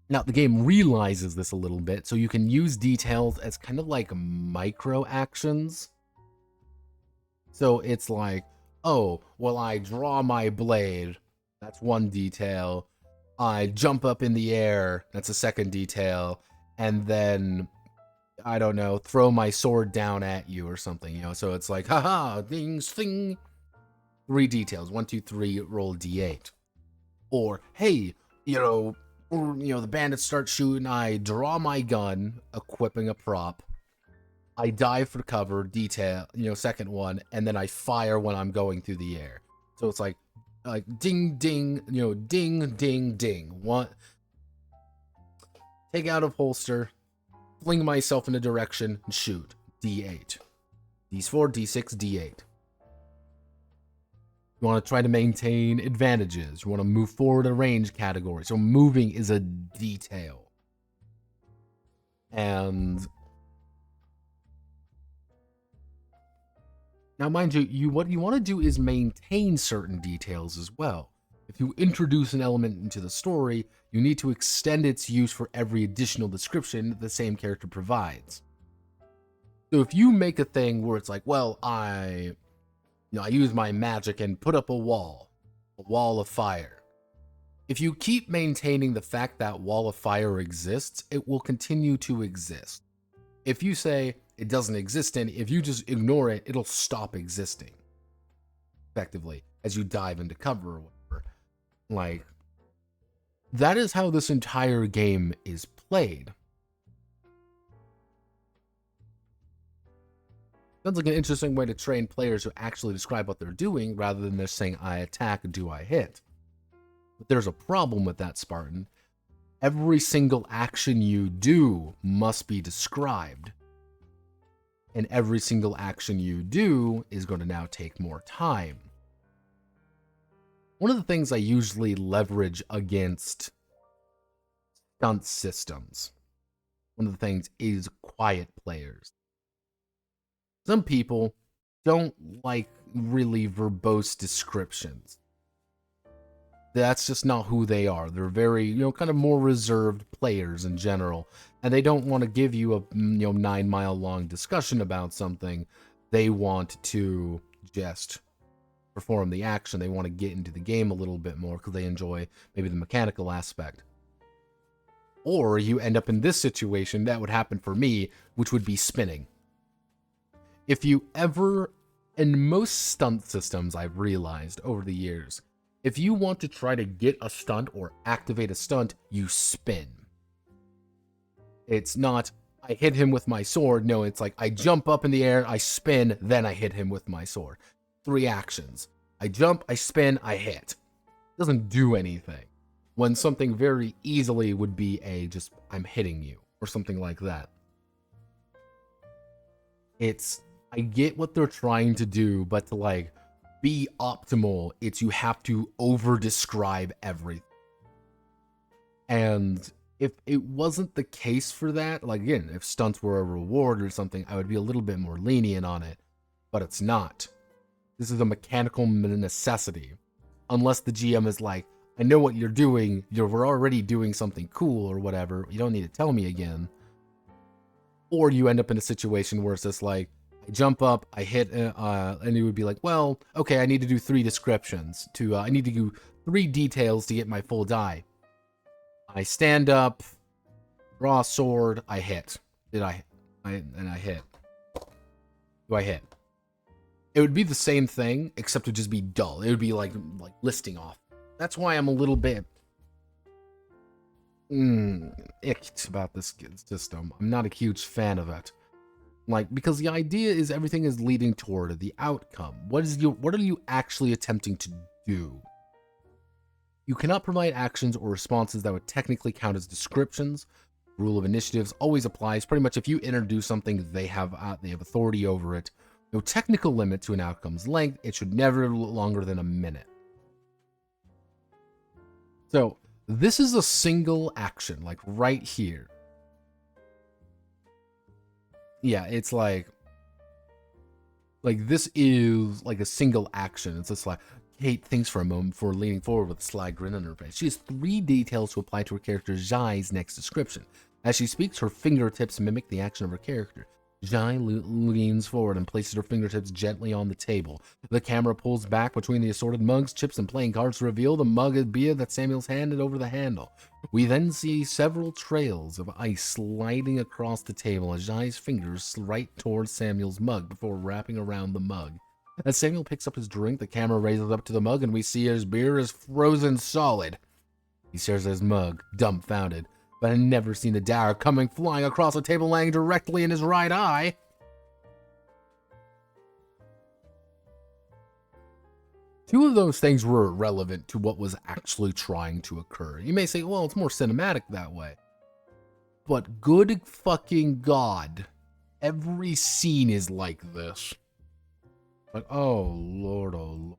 Now, the game realizes this a little bit, so you can use details as kind of like micro actions. So it's like, oh, well, I draw my blade. That's one detail. I jump up in the air. That's a second detail. And then, I don't know, throw my sword down at you or something, So it's like, haha, ding, sing. 3 details. 1, 2, 3, roll D8. Or, hey, the bandits start shooting. I draw my gun, equipping a prop. I dive for cover, detail, second one, and then I fire when I'm going through the air. So it's like ding, ding, ding, ding, ding. One, take out of holster, fling myself in a direction, and shoot. D8. D4, D6, D8. You want to try to maintain advantages. You want to move forward a range category. So moving is a detail. And now, mind you, what you want to do is maintain certain details as well. If you introduce an element into the story, you need to extend its use for every additional description the same character provides. So if you make a thing where it's like, well, I use my magic and put up a wall of fire. If you keep maintaining the fact that wall of fire exists, it will continue to exist. If you say it doesn't exist, and if you just ignore it, it'll stop existing. Effectively, as you dive into cover or whatever. Like, that is how this entire game is played. Sounds like an interesting way to train players to actually describe what they're doing, rather than just saying, I attack, do I hit? But there's a problem with that, Spartan. Every single action you do must be described. And every single action you do is going to now take more time. One of the things I usually leverage against stunt systems, one of the things is quiet players. Some people don't like really verbose descriptions. That's just not who they are. They're very, kind of more reserved players in general. And they don't want to give you a, 9-mile long discussion about something. They want to just perform the action. They want to get into the game a little bit more because they enjoy maybe the mechanical aspect. Or you end up in this situation that would happen for me, which would be spinning. If you ever, in most stunt systems I've realized over the years, if you want to try to get a stunt or activate a stunt, you spin. It's not, I hit him with my sword. No, it's like, I jump up in the air, I spin, then I hit him with my sword. 3 actions. I jump, I spin, I hit. It doesn't do anything. When something very easily would be just, I'm hitting you, or something like that. I get what they're trying to do, but to be optimal, you have to over-describe everything. And if it wasn't the case for that, again, if stunts were a reward or something, I would be a little bit more lenient on it. But it's not. This is a mechanical necessity. Unless the GM is like, I know what you're doing, we're already doing something cool or whatever, you don't need to tell me again. Or you end up in a situation where it's just like, I jump up, I hit, and it would be like, well, okay, I need to do 3 descriptions. I need to do 3 details to get my full die. I stand up, draw a sword, I hit. And I hit. Do I hit? It would be the same thing, except it would just be dull. It would be like listing off. That's why I'm a little bit icked about this system. I'm not a huge fan of it. Like, because the idea is everything is leading toward the outcome. What are you actually attempting to do? You cannot provide actions or responses that would technically count as descriptions. Rule of initiatives always applies. Pretty much if you introduce something, they have authority over it. No technical limit to an outcome's length. It should never be longer than a minute. So this is a single action, like right here. Yeah, it's like this is like a single action. It's just like, Kate thinks for a moment before leaning forward with a sly grin on her face. She has 3 details to apply to her character Jai's next description. As she speaks, her fingertips mimic the action of her character. Jai leans forward and places her fingertips gently on the table. The camera pulls back between the assorted mugs, chips, and playing cards to reveal the mug of beer that Samuel's handed over the handle. We then see several trails of ice sliding across the table as Jai's fingers right towards Samuel's mug before wrapping around the mug. As Samuel picks up his drink, the camera raises up to the mug and we see his beer is frozen solid. He stares at his mug, dumbfounded, but had never seen the dagger coming flying across the table, laying directly in his right eye. Two of those things were irrelevant to what was actually trying to occur. You may say, well, it's more cinematic that way. But good fucking God, every scene is like this. Like, oh Lord, oh Lord.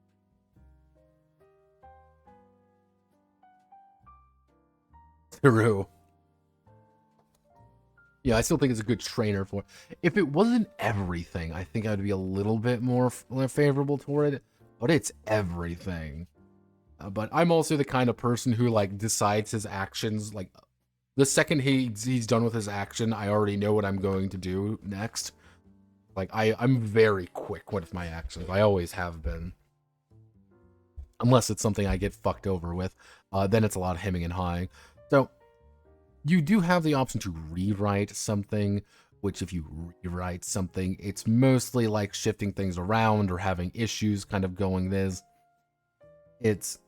True. Yeah, I still think it's a good trainer for it. If it wasn't everything, I think I'd be a little bit more favorable toward it. But it's everything. But I'm also the kind of person who like decides his actions. Like the second he's done with his action, I already know what I'm going to do next. Like I'm very quick with my actions. I always have been. Unless it's something I get fucked over with, then it's a lot of hemming and hawing. So you do have the option to rewrite something, which if you rewrite something, it's mostly like shifting things around or having issues kind of going this. It's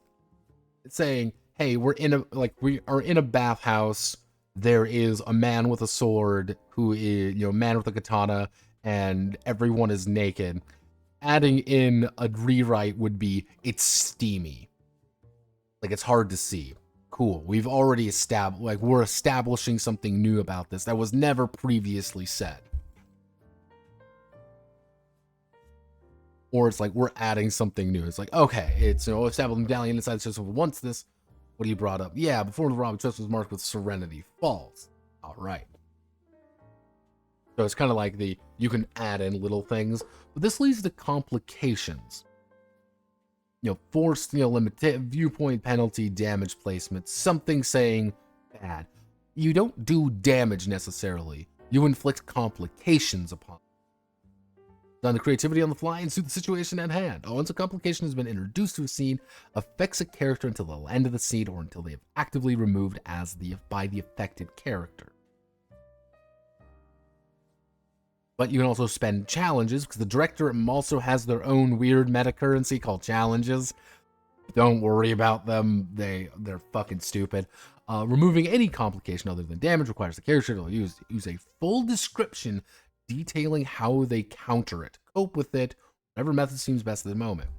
saying, hey, we are in a bathhouse. There is a man with a sword who is, a man with a katana, and everyone is naked. Adding in a rewrite would be, it's steamy. Like, it's hard to see. Cool. We've already established, we're establishing something new about this that was never previously said. Or it's like, we're adding something new. It's like, okay, it's, establishing medallion inside the system once this. What you brought up? Yeah, before the Robin Trust was marked with Serenity Falls. All right. So it's kind of like you can add in little things, but this leads to complications. Forced, limited viewpoint penalty, damage placement, something saying bad. You don't do damage necessarily. You inflict complications upon it. On the creativity on the fly and suit the situation at hand. Once a complication has been introduced to a scene, affects a character until the end of the scene or until they have actively removed by the affected character. But you can also spend challenges, because the director also has their own weird meta currency called challenges. Don't worry about them. They're fucking stupid. Removing any complication other than damage requires the character to use a full description detailing how they counter it, cope with it, whatever method seems best at the moment.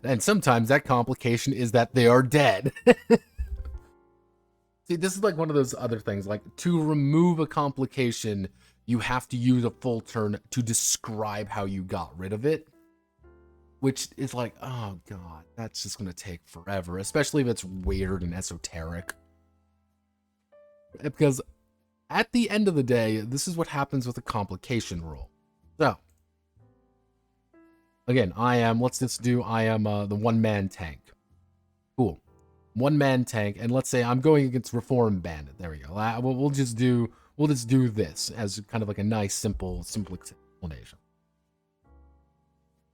And sometimes that complication is that they are dead. See, this is like one of those other things, like to remove a complication, you have to use a full turn to describe how you got rid of it, which is like, oh God, that's just going to take forever, especially if it's weird and esoteric. Because at the end of the day, this is what happens with a complication roll. So, again, I am the one-man tank. Cool. one-man tank, and let's say I'm going against Reform Bandit. There we go. We'll just do this as kind of like a nice, simple explanation.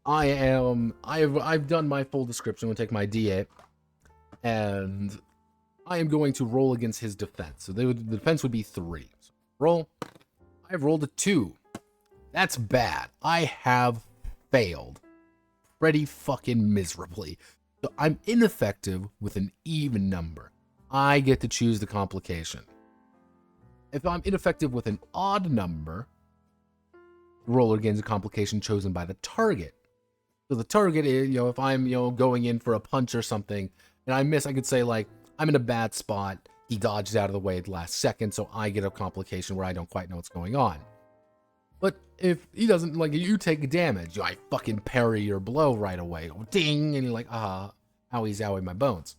I've done my full description. I'm gonna take my D8, and I am going to roll against his defense. So the defense would be 3. So roll. I've rolled a 2. That's bad. I have failed pretty fucking miserably. So I'm ineffective with an even number. I get to choose the complication. If I'm ineffective with an odd number, the roller gains a complication chosen by the target. So the target is, if I'm, going in for a punch or something, and I miss, I could say, like, I'm in a bad spot, he dodged out of the way at the last second, so I get a complication where I don't quite know what's going on. But if he doesn't, like, you take damage, I fucking parry your blow right away. Ding! And you're like, owie zowie my bones.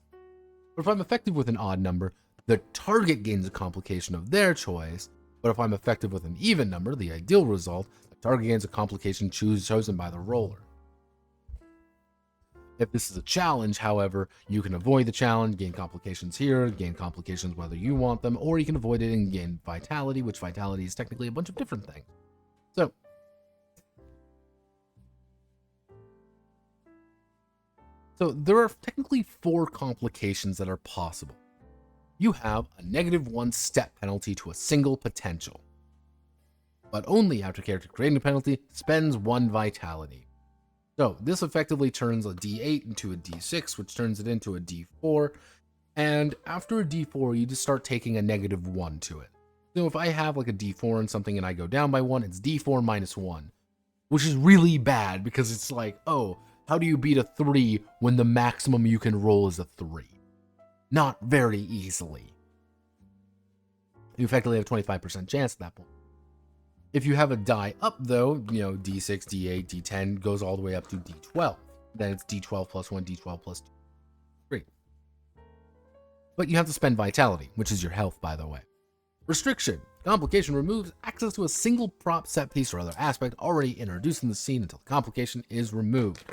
But if I'm effective with an odd number, the target gains a complication of their choice. But if I'm effective with an even number, the ideal result, the target gains a complication chosen by the roller. If this is a challenge, however, you can avoid the challenge, gain complications here, gain complications whether you want them, or you can avoid it and gain vitality, which vitality is technically a bunch of different things. So there are technically 4 complications that are possible. You have a -1 step penalty to a single potential, but only after character creating a penalty spends 1 vitality. So this effectively turns a D8 into a D6, which turns it into a D4, and after a D4, you just start taking a -1 to it. So if I have like a D4 and something and I go down by 1, it's D4 minus 1, which is really bad because it's like, oh, how do you beat a 3 when the maximum you can roll is a 3? Not very easily. You effectively have a 25% chance at that point. If you have a die up though, D6, D8, D10 goes all the way up to D12. Then it's D12 plus 1, D12 plus 2, 3. But you have to spend vitality, which is your health, by the way. Restriction. Complication removes access to a single prop, set piece, or other aspect already introduced in the scene until the complication is removed.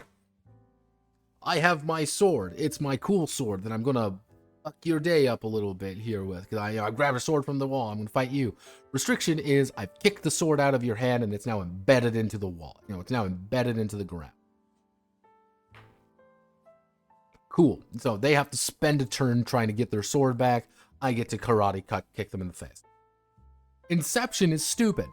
I have my sword. It's my cool sword that I'm going to fuck your day up a little bit here with. Because I grab a sword from the wall. I'm going to fight you. Restriction is I've kicked the sword out of your hand and it's now embedded into the wall. It's now embedded into the ground. Cool. So they have to spend a turn trying to get their sword back. I get to karate kick them in the face. Inception is stupid.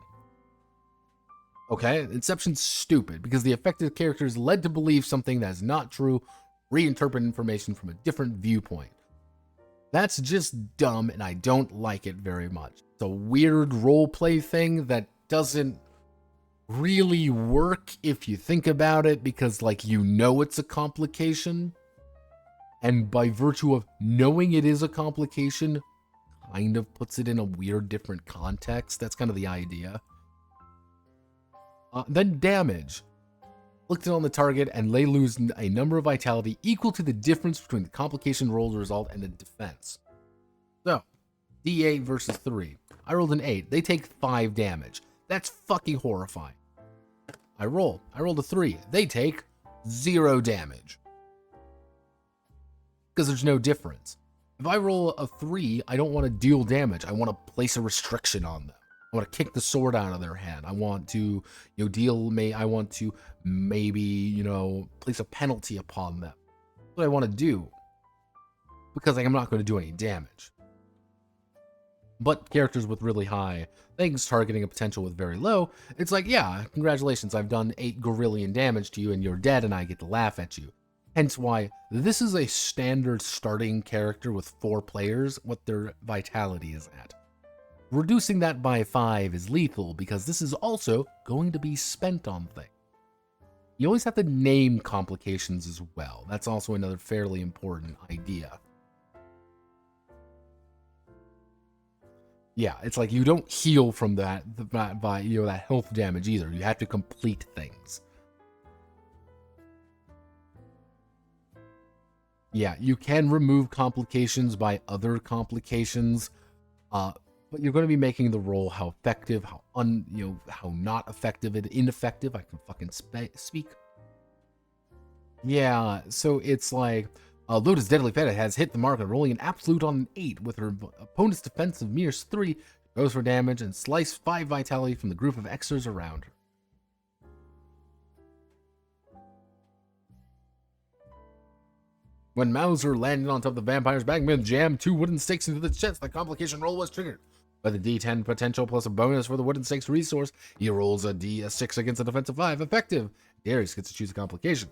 Okay, Inception's stupid because the affected character is led to believe something that is not true, reinterpret information from a different viewpoint. That's just dumb and I don't like it very much. It's a weird roleplay thing that doesn't really work if you think about it because, like, it's a complication. And by virtue of knowing it is a complication, kind of puts it in a weird, different context. That's kind of the idea. Then damage. Inflicted on the target and they lose a number of vitality equal to the difference between the complication rolled result and the defense. So, D8 versus 3. I rolled an 8. They take 5 damage. That's fucking horrifying. I rolled a 3. They take 0 damage. Because there's no difference. If I roll a 3, I don't want to deal damage. I want to place a restriction on them. I want to kick the sword out of their hand. I want to, I want to maybe, place a penalty upon them. That's what I want to do. Because I'm not going to do any damage. But characters with really high things targeting a potential with very low, it's like, yeah, congratulations, I've done 8 gorillion damage to you and you're dead and I get to laugh at you. Hence why this is a standard starting character with 4 players, what their vitality is at. Reducing that by 5 is lethal because this is also going to be spent on things. You always have to name complications as well. That's also another fairly important idea. Yeah, it's like you don't heal from that health damage either. You have to complete things. Yeah, you can remove complications by other complications, but you're going to be making the roll how effective, how not effective and ineffective. I can fucking speak. Yeah, so it's like Lotus Deadly Fannin has hit the marker, rolling an absolute on an 8 with her opponent's defense of mere 3, goes for damage and slice 5 vitality from the group of Xers around her. When Mauser landed on top of the vampire's back, man jammed 2 wooden stakes into the chest. The complication roll was triggered. By the D10 potential plus a bonus for the wooden stakes resource, he rolls a D6 against a defensive 5. Effective. Darius gets to choose a complication.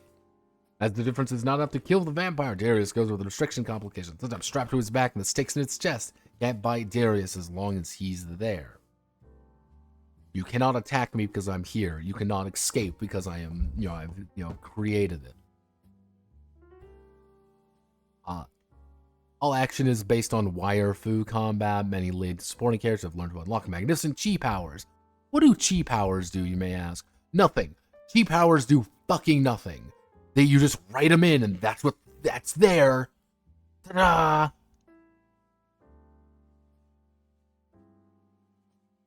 As the difference is not enough to kill the vampire, Darius goes with a restriction complication. Since I'm strapped to his back and the stakes in its chest, can't bite Darius as long as he's there. You cannot attack me because I'm here. You cannot escape because I am, I've created it. All action is based on wire fu combat. Many lead supporting characters have learned to unlock magnificent chi powers. What do chi powers do, you may ask? Nothing. Chi powers do fucking nothing. You just write them in, and that's there. Ta-da!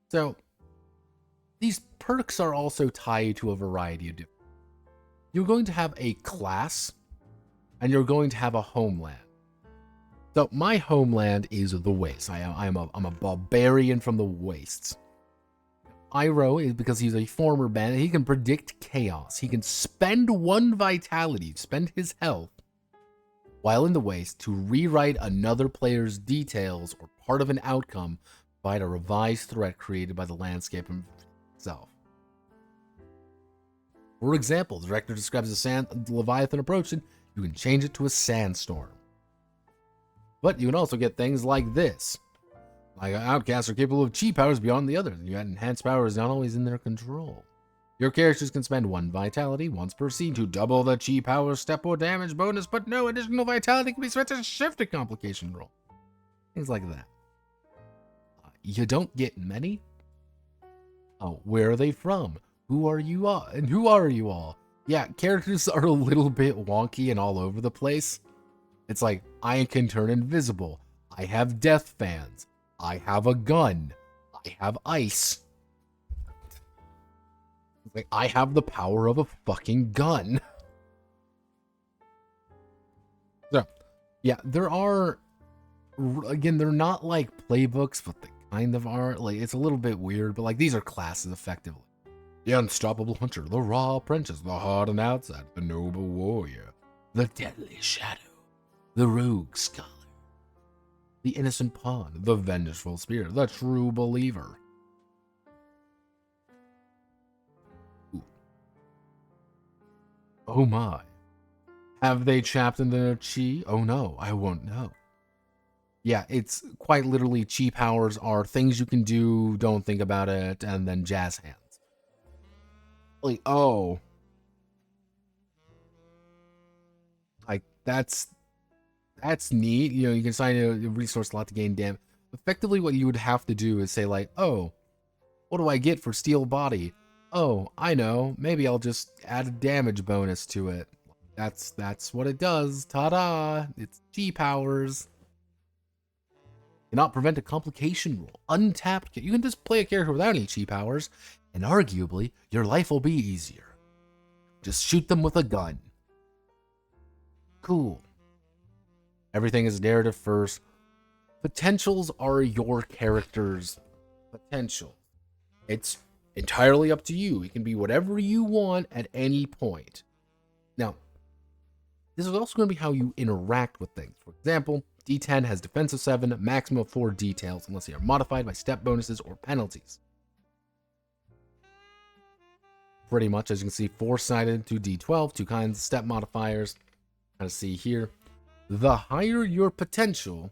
So, these perks are also tied to a variety of different. You're going to have a class, and you're going to have a homeland. So my homeland is the Wastes. I'm a barbarian from the Wastes. Iro is because he's a former bandit. He can predict chaos. He can spend 1 vitality, spend his health, while in the Waste to rewrite another player's details or part of an outcome by a revised threat created by the landscape itself. For example, the director describes a Leviathan approach, and you can change it to a sandstorm. But you can also get things like this. Like outcasts are capable of chi powers beyond the others. You got enhanced powers not always in their control. Your characters can spend 1 vitality once per scene to double the chi power step or damage bonus, but no additional vitality can be spent to shift a complication roll. Things like that. You don't get many. Oh, where are they from? Who are you all? And who are you all? Yeah, characters are a little bit wonky and all over the place. It's like, I can turn invisible. I have death fans. I have a gun. I have ice. It's like, I have the power of a fucking gun. So, yeah, there are, again, they're not like playbooks, but they kind of are. Like, it's a little bit weird, but like, these are classes effectively. The unstoppable hunter, the raw apprentice, the hardened outside, the noble warrior, the deadly shadow, the rogue scholar, the innocent pawn, the vengeful spirit, the true believer. Ooh. Oh my. Have they chapped in their chi? Oh no, I won't know. Yeah, it's quite literally chi powers are things you can do, don't think about it, and then jazz hands. Like, oh. Like, that's neat. You know, you can assign a resource slot to gain damage. Effectively, what you would have to do is say, like, oh, what do I get for steel body? Oh, I know. Maybe I'll just add a damage bonus to it. That's what it does. Ta-da! It's chi powers. Cannot prevent a complication roll. Untapped. You can just play a character without any chi powers, and arguably, your life will be easier. Just shoot them with a gun. Cool. Everything is narrative first. Potentials are your character's potential. It's entirely up to you. It can be whatever you want at any point. Now, this is also going to be how you interact with things. For example, D10 has defensive 7, maximum of 4 details, unless they are modified by step bonuses or penalties. Pretty much, as you can see, 4-sided, 2d12, 2 kinds of step modifiers. Kind of see here. The higher your potential,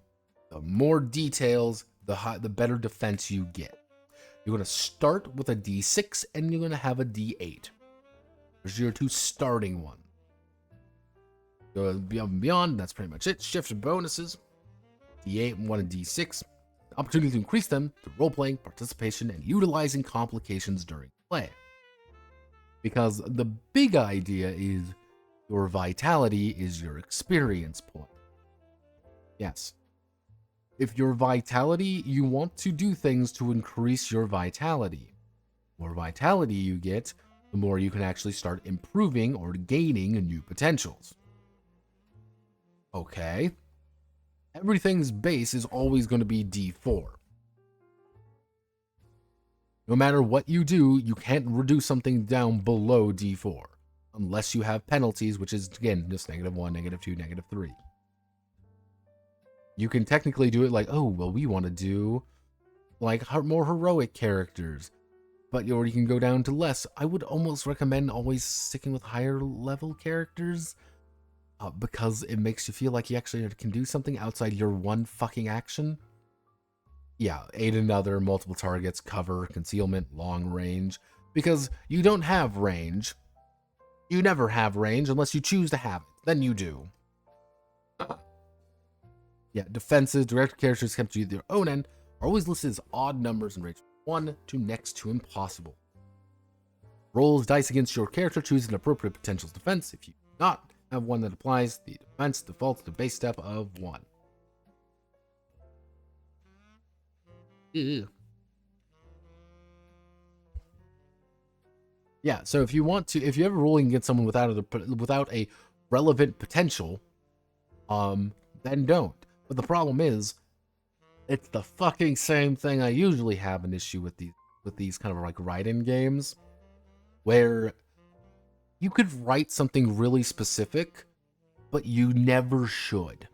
the more details, the better defense you get. You're going to start with a d6, and you're going to have a d8. There's your 2 starting ones. Go above and beyond, that's pretty much it. Shift bonuses, d8 and 1 and d6. Opportunity to increase them through role-playing, participation, and utilizing complications during play. Because the big idea is your vitality is your experience point. Yes. If your vitality, you want to do things to increase your vitality. The more vitality you get, the more you can actually start improving or gaining new potentials. Okay. Everything's base is always going to be D4. No matter what you do, you can't reduce something down below D4. Unless you have penalties, which is, again, just -1, -2, -3. You can technically do it like, oh, well, we want to do, like, more heroic characters. But or you can go down to less. I would almost recommend always sticking with higher level characters. Because it makes you feel like you actually can do something outside your one fucking action. Yeah, aid another, multiple targets, cover, concealment, long range. Because you don't have range. You never have range unless you choose to have it. Then you do. Yeah, defenses, direct characters kept to their own end are always listed as odd numbers in range 1 to next to impossible. Rolls dice against your character, choose an appropriate potential defense. If you do not have one that applies, the defense defaults to base step of 1. Ew. Yeah, so if you ever rolling against someone without a relevant potential, then don't. But the problem is, it's the fucking same thing I usually have an issue with these kind of like write-in games, where you could write something really specific, but you never should.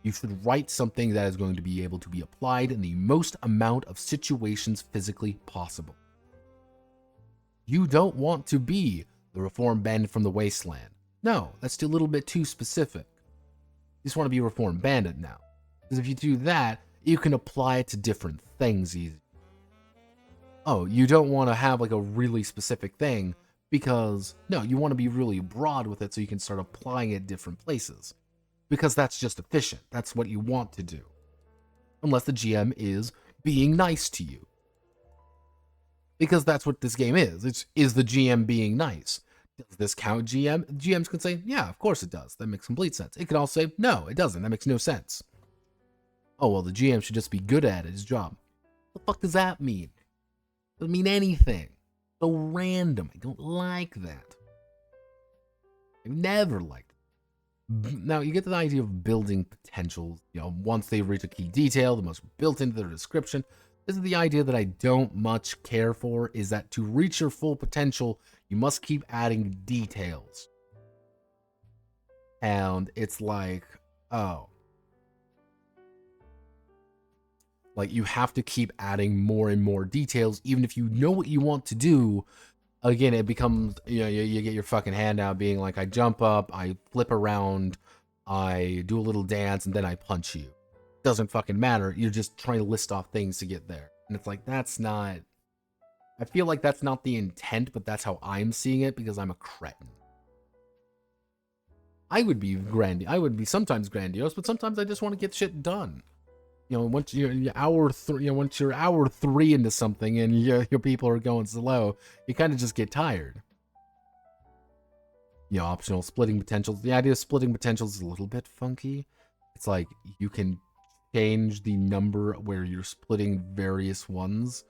You should write something that is going to be able to be applied in the most amount of situations physically possible. You don't want to be the reformed bandit from the wasteland. No, that's a little bit too specific. You just want to be a reformed bandit now. Because if you do that, you can apply it to different things easy. Oh, you don't want to have like a really specific thing, because no, you want to be really broad with it so you can start applying it different places. Because that's just efficient. That's what you want to do. Unless the GM is being nice to you. Because that's what this game is. Is the GM being nice? Does this count GM? GMs can say, yeah, of course it does. That makes complete sense. It can also say, no, it doesn't. That makes no sense. Oh, well, the GM should just be good at his job. What the fuck does that mean? It doesn't mean anything. So random. I don't like that. I've never liked it. Now, you get the idea of building potentials. You know, once they reach a key detail, the most built into their description. This is the idea that I don't much care for, is that to reach your full potential, you must keep adding details. And it's like, oh. Like, you have to keep adding more and more details, even if you know what you want to do. Again, it becomes, you know, you get your fucking hand out being like, I jump up, I flip around, I do a little dance, and then I punch you. Doesn't fucking matter. You're just trying to list off things to get there. And it's like, that's not... I feel like that's not the intent, but that's how I'm seeing it because I'm a cretin. I would be sometimes grandiose, but sometimes I just want to get shit done. You know, once you're once you're hour 3 into something and your people are going slow, you kind of just get tired. You know, optional splitting potentials. The idea of splitting potentials is a little bit funky. It's like you can change the number where you're splitting various ones.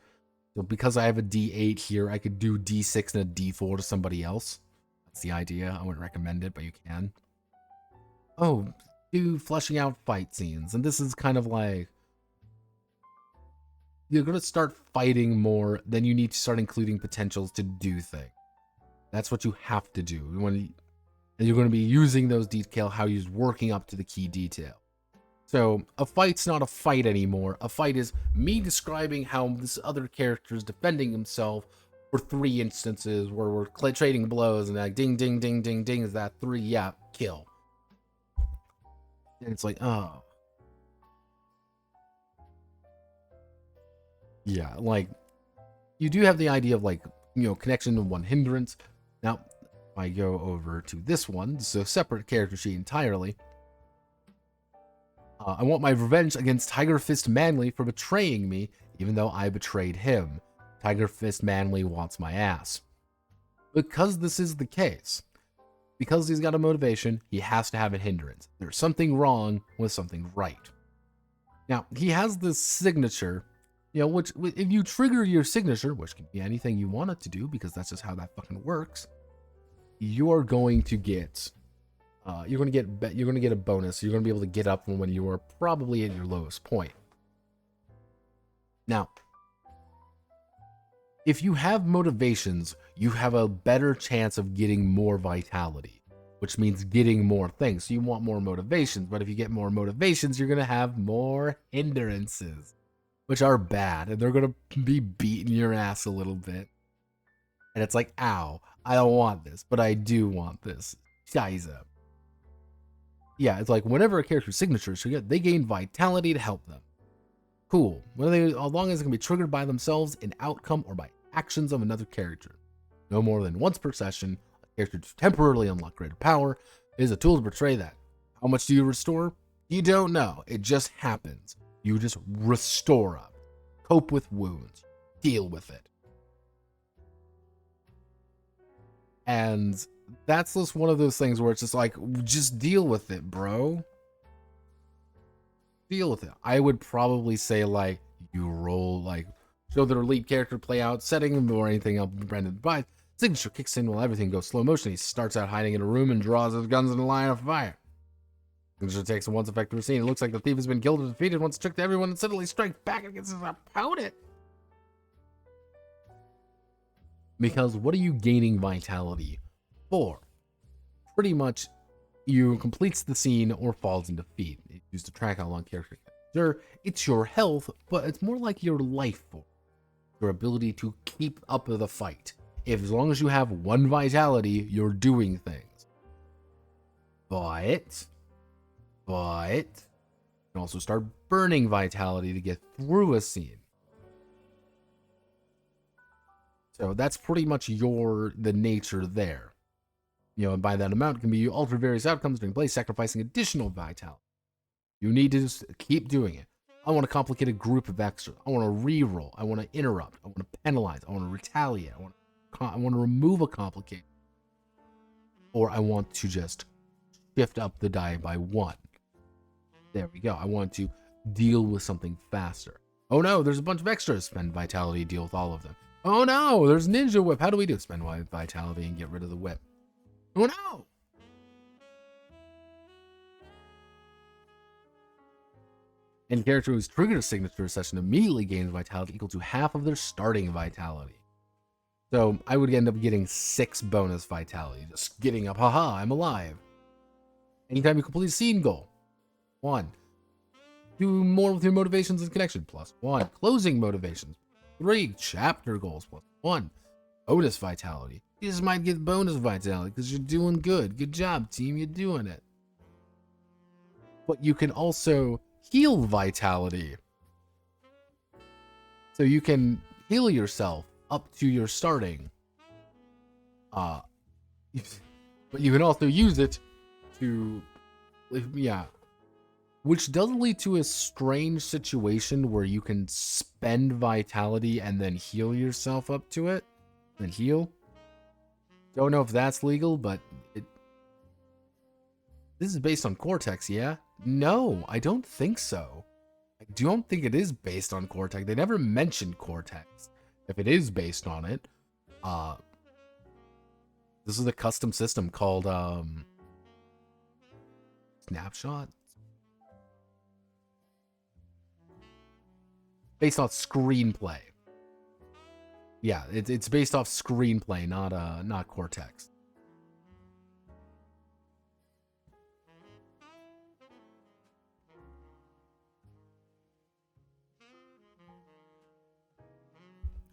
So because I have a D8 here, I could do D6 and a D4 to somebody else. That's the idea. I wouldn't recommend it, but you can. Oh, do fleshing out fight scenes. And this is kind of like, you're going to start fighting more, then you need to start including potentials to do things. That's what you have to do. And you're going to be using those detail, how you're working up to the key detail. So a fight's not a fight anymore. A fight is me describing how this other character is defending himself for 3 instances where we're trading blows and like ding, ding, ding, ding, ding. Is that 3? Yeah, kill. And it's like, oh. Yeah, like, you do have the idea of like, you know, connection to one hindrance. Now, if I go over to this one, so separate character sheet entirely. I want my revenge against Tiger Fist Manly for betraying me, even though I betrayed him. Tiger Fist Manly wants my ass. Because this is the case, because he's got a motivation, he has to have a hindrance. There's something wrong with something right. Now, he has this signature, you know, which, if you trigger your signature, which can be anything you want it to do, because that's just how that fucking works, you're going to get you're gonna get a bonus. You're gonna be able to get up from when you are probably at your lowest point. Now, if you have motivations, you have a better chance of getting more vitality, which means getting more things. So you want more motivations, but if you get more motivations, you're gonna have more hindrances, which are bad, and they're gonna be beating your ass a little bit. And it's like, ow, I don't want this, but I do want this. Scheiße. Yeah, it's like whenever a character's signature is triggered, they gain vitality to help them. Cool. As long as it can be triggered by themselves, an outcome, or by actions of another character. No more than once per session, a character to temporarily unlock greater power is a tool to portray that. How much do you restore? You don't know. It just happens. You just restore up. Cope with wounds. Deal with it. And that's just one of those things where it's just like, just deal with it, bro. Deal with it. I would probably say, like, you roll, like, show their lead character play out, setting or anything else. Brandon by signature kicks in while everything goes slow motion. He starts out hiding in a room and draws his guns in a line of fire. Signature takes a once effective scene. It looks like the thief has been killed or defeated. Once tricked everyone and suddenly strikes back against his opponent. Because what are you gaining vitality for? Pretty much, you completes the scene or falls in defeat. It's used to track how long character can endure. It's your health, but it's more like your life force. Your ability to keep up with the fight. As long as you have one vitality, you're doing things. But you can also start burning vitality to get through a scene. So that's pretty much the nature there. You know, and by that amount, it can be you alter various outcomes during play, sacrificing additional vitality. You need to just keep doing it. I want to complicate a group of extras. I want to re-roll. I want to interrupt. I want to penalize. I want to retaliate. I want to remove a complication. Or I want to just shift up the die by 1. There we go. I want to deal with something faster. Oh no, there's a bunch of extras. Spend vitality, deal with all of them. Oh no, there's Ninja Whip. How do we do? Spend vitality and get rid of the whip. Oh no! Any character who's triggered a signature session immediately gains vitality equal to half of their starting vitality. So I would end up getting 6 bonus vitality. Just getting up, haha, I'm alive. Anytime you complete a scene goal, 1. Do more with your motivations and connection, +1. Closing motivations, 3. Chapter goals, +1. Bonus vitality. You just might get bonus vitality because you're doing good. Good job, team. You're doing it. But you can also heal vitality. So you can heal yourself up to your starting. But you can also use it to, which does lead to a strange situation where you can spend vitality and then heal yourself up to it. And heal. Don't know if that's legal, but this is based on Cortex, yeah? No, I don't think so. I don't think it is based on Cortex. They never mentioned Cortex. If it is based on it, this is a custom system called Snapshot. Based on screenplay. Yeah, it's based off screenplay, not Cortex.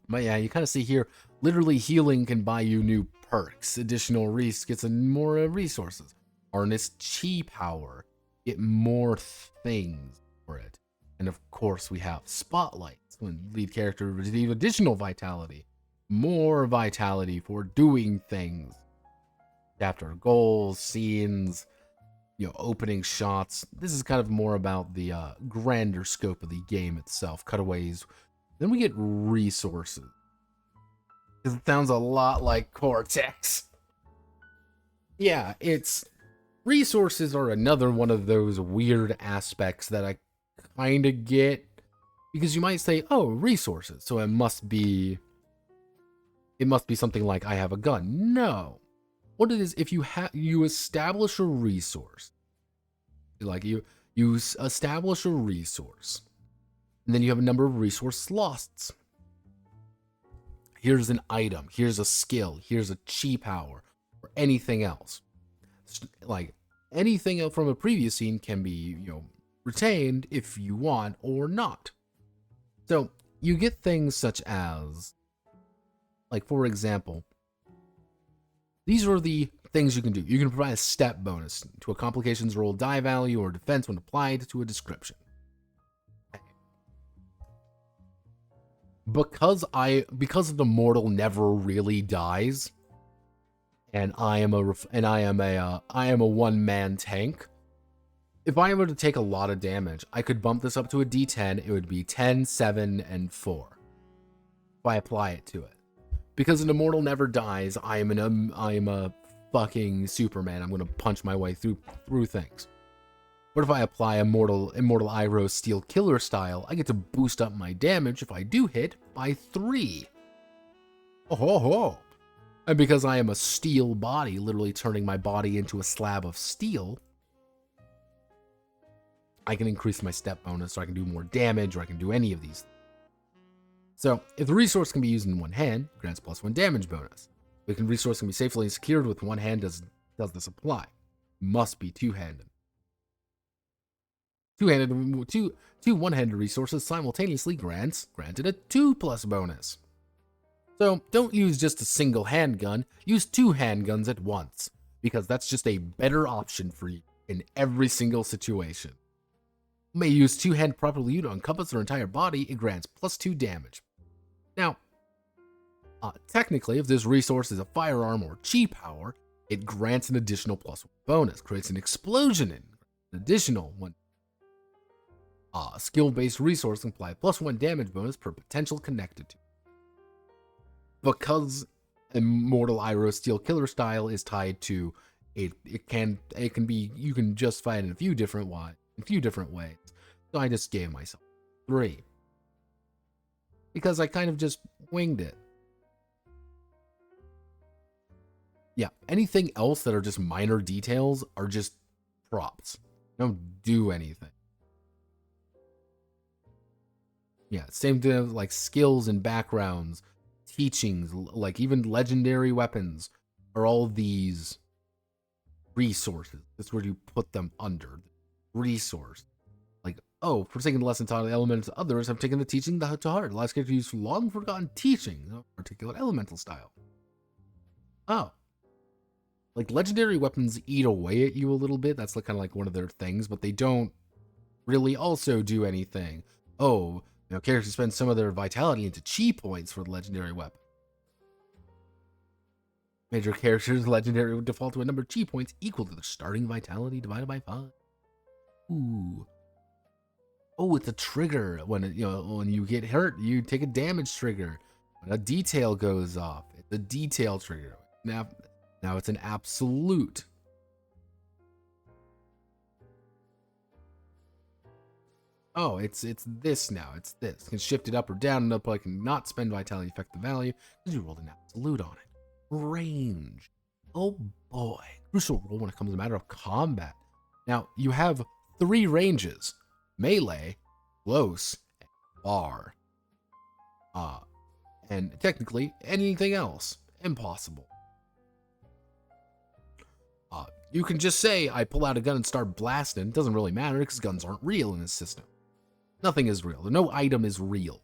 But yeah, you kind of see here, literally healing can buy you new perks, additional gets more resources, harness chi power, get more things for it. And of course we have spotlights when lead character receive additional vitality, more vitality for doing things. Chapter goals, scenes, opening shots. This is kind of more about the grander scope of the game itself, cutaways. Then we get resources. It sounds a lot like Cortex. Yeah, resources are another one of those weird aspects that I kind of get, because you might say, oh, resources, so it must be something like I have a gun. No, what it is, if you establish a resource, like you establish a resource, and then you have a number of resource slots. Here's an item, here's a skill, here's a chi power, or anything else. Like anything else from a previous scene can be, retained if you want or not. So you get things such as, like, for example, these are the things you can do. You can provide a step bonus to a complications roll die value or defense when applied to a description. Because the mortal never really dies, and I am a one-man tank. If I were to take a lot of damage, I could bump this up to a D10. It would be 10, 7, and 4 if I apply it to it. Because an immortal never dies, I am a fucking Superman. I'm gonna punch my way through things. But if I apply Immortal Iroh Steel Killer style, I get to boost up my damage if I do hit by 3. Oh ho ho! And because I am a steel body, literally turning my body into a slab of steel, I can increase my step bonus, or I can do more damage, or I can do any of these. So, if the resource can be used in one hand, it grants +1 damage bonus. If the resource can be safely secured with one hand, does this apply? Must be two-handed. Two one-handed resources simultaneously granted a 2+ bonus. So, don't use just a single handgun, use 2 handguns at once, because that's just a better option for you in every single situation. You may use 2-hand properly to encompass their entire body, it grants +2 damage. Now, technically, if this resource is a firearm or chi power, it grants an additional +1 bonus, creates an explosion in an additional one. Skill-based resource can apply +1 damage bonus per potential connected to. Because Immortal Iroh Steel Killer style is tied to it can be, you can justify it in a few different ways. So I just gave myself 3. Because I kind of just winged it. Yeah, anything else that are just minor details are just props. Don't do anything. Yeah, same thing like skills and backgrounds, teachings, like even legendary weapons are all these resources. That's where you put them under. Resource. Like, oh, for taking the lesson taught elements to others, I've taken the teaching to heart. Last character used long forgotten teaching, a particular elemental style. Oh. Like, legendary weapons eat away at you a little bit. That's kind of like one of their things, but they don't really also do anything. Oh, characters spend some of their vitality into chi points for the legendary weapon. Major characters' legendary would default to a number of chi points equal to their starting vitality divided by 5. Ooh. Oh, it's a trigger. When you get hurt, you take a damage trigger. When a detail goes off, it's a detail trigger. Now it's an absolute. Oh, it's this now. It's this. You can shift it up or down, and up I can not spend vitality affect the value because you rolled an absolute on it. Range. Oh boy. Crucial role when it comes to a matter of combat. Now, you have 3 ranges. Melee, close, and far. And technically, anything else. Impossible. You can just say, I pull out a gun and start blasting. It doesn't really matter because guns aren't real in this system. Nothing is real. No item is real.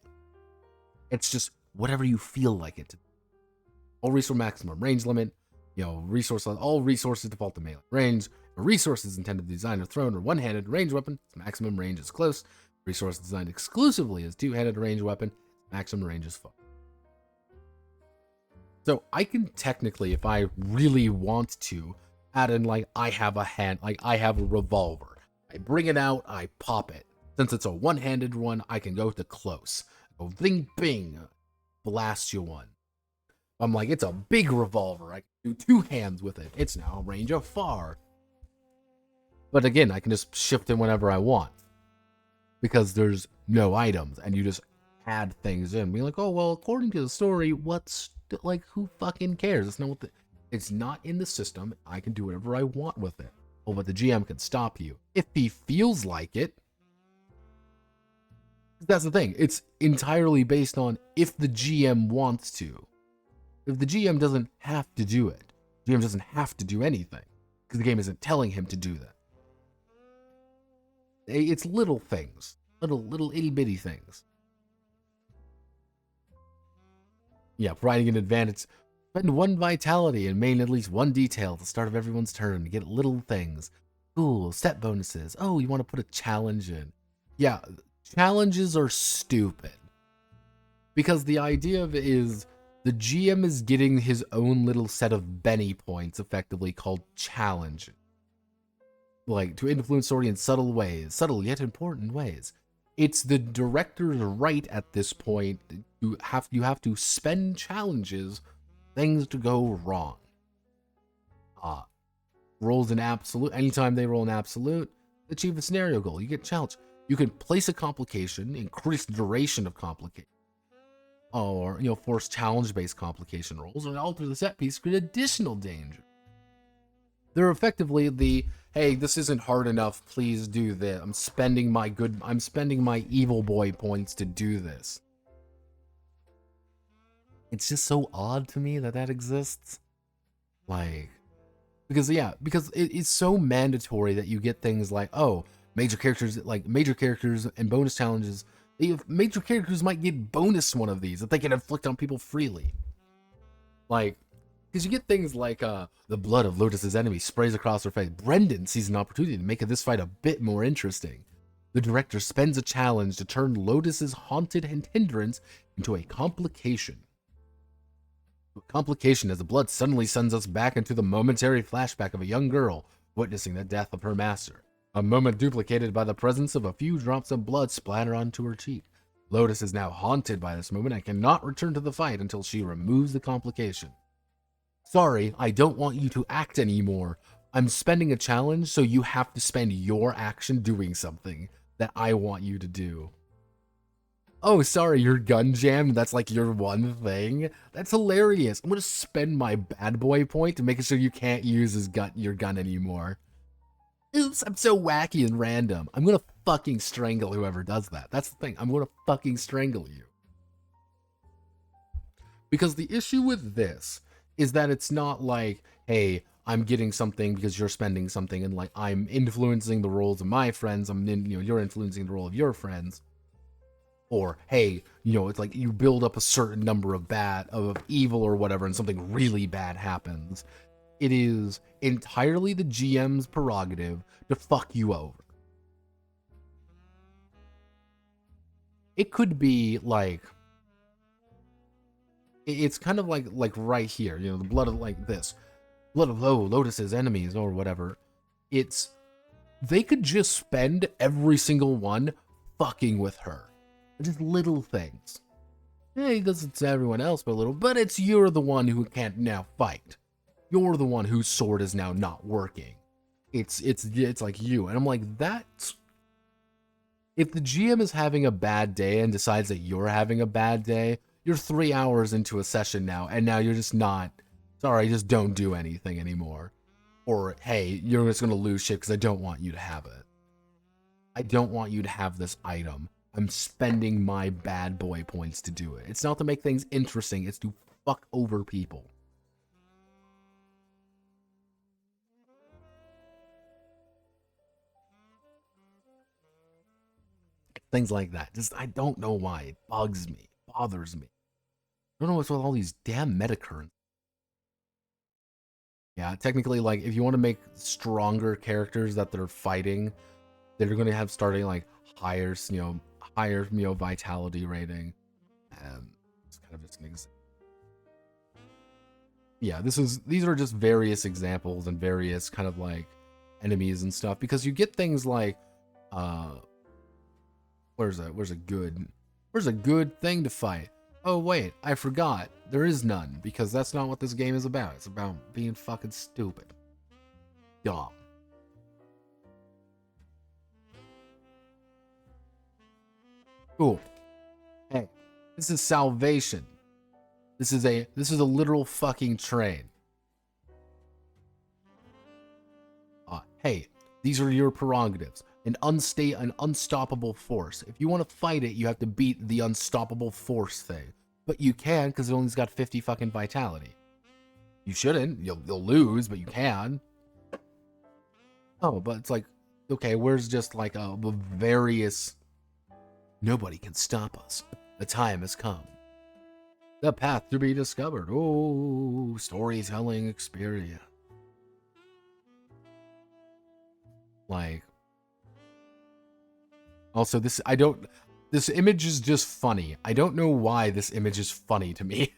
It's just whatever you feel like it to be. All resource maximum range limit. All resources default to melee range. A resource is intended to design a thrown or one-handed ranged weapon. Its maximum range is close. Resource designed exclusively as two-handed ranged weapon. Its maximum range is far. So I can technically, if I really want to, add in I have a revolver. I bring it out, I pop it. Since it's a one-handed one, I can go to close. I go bing bing, blast you one. I'm like, it's a big revolver. I can do 2 hands with it. It's now a range of far. But again, I can just shift it whenever I want. Because there's no items, and you just add things in. Be like, oh, well, according to the story, who fucking cares? That's not what It's not in the system. I can do whatever I want with it. Well, but the GM can stop you if he feels like it. That's the thing. It's entirely based on if the GM wants to. If the GM doesn't have to do it, the GM doesn't have to do anything because the game isn't telling him to do that. It's little things, little itty bitty things. Yeah, providing an advantage. Spend 1 vitality and main at least 1 detail at the start of everyone's turn to get little things. Cool, step bonuses. Oh, you want to put a challenge in. Yeah, challenges are stupid. Because the idea of it is the GM is getting his own little set of Benny points, effectively called challenge. Like, to influence story in subtle ways, subtle yet important ways. It's the director's right at this point. You have to spend challenges, things to go wrong. Rolls an absolute. Anytime they roll an absolute, achieve a scenario goal. You get challenged. You can place a complication, increase the duration of complication, or force challenge-based complication rolls, or alter the set piece, create additional danger. They're effectively the, hey, this isn't hard enough, please do this. I'm spending my evil boy points to do this. It's just so odd to me that exists. Like, because it's so mandatory that you get things like, oh, major characters and bonus challenges. Major characters might get bonus one of these that they can inflict on people freely. Like, because you get things like the blood of Lotus's enemy sprays across her face. Brendan sees an opportunity to make this fight a bit more interesting. The director spends a challenge to turn Lotus's haunted hindrance into a complication. A complication as the blood suddenly sends us back into the momentary flashback of a young girl witnessing the death of her master. A moment duplicated by the presence of a few drops of blood splatter onto her cheek. Lotus is now haunted by this moment and cannot return to the fight until she removes the complication. Sorry, I don't want you to act anymore. I'm spending a challenge, so you have to spend your action doing something that I want you to do. Oh, sorry, you're gun jammed? That's like your one thing? That's hilarious. I'm gonna spend my bad boy point to make sure you can't use your gun anymore. Oops, I'm so wacky and random. I'm gonna fucking strangle whoever does that. That's the thing. I'm gonna fucking strangle you. Because the issue with this is that it's not like, hey, I'm getting something because you're spending something, and like I'm influencing the roles of my friends. You're influencing the role of your friends. Or, hey, it's like you build up a certain number of evil or whatever, and something really bad happens. It is entirely the GM's prerogative to fuck you over. It could be like, it's kind of like right here, the blood of blood of Lotus's enemies or whatever. They could just spend every single one fucking with her. Just little things. Hey, because it's everyone else but little, but you're the one who can't now fight. You're the one whose sword is now not working. It's like you. And I'm like, that's... If the GM is having a bad day and decides that you're having a bad day, you're 3 hours into a session now, and now you're just not... Sorry, just don't do anything anymore. Or, hey, you're just going to lose shit because I don't want you to have it. I don't want you to have this item. I'm spending my bad boy points to do it. It's not to make things interesting, it's to fuck over people. Things like that. I don't know why. It bugs me. It bothers me. I don't know what's with all these damn meta currents. Yeah, technically, like, if you want to make stronger characters that they're fighting, they're going to have starting, like, higher vitality rating. It's kind of just an example. Yeah, these are just various examples and various kind of like enemies and stuff, because you get things like where's a good thing to fight? Oh wait, I forgot. There is none, because that's not what this game is about. It's about being fucking stupid. Dumb. Cool. Hey, this is salvation. This is a literal fucking train. hey, these are your prerogatives. An unstoppable force. If you want to fight it, you have to beat the unstoppable force thing. But you can, because it only's got 50 fucking vitality. You shouldn't. You'll lose, but you can. Oh, but it's like, okay, where's just like a various... Nobody can stop us. The time has come. The path to be discovered. Oh, storytelling experience. Like... Also, this image is just funny. I don't know why this image is funny to me.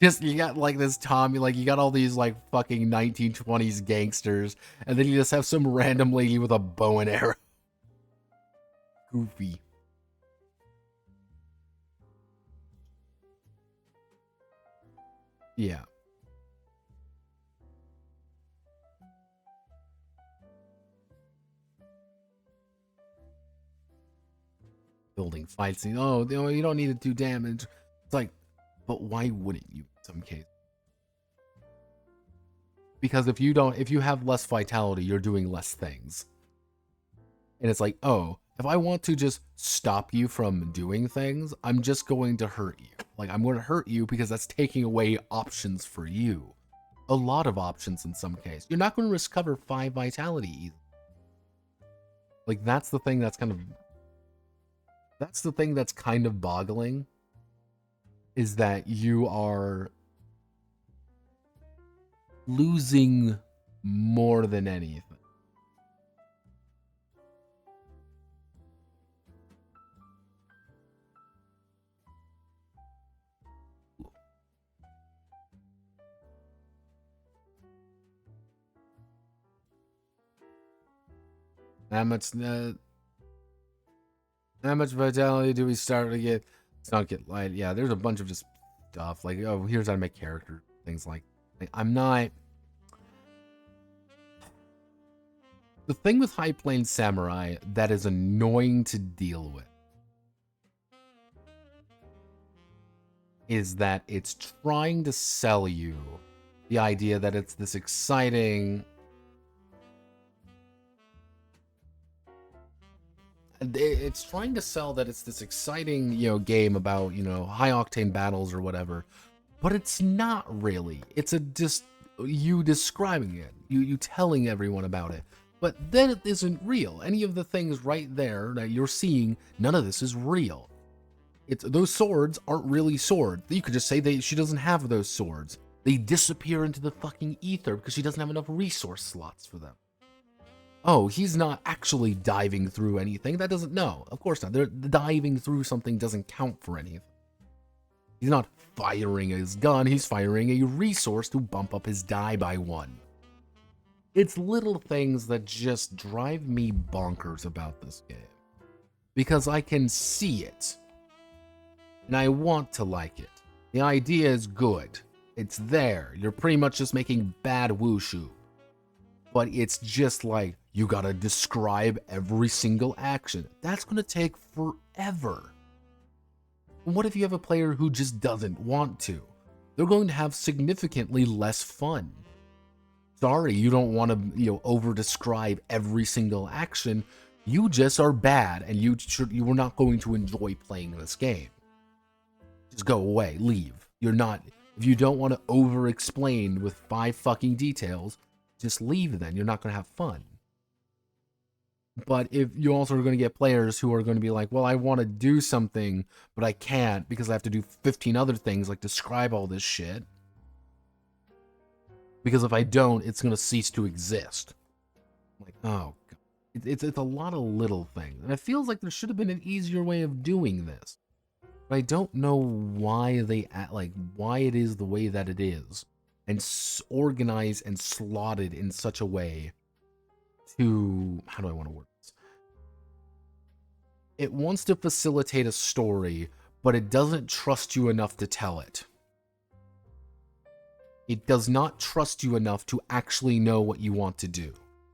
Just, you got like this Tommy, like you got all these like fucking 1920s gangsters, and then you just have some random lady with a bow and arrow. Goofy. Yeah. Building fight scene. Oh, you don't need to do damage. It's like, but why wouldn't you in some cases? Because if you have less vitality, you're doing less things. And it's like, oh, if I want to just stop you from doing things, I'm just going to hurt you. Like, I'm going to hurt you because that's taking away options for you. A lot of options in some case. You're not going to recover 5 vitality either. Like, that's the thing that's kind of boggling, is that you are losing more than anything. How much vitality do we start to get? Let's not get light. Yeah, there's a bunch of just stuff like, oh, here's how to make character things like I'm not. The thing with High Plains Samurai that is annoying to deal with is that it's trying to sell you the idea that it's this exciting... It's trying to sell that it's this exciting, game about, high-octane battles or whatever. But it's not really. It's just you describing it. You telling everyone about it. But then it isn't real. Any of the things right there that you're seeing, none of this is real. Those swords aren't really swords. You could just say she doesn't have those swords. They disappear into the fucking ether because she doesn't have enough resource slots for them. Oh, he's not actually diving through anything. That doesn't... No, of course not. Diving through something doesn't count for anything. He's not firing his gun. He's firing a resource to bump up his die by 1. It's little things that just drive me bonkers about this game. Because I can see it. And I want to like it. The idea is good. It's there. You're pretty much just making bad wushu. But it's just like, you gotta describe every single action. That's gonna take forever. What if you have a player who just doesn't want to? They're going to have significantly less fun. Sorry, you don't want to, over-describe every single action. You just are bad, and you were not going to enjoy playing this game. Just go away, leave. If you don't want to over-explain with 5 fucking details, just leave then. You're not going to have fun. But if you also are going to get players who are going to be like, well, I want to do something, but I can't because I have to do 15 other things, like describe all this shit. Because if I don't, it's going to cease to exist. Like, oh, God. It's a lot of little things. And it feels like there should have been an easier way of doing this. But I don't know why why it is the way that it is. And organized and slotted in such a way to... How do I want to word this? It wants to facilitate a story, but it doesn't trust you enough to tell it. It does not trust you enough to actually know what you want to do.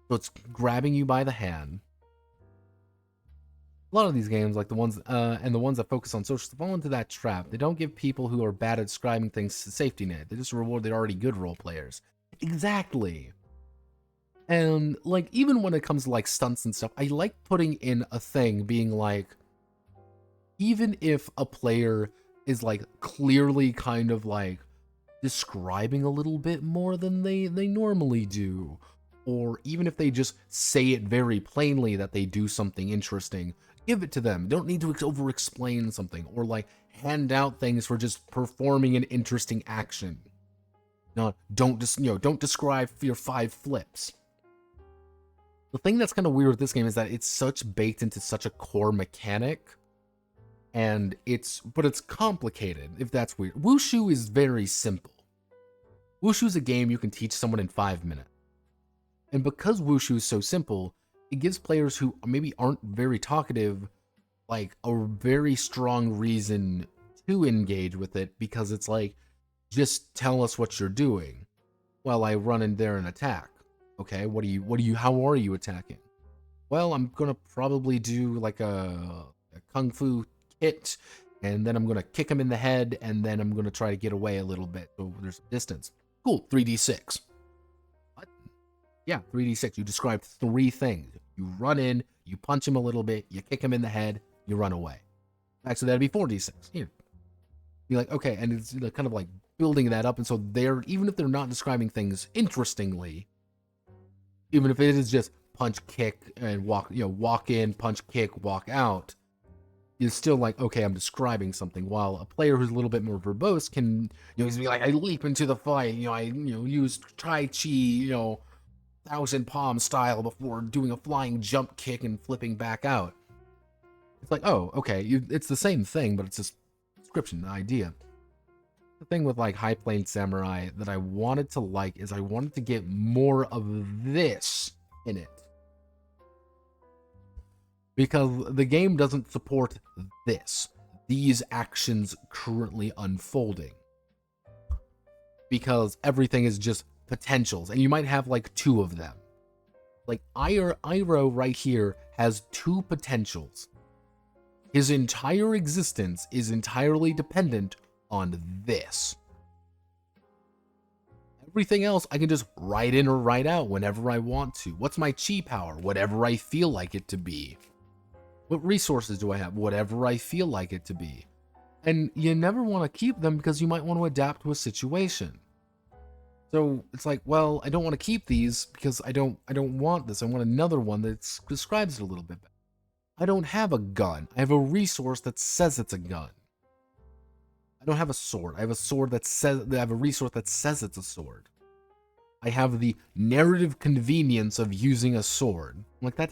So it's grabbing you by the hand. A lot of these games, like the ones that focus on social, fall into that trap. They don't give people who are bad at describing things a safety net. They just reward the already good role players. Exactly. And, like, even when it comes to, like, stunts and stuff, I like putting in a thing being like, even if a player is, like, clearly kind of, like, describing a little bit more than they normally do, or even if they just say it very plainly that they do something interesting, give it to them. Don't need to over-explain something, or, like, hand out things for just performing an interesting action. Don't describe your 5 flips. The thing that's kind of weird with this game is that it's such baked into such a core mechanic, but it's complicated, if that's weird. Wushu is very simple. Wushu's a game you can teach someone in 5 minutes. And because Wushu is so simple, it gives players who maybe aren't very talkative, like, a very strong reason to engage with it, because it's like, just tell us what you're doing while I run in there and attack. Okay, how are you attacking? Well, I'm gonna probably do like a kung fu hit, and then I'm gonna kick him in the head, and then I'm gonna try to get away a little bit so there's distance. Cool, 3d6. What? Yeah, 3d6. You described 3 things. You run in, you punch him a little bit, you kick him in the head, you run away. Actually, that'd be 4d6. Here. Be like, okay, and it's kind of like building that up, and so even if they're not describing things interestingly, even if it is just punch, kick, and walk in, punch, kick, walk out, you're still like, okay, I'm describing something. While a player who's a little bit more verbose can, just be like, I leap into the fight, I use Tai Chi, 1,000 palm style before doing a flying jump kick and flipping back out. It's like, oh, okay, it's the same thing, but it's just description, the idea. The thing with like High Plane Samurai that I wanted to like is I wanted to get more of this in it. Because the game doesn't support these actions currently unfolding. Because everything is just potentials, and you might have like 2 of them. Like Iroh right here has 2 potentials. His entire existence is entirely dependent on this. Everything else I can just write in or write out whenever I want to. What's my chi power? Whatever I feel like it to be. What resources do I have? Whatever I feel like it to be. And you never want to keep them because you might want to adapt to a situation. So it's like, well, I don't want to keep these because I don't want this. I want another one that describes it a little bit better. I don't have a gun. I have a resource that says it's a gun. I don't have a sword. I have a sword I have a resource that says it's a sword. I have the narrative convenience of using a sword. Like, it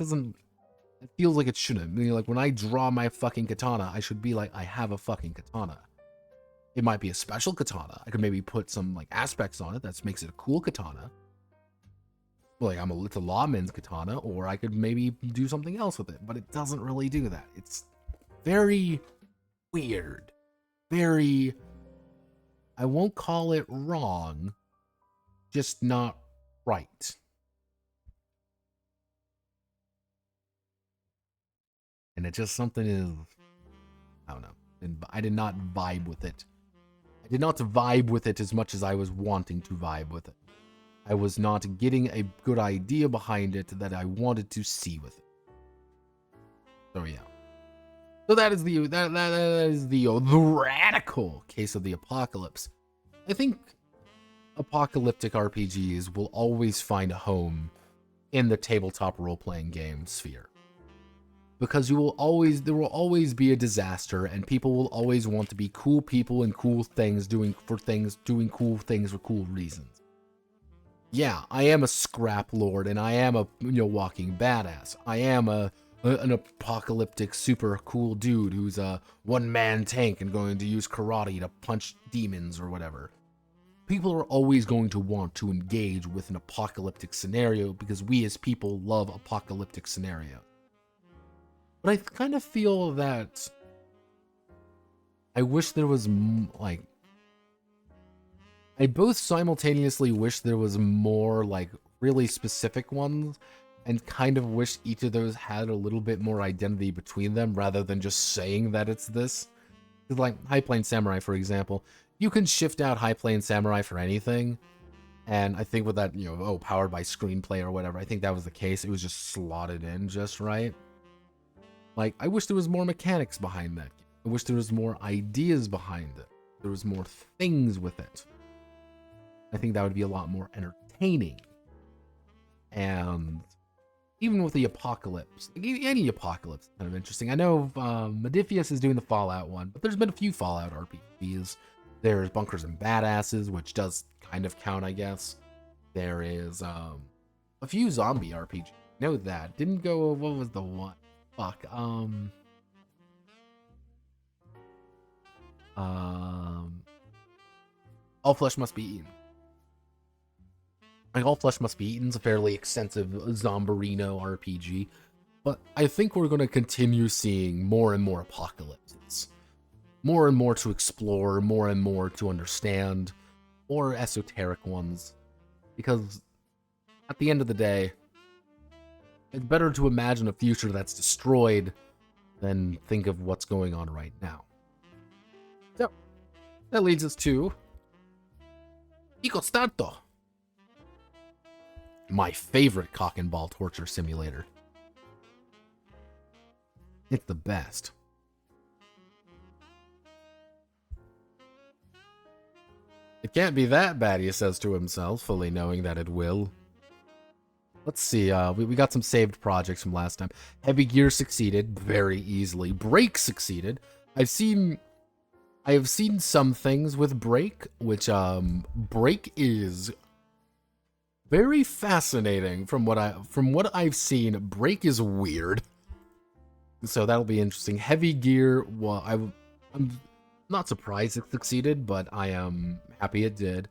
feels like it shouldn't. I mean, like, when I draw my fucking katana, I should be like, I have a fucking katana. It might be a special katana. I could maybe put some, like, aspects on it that makes it a cool katana. Like, it's a lawman's katana, or I could maybe do something else with it, but it doesn't really do that. It's very weird. Very, I won't call it wrong, just not right. And it's just something is, I don't know. And I did not vibe with it. I did not vibe with it as much as I was wanting to vibe with it. I was not getting a good idea behind it that I wanted to see with it. So yeah. So that is the radical case of the apocalypse. I think apocalyptic RPGs will always find a home in the tabletop role-playing game sphere. Because there will always be a disaster, and people will always want to be cool people and cool things, doing cool things for cool reasons. Yeah, I am a scrap lord, and I am a walking badass. I am an apocalyptic super cool dude who's a one-man tank and going to use karate to punch demons or whatever. People are always going to want to engage with an apocalyptic scenario because we as people love apocalyptic scenarios. But I kind of feel that I wish there was, like, I both simultaneously wish there was more, like, really specific ones, and kind of wish each of those had a little bit more identity between them rather than just saying that it's this. Like High Plane Samurai, for example, you can shift out High Plane Samurai for anything, And I think with that, powered by screenplay or whatever, I think that was the case. It was just slotted in just right. Like, I wish there was more mechanics behind that. I wish there was more ideas behind it. There was more things with it. I think that would be a lot more entertaining. And even with the Apocalypse, any Apocalypse is kind of interesting. I know Modifius is doing the Fallout one, but there's been a few Fallout RPGs. There's Bunkers and Badasses, which does kind of count, I guess. There is a few zombie RPGs. Know that. Didn't go, what was the one? Fuck. All Flesh Must Be Eaten. Like, All Flesh Must Be Eaten is a fairly extensive Zombarino RPG, but I think we're going to continue seeing more and more apocalypses. More and more to explore, more and more to understand, more esoteric ones. Because at the end of the day, it's better to imagine a future that's destroyed than think of what's going on right now. So, that leads us to Kickstarter. My favorite cock and ball torture simulator. It's the best. It can't be that bad, he says to himself, fully knowing that it will. Let's see, we got some saved projects from last time. Heavy Gear succeeded very easily. Break succeeded. I have seen some things with Break, which, Break is very fascinating from what I've seen. Break is weird. So that'll be interesting. Heavy Gear, well, I'm not surprised it succeeded, but I am happy it did.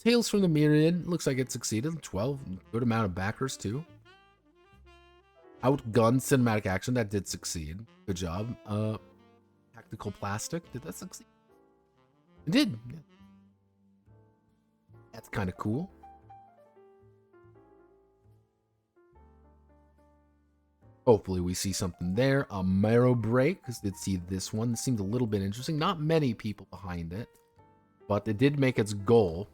Tales from the Myriad, looks like it succeeded. 12, good amount of backers too. Outgunned Cinematic Action, that did succeed. Good job. Tactical Plastic, did that succeed? It did. Yeah. That's kind of cool. Hopefully we see something there. Marrow Break, did see this one. This seemed a little bit interesting. Not many people behind it, but it did make its goal.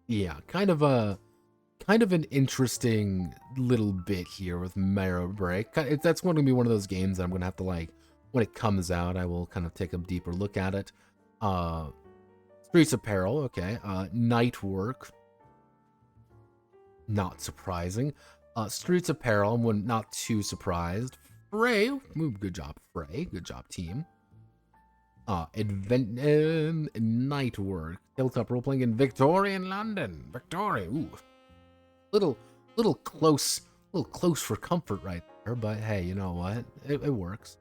Yeah, kind of an interesting little bit here with Marrow Break. That's going to be one of those games that I'm going to have to, like, when it comes out, I will kind of take a deeper look at it. Streets Apparel, okay. Night Work, not surprising. Streets Apparel, I'm not too surprised. Frey, good job, Frey. Good job, team. Night Work, Hilltop Role Playing in Victorian London. Victoria, ooh, little close for comfort right there. But hey, you know what? It works.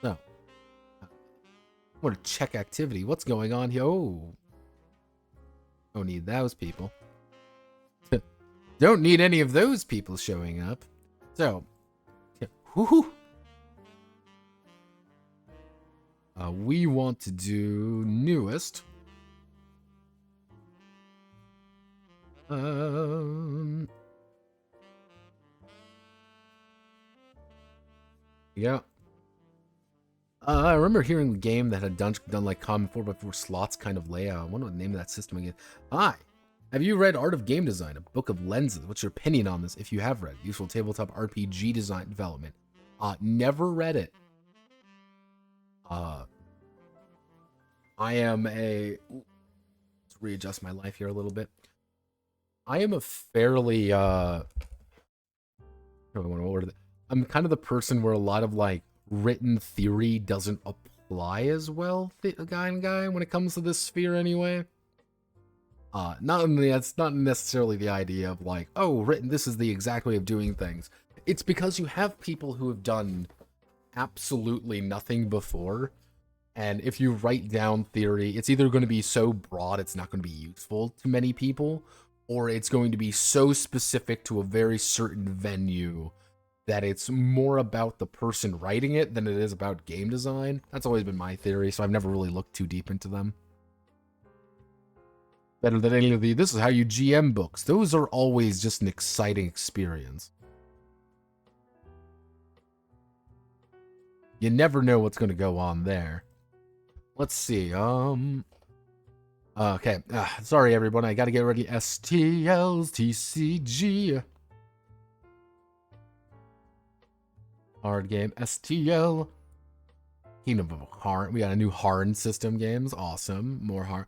So, I want to check activity. What's going on here? Oh, don't need those people. Don't need any of those people showing up. So, whoo. We want to do newest. Yeah. I remember hearing the game that had done like common 4x4 slots kind of layout. I wonder what the name of that system again. Hi. Have you read Art of Game Design, a book of lenses? What's your opinion on this? If you have read, useful tabletop RPG design development. Never read it. I am a... Let's readjust my life here a little bit. I am a fairly, I'm kind of the person where a lot of, like, written theory doesn't apply as well, guy when it comes to this sphere anyway. That's not necessarily the idea of, like, oh, written, this is the exact way of doing things. It's because you have people who have done absolutely nothing before, and if you write down theory, it's either going to be so broad it's not going to be useful to many people, or it's going to be so specific to a very certain venue that it's more about the person writing it than it is about game design. That's always been my theory, so I've never really looked too deep into them. Better than any of this is how you GM books. Those are always just an exciting experience. You never know what's going to go on there. Let's see. Okay. Sorry, everyone. I got to get ready. STLs, TCG. Hard game. STL. Kingdom of Harn. We got a new Harn system games. Awesome. More Harn.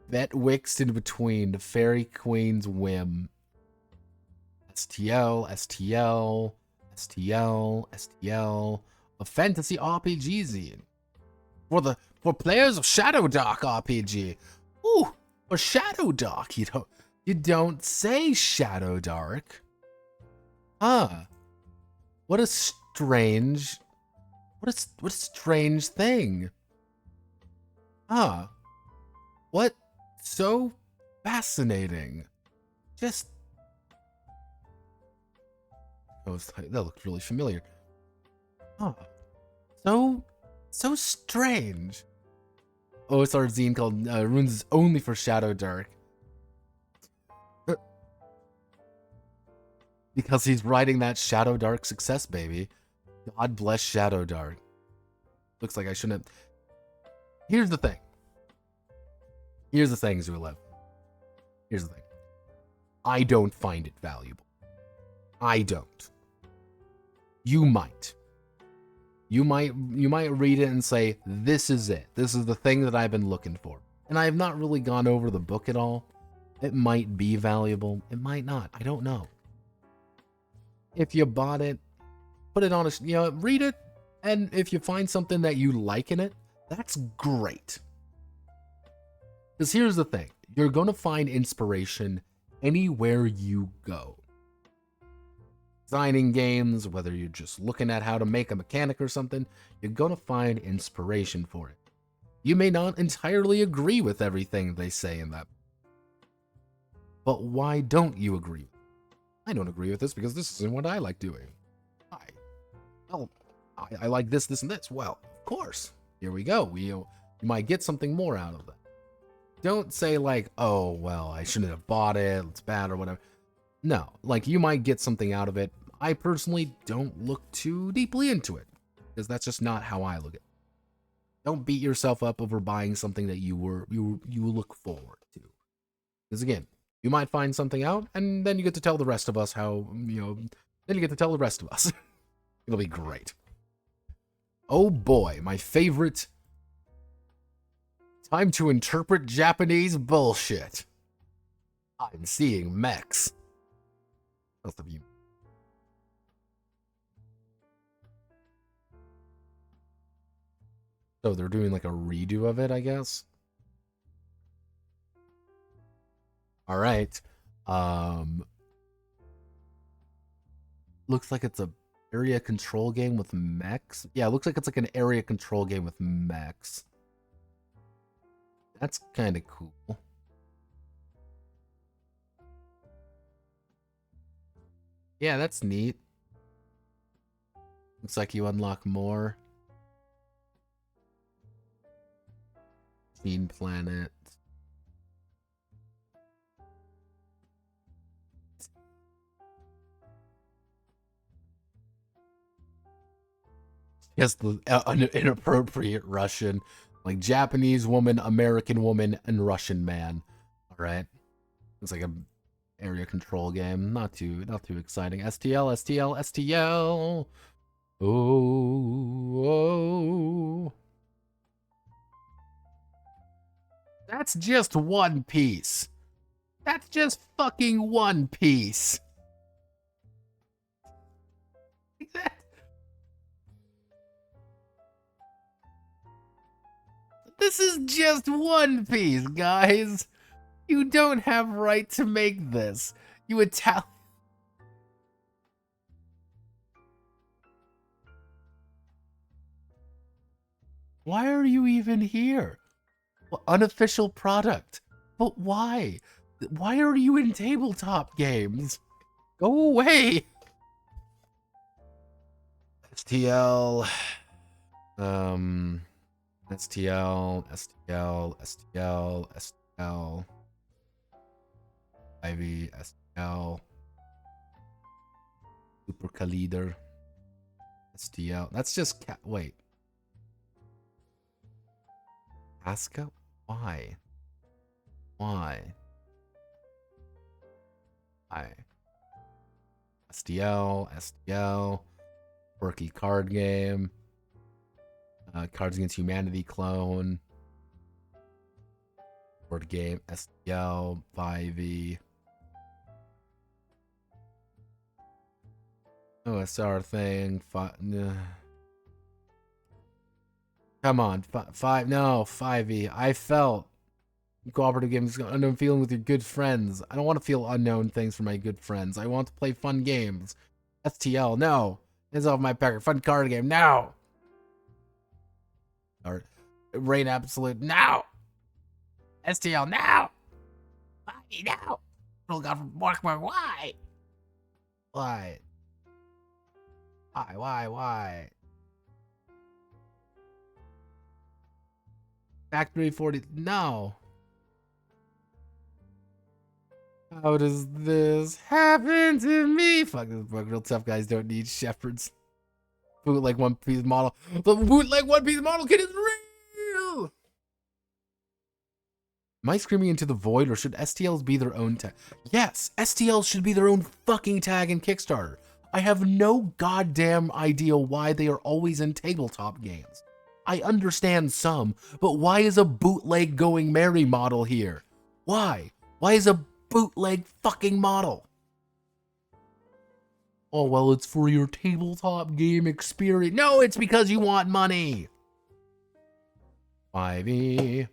Betwixt in between. The Fairy Queen's Whim. STL, STL, STL, STL. A fantasy RPG zine. For players of Shadow Dark RPG. Ooh, for Shadow Dark. You don't say Shadow Dark. Huh. What a strange thing. Huh. What so fascinating. Just that looked really familiar. Huh. So strange. OSR zine called Runes is only for Shadow Dark. Because he's riding that Shadow Dark success, baby. God bless Shadow Dark. Looks like I shouldn't have... Here's the thing. Here's the thing, Zulev. Here's the thing. I don't find it valuable. I don't. You might. You might read it and say, this is it. This is the thing that I've been looking for. And I have not really gone over the book at all. It might be valuable. It might not. I don't know. If you bought it, put it on a, read it. And if you find something that you like in it, that's great. Because here's the thing. You're going to find inspiration anywhere you go. Designing games, whether you're just looking at how to make a mechanic or something, you're going to find inspiration for it. You may not entirely agree with everything they say in that. But why don't you agree? I don't agree with this because this isn't what I like doing. I like this, and this. Well, of course. Here we go. You might get something more out of that. Don't say like, oh, well, I shouldn't have bought it. It's bad or whatever. No, like you might get something out of it. I personally don't look too deeply into it because that's just not how I look at it. Don't beat yourself up over buying something that you look forward to. Because again, you might find something out and then you get to tell the rest of us how, then you get to tell the rest of us. It'll be great. Oh boy, my favorite. Time to interpret Japanese bullshit. I'm seeing mechs. Both of you. So they're doing like a redo of it, I guess. All right. Looks like it's a area control game with mechs. Yeah, it looks like it's like an area control game with mechs. That's kind of cool. Yeah, that's neat. Looks like you unlock more. Gene Planet. Yes, the inappropriate Russian. Like Japanese woman, American woman, and Russian man. Alright. It's like a area control game. Not too exciting. STL, STL, STL. Oh. That's just One Piece. That's just fucking One Piece. This is just One Piece, guys. You don't have right to make this. You Italian. Why are you even here? Well, unofficial product. But why? Why are you in tabletop games? Go away. STL. STL, STL, STL, STL. Ivy, STL. Super Kalider. STL. That's just wait. Aska? Why? Why? STL. Quirky card game. Cards Against Humanity clone. Board game. STL. 5e. OSR thing. Come on. 5e. I felt cooperative games, unknown feeling with your good friends. I don't want to feel unknown things for my good friends. I want to play fun games. STL, no. It's off my packer. Fun card game, no. Or Rain Absolute, no. STL, no. Bobby, no. Oh God, why? Why? Factory 40, no. How does this happen to me? Fuck this book. Real tough guys don't need shepherds. Bootleg One Piece model. The bootleg One Piece model kit is real! Am I screaming into the void, or should STLs be their own tag? Yes, STLs should be their own fucking tag in Kickstarter. I have no goddamn idea why they are always in tabletop games. I understand some, but why is a bootleg Going Merry model here? Why? Why is a bootleg fucking model? Oh, well, it's for your tabletop game experience. No, it's because you want money. 5e.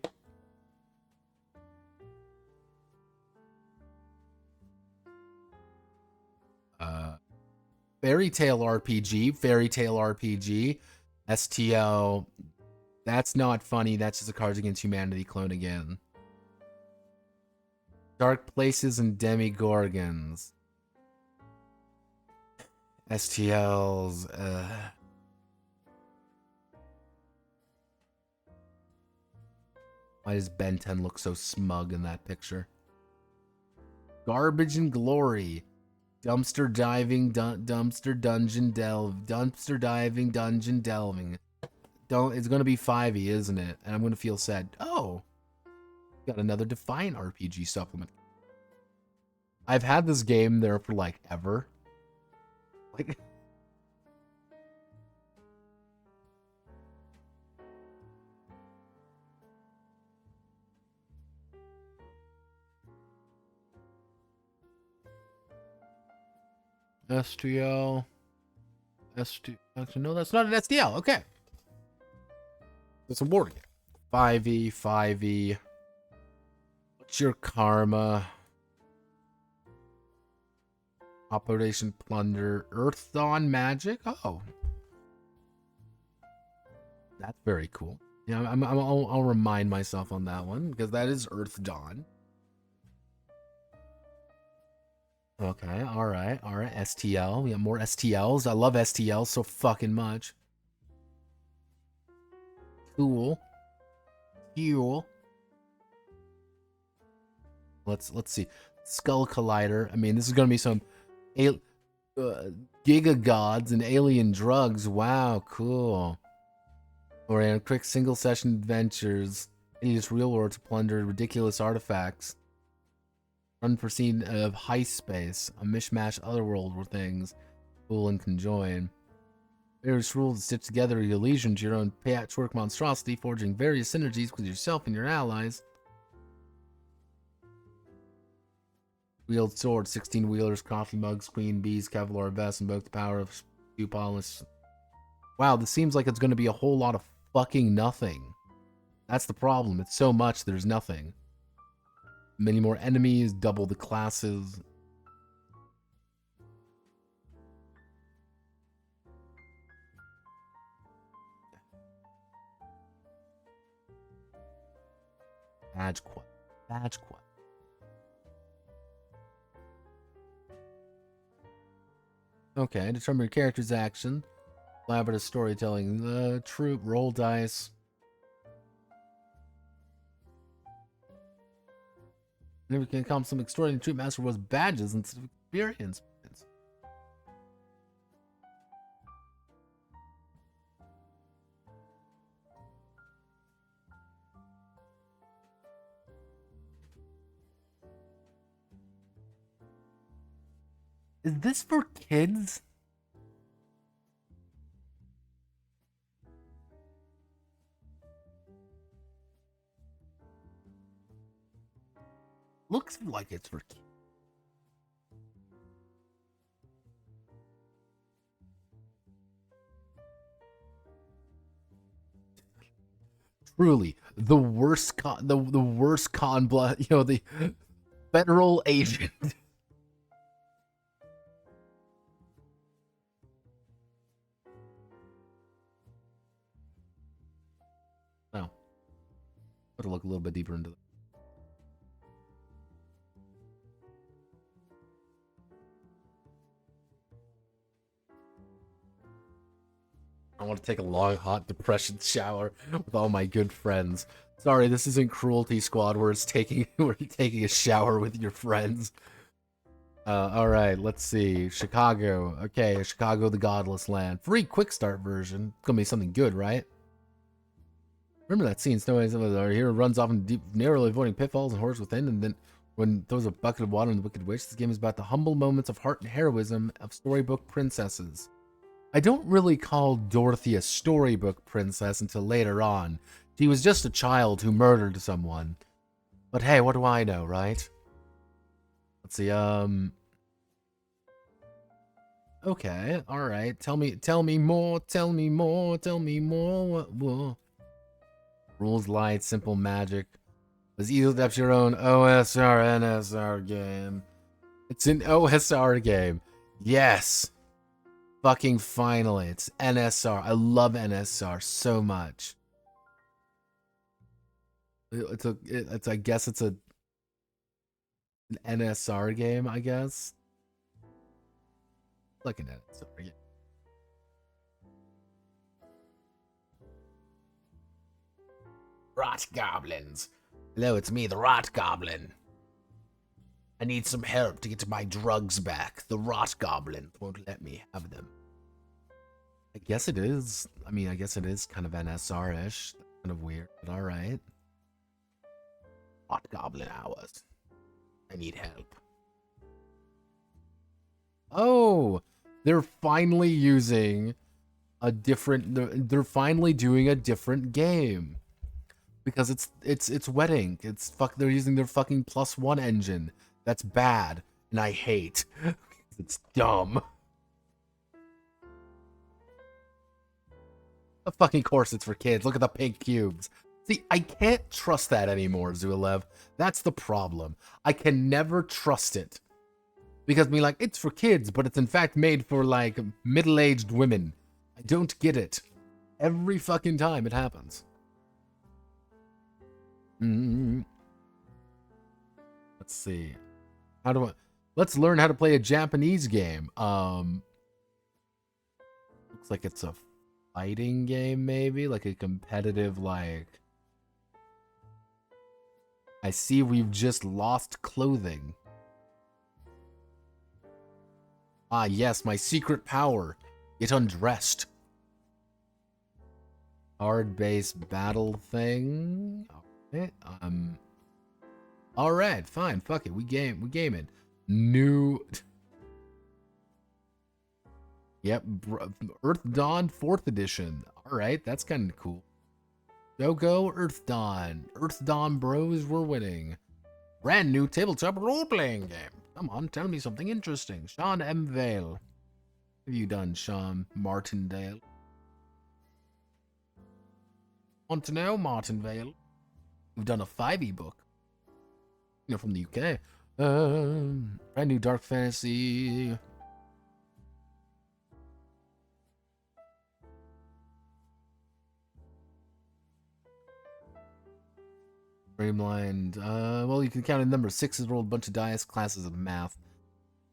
Fairy Tale RPG. STL. That's not funny. That's just a Cards Against Humanity clone again. Dark Places and Demigorgons. STLs. Why does Ben 10 look so smug in that picture? Garbage and Glory. Dumpster diving, dumpster diving, dungeon delving. It's gonna be 5e, isn't it? And I'm gonna feel sad. Oh, got another Defiant RPG supplement. I've had this game there for like ever. Like, STL. Actually, no, that's not an STL. Okay. It's a board game. 5e. What's your karma? Operation Plunder. Earth Dawn Magic? Oh. That's very cool. Yeah, I'll remind myself on that one, because that is Earth Dawn. Okay, alright. STL. We got more STLs. I love STLs so fucking much. Cool. Let's see. Skull Collider. I mean, this is gonna be some Giga Gods and Alien Drugs. Wow, cool. Or quick single session adventures. Use real world to plunder ridiculous artifacts. Unforeseen of heist space, a mishmash otherworld where things fool and conjoin. Various rules to stitch together your legion to your own patchwork monstrosity, forging various synergies with yourself and your allies. Wheeled sword, 16 wheelers, coffee mugs, queen bees, Kevlar vests, invoke the power of spew polish. Wow, this seems like it's going to be a whole lot of fucking nothing. That's the problem. It's so much, there's nothing. Many more enemies, double the classes. Badge quest. Okay, determine your character's action. Collaborative storytelling. The troop, roll dice. Never can accomplish some extraordinary troop master was badges instead of experience points. Is this for kids? Looks like it's for kids. Truly, the worst the worst con blood, the federal agent. No. Better look a little bit deeper into that. I want to take a long, hot depression shower with all my good friends. Sorry, this isn't Cruelty Squad where it's we're taking a shower with your friends. All right, let's see. Chicago. Okay, Chicago, the Godless Land. Free quick start version. It's gonna be something good, right? Remember that scene? Snow White, our hero runs off in deep, narrowly avoiding pitfalls and horrors within, and then when throws a bucket of water on the Wicked Witch. This game is about the humble moments of heart and heroism of storybook princesses. I don't really call Dorothy a storybook princess until later on. She was just a child who murdered someone. But hey, what do I know, right? Let's see, okay, alright. Tell me more, tell me more. Whoa. Rules light, simple magic. Let's either that's your own OSR, NSR game. It's an OSR game. Yes. Fucking finally, it's NSR. I love NSR so much. I guess it's an NSR game, I guess. Like an NSR game. Rot Goblins. Hello, it's me, the Rot Goblin. I need some help to get my drugs back. The Rot Goblin won't let me have them. I guess it is. I mean, I guess it is kind of NSR-ish. Kind of weird, but alright. Rot Goblin hours. I need help. Oh! They're finally using a different... They're finally doing a different game. Because it's wedding. They're using their fucking +1 engine. That's bad, and I hate. It's dumb. Of fucking course it's for kids. Look at the pink cubes. See, I can't trust that anymore, Zulev. That's the problem. I can never trust it. Because it's for kids, but it's in fact made for, middle-aged women. I don't get it. Every fucking time it happens. Let's see. Let's learn how to play a Japanese game. Looks like it's a fighting game, maybe? Like a competitive, I see we've just lost clothing. Ah, yes, my secret power. Get undressed. Card-based battle thing. Okay, alright, fine, fuck it, we gaming. New... Yep, Earth Dawn 4th edition. Alright, that's kind of cool. Go, Earth Dawn. Earth Dawn bros, we're winning. Brand new tabletop role-playing game. Come on, tell me something interesting. Sean M. Vale. What have you done, Sean Martindale? Want to know, Martindale? We've done a 5e book. From the UK. Brand new dark fantasy. Streamlined. Well, you can count a number of 6s, roll a bunch of dice, classes of math.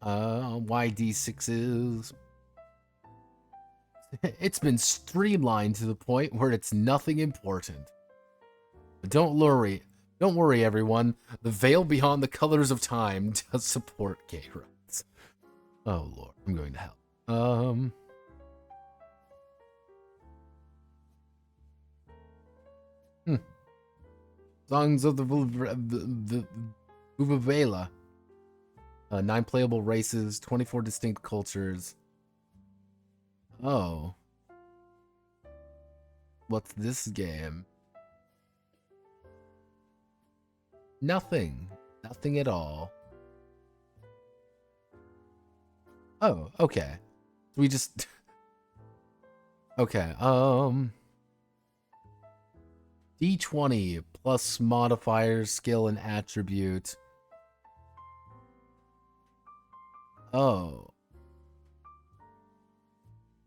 YD6s. It's been streamlined to the point where it's nothing important. But don't worry, everyone. The veil beyond the colors of time does support gay rights. Oh lord, I'm going to hell. Songs of the Uvavela. 9 playable races, 24 distinct cultures. Oh. What's this game? Nothing. Nothing at all. Oh, okay. We just... Okay, D20 plus modifiers, skill, and attribute. Oh.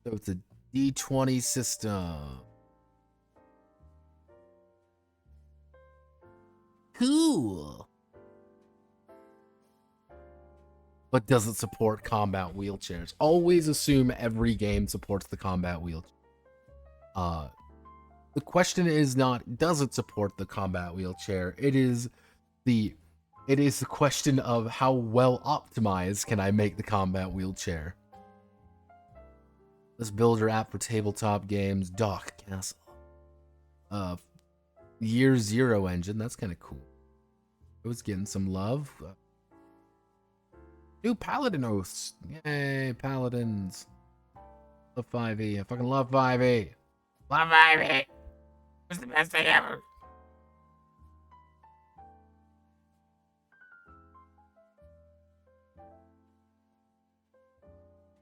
So it's a D20 system. Cool. But doesn't support combat wheelchairs. Always assume every game supports the combat wheelchair. The question is not, does it support the combat wheelchair? It is the question of how well optimized can I make the combat wheelchair. This builder app for tabletop games, Dock Castle. Year Zero engine, that's kind of cool. It was getting some love. New Paladin Oaths. Yay, Paladins. Love 5e. I fucking love 5e. Love 5e. It's the best thing ever.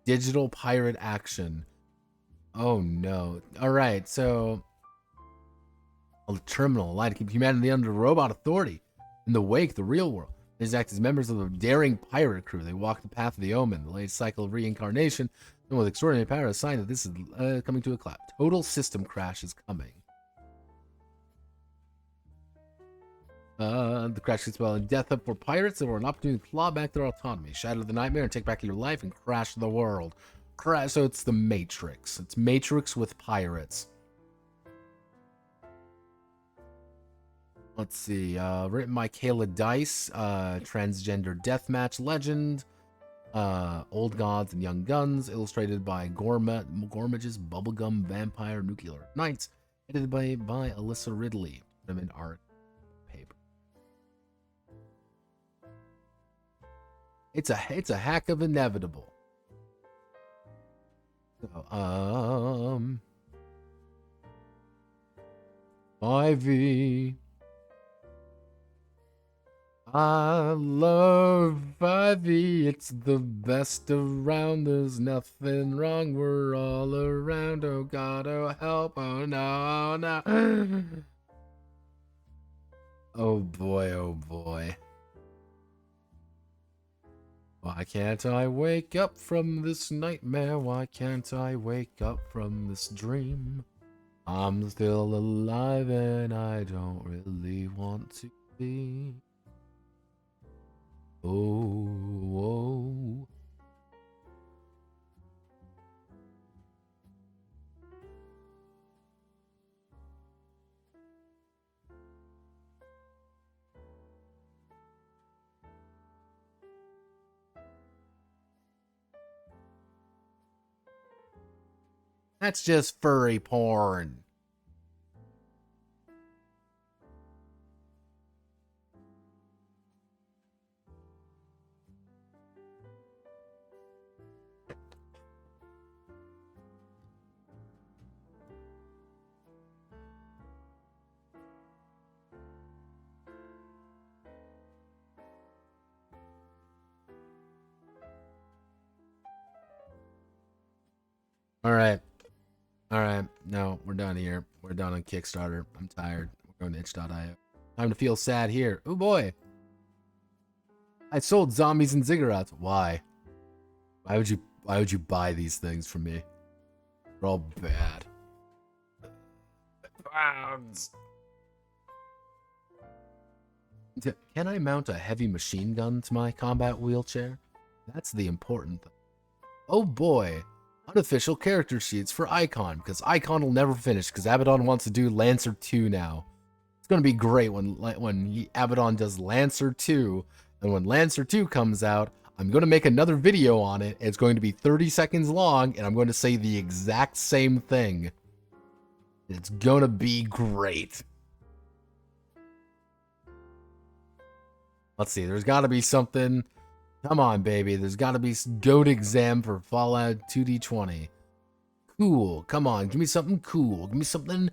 Digital pirate action. Oh no. Alright, so... A terminal, a lie to keep humanity under robot authority. In the wake, the real world. They act as members of a daring pirate crew. They walk the path of the omen, the latest cycle of reincarnation, and with extraordinary power, a sign that this is coming to a collapse. Total system crash is coming. The crash could spell death up for pirates or an opportunity to claw back their autonomy, shatter the nightmare, and take back your life and crash the world. So it's the Matrix. It's Matrix with pirates. Let's see. Written by Kayla Dice. Transgender deathmatch legend. Old Gods and Young Guns. Illustrated by Gormage's Bubblegum Vampire Nuclear Knights. Edited by Alyssa Ridley. In art paper. It's a hack of inevitable. So, 5e. I love 5e, it's the best around, there's nothing wrong, we're all around, oh god, oh help, oh no, no. Oh boy, oh boy. Why can't I wake up from this nightmare? Why can't I wake up from this dream? I'm still alive and I don't really want to be. Oh, whoa. That's just furry porn. Alright. No, we're done here. We're done on Kickstarter. I'm tired. We're going to itch.io. Time to feel sad here. Oh boy. I sold zombies and ziggurats. Why? Why would you buy these things from me? They're all bad. Pounds. Can I mount a heavy machine gun to my combat wheelchair? That's the important thing. Oh boy. Unofficial character sheets for Icon, because Icon will never finish, because Abaddon wants to do Lancer 2 now. It's going to be great when Abaddon does Lancer 2, and when Lancer 2 comes out, I'm going to make another video on it. It's going to be 30 seconds long, and I'm going to say the exact same thing. It's going to be great. Let's see, there's got to be something. Come on, baby. There's got to be GOAT exam for Fallout 2D20. Cool. Come on. Give me something cool. Give me something.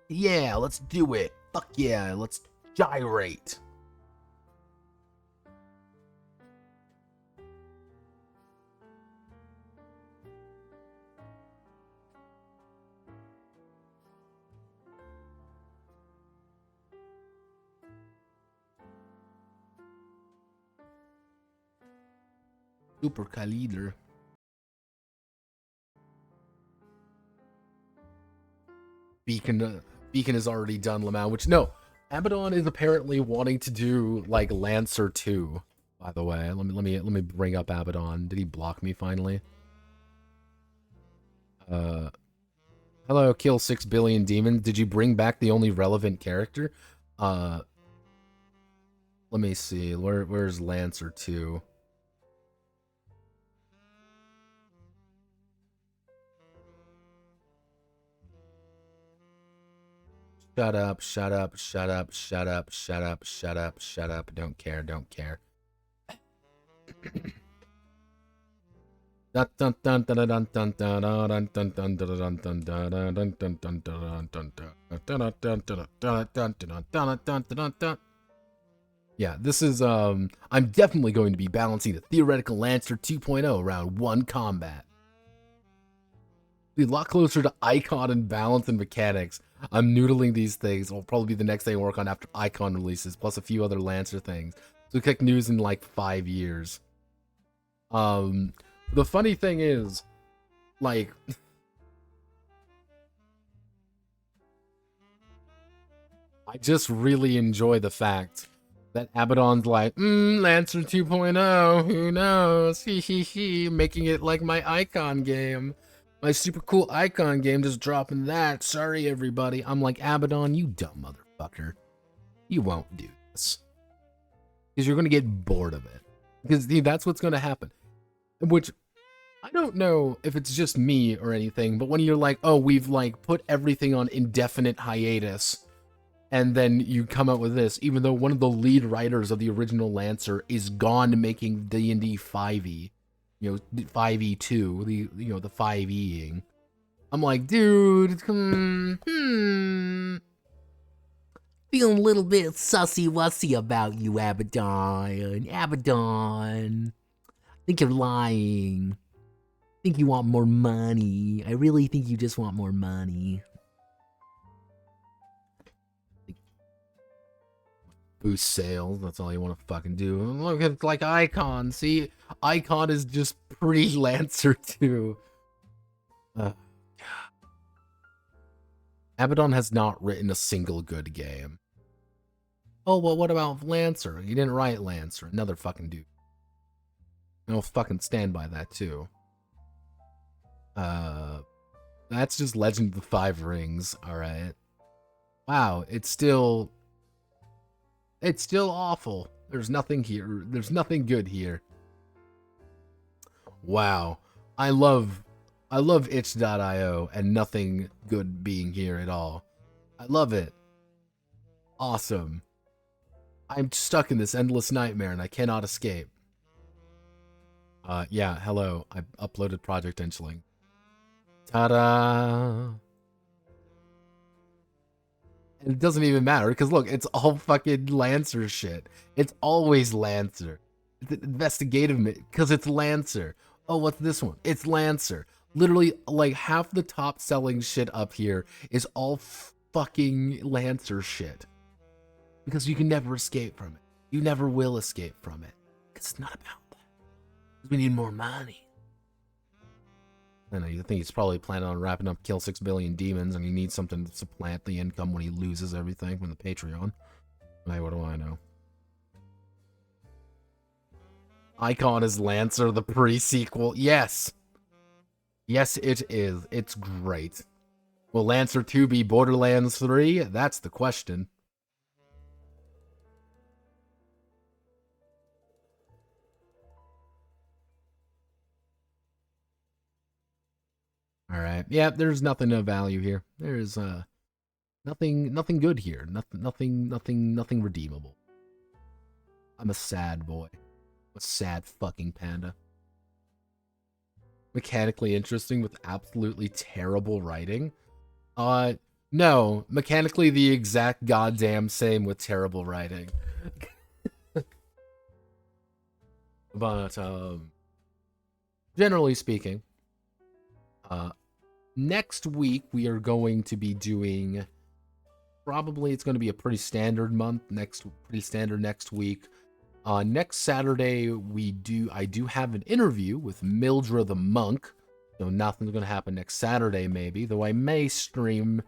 Yeah, let's do it. Fuck yeah. Let's gyrate. Super Kalider. Beacon is already done, Lamau, which, no, Abaddon is apparently wanting to do, like, Lancer 2, by the way. Let me bring up Abaddon. Did he block me, finally? Hello, kill 6 billion demons. Did you bring back the only relevant character? Let me see. Where's Lancer 2? Shut up, shut up, shut up, shut up, shut up, shut up, shut up. Don't care, don't care. Yeah, this is, I'm definitely going to be balancing the theoretical Lancer 2.0 around one combat. Be a lot closer to icon and balance and mechanics. I'm noodling these things. It'll probably be the next thing I work on after icon releases, plus a few other Lancer things. So kick news in like 5 years. The funny thing is, like, I just really enjoy the fact that Abaddon's like, Lancer 2.0, who knows, he, making it like my icon game. My super cool icon game, just dropping that. Sorry, everybody. I'm like, Abaddon, you dumb motherfucker. You won't do this. Because you're going to get bored of it. Because that's what's going to happen. Which, I don't know if it's just me or anything, but when you're like, oh, we've like put everything on indefinite hiatus, and then you come out with this, even though one of the lead writers of the original Lancer is gone making D&D 5e. 5e2, the 5e-ing. I'm like, dude, feeling a little bit sussy-wussy about you, Abaddon. Abaddon. I think you're lying. I think you want more money. I really think you just want more money. Boost sales, that's all you want to fucking do. Look at like Icon, see? Icon is just pre-Lancer 2. Abaddon has not written a single good game. Oh, well, what about Lancer? He didn't write Lancer. Another fucking dude. I'll fucking stand by that, too. That's just Legend of the Five Rings, alright. Wow, it's still awful. There's nothing here. There's nothing good here. Wow. I love itch.io and nothing good being here at all. I love it. Awesome. I'm stuck in this endless nightmare and I cannot escape. Yeah, hello. I uploaded Project Inchling. Ta-da! It doesn't even matter, because look, it's all fucking Lancer shit. It's always Lancer. It's investigative, because it's Lancer. Oh, what's this one? It's Lancer. Literally, like, half the top-selling shit up here is all fucking Lancer shit. Because you can never escape from it. You never will escape from it. Because it's not about that. Because we need more money. I know, you think he's probably planning on wrapping up Kill 6 Billion Demons, and he needs something to supplant the income when he loses everything from the Patreon. Hey, what do I know? Icon is Lancer, the pre-sequel. Yes! Yes, it is. It's great. Will Lancer 2 be Borderlands 3? That's the question. Alright. Yeah, there's nothing of value here. There's, nothing good here. Nothing redeemable. I'm a sad boy. A sad fucking panda. Mechanically interesting with absolutely terrible writing. No, mechanically the exact goddamn same with terrible writing. But, generally speaking, next week we are going to be doing, probably it's going to be a pretty standard month, pretty standard next week. Next Saturday, I do have an interview with Mildra the Monk. So nothing's gonna happen next Saturday, maybe. Though I may stream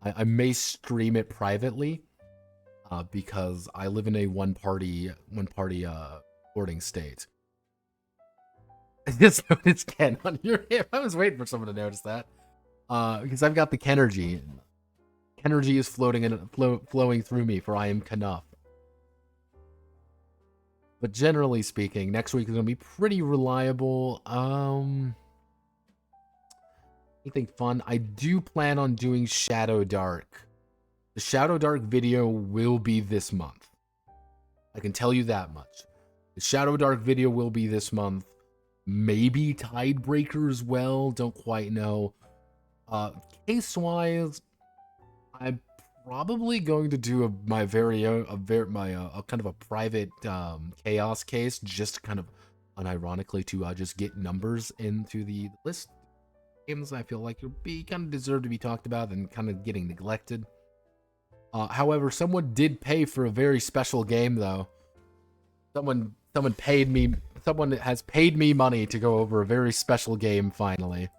it privately, because I live in a one-party boarding state. I just noticed Ken on your hip. I was waiting for someone to notice that. Because I've got the Kenergy. Kenergy is flowing through me, for I am Knuff. But generally speaking, next week is going to be pretty reliable. Anything fun? I do plan on doing Shadow Dark. The Shadow Dark video will be this month. I can tell you that much. The Shadow Dark video will be this month. Maybe Tidebreaker as well. Don't quite know. Case-wise, I'm probably going to do my kind of a private chaos case, just kind of unironically to just get numbers into the list games I feel like kind of deserve to be talked about and kind of getting neglected. However, someone did pay for a very special game though. Someone has paid me money to go over a very special game finally.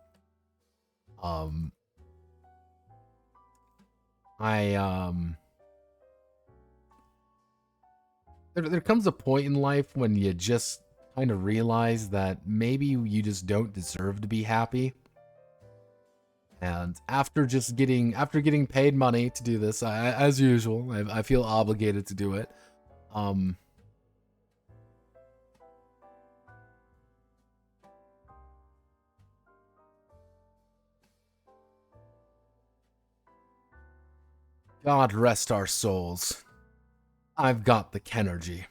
There comes a point in life when you just kind of realize that maybe you just don't deserve to be happy. And after getting paid money to do this, as usual, I feel obligated to do it. God rest our souls. I've got the Kenergy.